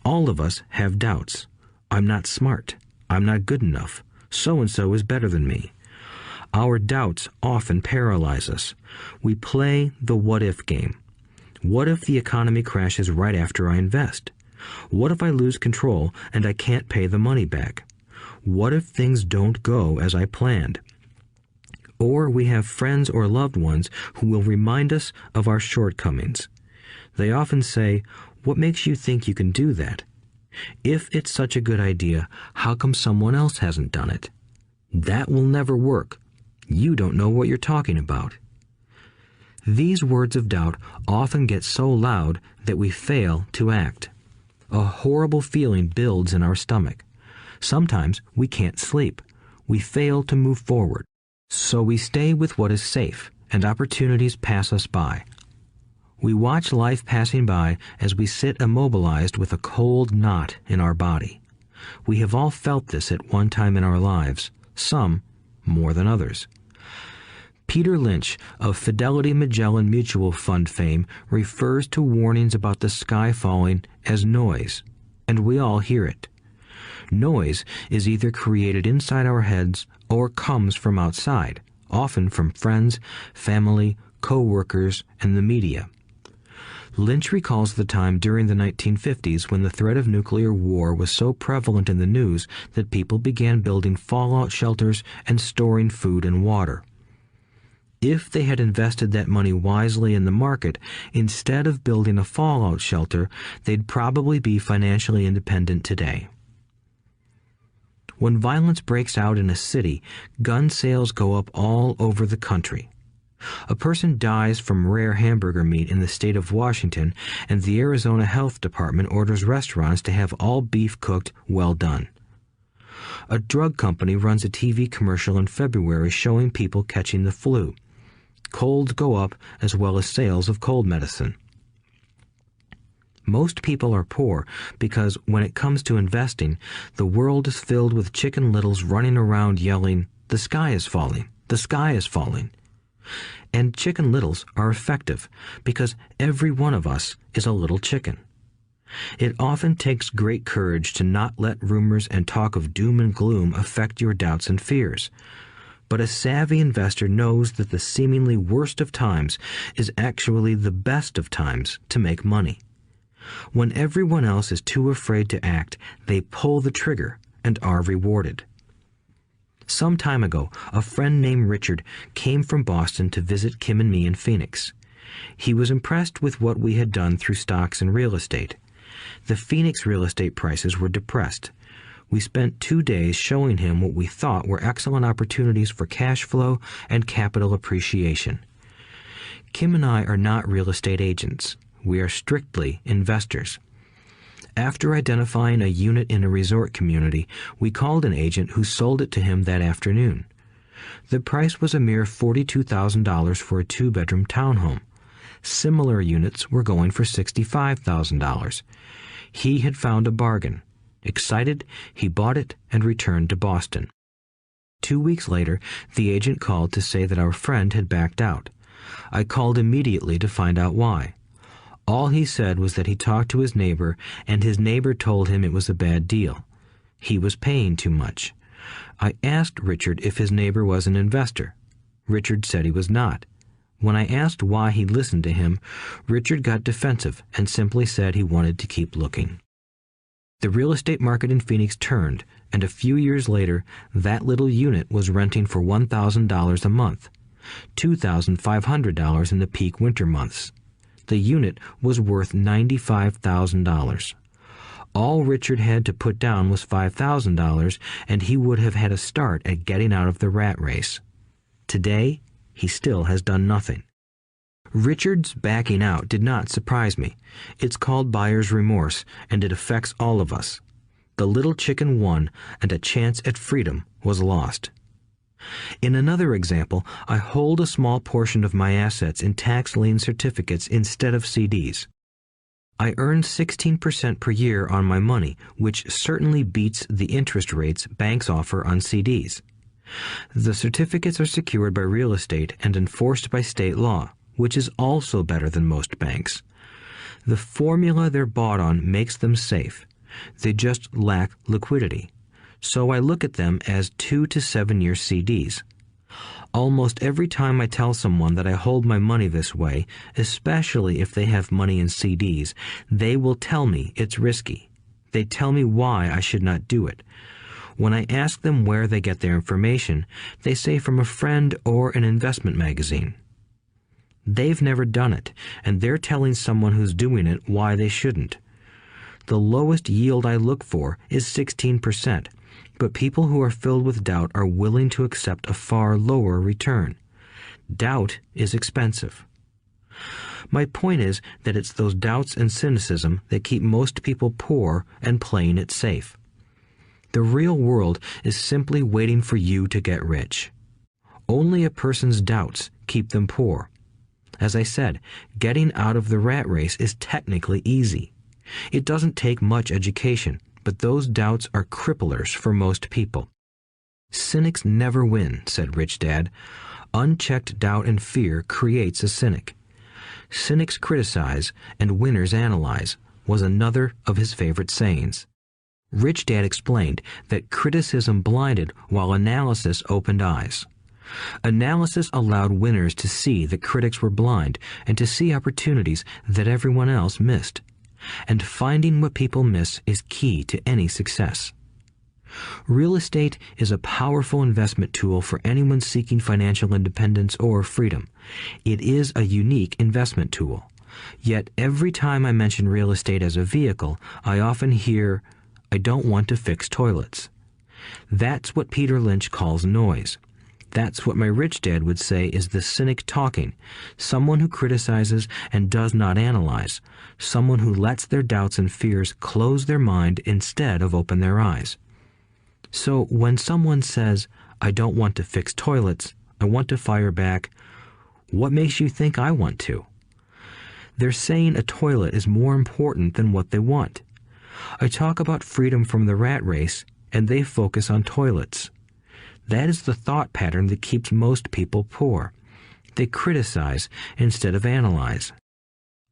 [SPEAKER 2] All of us have doubts. I'm not smart. I'm not good enough. So-and-so is better than me. Our doubts often paralyze us. We play the what-if game. What if the economy crashes right after I invest? What if I lose control and I can't pay the money back? What if things don't go as I planned? Or we have friends or loved ones who will remind us of our shortcomings. They often say, "What makes you think you can do that? If it's such a good idea, how come someone else hasn't done it? That will never work. You don't know what you're talking about." These words of doubt often get so loud that we fail to act. A horrible feeling builds in our stomach. Sometimes we can't sleep. We fail to move forward. So we stay with what is safe, and opportunities pass us by. We watch life passing by as we sit immobilized with a cold knot in our body. We have all felt this at one time in our lives, some more than others. Peter Lynch of Fidelity Magellan Mutual Fund fame refers to warnings about the sky falling as noise, and we all hear it. Noise is either created inside our heads or comes from outside, often from friends, family, co-workers, and the media. Lynch recalls the time during the 1950s when the threat of nuclear war was so prevalent in the news that people began building fallout shelters and storing food and water. If they had invested that money wisely in the market, instead of building a fallout shelter, they'd probably be financially independent today. When violence breaks out in a city, gun sales go up all over the country. A person dies from rare hamburger meat in the state of Washington, and the Arizona Health Department orders restaurants to have all beef cooked well done. A drug company runs a TV commercial in February showing people catching the flu. Colds go up as well as sales of cold medicine. Most people are poor because when it comes to investing, the world is filled with Chicken Littles running around yelling, "The sky is falling, the sky is falling." And Chicken Littles are effective because every one of us is a little chicken. It often takes great courage to not let rumors and talk of doom and gloom affect your doubts and fears. But a savvy investor knows that the seemingly worst of times is actually the best of times to make money. When everyone else is too afraid to act, they pull the trigger and are rewarded. Some time ago, a friend named Richard came from Boston to visit Kim and me in Phoenix. He was impressed with what we had done through stocks and real estate. The Phoenix real estate prices were depressed. We spent 2 days showing him what we thought were excellent opportunities for cash flow and capital appreciation. Kim and I are not real estate agents. We are strictly investors. After identifying a unit in a resort community, we called an agent who sold it to him that afternoon. The price was a mere $42,000 for a 2-bedroom townhome. Similar units were going for $65,000. He had found a bargain. Excited, he bought it and returned to Boston. 2 weeks later, the agent called to say that our friend had backed out. I called immediately to find out why. All he said was that he talked to his neighbor, and his neighbor told him it was a bad deal. He was paying too much. I asked Richard if his neighbor was an investor. Richard said he was not. When I asked why he listened to him, Richard got defensive and simply said he wanted to keep looking. The real estate market in Phoenix turned, and a few years later, that little unit was renting for $1,000 a month, $2,500 in the peak winter months. The unit was worth $95,000. All Richard had to put down was $5,000, and he would have had a start at getting out of the rat race. Today, he still has done nothing. Richard's backing out did not surprise me. It's called buyer's remorse, and it affects all of us. The little chicken won, and a chance at freedom was lost. In another example, I hold a small portion of my assets in tax lien certificates instead of CDs. I earn 16% per year on my money, which certainly beats the interest rates banks offer on CDs. The certificates are secured by real estate and enforced by state law, which is also better than most banks. The formula they're bought on makes them safe. They just lack liquidity. So I look at them as 2 to 7 year CDs. Almost every time I tell someone that I hold my money this way, especially if they have money in CDs, they will tell me it's risky. They tell me why I should not do it. When I ask them where they get their information, they say from a friend or an investment magazine. They've never done it, and they're telling someone who's doing it why they shouldn't. The lowest yield I look for is 16%. But people who are filled with doubt are willing to accept a far lower return. Doubt is expensive. My point is that it's those doubts and cynicism that keep most people poor and playing it safe. The real world is simply waiting for you to get rich. Only a person's doubts keep them poor. As I said, getting out of the rat race is technically easy. It doesn't take much education, but those doubts are cripplers for most people. Cynics never win, said Rich Dad. Unchecked doubt and fear creates a cynic. Cynics criticize and winners analyze was another of his favorite sayings. Rich Dad explained that criticism blinded while analysis opened eyes. Analysis allowed winners to see that critics were blind and to see opportunities that everyone else missed. And finding what people miss is key to any success. Real estate is a powerful investment tool for anyone seeking financial independence or freedom. It is a unique investment tool. Yet every time I mention real estate as a vehicle, I often hear, "I don't want to fix toilets." That's what Peter Lynch calls noise. That's what my rich dad would say is the cynic talking, someone who criticizes and does not analyze, someone who lets their doubts and fears close their mind instead of open their eyes. So when someone says, "I don't want to fix toilets, I want to fire back," what makes you think I want to? They're saying a toilet is more important than what they want. I talk about freedom from the rat race, and they focus on toilets. That is the thought pattern that keeps most people poor. They criticize instead of analyze.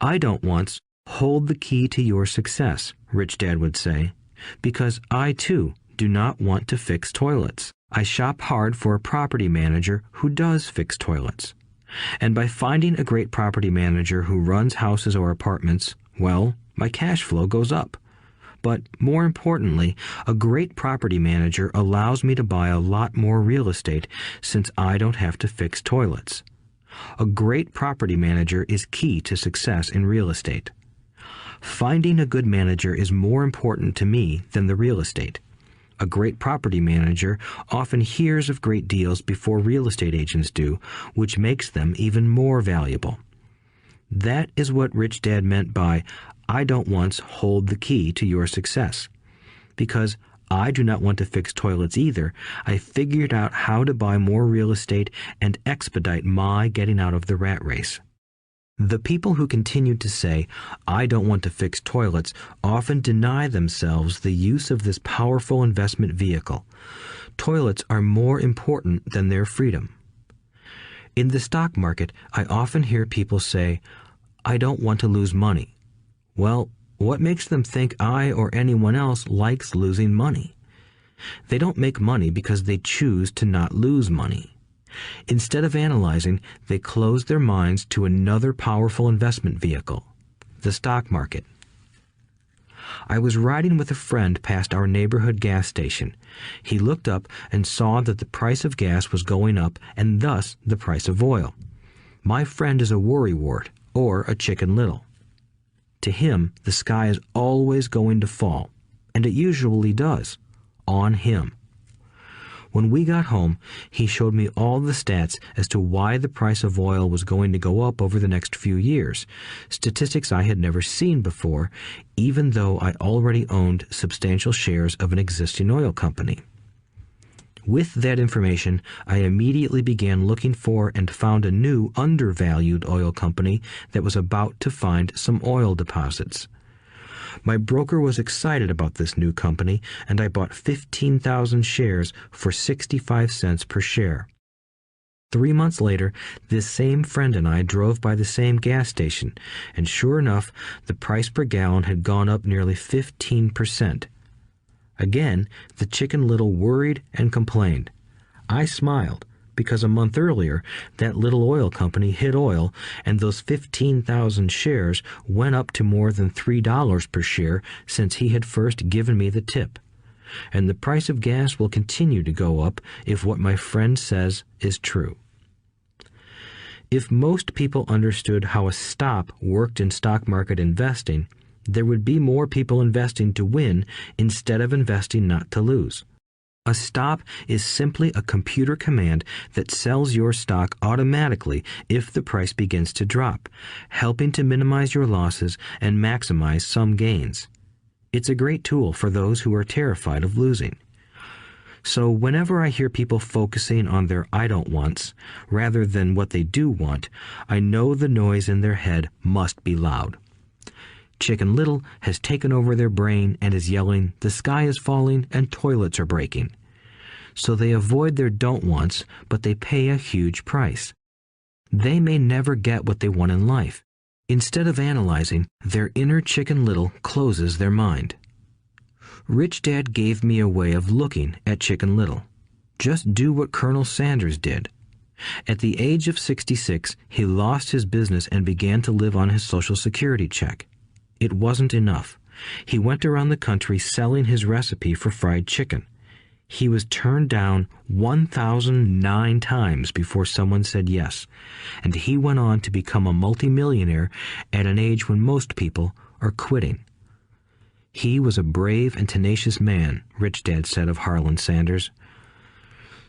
[SPEAKER 2] I don't once hold the key to your success, Rich Dad would say, because I too do not want to fix toilets. I shop hard for a property manager who does fix toilets. And by finding a great property manager who runs houses or apartments, well, my cash flow goes up. But more importantly, a great property manager allows me to buy a lot more real estate since I don't have to fix toilets. A great property manager is key to success in real estate. Finding a good manager is more important to me than the real estate. A great property manager often hears of great deals before real estate agents do, which makes them even more valuable. That is what Rich Dad meant by, I don't once hold the key to your success. Because I do not want to fix toilets either, I figured out how to buy more real estate and expedite my getting out of the rat race. The people who continue to say, I don't want to fix toilets, often deny themselves the use of this powerful investment vehicle. Toilets are more important than their freedom. In the stock market, I often hear people say, I don't want to lose money. Well, what makes them think I or anyone else likes losing money? They don't make money because they choose to not lose money. Instead of analyzing, they close their minds to another powerful investment vehicle, the stock market. I was riding with a friend past our neighborhood gas station. He looked up and saw that the price of gas was going up and thus the price of oil. My friend is a worrywart, or a Chicken Little. To him, the sky is always going to fall, and it usually does, on him. When we got home, he showed me all the stats as to why the price of oil was going to go up over the next few years, statistics I had never seen before, even though I already owned substantial shares of an existing oil company. With that information, I immediately began looking for and found a new undervalued oil company that was about to find some oil deposits. My broker was excited about this new company, and I bought 15,000 shares for 65 cents per share. 3 months later, this same friend and I drove by the same gas station, and sure enough, the price per gallon had gone up nearly 15%. Again, the Chicken Little worried and complained. I smiled, because a month earlier, that little oil company hit oil, and those 15,000 shares went up to more than $3 per share since he had first given me the tip. And the price of gas will continue to go up if what my friend says is true. If most people understood how a stop worked in stock market investing, there would be more people investing to win instead of investing not to lose. A stop is simply a computer command that sells your stock automatically if the price begins to drop, helping to minimize your losses and maximize some gains. It's a great tool for those who are terrified of losing. So whenever I hear people focusing on their I don't wants rather than what they do want, I know the noise in their head must be loud. Chicken Little has taken over their brain and is yelling, the sky is falling and toilets are breaking. So they avoid their don't wants, but they pay a huge price. They may never get what they want in life. Instead of analyzing, their inner Chicken Little closes their mind. Rich Dad gave me a way of looking at Chicken Little. Just do what Colonel Sanders did. At the age of 66, he lost his business and began to live on his Social Security check. It wasn't enough. He went around the country selling his recipe for fried chicken. He was turned down 1,009 times before someone said yes, and he went on to become a multimillionaire at an age when most people are quitting. He was a brave and tenacious man, Rich Dad said of Harlan Sanders.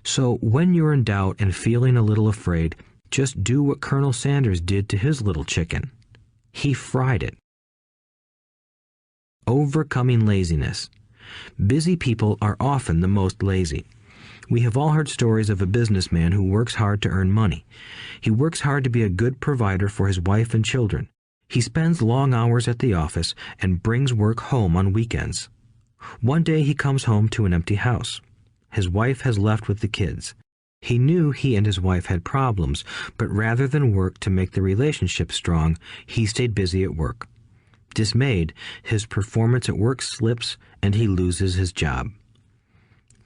[SPEAKER 2] So when you're in doubt and feeling a little afraid, just do what Colonel Sanders did to his little chicken. He fried it. Overcoming laziness. Busy people are often the most lazy. We have all heard stories of a businessman who works hard to earn money. He works hard to be a good provider for his wife and children. He spends long hours at the office and brings work home on weekends. One day he comes home to an empty house. His wife has left with the kids. He knew he and his wife had problems, but rather than work to make the relationship strong, he stayed busy at work. Dismayed, his performance at work slips and he loses his job.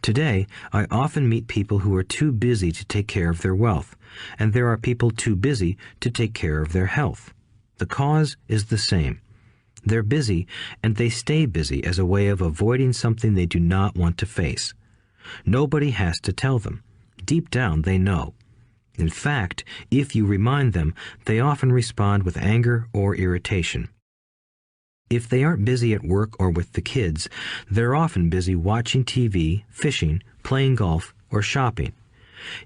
[SPEAKER 2] Today, I often meet people who are too busy to take care of their wealth, and there are people too busy to take care of their health. The cause is the same. They're busy, and they stay busy as a way of avoiding something they do not want to face. Nobody has to tell them. Deep down, they know. In fact, if you remind them, they often respond with anger or irritation. If they aren't busy at work or with the kids, they're often busy watching TV, fishing, playing golf, or shopping.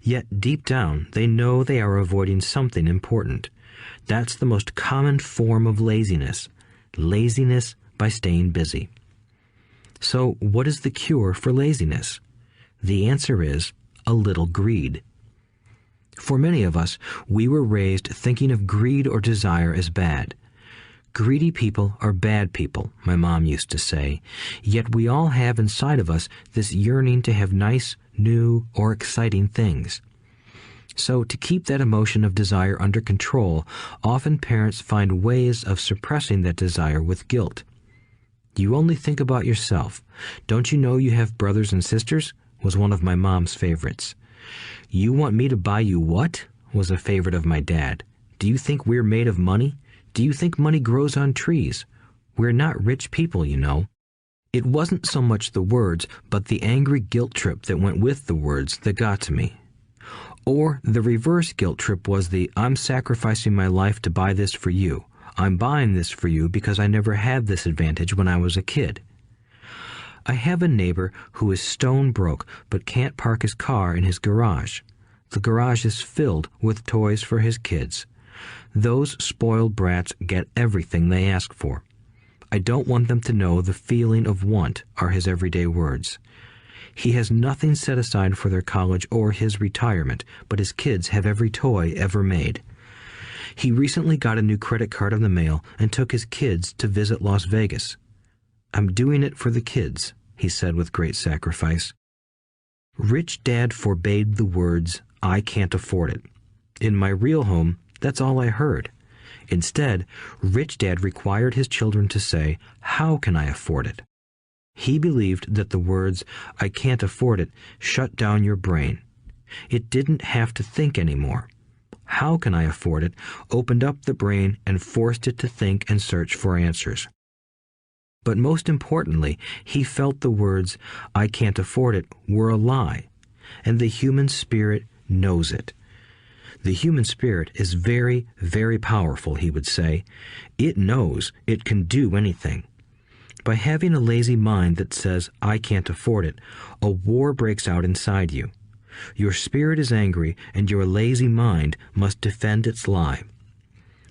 [SPEAKER 2] Yet deep down, they know they are avoiding something important. That's the most common form of laziness. Laziness by staying busy. So, what is the cure for laziness? The answer is a little greed. For many of us, we were raised thinking of greed or desire as bad. Greedy people are bad people, my mom used to say, yet we all have inside of us this yearning to have nice, new, or exciting things. So to keep that emotion of desire under control, often parents find ways of suppressing that desire with guilt. You only think about yourself. Don't you know you have brothers and sisters? Was one of my mom's favorites. You want me to buy you what? Was a favorite of my dad. Do you think we're made of money? Do you think money grows on trees? We're not rich people, you know. It wasn't so much the words, but the angry guilt trip that went with the words that got to me. Or the reverse guilt trip was the, I'm sacrificing my life to buy this for you. I'm buying this for you because I never had this advantage when I was a kid. I have a neighbor who is stone broke but can't park his car in his garage. The garage is filled with toys for his kids. Those spoiled brats get everything they ask for. I don't want them to know the feeling of want are his everyday words. He has nothing set aside for their college or his retirement, but his kids have every toy ever made. He recently got a new credit card in the mail and took his kids to visit Las Vegas. I'm doing it for the kids, he said with great sacrifice. Rich Dad forbade the words, I can't afford it. In my real home, that's all I heard. Instead, Rich Dad required his children to say, how can I afford it? He believed that the words, I can't afford it, shut down your brain. It didn't have to think anymore. How can I afford it opened up the brain and forced it to think and search for answers. But most importantly, he felt the words, I can't afford it, were a lie, and the human spirit knows it. The human spirit is very, very powerful, he would say. It knows it can do anything. By having a lazy mind that says, I can't afford it, a war breaks out inside you. Your spirit is angry, and your lazy mind must defend its lie.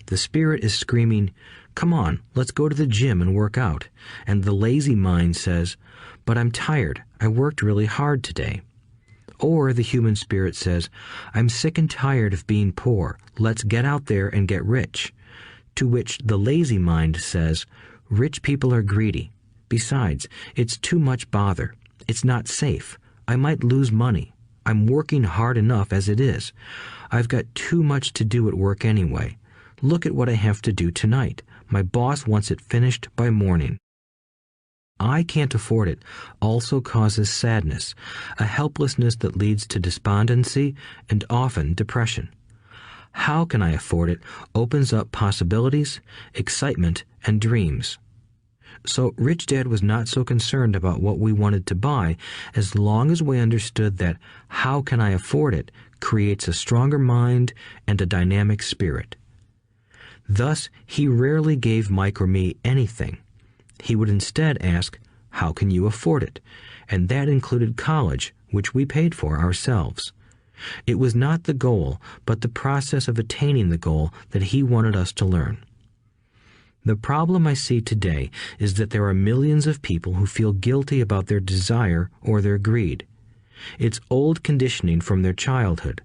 [SPEAKER 2] The spirit is screaming, come on, let's go to the gym and work out. And the lazy mind says, but I'm tired. I worked really hard today. Or the human spirit says, I'm sick and tired of being poor. Let's get out there and get rich. To which the lazy mind says, rich people are greedy. Besides, it's too much bother. It's not safe. I might lose money. I'm working hard enough as it is. I've got too much to do at work anyway. Look at what I have to do tonight. My boss wants it finished by morning. I can't afford it also causes sadness, a helplessness that leads to despondency and often depression. How can I afford it opens up possibilities, excitement, and dreams. So Rich Dad was not so concerned about what we wanted to buy as long as we understood that how can I afford it creates a stronger mind and a dynamic spirit. Thus, he rarely gave Mike or me anything. He would instead ask, how can you afford it? And that included college, which we paid for ourselves. It was not the goal, but the process of attaining the goal that he wanted us to learn. The problem I see today is that there are millions of people who feel guilty about their desire or their greed. It's old conditioning from their childhood.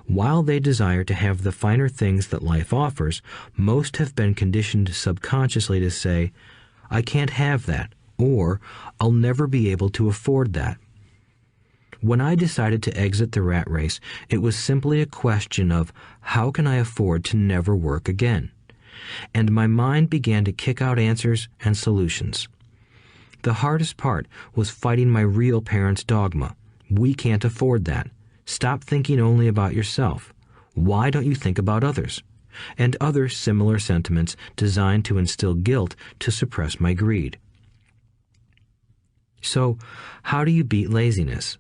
[SPEAKER 2] While they desire to have the finer things that life offers, most have been conditioned subconsciously to say, I can't have that, or I'll never be able to afford that. When I decided to exit the rat race, it was simply a question of how can I afford to never work again? And my mind began to kick out answers and solutions. The hardest part was fighting my real parents' dogma. We can't afford that. Stop thinking only about yourself. Why don't you think about others? And other similar sentiments designed to instill guilt to suppress my greed. So, how do you beat laziness?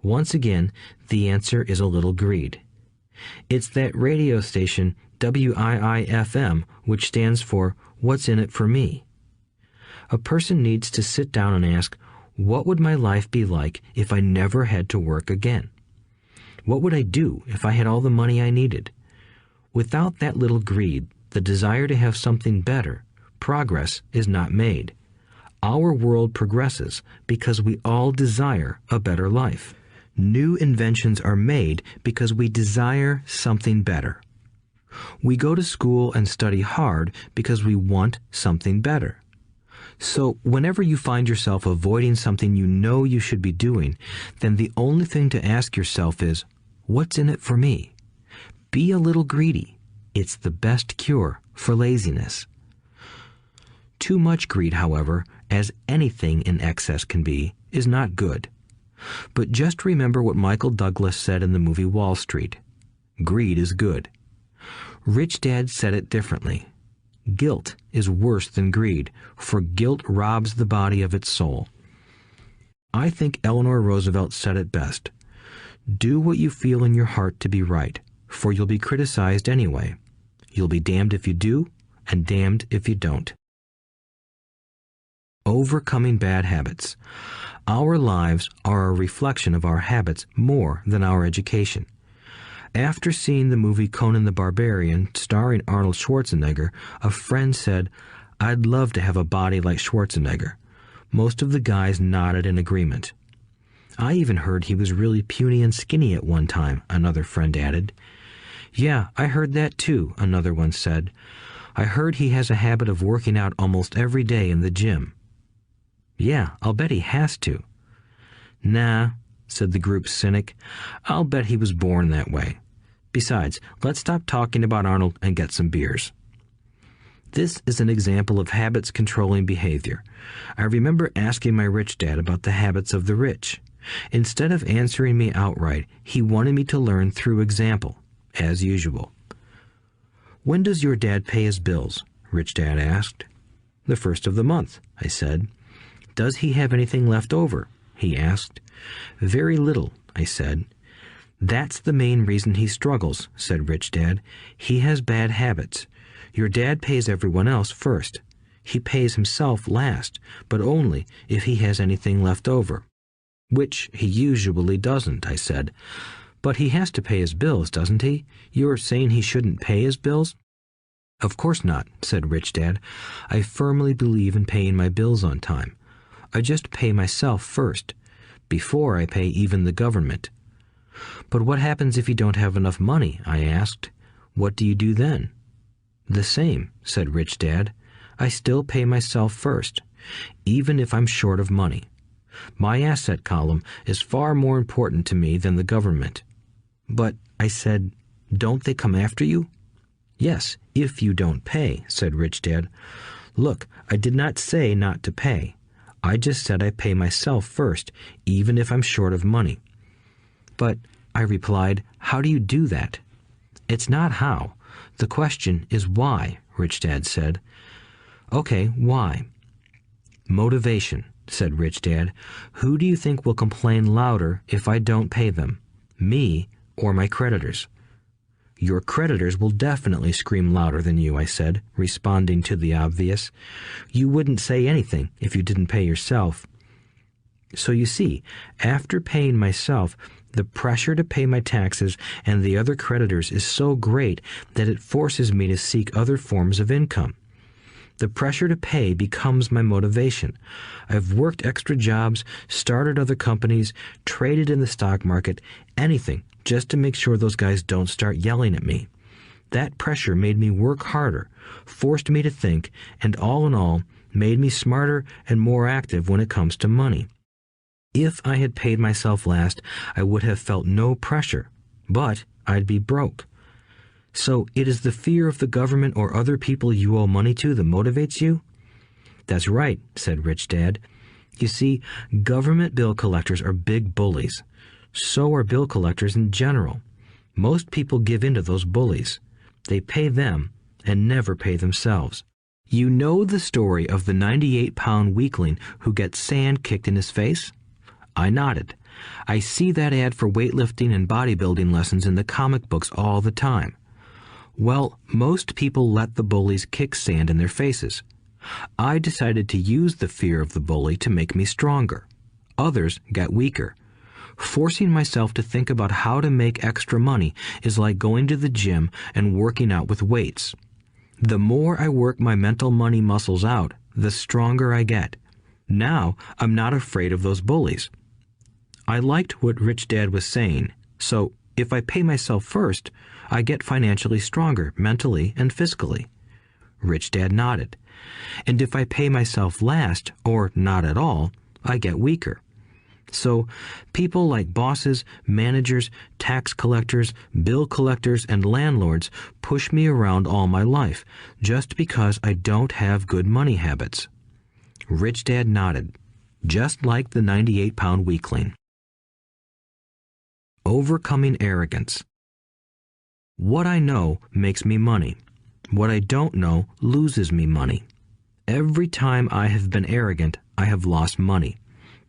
[SPEAKER 2] Once again, the answer is a little greed. It's that radio station WIIFM, which stands for What's in it for me? A person needs to sit down and ask, what would my life be like if I never had to work again? What would I do if I had all the money I needed? Without that little greed, the desire to have something better, progress is not made. Our world progresses because we all desire a better life. New inventions are made because we desire something better. We go to school and study hard because we want something better. So whenever you find yourself avoiding something you know you should be doing, then the only thing to ask yourself is, what's in it for me? Be a little greedy. It's the best cure for laziness. Too much greed, however, as anything in excess can be, is not good. But just remember what Michael Douglas said in the movie Wall Street. Greed is good. Rich Dad said it differently. Guilt is worse than greed, for guilt robs the body of its soul. I think Eleanor Roosevelt said it best. Do what you feel in your heart to be right, for you'll be criticized anyway. You'll be damned if you do, and damned if you don't. Overcoming bad habits. Our lives are a reflection of our habits more than our education. After seeing the movie Conan the Barbarian, starring Arnold Schwarzenegger, a friend said, "I'd love to have a body like Schwarzenegger." Most of the guys nodded in agreement. "I even heard he was really puny and skinny at one time," another friend added. "Yeah, I heard that too," another one said. "I heard he has a habit of working out almost every day in the gym." "Yeah, I'll bet he has to." "Nah," said the group's cynic. "I'll bet he was born that way. Besides, let's stop talking about Arnold and get some beers." This is an example of habits controlling behavior. I remember asking my rich dad about the habits of the rich. Instead of answering me outright, he wanted me to learn through example, as usual. "When does your dad pay his bills?" Rich Dad asked. "The first of the month," I said. "Does he have anything left over?" he asked. "Very little," I said. "That's the main reason he struggles," said Rich Dad. "He has bad habits. Your dad pays everyone else first. He pays himself last, but only if he has anything left over." "Which he usually doesn't," I said. "But he has to pay his bills, doesn't he? You're saying he shouldn't pay his bills?" "Of course not," said Rich Dad. "I firmly believe in paying my bills on time. I just pay myself first, before I pay even the government." "But what happens if you don't have enough money?" I asked. "What do you do then?" "The same," said Rich Dad. "I still pay myself first, even if I'm short of money. My asset column is far more important to me than the government." "But," I said, "don't they come after you?" "Yes, if you don't pay," said Rich Dad. "Look, I did not say not to pay. I just said I pay myself first, even if I'm short of money." "But," I replied, "how do you do that?" "It's not how. The question is why," Rich Dad said. "Okay, why?" "Motivation," said Rich Dad. "Who do you think will complain louder if I don't pay them? Me or my creditors?" "Your creditors will definitely scream louder than you," I said, responding to the obvious. "You wouldn't say anything if you didn't pay yourself." So you see, after paying myself, the pressure to pay my taxes and the other creditors is so great that it forces me to seek other forms of income. The pressure to pay becomes my motivation. I've worked extra jobs, started other companies, traded in the stock market, anything, just to make sure those guys don't start yelling at me. That pressure made me work harder, forced me to think, and all in all, made me smarter and more active when it comes to money. If I had paid myself last, I would have felt no pressure, but I'd be broke. So it is the fear of the government or other people you owe money to that motivates you? That's right, said Rich Dad. You see, government bill collectors are big bullies. So are bill collectors in general. Most people give in to those bullies. They pay them and never pay themselves. You know the story of the 98-pound weakling who gets sand kicked in his face? I nodded. I see that ad for weightlifting and bodybuilding lessons in the comic books all the time. Well, most people let the bullies kick sand in their faces. I decided to use the fear of the bully to make me stronger. Others got weaker. Forcing myself to think about how to make extra money is like going to the gym and working out with weights. The more I work my mental money muscles out, the stronger I get. Now, I'm not afraid of those bullies. I liked what Rich Dad was saying, so if I pay myself first, I get financially stronger mentally and physically. Rich Dad nodded. And if I pay myself last, or not at all, I get weaker. So, people like bosses, managers, tax collectors, bill collectors, and landlords push me around all my life just because I don't have good money habits. Rich Dad nodded, just like the 98-pound weakling. Overcoming arrogance. What I know makes me money. What I don't know loses me money. Every time I have been arrogant, I have lost money.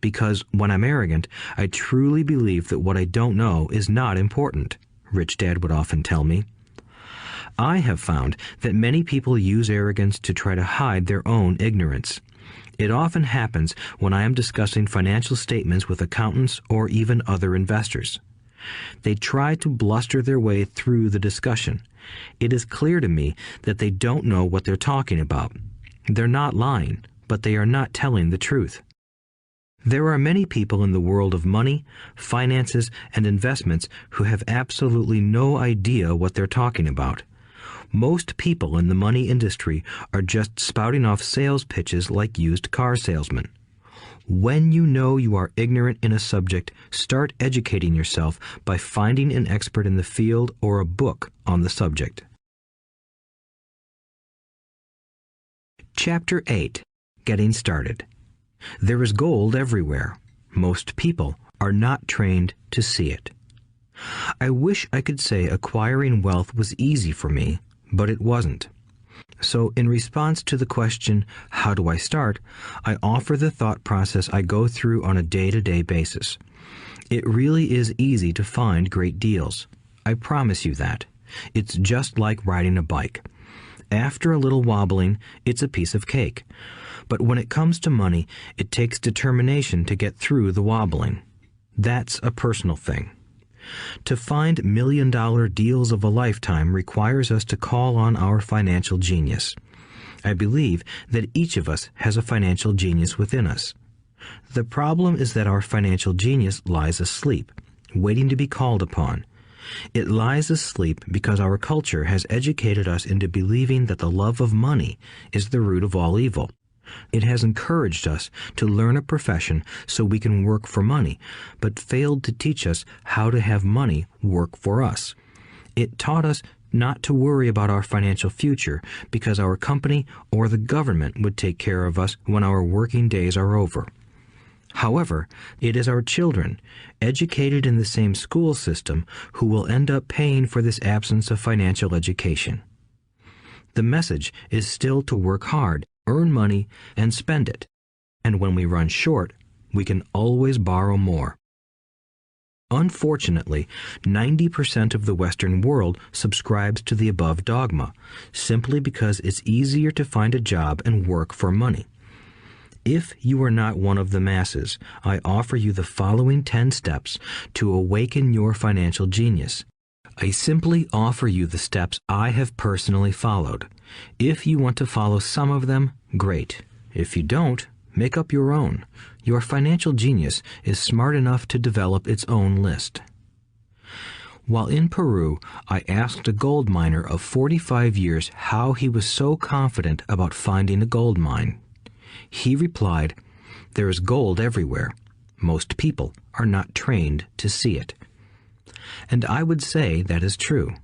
[SPEAKER 2] Because when I'm arrogant, I truly believe that what I don't know is not important, Rich Dad would often tell me. I have found that many people use arrogance to try to hide their own ignorance. It often happens when I am discussing financial statements with accountants or even other investors. They try to bluster their way through the discussion. It is clear to me that they don't know what they're talking about. They're not lying, but they are not telling the truth. There are many people in the world of money, finances, and investments who have absolutely no idea what they're talking about. Most people in the money industry are just spouting off sales pitches like used car salesmen. When you know you are ignorant in a subject, start educating yourself by finding an expert in the field or a book on the subject. Chapter 8. Getting Started. There is gold everywhere. Most people are not trained to see it. I wish I could say acquiring wealth was easy for me, but it wasn't. So in response to the question, how do I start, I offer the thought process I go through on a day-to-day basis. It really is easy to find great deals. I promise you that. It's just like riding a bike. After a little wobbling, it's a piece of cake. But when it comes to money, it takes determination to get through the wobbling. That's a personal thing. To find million-dollar deals of a lifetime requires us to call on our financial genius. I believe that each of us has a financial genius within us. The problem is that our financial genius lies asleep, waiting to be called upon. It lies asleep because our culture has educated us into believing that the love of money is the root of all evil. It has encouraged us to learn a profession so we can work for money, but failed to teach us how to have money work for us. It taught us not to worry about our financial future because our company or the government would take care of us when our working days are over. However, it is our children, educated in the same school system, who will end up paying for this absence of financial education. The message is still to work hard, earn money, and spend it. And when we run short, we can always borrow more. Unfortunately, 90% of the Western world subscribes to the above dogma, simply because it's easier to find a job and work for money. If you are not one of the masses, I offer you the following 10 steps to awaken your financial genius. I simply offer you the steps I have personally followed. If you want to follow some of them, great. If you don't, make up your own. Your financial genius is smart enough to develop its own list. While in Peru, I asked a gold miner of 45 years how he was so confident about finding a gold mine. He replied, "There is gold everywhere. Most people are not trained to see it." And I would say that is true.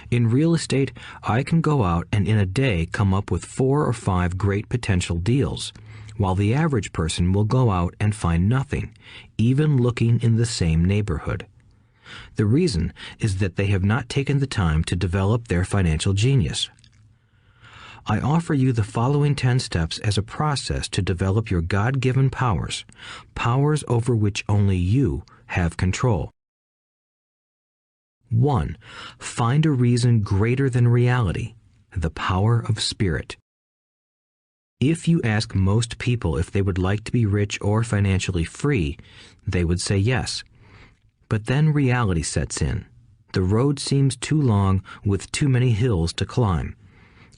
[SPEAKER 2] In real estate, I can go out and in a day come up with 4 or 5 great potential deals. while the average person will go out and find nothing, even looking in the same neighborhood. The reason is that they have not taken the time to develop their financial genius. I offer you the following 10 steps as a process to develop your God-given powers, powers over which only you have control. 1. Find a reason greater than reality, the power of spirit. If you ask most people if they would like to be rich or financially free, they would say yes. But then reality sets in. The road seems too long with too many hills to climb.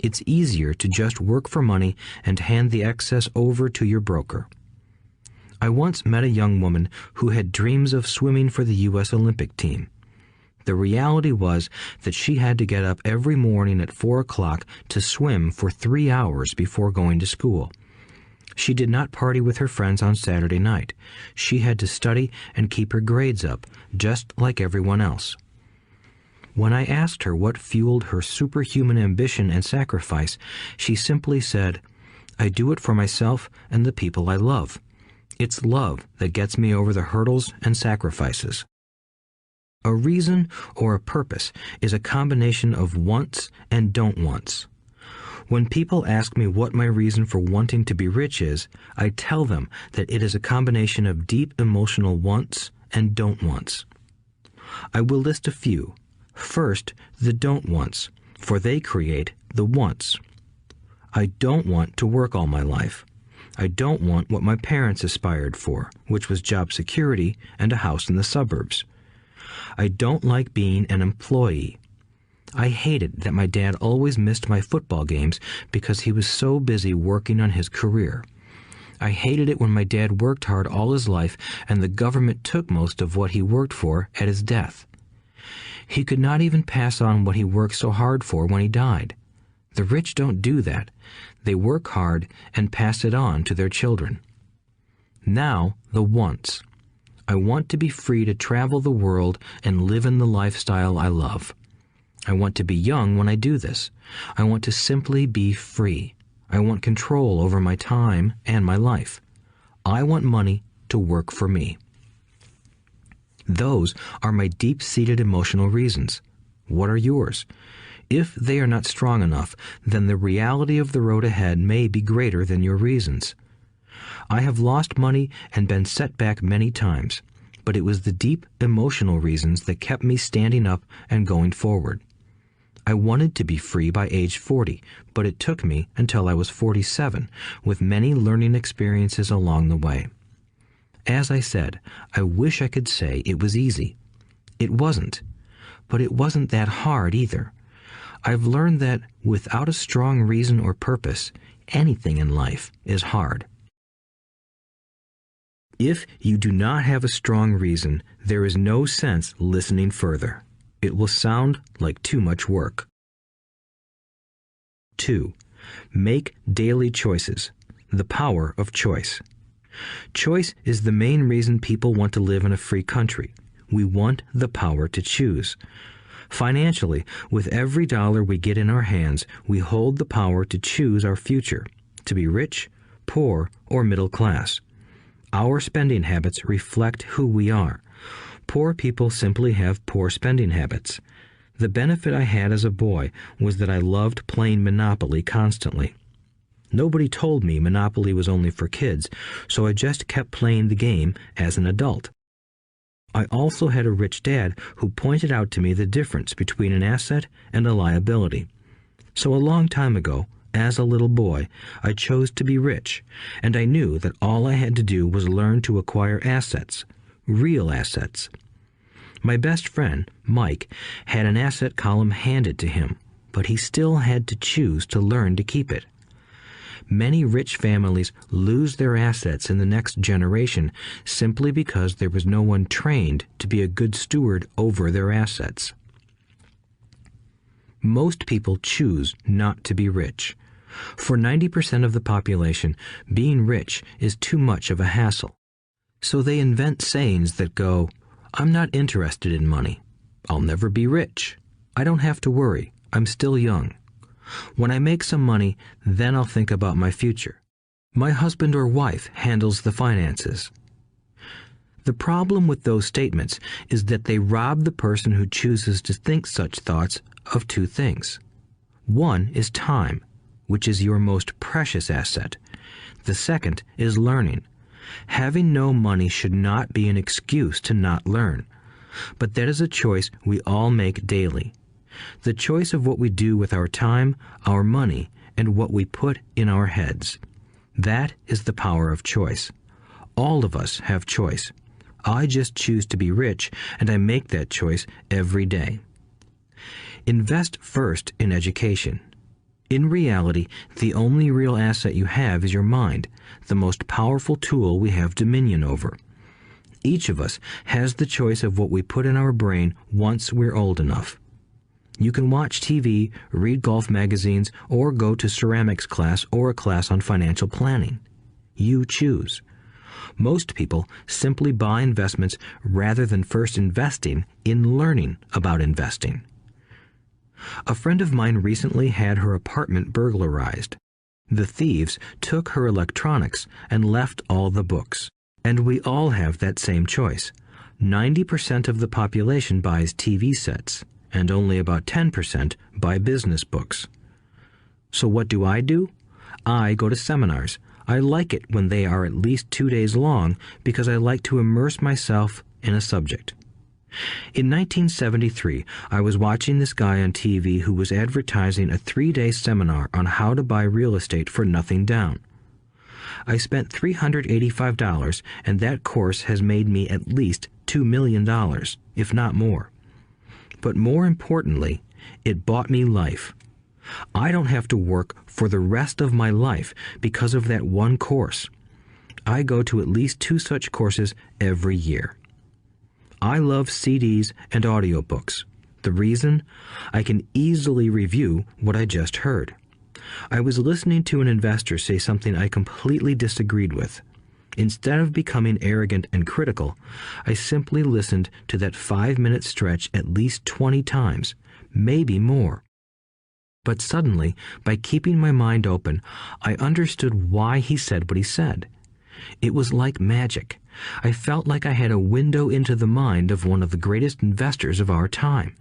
[SPEAKER 2] It's easier to just work for money and hand the excess over to your broker. I once met a young woman who had dreams of swimming for the U.S. Olympic team. The reality was that she had to get up every morning at 4 o'clock to swim for 3 hours before going to school. She did not party with her friends on Saturday night. She had to study and keep her grades up, just like everyone else. When I asked her what fueled her superhuman ambition and sacrifice, she simply said, "I do it for myself and the people I love. It's love that gets me over the hurdles and sacrifices." A reason or a purpose is a combination of wants and don't wants. When people ask me what my reason for wanting to be rich is, I tell them that it is a combination of deep emotional wants and don't wants. I will list a few. First, the don't wants, for they create the wants. I don't want to work all my life. I don't want what my parents aspired for, which was job security and a house in the suburbs. I don't like being an employee. I hated that my dad always missed my football games because he was so busy working on his career. I hated it when my dad worked hard all his life and the government took most of what he worked for at his death. He could not even pass on what he worked so hard for when he died. The rich don't do that. They work hard and pass it on to their children. Now, the wants. I want to be free to travel the world and live in the lifestyle I love. I want to be young when I do this. I want to simply be free. I want control over my time and my life. I want money to work for me. Those are my deep-seated emotional reasons. What are yours? If they are not strong enough, then the reality of the road ahead may be greater than your reasons. I have lost money and been set back many times, but it was the deep emotional reasons that kept me standing up and going forward. I wanted to be free by age 40, but it took me until I was 47, with many learning experiences along the way. As I said, I wish I could say it was easy. It wasn't, but it wasn't that hard either. I've learned that without a strong reason or purpose, anything in life is hard. If you do not have a strong reason, there is no sense listening further. It will sound like too much work. 2. Make daily choices. The power of choice. Choice is the main reason people want to live in a free country. We want the power to choose. Financially, with every dollar we get in our hands, we hold the power to choose our future, to be rich, poor, or middle class. Our spending habits reflect who we are. Poor people simply have poor spending habits. The benefit I had as a boy was that I loved playing Monopoly constantly. Nobody told me Monopoly was only for kids, so I just kept playing the game as an adult. I also had a rich dad who pointed out to me the difference between an asset and a liability. So a long time ago, as a little boy, I chose to be rich, and I knew that all I had to do was learn to acquire assets, real assets. My best friend, Mike, had an asset column handed to him, but he still had to choose to learn to keep it. Many rich families lose their assets in the next generation simply because there was no one trained to be a good steward over their assets. Most people choose not to be rich. For 90% of the population, being rich is too much of a hassle. So they invent sayings that go, "I'm not interested in money. I'll never be rich. I don't have to worry. I'm still young. When I make some money, then I'll think about my future." My husband or wife handles the finances. The problem with those statements is that they rob the person who chooses to think such thoughts of two things. One is time, which is your most precious asset. The second is learning. Having no money should not be an excuse to not learn, but that is a choice we all make daily. The choice of what we do with our time, our money, and what we put in our heads. That is the power of choice. All of us have choice. I just choose to be rich, and I make that choice every day. Invest first in education. In reality, the only real asset you have is your mind, the most powerful tool we have dominion over. Each of us has the choice of what we put in our brain once we're old enough. You can watch TV, read golf magazines, or go to ceramics class or a class on financial planning. You choose. Most people simply buy investments rather than first investing in learning about investing. A friend of mine recently had her apartment burglarized. The thieves took her electronics and left all the books. And we all have that same choice. 90% of the population buys TV sets, and only about 10% buy business books. So what do? I go to seminars. I like it when they are at least 2 days long because I like to immerse myself in a subject. In 1973, I was watching this guy on TV who was advertising a 3-day seminar on how to buy real estate for nothing down. I spent $385, and that course has made me at least $2 million, if not more. But more importantly, it bought me life. I don't have to work for the rest of my life because of that one course. I go to at least 2 such courses every year. I love CDs and audiobooks. The reason? I can easily review what I just heard. I was listening to an investor say something I completely disagreed with. Instead of becoming arrogant and critical, I simply listened to that 5-minute stretch at least 20 times, maybe more. But suddenly, by keeping my mind open, I understood why he said what he said. It was like magic. I felt like I had a window into the mind of one of the greatest investors of our time.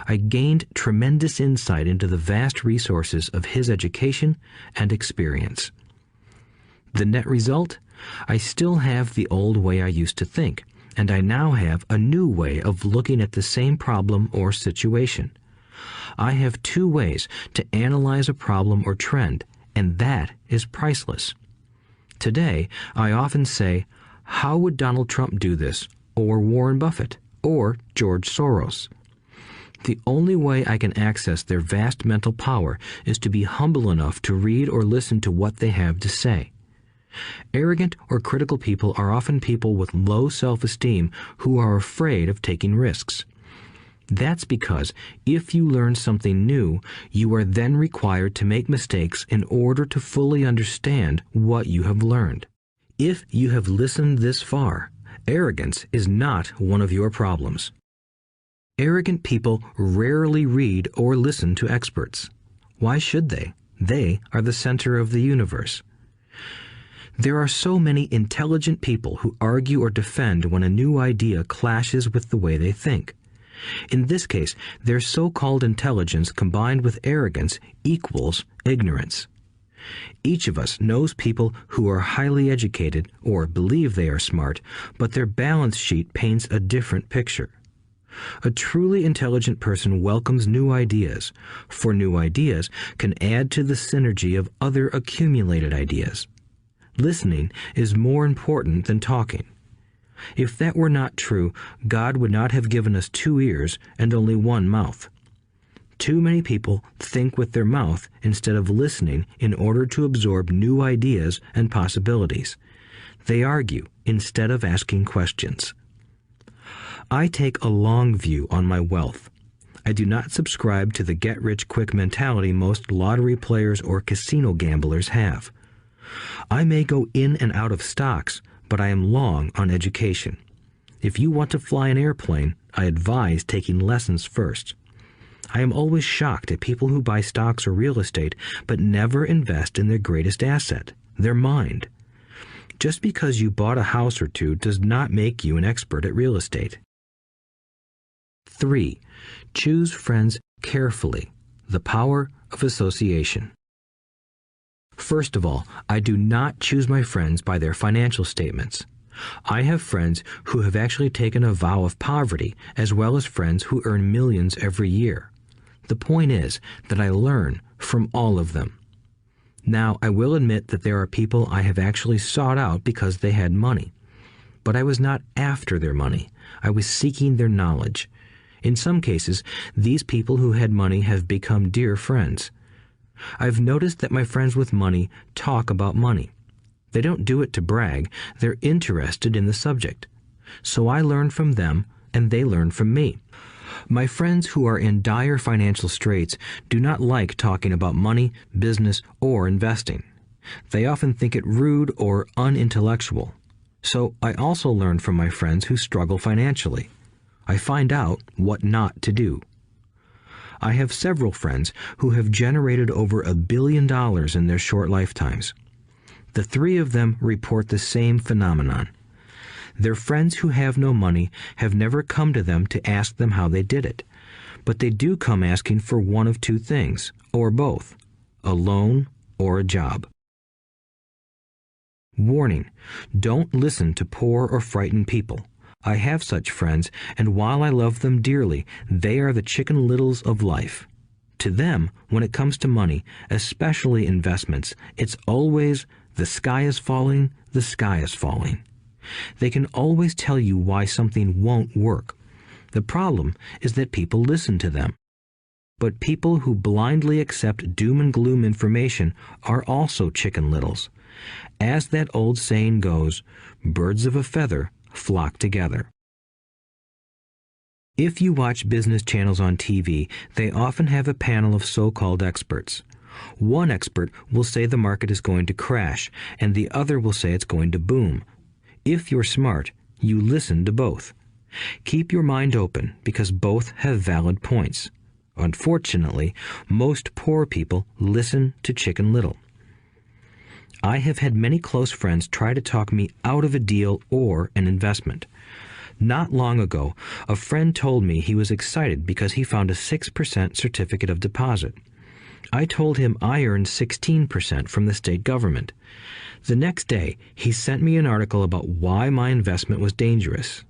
[SPEAKER 2] I gained tremendous insight into the vast resources of his education and experience. The net result? I still have the old way I used to think, and I now have a new way of looking at the same problem or situation. I have 2 ways to analyze a problem or trend, and that is priceless. Today, I often say, how would Donald Trump do this, or Warren Buffett, or George Soros? The only way I can access their vast mental power is to be humble enough to read or listen to what they have to say. Arrogant or critical people are often people with low self-esteem who are afraid of taking risks. That's because if you learn something new, you are then required to make mistakes in order to fully understand what you have learned. If you have listened this far, arrogance is not one of your problems. Arrogant people rarely read or listen to experts. Why should they? They are the center of the universe. There are so many intelligent people who argue or defend when a new idea clashes with the way they think. In this case, their so-called intelligence combined with arrogance equals ignorance. Each of us knows people who are highly educated or believe they are smart, but their balance sheet paints a different picture. A truly intelligent person welcomes new ideas, for new ideas can add to the synergy of other accumulated ideas. Listening is more important than talking. If that were not true, God would not have given us 2 ears and only 1 mouth. Too many people think with their mouth instead of listening in order to absorb new ideas and possibilities. They argue instead of asking questions. I take a long view on my wealth. I do not subscribe to the get-rich-quick mentality most lottery players or casino gamblers have. I may go in and out of stocks, but I am long on education. If you want to fly an airplane, I advise taking lessons first. I am always shocked at people who buy stocks or real estate but never invest in their greatest asset, their mind. Just because you bought a house or two does not make you an expert at real estate. 3. Choose friends carefully. The power of association. First of all, I do not choose my friends by their financial statements. I have friends who have actually taken a vow of poverty, as well as friends who earn millions every year. The point is that I learn from all of them. Now, I will admit that there are people I have actually sought out because they had money. But I was not after their money. I was seeking their knowledge. In some cases, these people who had money have become dear friends. I've noticed that my friends with money talk about money. They don't do it to brag. They're interested in the subject. So I learn from them, and they learn from me. My friends who are in dire financial straits do not like talking about money, business, or investing. They often think it rude or unintellectual. So I also learn from my friends who struggle financially. I find out what not to do. I have several friends who have generated over $1 billion in their short lifetimes. The 3 of them report the same phenomenon. Their friends who have no money have never come to them to ask them how they did it, but they do come asking for one of 2 things, or both, a loan or a job. Warning: don't listen to poor or frightened people. I have such friends, and while I love them dearly, they are the Chicken Littles of life. To them, when it comes to money, especially investments, it's always, the sky is falling, the sky is falling. They can always tell you why something won't work. The problem is that people listen to them. But people who blindly accept doom and gloom information are also Chicken Littles. As that old saying goes, birds of a feather flock together. If you watch business channels on TV, they often have a panel of so-called experts. One expert will say the market is going to crash, and the other will say it's going to boom. If you're smart, you listen to both. Keep your mind open, because both have valid points. Unfortunately, most poor people listen to Chicken Little. I have had many close friends try to talk me out of a deal or an investment. Not long ago, a friend told me he was excited because he found a 6% certificate of deposit. I told him I earned 16% from the state government. The next day, he sent me an article about why my investment was dangerous.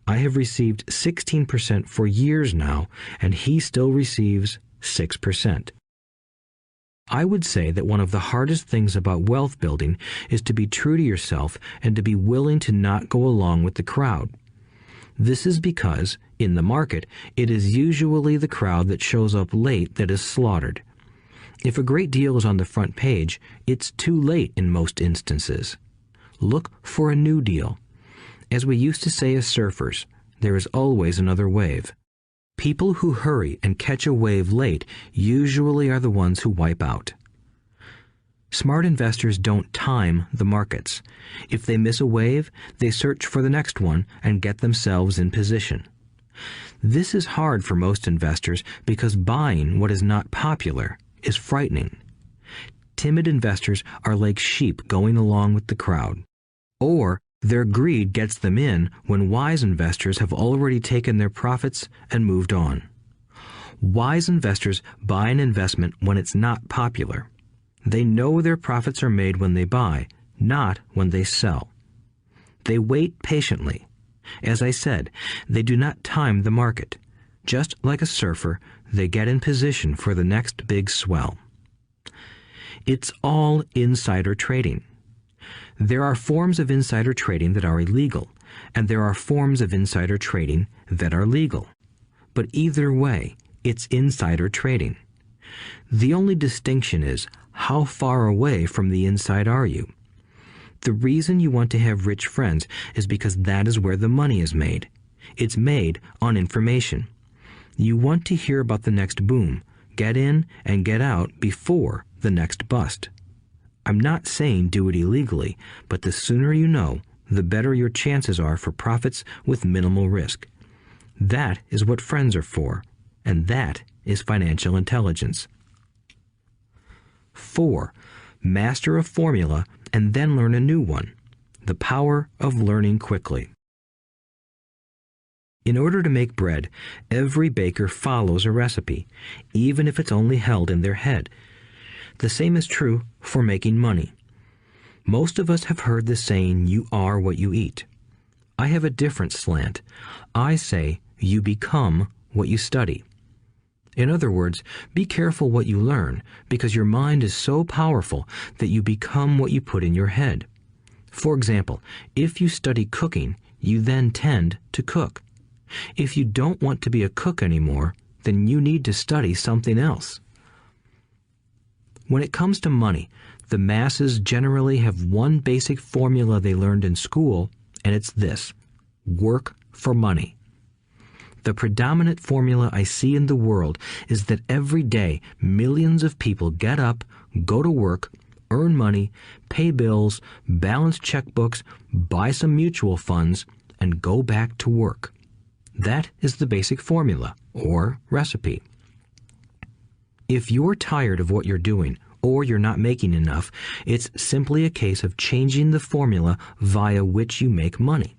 [SPEAKER 2] I have received 16% for years now, and he still receives 6%. I would say that one of the hardest things about wealth building is to be true to yourself and to be willing to not go along with the crowd. This is because, in the market, it is usually the crowd that shows up late that is slaughtered. If a great deal is on the front page, it's too late in most instances. Look for a new deal. As we used to say as surfers, there is always another wave. People who hurry and catch a wave late usually are the ones who wipe out. Smart investors don't time the markets. If they miss a wave, they search for the next one and get themselves in position. This is hard for most investors because buying what is not popular is frightening. Timid investors are like sheep going along with the crowd. Or their greed gets them in when wise investors have already taken their profits and moved on. Wise investors buy an investment when it's not popular. They know their profits are made when they buy, not when they sell. They wait patiently. As I said, they do not time the market. Just like a surfer, they get in position for the next big swell. It's all insider trading. There are forms of insider trading that are illegal, and there are forms of insider trading that are legal. But either way, it's insider trading. The only distinction is, how far away from the inside are you? The reason you want to have rich friends is because that is where the money is made. It's made on information. You want to hear about the next boom, get in and get out before the next bust. I'm not saying do it illegally, but the sooner you know, the better your chances are for profits with minimal risk. That is what friends are for, and that is financial intelligence. 4. Master a formula and then learn a new one. The power of learning quickly. In order to make bread, every baker follows a recipe, even if it's only held in their head. The same is true for making money. Most of us have heard the saying, "You are what you eat." I have a different slant. I say, you become what you study. In other words, be careful what you learn, because your mind is so powerful that you become what you put in your head. For example, if you study cooking, you then tend to cook. If you don't want to be a cook anymore, then you need to study something else. When it comes to money, the masses generally have one basic formula they learned in school, and it's this: work for money. The predominant formula I see in the world is that every day millions of people get up, go to work, earn money, pay bills, balance checkbooks, buy some mutual funds, and go back to work. That is the basic formula, or recipe. If you're tired of what you're doing, or you're not making enough, it's simply a case of changing the formula via which you make money.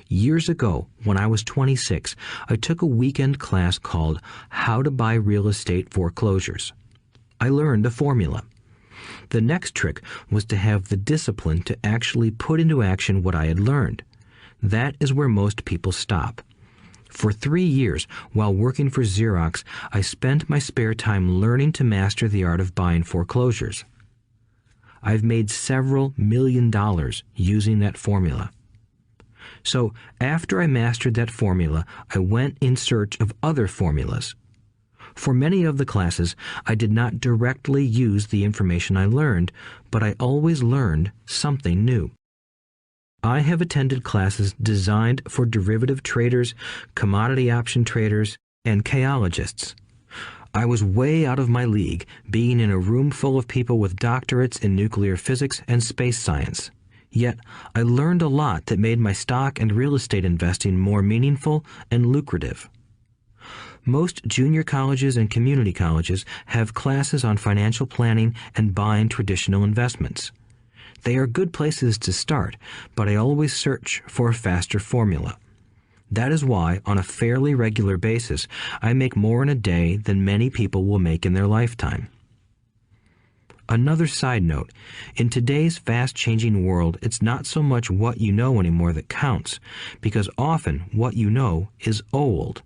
[SPEAKER 2] Years ago, when I was 26, I took a weekend class called How to Buy Real Estate Foreclosures. I learned a formula. The next trick was to have the discipline to actually put into action what I had learned. That is where most people stop. For 3 years, while working for Xerox, I spent my spare time learning to master the art of buying foreclosures. I've made several $1 million using that formula. So after I mastered that formula, I went in search of other formulas. For many of the classes, I did not directly use the information I learned, but I always learned something new. I have attended classes designed for derivative traders, commodity option traders, and chaologists. I was way out of my league, being in a room full of people with doctorates in nuclear physics and space science. Yet, I learned a lot that made my stock and real estate investing more meaningful and lucrative. Most junior colleges and community colleges have classes on financial planning and buying traditional investments. They are good places to start, but I always search for a faster formula. That is why, on a fairly regular basis, I make more in a day than many people will make in their lifetime. Another side note, in today's fast-changing world, it's not so much what you know anymore that counts, because often what you know is old.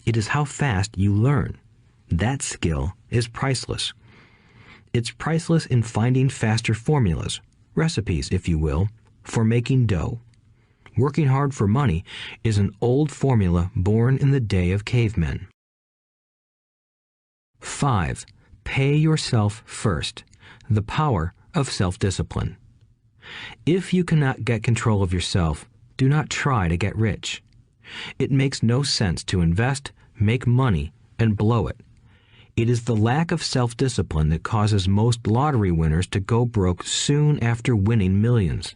[SPEAKER 2] It is how fast you learn. That skill is priceless. It's priceless in finding faster formulas, recipes, if you will, for making dough. Working hard for money is an old formula born in the day of cavemen. 5. Pay yourself first. The power of self-discipline. If you cannot get control of yourself, do not try to get rich. It makes no sense to invest, make money, and blow it. It is the lack of self-discipline that causes most lottery winners to go broke soon after winning millions.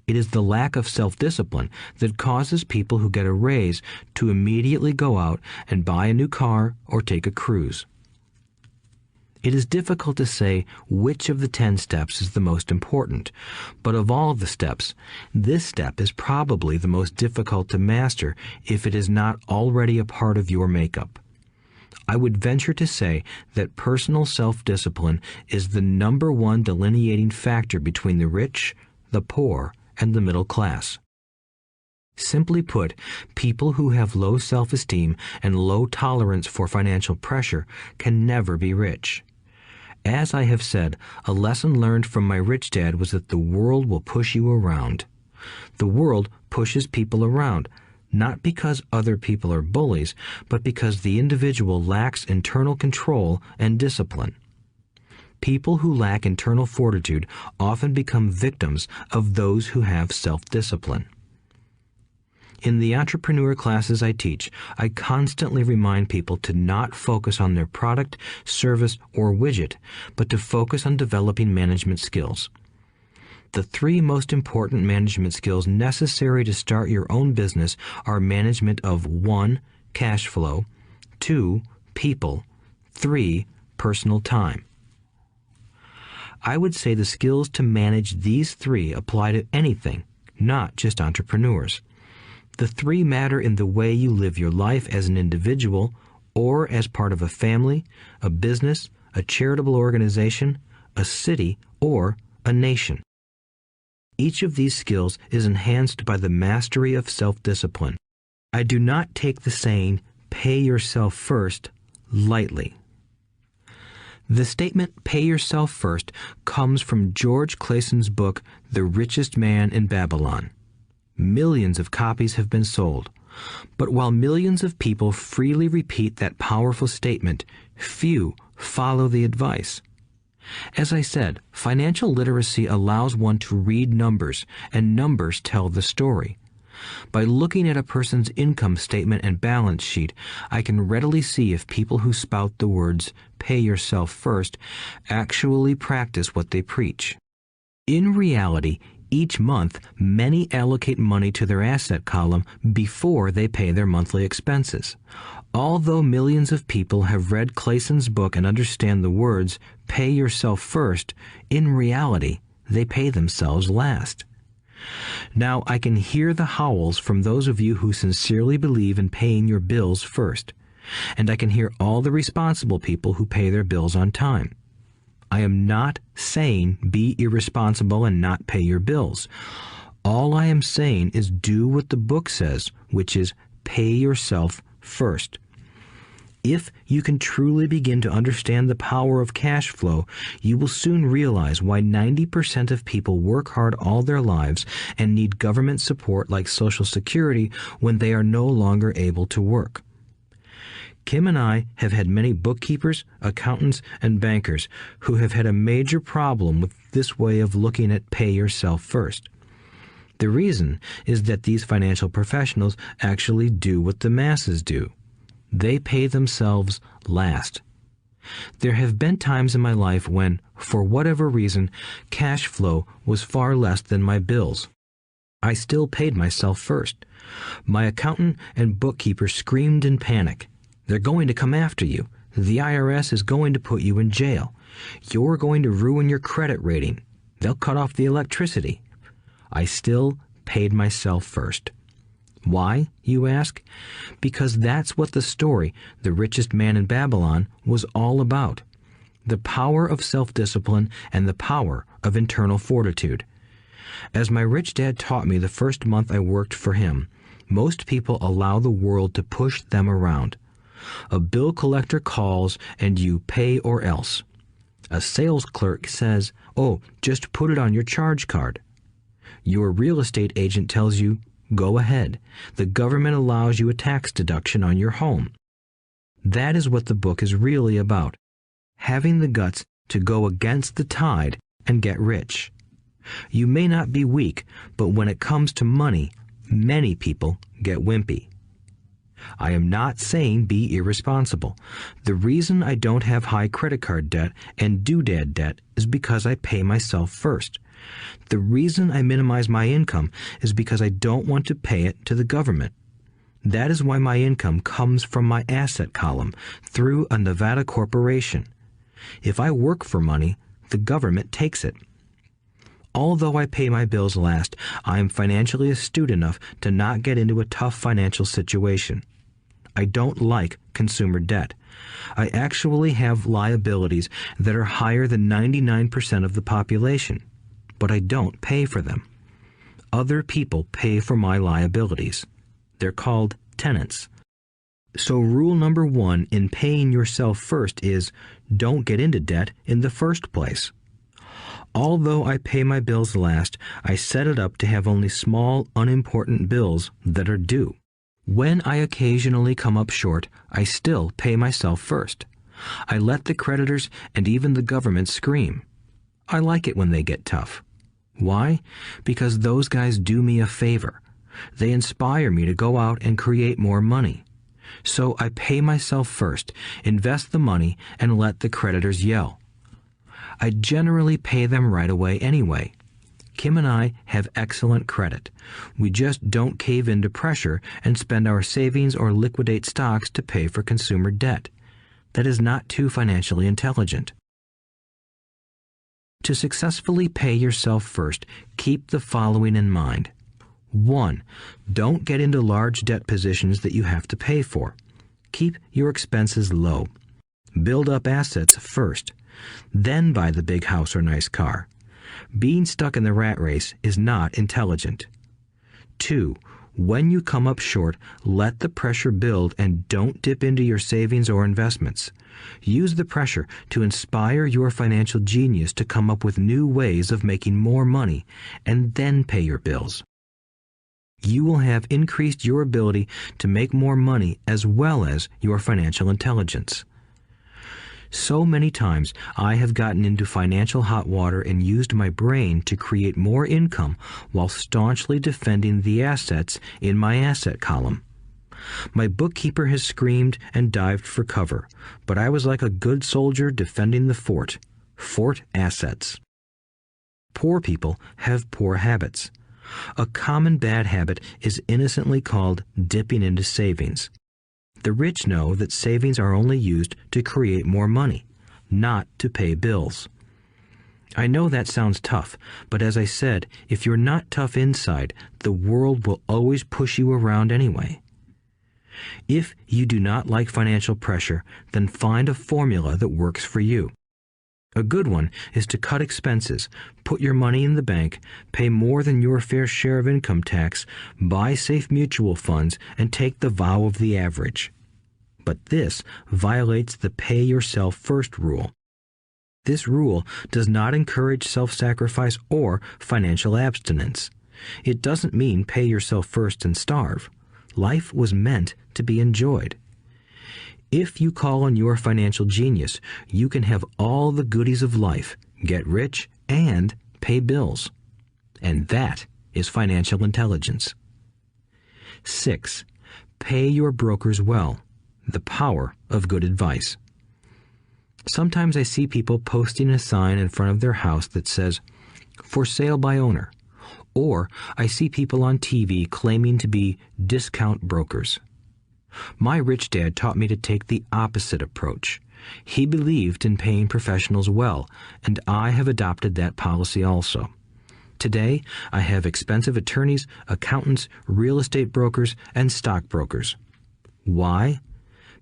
[SPEAKER 2] It is the lack of self-discipline that causes people who get a raise to immediately go out and buy a new car or take a cruise. It is difficult to say which of the 10 steps is the most important, but of all the steps, this step is probably the most difficult to master if it is not already a part of your makeup. I would venture to say that personal self-discipline is the #1 delineating factor between the rich, the poor, and the middle class. Simply put, people who have low self-esteem and low tolerance for financial pressure can never be rich. As I have said, a lesson learned from my rich dad was that the world will push you around. The world pushes people around, not because other people are bullies, but because the individual lacks internal control and discipline. People who lack internal fortitude often become victims of those who have self-discipline. In the entrepreneur classes I teach, I constantly remind people to not focus on their product, service, or widget, but to focus on developing management skills. The 3 most important management skills necessary to start your own business are management of 1. Cash flow, 2. People, 3. Personal time. I would say the skills to manage these three apply to anything, not just entrepreneurs. The three matter in the way you live your life as an individual or as part of a family, a business, a charitable organization, a city, or a nation. Each of these skills is enhanced by the mastery of self-discipline. I do not take the saying, "pay yourself first," lightly. The statement, "pay yourself first," comes from George Clayson's book, The Richest Man in Babylon. Millions of copies have been sold. But while millions of people freely repeat that powerful statement, few follow the advice. As I said, financial literacy allows one to read numbers, and numbers tell the story. By looking at a person's income statement and balance sheet, I can readily see if people who spout the words, "pay yourself first," actually practice what they preach. In reality, each month, many allocate money to their asset column before they pay their monthly expenses. Although millions of people have read Clayson's book and understand the words, "pay yourself first," in reality, they pay themselves last. Now, I can hear the howls from those of you who sincerely believe in paying your bills first, and I can hear all the responsible people who pay their bills on time. I am not saying be irresponsible and not pay your bills. All I am saying is do what the book says, which is pay yourself first. If you can truly begin to understand the power of cash flow, you will soon realize why 90% of people work hard all their lives and need government support like Social Security when they are no longer able to work. Kim and I have had many bookkeepers, accountants, and bankers who have had a major problem with this way of looking at pay yourself first. The reason is that these financial professionals actually do what the masses do. They pay themselves last. There have been times in my life when, for whatever reason, cash flow was far less than my bills. I still paid myself first. My accountant and bookkeeper screamed in panic. "They're going to come after you. The IRS is going to put you in jail. You're going to ruin your credit rating. They'll cut off the electricity." I still paid myself first. Why, you ask? Because that's what the story, The Richest Man in Babylon, was all about. The power of self-discipline and the power of internal fortitude. As my rich dad taught me the first month I worked for him, most people allow the world to push them around. A bill collector calls and you pay or else. A sales clerk says, "Oh, just put it on your charge card." Your real estate agent tells you, "Go ahead. The government allows you a tax deduction on your home." That is what the book is really about. Having the guts to go against the tide and get rich. You may not be weak, but when it comes to money, many people get wimpy. I am not saying be irresponsible. The reason I don't have high credit card debt and doodad debt is because I pay myself first. The reason I minimize my income is because I don't want to pay it to the government. That is why my income comes from my asset column through a Nevada corporation. If I work for money, the government takes it. Although I pay my bills last, I am financially astute enough to not get into a tough financial situation. I don't like consumer debt. I actually have liabilities that are higher than 99% of the population, but I don't pay for them. Other people pay for my liabilities. They're called tenants. So rule number 1 in paying yourself first is don't get into debt in the first place. Although I pay my bills last, I set it up to have only small, unimportant bills that are due. When I occasionally come up short, I still pay myself first. I let the creditors and even the government scream. I like it when they get tough. Why? Because those guys do me a favor. They inspire me to go out and create more money. So I pay myself first, invest the money, and let the creditors yell. I generally pay them right away anyway. Kim and I have excellent credit. We just don't cave into pressure and spend our savings or liquidate stocks to pay for consumer debt. That is not too financially intelligent. To successfully pay yourself first, keep the following in mind. 1. Don't get into large debt positions that you have to pay for. Keep your expenses low. Build up assets first. Then buy the big house or nice car. Being stuck in the rat race is not intelligent. 2. When you come up short, let the pressure build and don't dip into your savings or investments. Use the pressure to inspire your financial genius to come up with new ways of making more money and then pay your bills. You will have increased your ability to make more money as well as your financial intelligence. So many times I have gotten into financial hot water and used my brain to create more income while staunchly defending the assets in my asset column. My bookkeeper has screamed and dived for cover, but I was like a good soldier defending the fort. Fort assets. Poor people have poor habits. A common bad habit is innocently called dipping into savings. The rich know that savings are only used to create more money, not to pay bills. I know that sounds tough, but as I said, if you're not tough inside, the world will always push you around anyway. If you do not like financial pressure, then find a formula that works for you. A good one is to cut expenses, put your money in the bank, pay more than your fair share of income tax, buy safe mutual funds, and take the vow of the average. But this violates the pay yourself first rule. This rule does not encourage self-sacrifice or financial abstinence. It doesn't mean pay yourself first and starve. Life was meant to be enjoyed. If you call on your financial genius, you can have all the goodies of life, get rich, and pay bills. And that is financial intelligence. 6. Pay your brokers well. The power of good advice. Sometimes I see people posting a sign in front of their house that says, "For sale by owner." Or I see people on TV claiming to be discount brokers. My rich dad taught me to take the opposite approach. He believed in paying professionals well, and I have adopted that policy also. Today, I have expensive attorneys, accountants, real estate brokers, and stockbrokers. Why?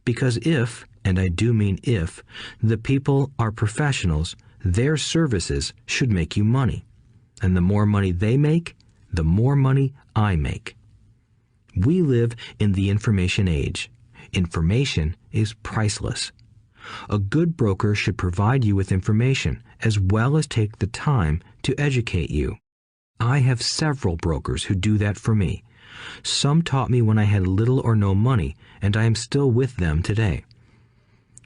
[SPEAKER 2] Because if, and I do mean if, the people are professionals, their services should make you money. And the more money they make, the more money I make. We live in the information age. Information is priceless. A good broker should provide you with information as well as take the time to educate you. I have several brokers who do that for me. Some taught me when I had little or no money, and I am still with them today.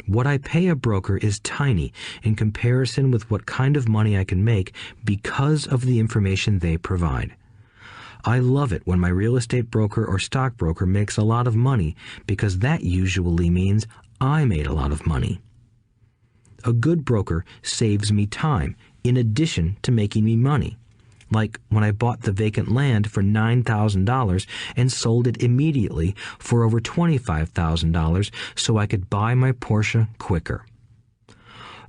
[SPEAKER 2] What I pay a broker is tiny in comparison with what kind of money I can make because of the information they provide. I love it when my real estate broker or stockbroker makes a lot of money because that usually means I made a lot of money. A good broker saves me time in addition to making me money. Like when I bought the vacant land for $9,000 and sold it immediately for over $25,000 so I could buy my Porsche quicker.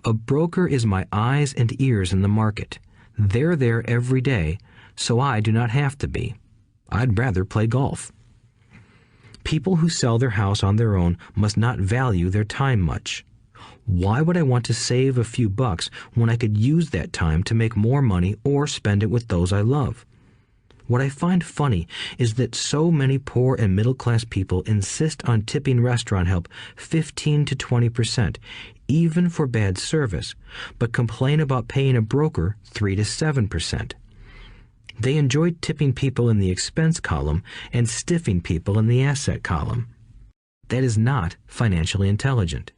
[SPEAKER 2] A broker is my eyes and ears in the market. They're there every day, so I do not have to be. I'd rather play golf. People who sell their house on their own must not value their time much. Why would I want to save a few bucks when I could use that time to make more money or spend it with those I love? What I find funny is that so many poor and middle-class people insist on tipping restaurant help 15 to 20%, even for bad service, but complain about paying a broker 3 to 7%. They enjoy tipping people in the expense column and stiffing people in the asset column. That is not financially intelligent.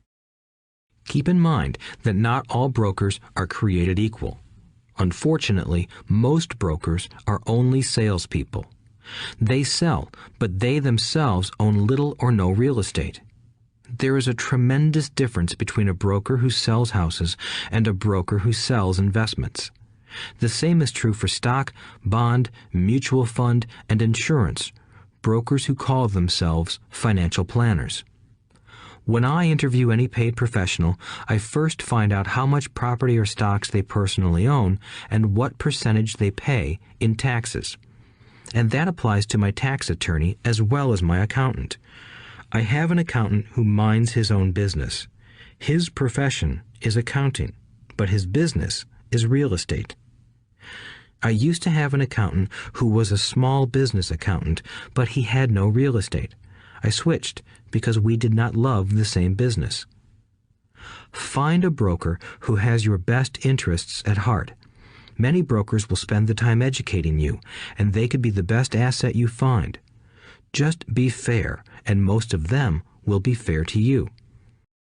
[SPEAKER 2] Keep in mind that not all brokers are created equal. Unfortunately, most brokers are only salespeople. They sell, but they themselves own little or no real estate. There is a tremendous difference between a broker who sells houses and a broker who sells investments. The same is true for stock, bond, mutual fund, and insurance, brokers who call themselves financial planners. When I interview any paid professional, I first find out how much property or stocks they personally own and what percentage they pay in taxes. And that applies to my tax attorney as well as my accountant. I have an accountant who minds his own business. His profession is accounting, but his business is real estate. I used to have an accountant who was a small business accountant, but he had no real estate. I switched because we did not love the same business. Find a broker who has your best interests at heart. Many brokers will spend the time educating you, and they could be the best asset you find. Just be fair, and most of them will be fair to you.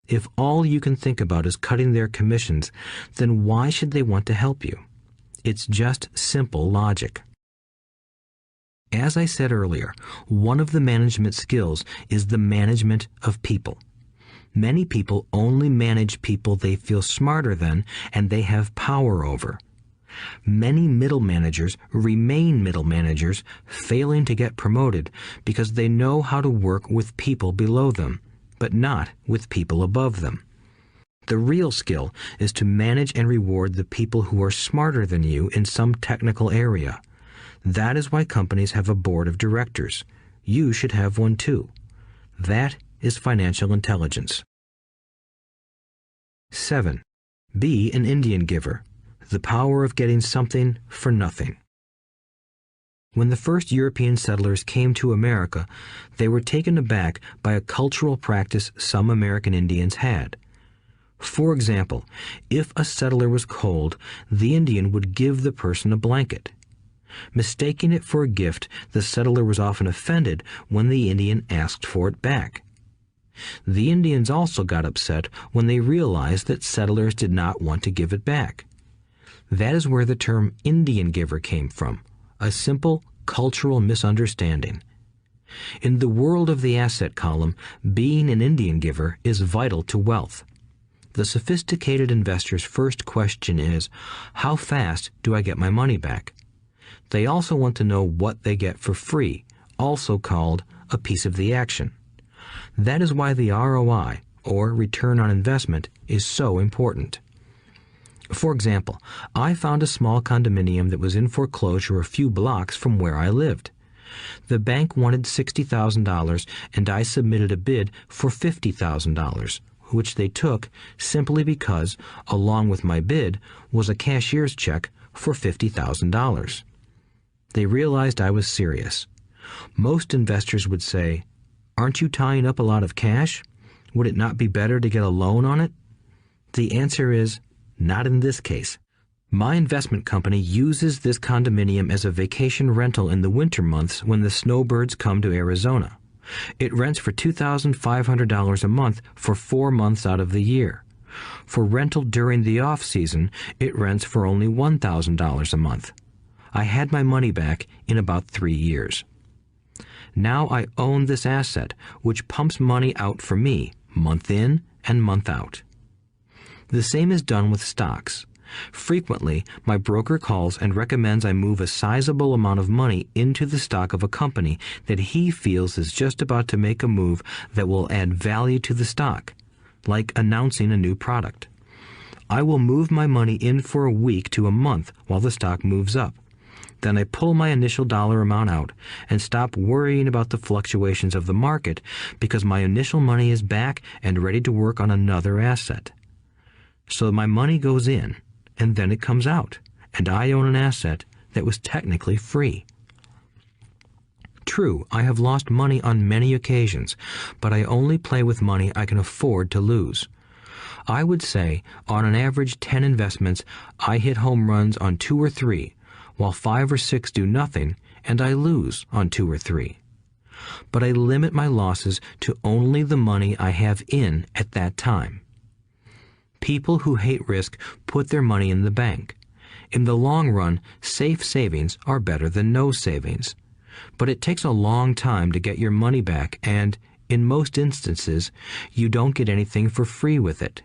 [SPEAKER 2] If all you can think about is cutting their commissions, then why should they want to help you? It's just simple logic. As I said earlier, one of the management skills is the management of people. Many people only manage people they feel smarter than and they have power over. Many middle managers remain middle managers, failing to get promoted because they know how to work with people below them, but not with people above them. The real skill is to manage and reward the people who are smarter than you in some technical area. That is why companies have a board of directors. You should have one too. That is financial intelligence. 7. Be an Indian giver. The power of getting something for nothing. When the first European settlers came to America, they were taken aback by a cultural practice some American Indians had. For example, if a settler was cold, the Indian would give the person a blanket. Mistaking it for a gift, the settler was often offended when the Indian asked for it back. The Indians also got upset when they realized that settlers did not want to give it back. That is where the term Indian giver came from, a simple cultural misunderstanding. In the world of the asset column, being an Indian giver is vital to wealth. The sophisticated investor's first question is, how fast do I get my money back? They also want to know what they get for free, also called a piece of the action. That is why the ROI, or return on investment, is so important. For example, I found a small condominium that was in foreclosure a few blocks from where I lived. The bank wanted $60,000 and I submitted a bid for $50,000, which they took simply because, along with my bid, was a cashier's check for $50,000. They realized I was serious. Most investors would say, "Aren't you tying up a lot of cash? Would it not be better to get a loan on it?" The answer is, not in this case. My investment company uses this condominium as a vacation rental in the winter months when the snowbirds come to Arizona. It rents for $2,500 a month for 4 months out of the year. For rental during the off-season, it rents for only $1,000 a month. I had my money back in about 3 years. Now I own this asset, which pumps money out for me, month in and month out. The same is done with stocks. Frequently, my broker calls and recommends I move a sizable amount of money into the stock of a company that he feels is just about to make a move that will add value to the stock, like announcing a new product. I will move my money in for a week to a month while the stock moves up. Then I pull my initial dollar amount out and stop worrying about the fluctuations of the market because my initial money is back and ready to work on another asset. So my money goes in, and then it comes out, and I own an asset that was technically free. True, I have lost money on many occasions, but I only play with money I can afford to lose. I would say, on an average 10 investments, I hit home runs on 2 or 3, while 5 or 6 do nothing, and I lose on 2 or 3. But I limit my losses to only the money I have in at that time. People who hate risk put their money in the bank. In the long run, safe savings are better than no savings. But it takes a long time to get your money back, and, in most instances, you don't get anything for free with it.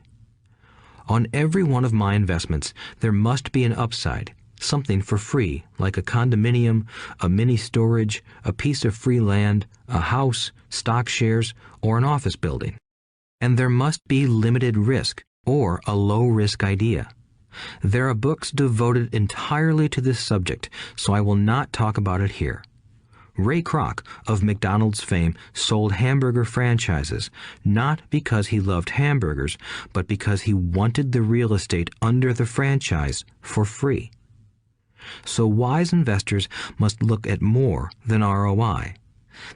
[SPEAKER 2] On every one of my investments, there must be an upside, something for free, like a condominium, a mini storage, a piece of free land, a house, stock shares, or an office building. and there must be limited risk or a low-risk idea. There are books devoted entirely to this subject, so I will not talk about it here. Ray Kroc, of McDonald's fame, sold hamburger franchises, not because he loved hamburgers, but because he wanted the real estate under the franchise for free. So wise investors must look at more than ROI.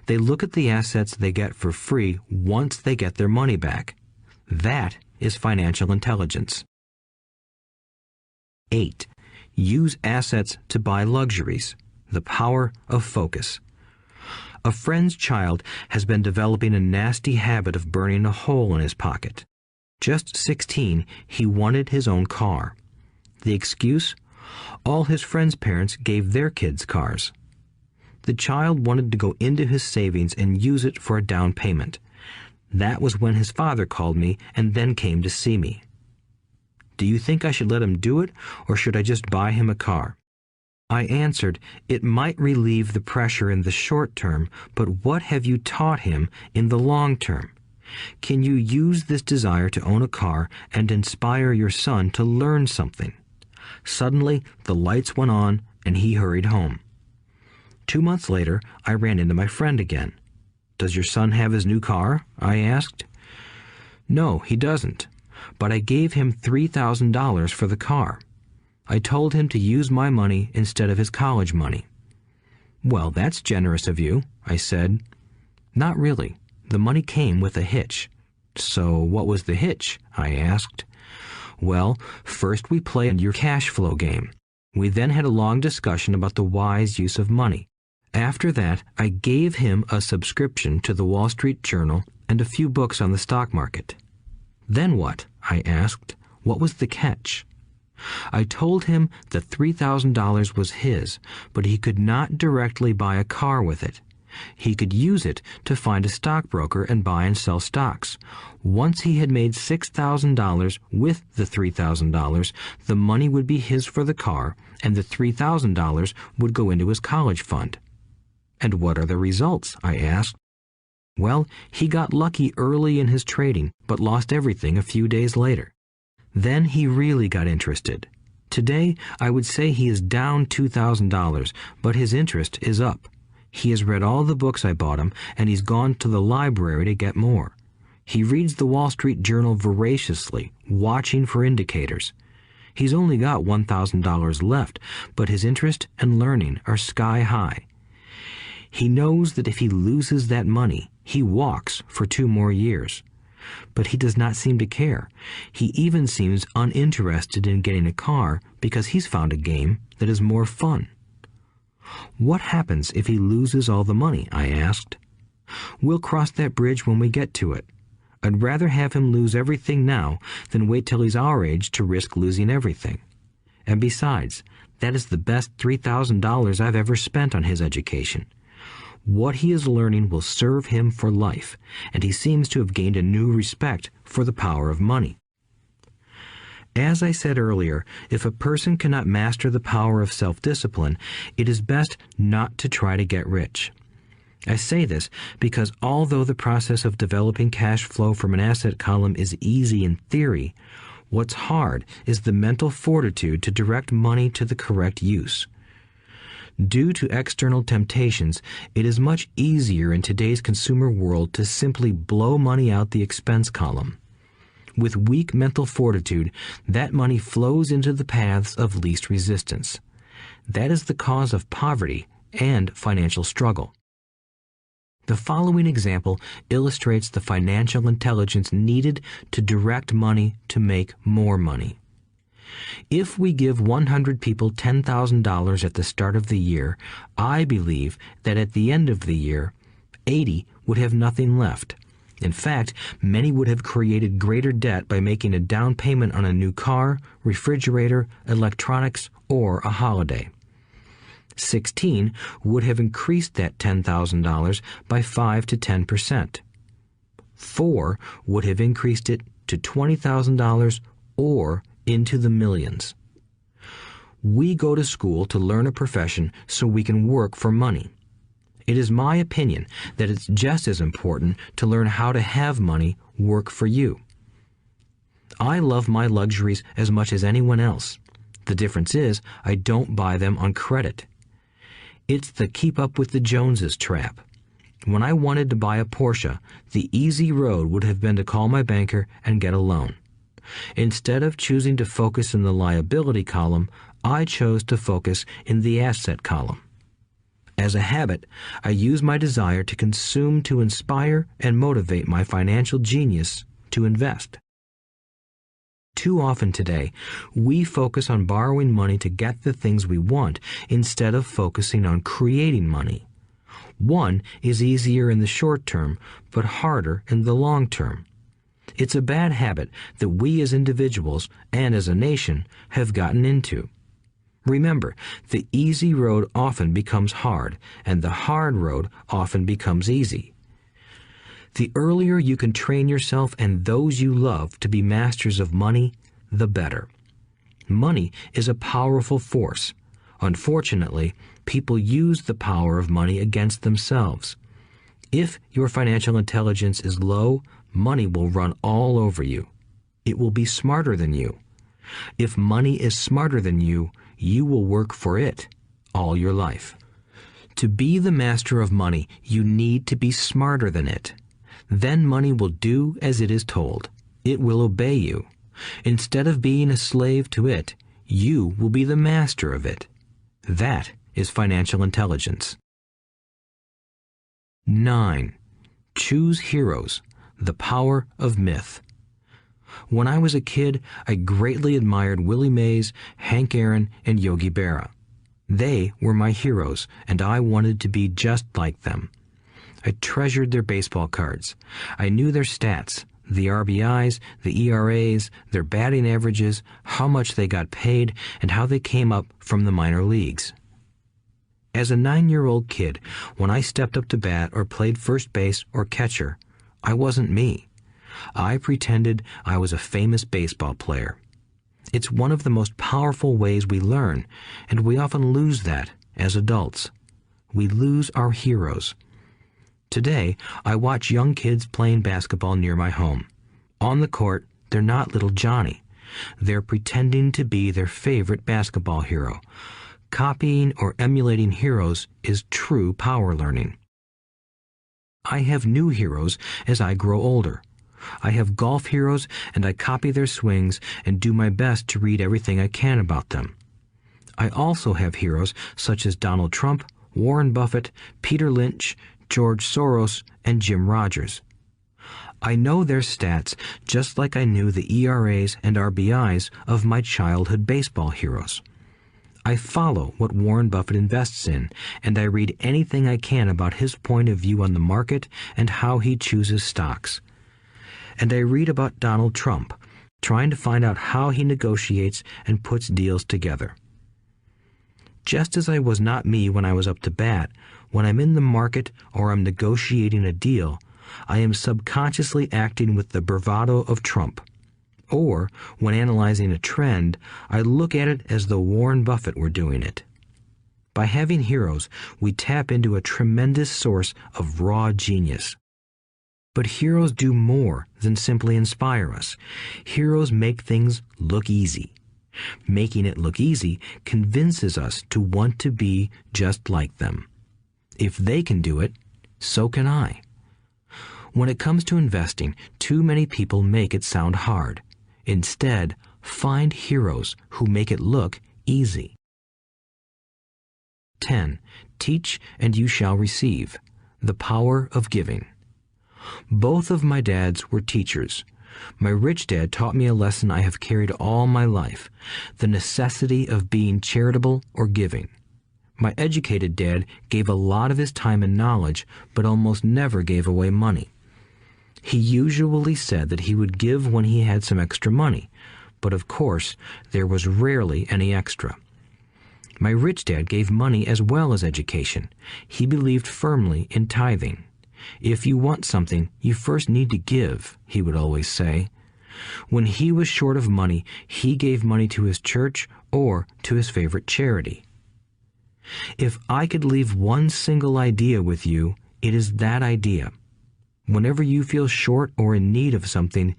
[SPEAKER 2] They look at the assets they get for free once they get their money back. That is financial intelligence. 8. Use assets to buy luxuries. The power of focus. A friend's child has been developing a nasty habit of burning a hole in his pocket. Just 16, he wanted his own car. The excuse? All his friends' parents gave their kids cars. The child wanted to go into his savings and use it for a down payment. That was when his father called me and then came to see me. Do you think I should let him do it, or should I just buy him a car? I answered, it might relieve the pressure in the short term, but what have you taught him in the long term? Can you use this desire to own a car and inspire your son to learn something? Suddenly, the lights went on and he hurried home. 2 months later, I ran into my friend again. Does your son have his new car? I asked. No, he doesn't. But I gave him $3,000 for the car. I told him to use my money instead of his college money. Well, that's generous of you, I said. Not really. The money came with a hitch. So what was the hitch? I asked. Well, first we played your cash flow game. We then had a long discussion about the wise use of money. After that, I gave him a subscription to the Wall Street Journal and a few books on the stock market. Then what? I asked. What was the catch? I told him that $3,000 was his, but he could not directly buy a car with it. He could use it to find a stockbroker and buy and sell stocks. Once he had made $6,000 with the $3,000, the money would be his for the car, and the $3,000 would go into his college fund. And what are the results? I asked. Well, he got lucky early in his trading, but lost everything a few days later. Then he really got interested. Today, I would say he is down $2,000, but his interest is up. He has read all the books I bought him, and he's gone to the library to get more. He reads the Wall Street Journal voraciously, watching for indicators. He's only got $1,000 left, but his interest and learning are sky high. He knows that if he loses that money, he walks for 2 more years. But he does not seem to care. He even seems uninterested in getting a car because he's found a game that is more fun. What happens if he loses all the money? I asked. We'll cross that bridge when we get to it. I'd rather have him lose everything now than wait till he's our age to risk losing everything. And besides, that is the best $3,000 I've ever spent on his education. What he is learning will serve him for life, and he seems to have gained a new respect for the power of money. As I said earlier, if a person cannot master the power of self-discipline, it is best not to try to get rich. I say this because although the process of developing cash flow from an asset column is easy in theory, what's hard is the mental fortitude to direct money to the correct use. Due to external temptations, it is much easier in today's consumer world to simply blow money out the expense column. With weak mental fortitude, that money flows into the paths of least resistance. That is the cause of poverty and financial struggle. The following example illustrates the financial intelligence needed to direct money to make more money. If we give 100 people $10,000 at the start of the year, I believe that at the end of the year, 80 would have nothing left. In fact, many would have created greater debt by making a down payment on a new car, refrigerator, electronics, or a holiday. 16 would have increased that $10,000 by 5 to 10%. 4 would have increased it to $20,000 or into the millions. We go to school to learn a profession so we can work for money. It is my opinion that it's just as important to learn how to have money work for you. I love my luxuries as much as anyone else. The difference is I don't buy them on credit. It's the keep up with the Joneses trap. When I wanted to buy a Porsche, the easy road would have been to call my banker and get a loan. Instead of choosing to focus in the liability column, I chose to focus in the asset column. As a habit, I use my desire to consume to inspire and motivate my financial genius to invest. Too often today, we focus on borrowing money to get the things we want instead of focusing on creating money. One is easier in the short term, but harder in the long term. It's a bad habit that we as individuals and as a nation have gotten into. Remember, the easy road often becomes hard, and the hard road often becomes easy. The earlier you can train yourself and those you love to be masters of money, the better. Money is a powerful force. Unfortunately, people use the power of money against themselves. If your financial intelligence is low, money will run all over you. It will be smarter than you. If money is smarter than you, you will work for it all your life. To be the master of money, you need to be smarter than it. Then money will do as it is told. It will obey you. Instead of being a slave to it, you will be the master of it. That is financial intelligence. 9. Choose heroes. The power of myth. When I was a kid, I greatly admired Willie Mays, Hank Aaron, and Yogi Berra. They were my heroes, and I wanted to be just like them. I treasured their baseball cards. I knew their stats, the RBIs, the ERAs, their batting averages, how much they got paid, and how they came up from the minor leagues. As a 9-year-old kid, when I stepped up to bat or played first base or catcher, I wasn't me. I pretended I was a famous baseball player. It's one of the most powerful ways we learn, and we often lose that as adults. We lose our heroes. Today, I watch young kids playing basketball near my home. On the court, they're not little Johnny. They're pretending to be their favorite basketball hero. Copying or emulating heroes is true power learning. I have new heroes as I grow older. I have golf heroes, and I copy their swings and do my best to read everything I can about them. I also have heroes such as Donald Trump, Warren Buffett, Peter Lynch, George Soros, and Jim Rogers. I know their stats just like I knew the ERAs and RBIs of my childhood baseball heroes. I follow what Warren Buffett invests in, and I read anything I can about his point of view on the market and how he chooses stocks. And I read about Donald Trump, trying to find out how he negotiates and puts deals together. Just as I was not me when I was up to bat, when I'm in the market or I'm negotiating a deal, I am subconsciously acting with the bravado of Trump. Or, when analyzing a trend, I look at it as though Warren Buffett were doing it. By having heroes, we tap into a tremendous source of raw genius. But heroes do more than simply inspire us. Heroes make things look easy. Making it look easy convinces us to want to be just like them. If they can do it, so can I. When it comes to investing, too many people make it sound hard. Instead, find heroes who make it look easy. 10. Teach and you shall receive. The power of giving. Both of my dads were teachers. My rich dad taught me a lesson I have carried all my life, the necessity of being charitable or giving. My educated dad gave a lot of his time and knowledge, but almost never gave away money. He usually said that he would give when he had some extra money, but of course, there was rarely any extra. My rich dad gave money as well as education. He believed firmly in tithing. If you want something, you first need to give, he would always say. When he was short of money, he gave money to his church or to his favorite charity. If I could leave one single idea with you, it is that idea. Whenever you feel short or in need of something,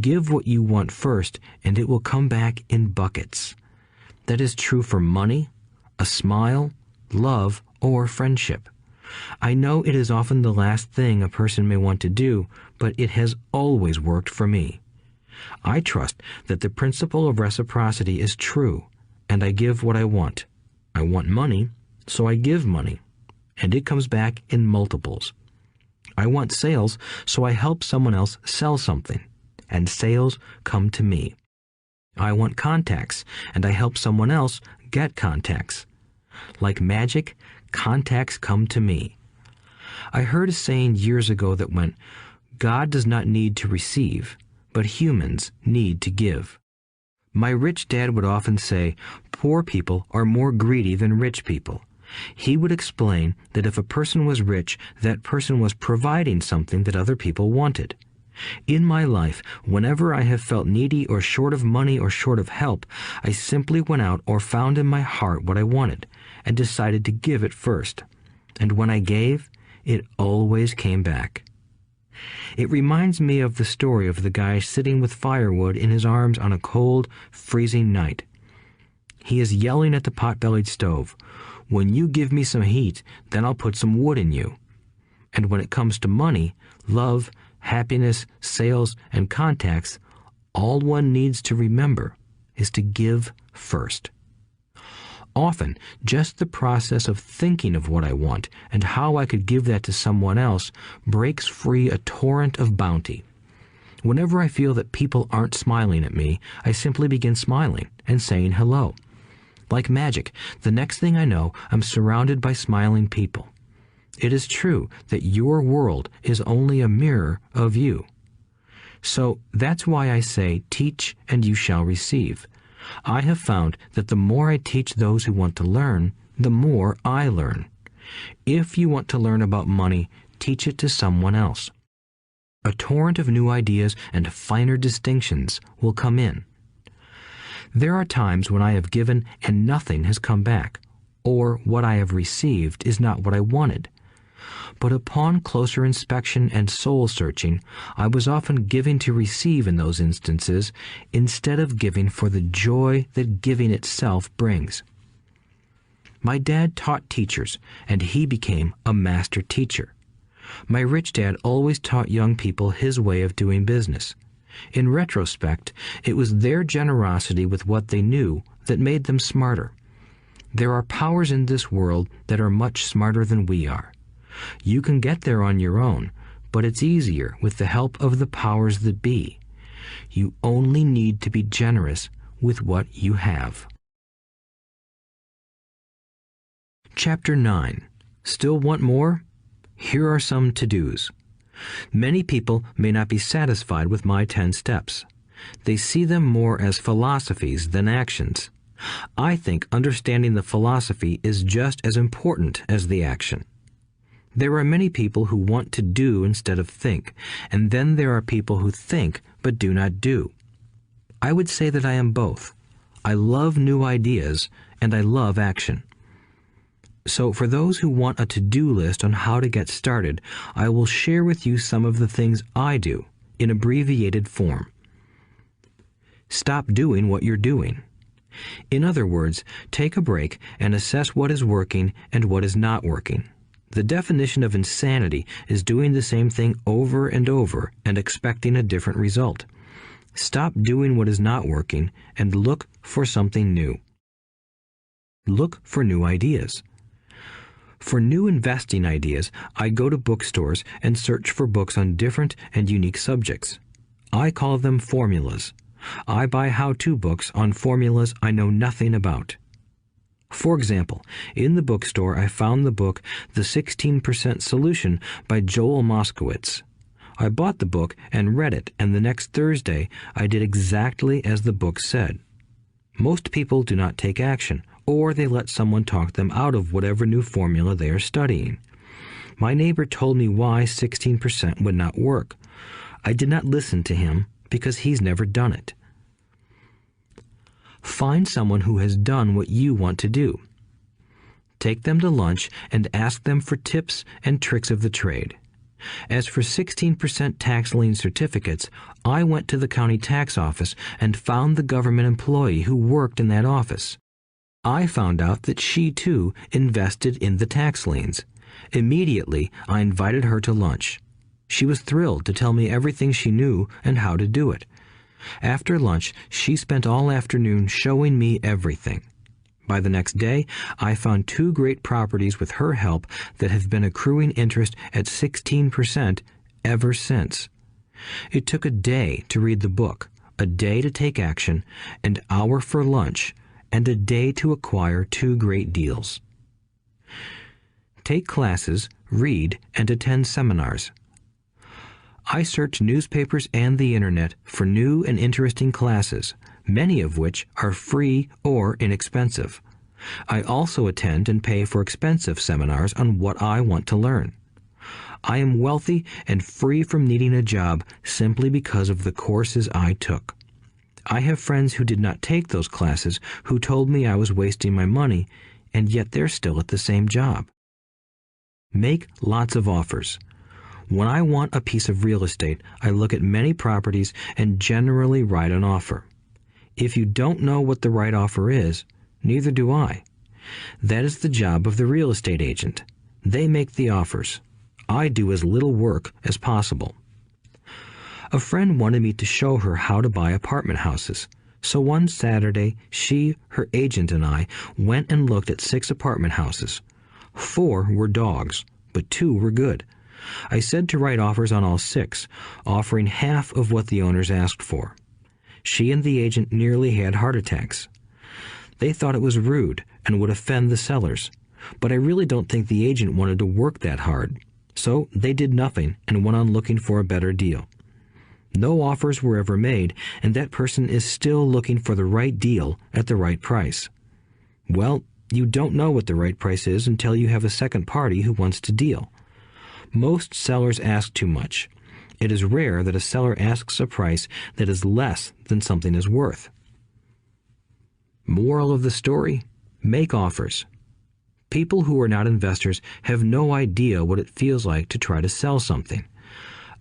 [SPEAKER 2] give what you want first, and it will come back in buckets. That is true for money, a smile, love, or friendship. I know it is often the last thing a person may want to do, but it has always worked for me. I trust that the principle of reciprocity is true, and I give what I want. I want money, so I give money, and it comes back in multiples. I want sales, so I help someone else sell something, and sales come to me. I want contacts, and I help someone else get contacts. Like magic, contacts come to me. I heard a saying years ago that went, "God does not need to receive, but humans need to give." My rich dad would often say, poor people are more greedy than rich people. He would explain that if a person was rich, that person was providing something that other people wanted. In my life, whenever I have felt needy or short of money or short of help, I simply went out or found in my heart what I wanted and decided to give it first. And when I gave, it always came back. It reminds me of the story of the guy sitting with firewood in his arms on a cold, freezing night. He is yelling at the pot-bellied stove, "When you give me some heat, then I'll put some wood in you." And when it comes to money, love, happiness, sales, and contacts, all one needs to remember is to give first. Often, just the process of thinking of what I want and how I could give that to someone else breaks free a torrent of bounty. Whenever I feel that people aren't smiling at me, I simply begin smiling and saying hello. Like magic, the next thing I know, I'm surrounded by smiling people. It is true that your world is only a mirror of you. So that's why I say, teach and you shall receive. I have found that the more I teach those who want to learn, the more I learn. If you want to learn about money, teach it to someone else. A torrent of new ideas and finer distinctions will come in. There are times when I have given and nothing has come back, or what I have received is not what I wanted. But upon closer inspection and soul-searching, I was often giving to receive in those instances, instead of giving for the joy that giving itself brings. My dad taught teachers, and he became a master teacher. My rich dad always taught young people his way of doing business. In retrospect, it was their generosity with what they knew that made them smarter. There are powers in this world that are much smarter than we are. You can get there on your own, but it's easier with the help of the powers that be. You only need to be generous with what you have. Chapter 9. Still want more? Here are some to-dos. Many people may not be satisfied with my 10 steps. They see them more as philosophies than actions. I think understanding the philosophy is just as important as the action. There are many people who want to do instead of think, and then there are people who think but do not do. I would say that I am both. I love new ideas, and I love action. So for those who want a to-do list on how to get started, I will share with you some of the things I do in abbreviated form. Stop doing what you're doing. In other words, take a break and assess what is working and what is not working. The definition of insanity is doing the same thing over and over and expecting a different result. Stop doing what is not working and look for something new. Look for new ideas. For new investing ideas, I go to bookstores and search for books on different and unique subjects. I call them formulas. I buy how-to books on formulas I know nothing about. For example, in the bookstore I found the book The 16% Solution by Joel Moskowitz. I bought the book and read it, and the next Thursday I did exactly as the book said. Most people do not take action, or they let someone talk them out of whatever new formula they are studying. My neighbor told me why 16% would not work. I did not listen to him because he's never done it. Find someone who has done what you want to do. take them to lunch, and ask them for tips and tricks of the trade. As for 16% tax lien certificates, I went to the county tax office and found the government employee who worked in that office. I found out that she, too, invested in the tax liens. Immediately, I invited her to lunch. She was thrilled to tell me everything she knew and how to do it. After lunch, she spent all afternoon showing me everything. By the next day, I found 2 great properties with her help that have been accruing interest at 16% ever since. It took a day to read the book, a day to take action, an hour for lunch, and a day to acquire 2 great deals. Take classes, read, and attend seminars. I search newspapers and the internet for new and interesting classes, many of which are free or inexpensive. I also attend and pay for expensive seminars on what I want to learn. I am wealthy and free from needing a job simply because of the courses I took. I have friends who did not take those classes who told me I was wasting my money, and yet they're still at the same job. Make lots of offers. When I want a piece of real estate, I look at many properties and generally write an offer. If you don't know what the right offer is, neither do I. That is the job of the real estate agent. They make the offers. I do as little work as possible. A friend wanted me to show her how to buy apartment houses. So one Saturday, she, her agent, and I went and looked at 6 apartment houses. 4 were dogs, but 2 were good. I said to write offers on all 6, offering half of what the owners asked for. She and the agent nearly had heart attacks. They thought it was rude and would offend the sellers, but I really don't think the agent wanted to work that hard. So they did nothing and went on looking for a better deal. No offers were ever made, and that person is still looking for the right deal at the right price. Well, you don't know what the right price is until you have a second party who wants to deal. Most sellers ask too much. It is rare that a seller asks a price that is less than something is worth. Moral of the story: make offers. People who are not investors have no idea what it feels like to try to sell something.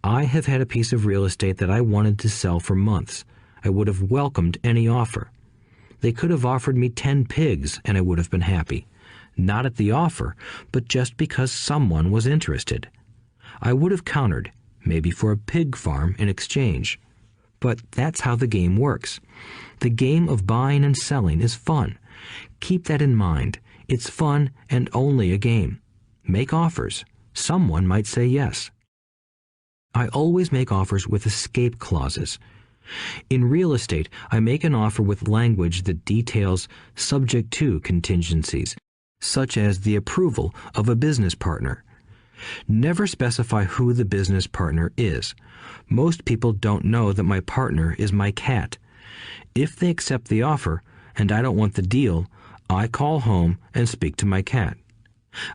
[SPEAKER 2] I have had a piece of real estate that I wanted to sell for months. I would have welcomed any offer. They could have offered me 10 pigs and I would have been happy. Not at the offer, but just because someone was interested. I would have countered, maybe for a pig farm in exchange. But that's how the game works. The game of buying and selling is fun. Keep that in mind. It's fun and only a game. Make offers. Someone might say yes. I always make offers with escape clauses. In real estate, I make an offer with language that details subject to contingencies, such as the approval of a business partner. Never specify who the business partner is. Most people don't know that my partner is my cat. If they accept the offer and I don't want the deal, I call home and speak to my cat.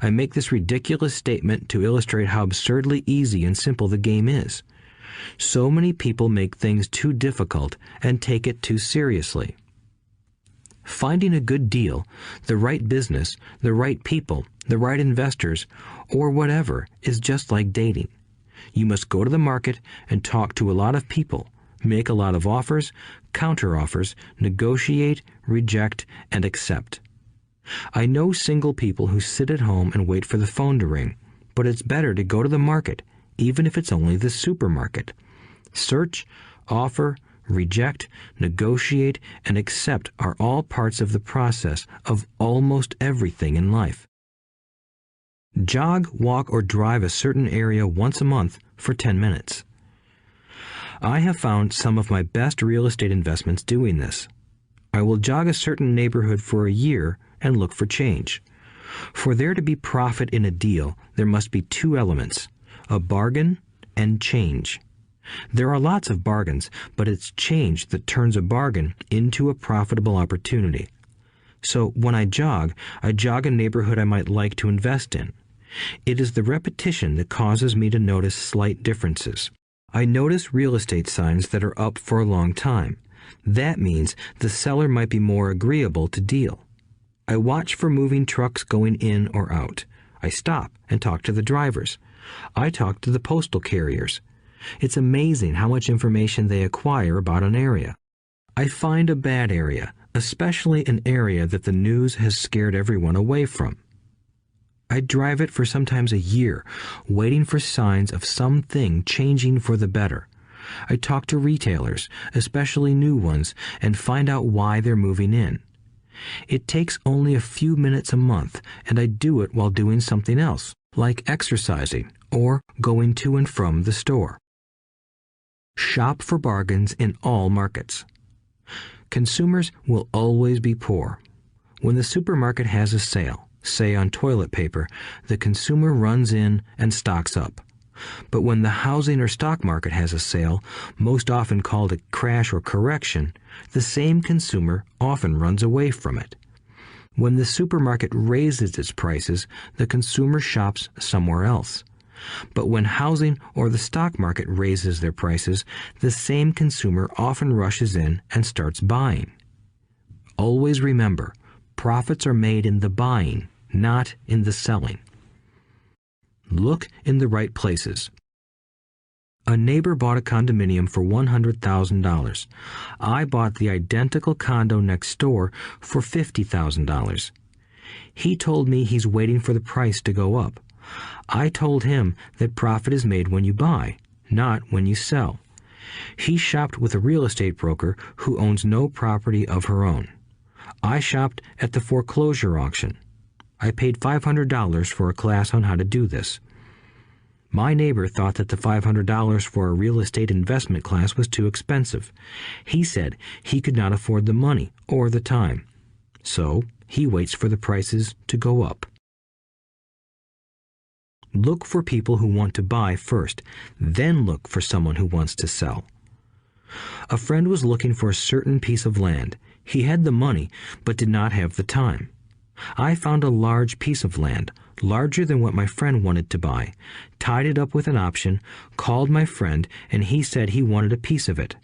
[SPEAKER 2] I make this ridiculous statement to illustrate how absurdly easy and simple the game is. So many people make things too difficult and take it too seriously. Finding a good deal, the right business, the right people, the right investors, or whatever is just like dating. You must go to the market and talk to a lot of people, make a lot of offers, counter-offers, negotiate, reject, and accept. I know single people who sit at home and wait for the phone to ring, but it's better to go to the market, even if it's only the supermarket. Search, offer, reject, negotiate, and accept are all parts of the process of almost everything in life. Jog, walk, or drive a certain area once a month for 10 minutes. I have found some of my best real estate investments doing this. I will jog a certain neighborhood for a year and look for change. For there to be profit in a deal, there must be 2 elements, a bargain and change. There are lots of bargains, but it's change that turns a bargain into a profitable opportunity. So when I jog a neighborhood I might like to invest in. It is the repetition that causes me to notice slight differences. I notice real estate signs that are up for a long time. That means the seller might be more agreeable to deal. I watch for moving trucks going in or out. I stop and talk to the drivers. I talk to the postal carriers. It's amazing how much information they acquire about an area. I find a bad area, especially an area that the news has scared everyone away from. I drive it for sometimes a year, waiting for signs of something changing for the better. I talk to retailers, especially new ones, and find out why they're moving in. It takes only a few minutes a month, and I do it while doing something else, like exercising or going to and from the store. Shop for bargains in all markets. Consumers will always be poor. When the supermarket has a sale, say on toilet paper, the consumer runs in and stocks up. But when the housing or stock market has a sale, most often called a crash or correction, the same consumer often runs away from it. When the supermarket raises its prices, the consumer shops somewhere else. But when housing or the stock market raises their prices, the same consumer often rushes in and starts buying. Always remember, profits are made in the buying, not in the selling. Look in the right places. A neighbor bought a condominium for $100,000. I bought the identical condo next door for $50,000. He told me he's waiting for the price to go up. I told him that profit is made when you buy, not when you sell. He shopped with a real estate broker who owns no property of her own. I shopped at the foreclosure auction. I paid $500 for a class on how to do this. My neighbor thought that the $500 for a real estate investment class was too expensive. He said he could not afford the money or the time. So he waits for the prices to go up. Look for people who want to buy first, then look for someone who wants to sell. A friend was looking for a certain piece of land. He had the money, but did not have the time. I found a large piece of land, larger than what my friend wanted to buy, tied it up with an option, called my friend, and he said he wanted a piece of it.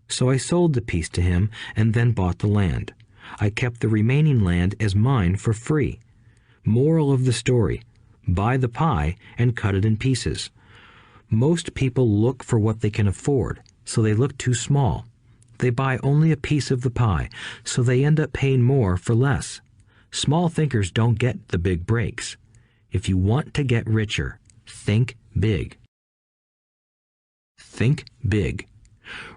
[SPEAKER 2] So I sold the piece to him and then bought the land. I kept the remaining land as mine for free. Moral of the story: buy the pie and cut it in pieces. Most people look for what they can afford, so they look too small. They buy only a piece of the pie, so they end up paying more for less. Small thinkers don't get the big breaks. If you want to get richer, think big. Think big.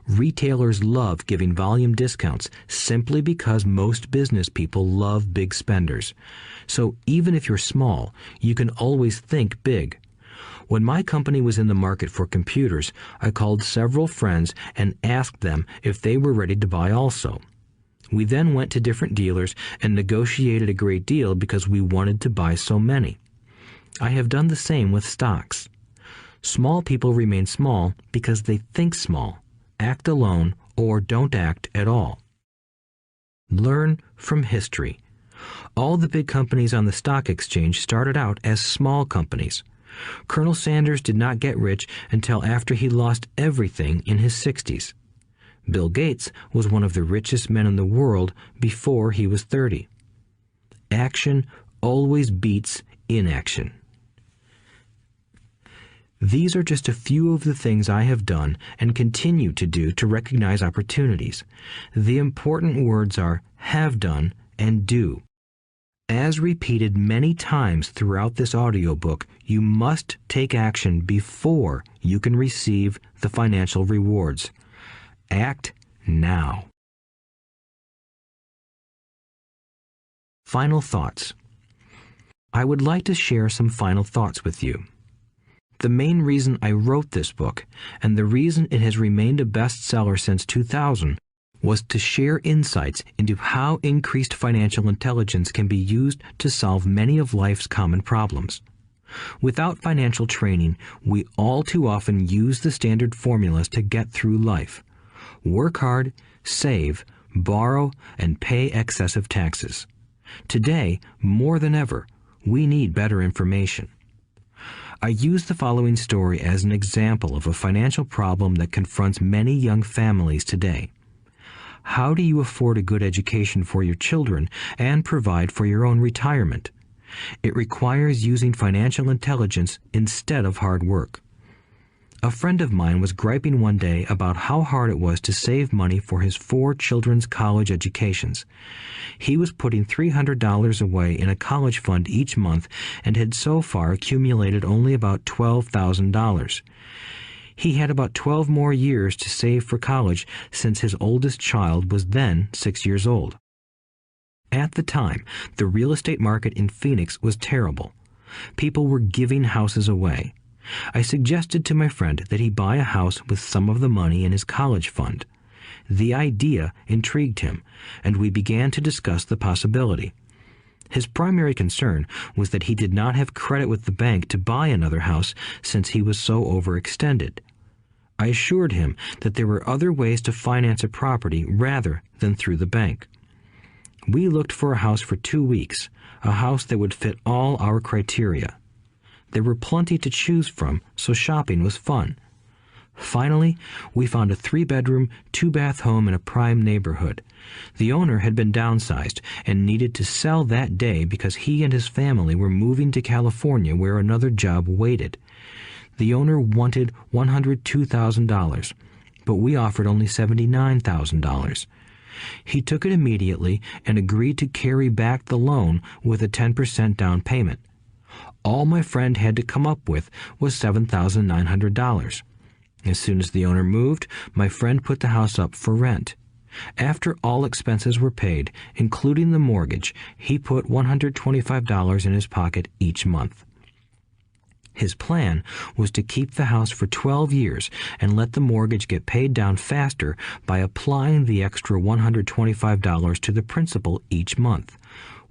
[SPEAKER 2] Retailers love giving volume discounts simply because most business people love big spenders. So even if you're small, you can always think big. When my company was in the market for computers, I called several friends and asked them if they were ready to buy also. We then went to different dealers and negotiated a great deal because we wanted to buy so many. I have done the same with stocks. Small people remain small because they think small, act alone, or don't act at all. Learn from history. All the big companies on the stock exchange started out as small companies. Colonel Sanders did not get rich until after he lost everything in his 60s. Bill Gates was one of the richest men in the world before he was 30. Action always beats inaction. These are just a few of the things I have done and continue to do to recognize opportunities. The important words are have done and do. As repeated many times throughout this audiobook, you must take action before you can receive the financial rewards. Act now. Final thoughts. I would like to share some final thoughts with you. The main reason I wrote this book, and the reason it has remained a bestseller since 2000, was to share insights into how increased financial intelligence can be used to solve many of life's common problems. Without financial training, we all too often use the standard formulas to get through life. Work hard, save, borrow, and pay excessive taxes. Today, more than ever, we need better information. I use the following story as an example of a financial problem that confronts many young families today. How do you afford a good education for your children and provide for your own retirement? It requires using financial intelligence instead of hard work. A friend of mine was griping one day about how hard it was to save money for his 4 children's college educations. He was putting $300 away in a college fund each month and had so far accumulated only about $12,000. He had about 12 more years to save for college since his oldest child was then 6 years old. At the time, the real estate market in Phoenix was terrible. People were giving houses away. I suggested to my friend that he buy a house with some of the money in his college fund. The idea intrigued him, and we began to discuss the possibility. His primary concern was that he did not have credit with the bank to buy another house since he was so overextended. I assured him that there were other ways to finance a property rather than through the bank. We looked for a house for 2 weeks, a house that would fit all our criteria. There were plenty to choose from, so shopping was fun. Finally, we found a 3-bedroom, 2-bath home in a prime neighborhood. The owner had been downsized and needed to sell that day because he and his family were moving to California where another job waited. The owner wanted $102,000, but we offered only $79,000. He took it immediately and agreed to carry back the loan with a 10% down payment. All my friend had to come up with was $7,900. As soon as the owner moved, my friend put the house up for rent. After all expenses were paid, including the mortgage, he put $125 in his pocket each month. His plan was to keep the house for 12 years and let the mortgage get paid down faster by applying the extra $125 to the principal each month.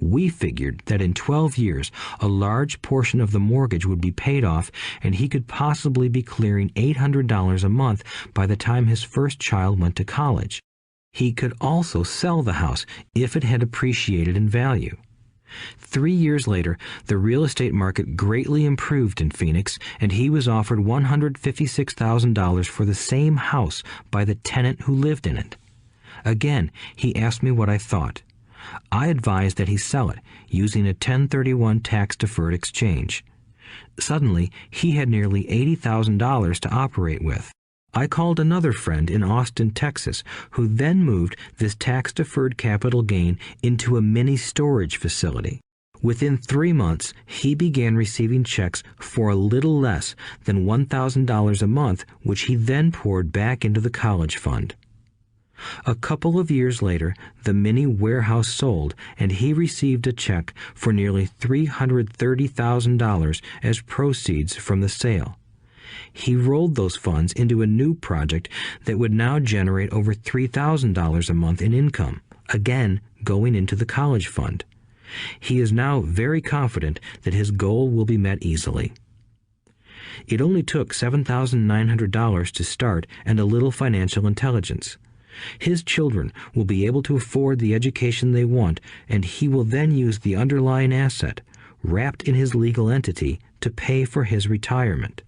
[SPEAKER 2] We figured that in 12 years, a large portion of the mortgage would be paid off and he could possibly be clearing $800 a month by the time his first child went to college. He could also sell the house if it had appreciated in value. 3 years later, the real estate market greatly improved in Phoenix, and he was offered $156,000 for the same house by the tenant who lived in it. Again, he asked me what I thought. I advised that he sell it, using a 1031 tax-deferred exchange. Suddenly, he had nearly $80,000 to operate with. I called another friend in Austin, Texas, who then moved this tax-deferred capital gain into a mini storage facility. Within 3 months, he began receiving checks for a little less than $1,000 a month, which he then poured back into the college fund. A couple of years later, the mini warehouse sold, and he received a check for nearly $330,000 as proceeds from the sale. He rolled those funds into a new project that would now generate over $3,000 a month in income, again going into the college fund. He is now very confident that his goal will be met easily. It only took $7,900 to start and a little financial intelligence. His children will be able to afford the education they want, and he will then use the underlying asset, wrapped in his legal entity, to pay for his retirement.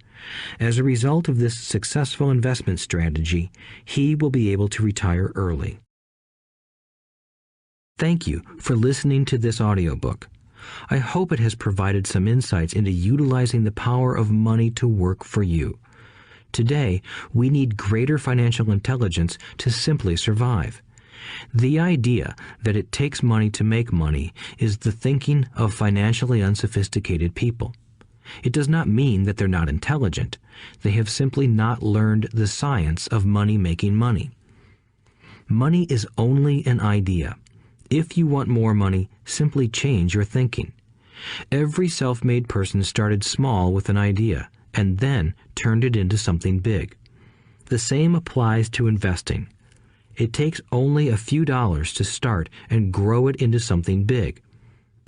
[SPEAKER 2] As a result of this successful investment strategy, he will be able to retire early. Thank you for listening to this audiobook. I hope it has provided some insights into utilizing the power of money to work for you. Today, we need greater financial intelligence to simply survive. The idea that it takes money to make money is the thinking of financially unsophisticated people. It does not mean that they're not intelligent. They have simply not learned the science of money making money. Money is only an idea. If you want more money, simply change your thinking. Every self-made person started small with an idea and then turned it into something big. The same applies to investing. It takes only a few dollars to start and grow it into something big.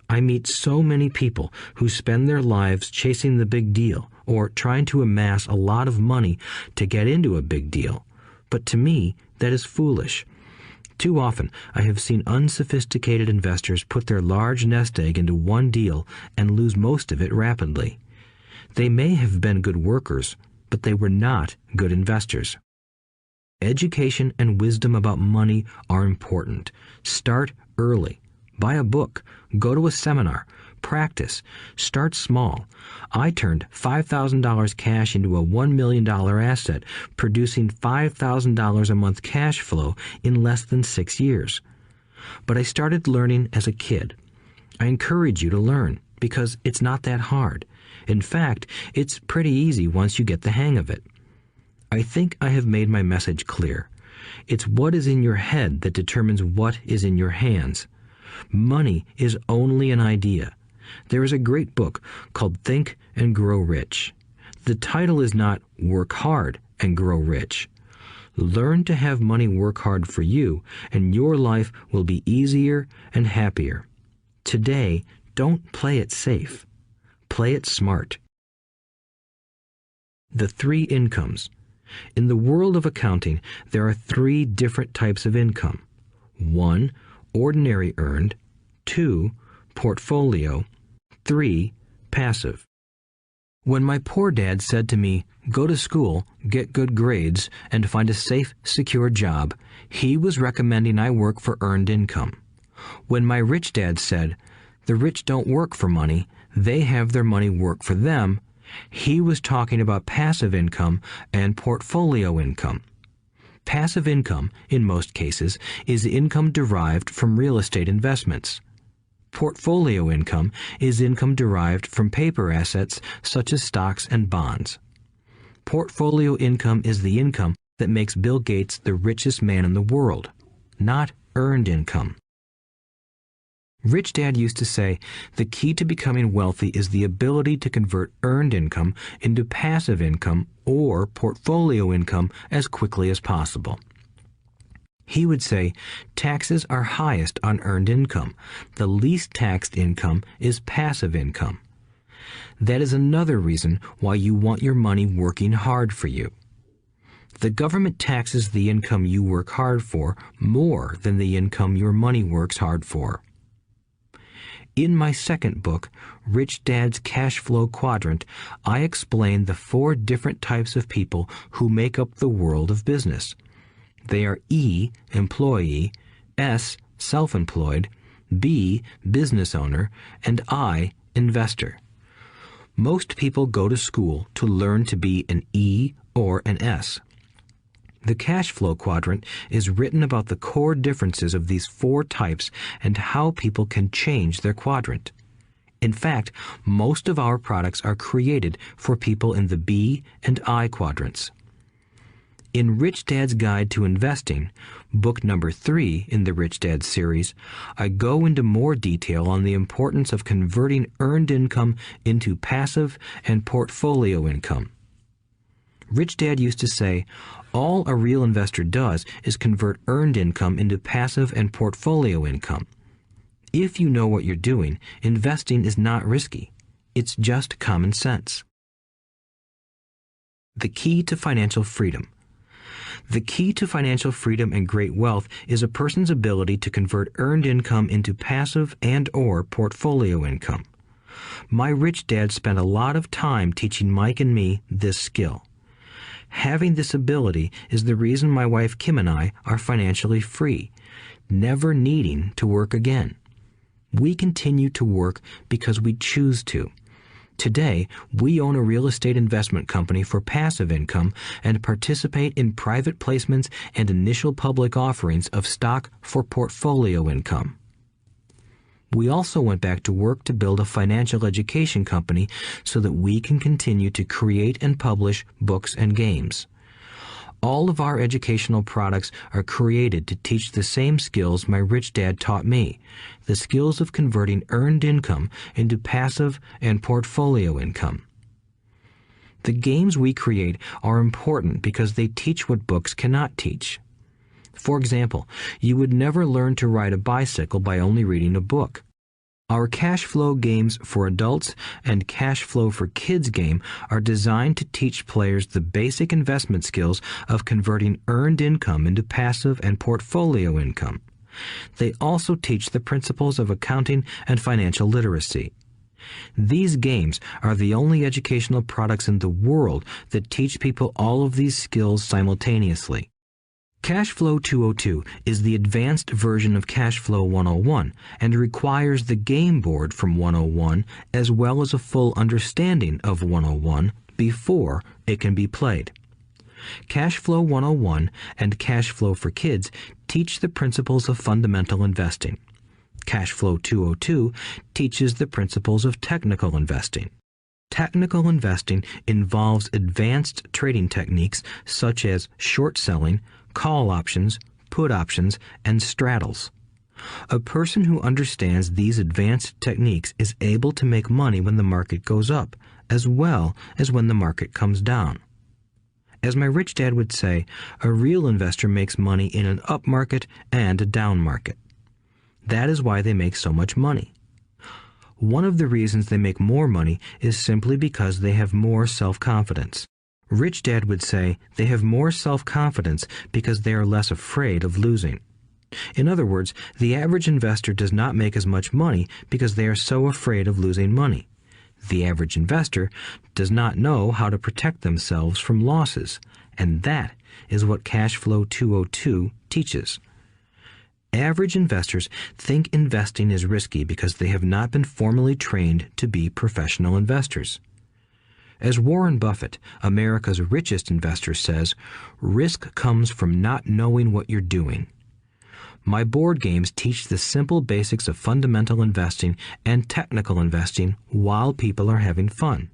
[SPEAKER 2] I meet so many people who spend their lives chasing the big deal or trying to amass a lot of money to get into a big deal. But to me, that is foolish. Too often, I have seen unsophisticated investors put their large nest egg into one deal and lose most of it rapidly. They may have been good workers, but they were not good investors. Education and wisdom about money are important. Start early. Buy a book. Go to a seminar. Practice. Start small. I turned $5,000 cash into a $1 million asset, producing $5,000 a month cash flow in less than 6 years. But I started learning as a kid. I encourage you to learn because it's not that hard. In fact, it's pretty easy once you get the hang of it. I think I have made my message clear. It's what is in your head that determines what is in your hands. Money is only an idea. There is a great book called Think and Grow Rich. The title is not Work Hard and Grow Rich. Learn to have money work hard for you, and your life will be easier and happier. Today, don't play it safe. Play it smart. The 3 incomes. In the world of accounting, there are 3 different types of income. 1, ordinary earned. 2, portfolio. 3, passive. When my poor dad said to me, "Go to school, get good grades, and find a safe, secure job," he was recommending I work for earned income. When my rich dad said, "The rich don't work for money, they have their money work for them," he was talking about passive income and portfolio income. Passive income, in most cases, is income derived from real estate investments. Portfolio income is income derived from paper assets such as stocks and bonds. Portfolio income is the income that makes Bill Gates the richest man in the world, not earned income. Rich Dad used to say, the key to becoming wealthy is the ability to convert earned income into passive income or portfolio income as quickly as possible. He would say, taxes are highest on earned income. The least taxed income is passive income. That is another reason why you want your money working hard for you. The government taxes the income you work hard for more than the income your money works hard for. In my second book, Rich Dad's Cash Flow Quadrant, I explain the 4 different types of people who make up the world of business. They are E, employee, S, self-employed, B, business owner, and I, investor. Most people go to school to learn to be an E or an S. The cash flow quadrant is written about the core differences of these 4 types and how people can change their quadrant. In fact, most of our products are created for people in the B and I quadrants. In Rich Dad's Guide to Investing, book number 3 in the Rich Dad series, I go into more detail on the importance of converting earned income into passive and portfolio income. Rich Dad used to say, all a real investor does is convert earned income into passive and portfolio income. If you know what you're doing, investing is not risky. It's just common sense. The key to financial freedom. The key to financial freedom and great wealth is a person's ability to convert earned income into passive and/or portfolio income. My rich dad spent a lot of time teaching Mike and me this skill. Having this ability is the reason my wife Kim and I are financially free, never needing to work again. We continue to work because we choose to. Today, we own a real estate investment company for passive income and participate in private placements and initial public offerings of stock for portfolio income. We also went back to work to build a financial education company so that we can continue to create and publish books and games. All of our educational products are created to teach the same skills my rich dad taught me, the skills of converting earned income into passive and portfolio income. The games we create are important because they teach what books cannot teach. For example, you would never learn to ride a bicycle by only reading a book. Our cash flow games for adults and cash flow for kids game are designed to teach players the basic investment skills of converting earned income into passive and portfolio income. They also teach the principles of accounting and financial literacy. These games are the only educational products in the world that teach people all of these skills simultaneously. Cash Flow 202 is the advanced version of Cash Flow 101 and requires the game board from 101 as well as a full understanding of 101 before it can be played. Cash Flow 101 and Cash Flow for Kids teach the principles of fundamental investing. Cash Flow 202 teaches the principles of technical investing. Technical investing involves advanced trading techniques such as short selling, call options, put options, and straddles. A person who understands these advanced techniques is able to make money when the market goes up, as well as when the market comes down. As my rich dad would say, a real investor makes money in an up market and a down market. That is why they make so much money. One of the reasons they make more money is simply because they have more self-confidence. Rich Dad would say they have more self-confidence because they are less afraid of losing. In other words, the average investor does not make as much money because they are so afraid of losing money. The average investor does not know how to protect themselves from losses, and that is what Cash Flow 202 teaches. Average investors think investing is risky because they have not been formally trained to be professional investors. As Warren Buffett, America's richest investor, says, risk comes from not knowing what you're doing. My board games teach the simple basics of fundamental investing and technical investing while people are having fun.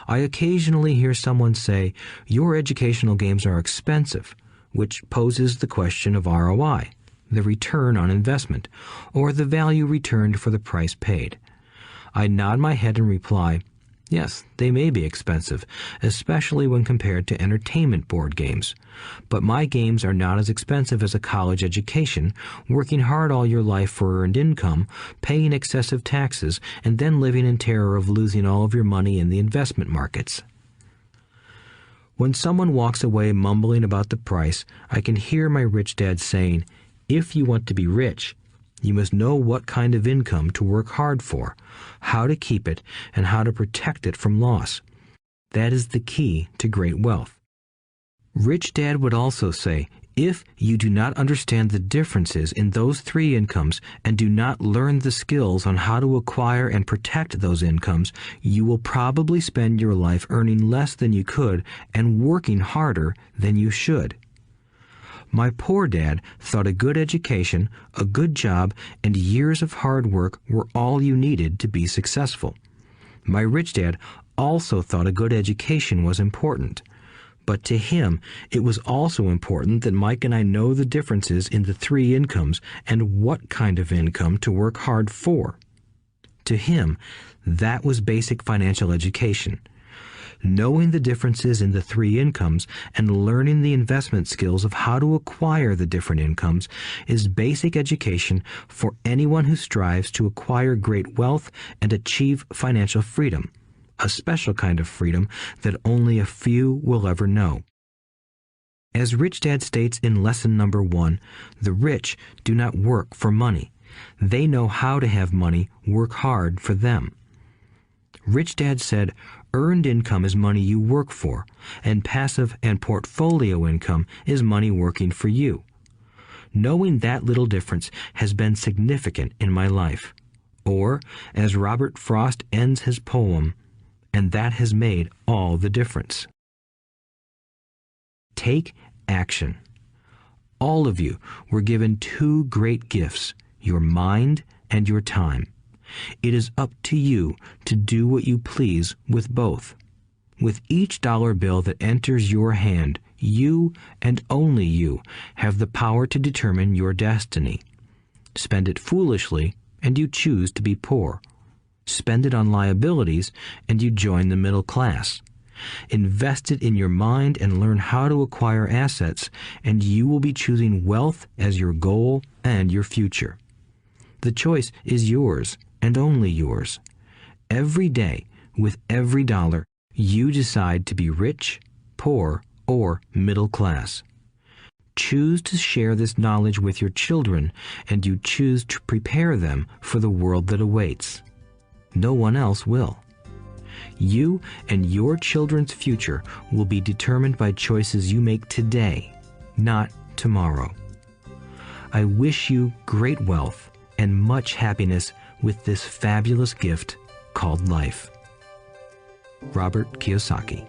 [SPEAKER 2] I occasionally hear someone say, your educational games are expensive, which poses the question of ROI, the return on investment, or the value returned for the price paid. I nod my head and reply, yes, they may be expensive, especially when compared to entertainment board games. But my games are not as expensive as a college education, working hard all your life for earned income, paying excessive taxes, and then living in terror of losing all of your money in the investment markets. When someone walks away mumbling about the price, I can hear my rich dad saying, if you want to be rich, you must know what kind of income to work hard for, how to keep it, and how to protect it from loss. That is the key to great wealth. Rich Dad would also say, if you do not understand the differences in those three incomes and do not learn the skills on how to acquire and protect those incomes, you will probably spend your life earning less than you could and working harder than you should. My poor dad thought a good education, a good job, and years of hard work were all you needed to be successful. My rich dad also thought a good education was important. But to him, it was also important that Mike and I know the differences in the three incomes and what kind of income to work hard for. To him, that was basic financial education. Knowing the differences in the three incomes and learning the investment skills of how to acquire the different incomes is basic education for anyone who strives to acquire great wealth and achieve financial freedom, a special kind of freedom that only a few will ever know. As Rich Dad states in lesson number 1, the rich do not work for money. They know how to have money work hard for them. Rich Dad said, earned income is money you work for, and passive and portfolio income is money working for you. Knowing that little difference has been significant in my life. Or, as Robert Frost ends his poem, and that has made all the difference. Take action. All of you were given two great gifts, your mind and your time. It is up to you to do what you please with both. With each dollar bill that enters your hand, you and only you have the power to determine your destiny. Spend it foolishly, and you choose to be poor. Spend it on liabilities, and you join the middle class. Invest it in your mind and learn how to acquire assets, and you will be choosing wealth as your goal and your future. The choice is yours, and only yours. Every day, with every dollar, you decide to be rich, poor, or middle class. Choose to share this knowledge with your children, and you choose to prepare them for the world that awaits. No one else will. You and your children's future will be determined by choices you make today. not tomorrow. I wish you great wealth and much happiness with this fabulous gift called life. Robert Kiyosaki.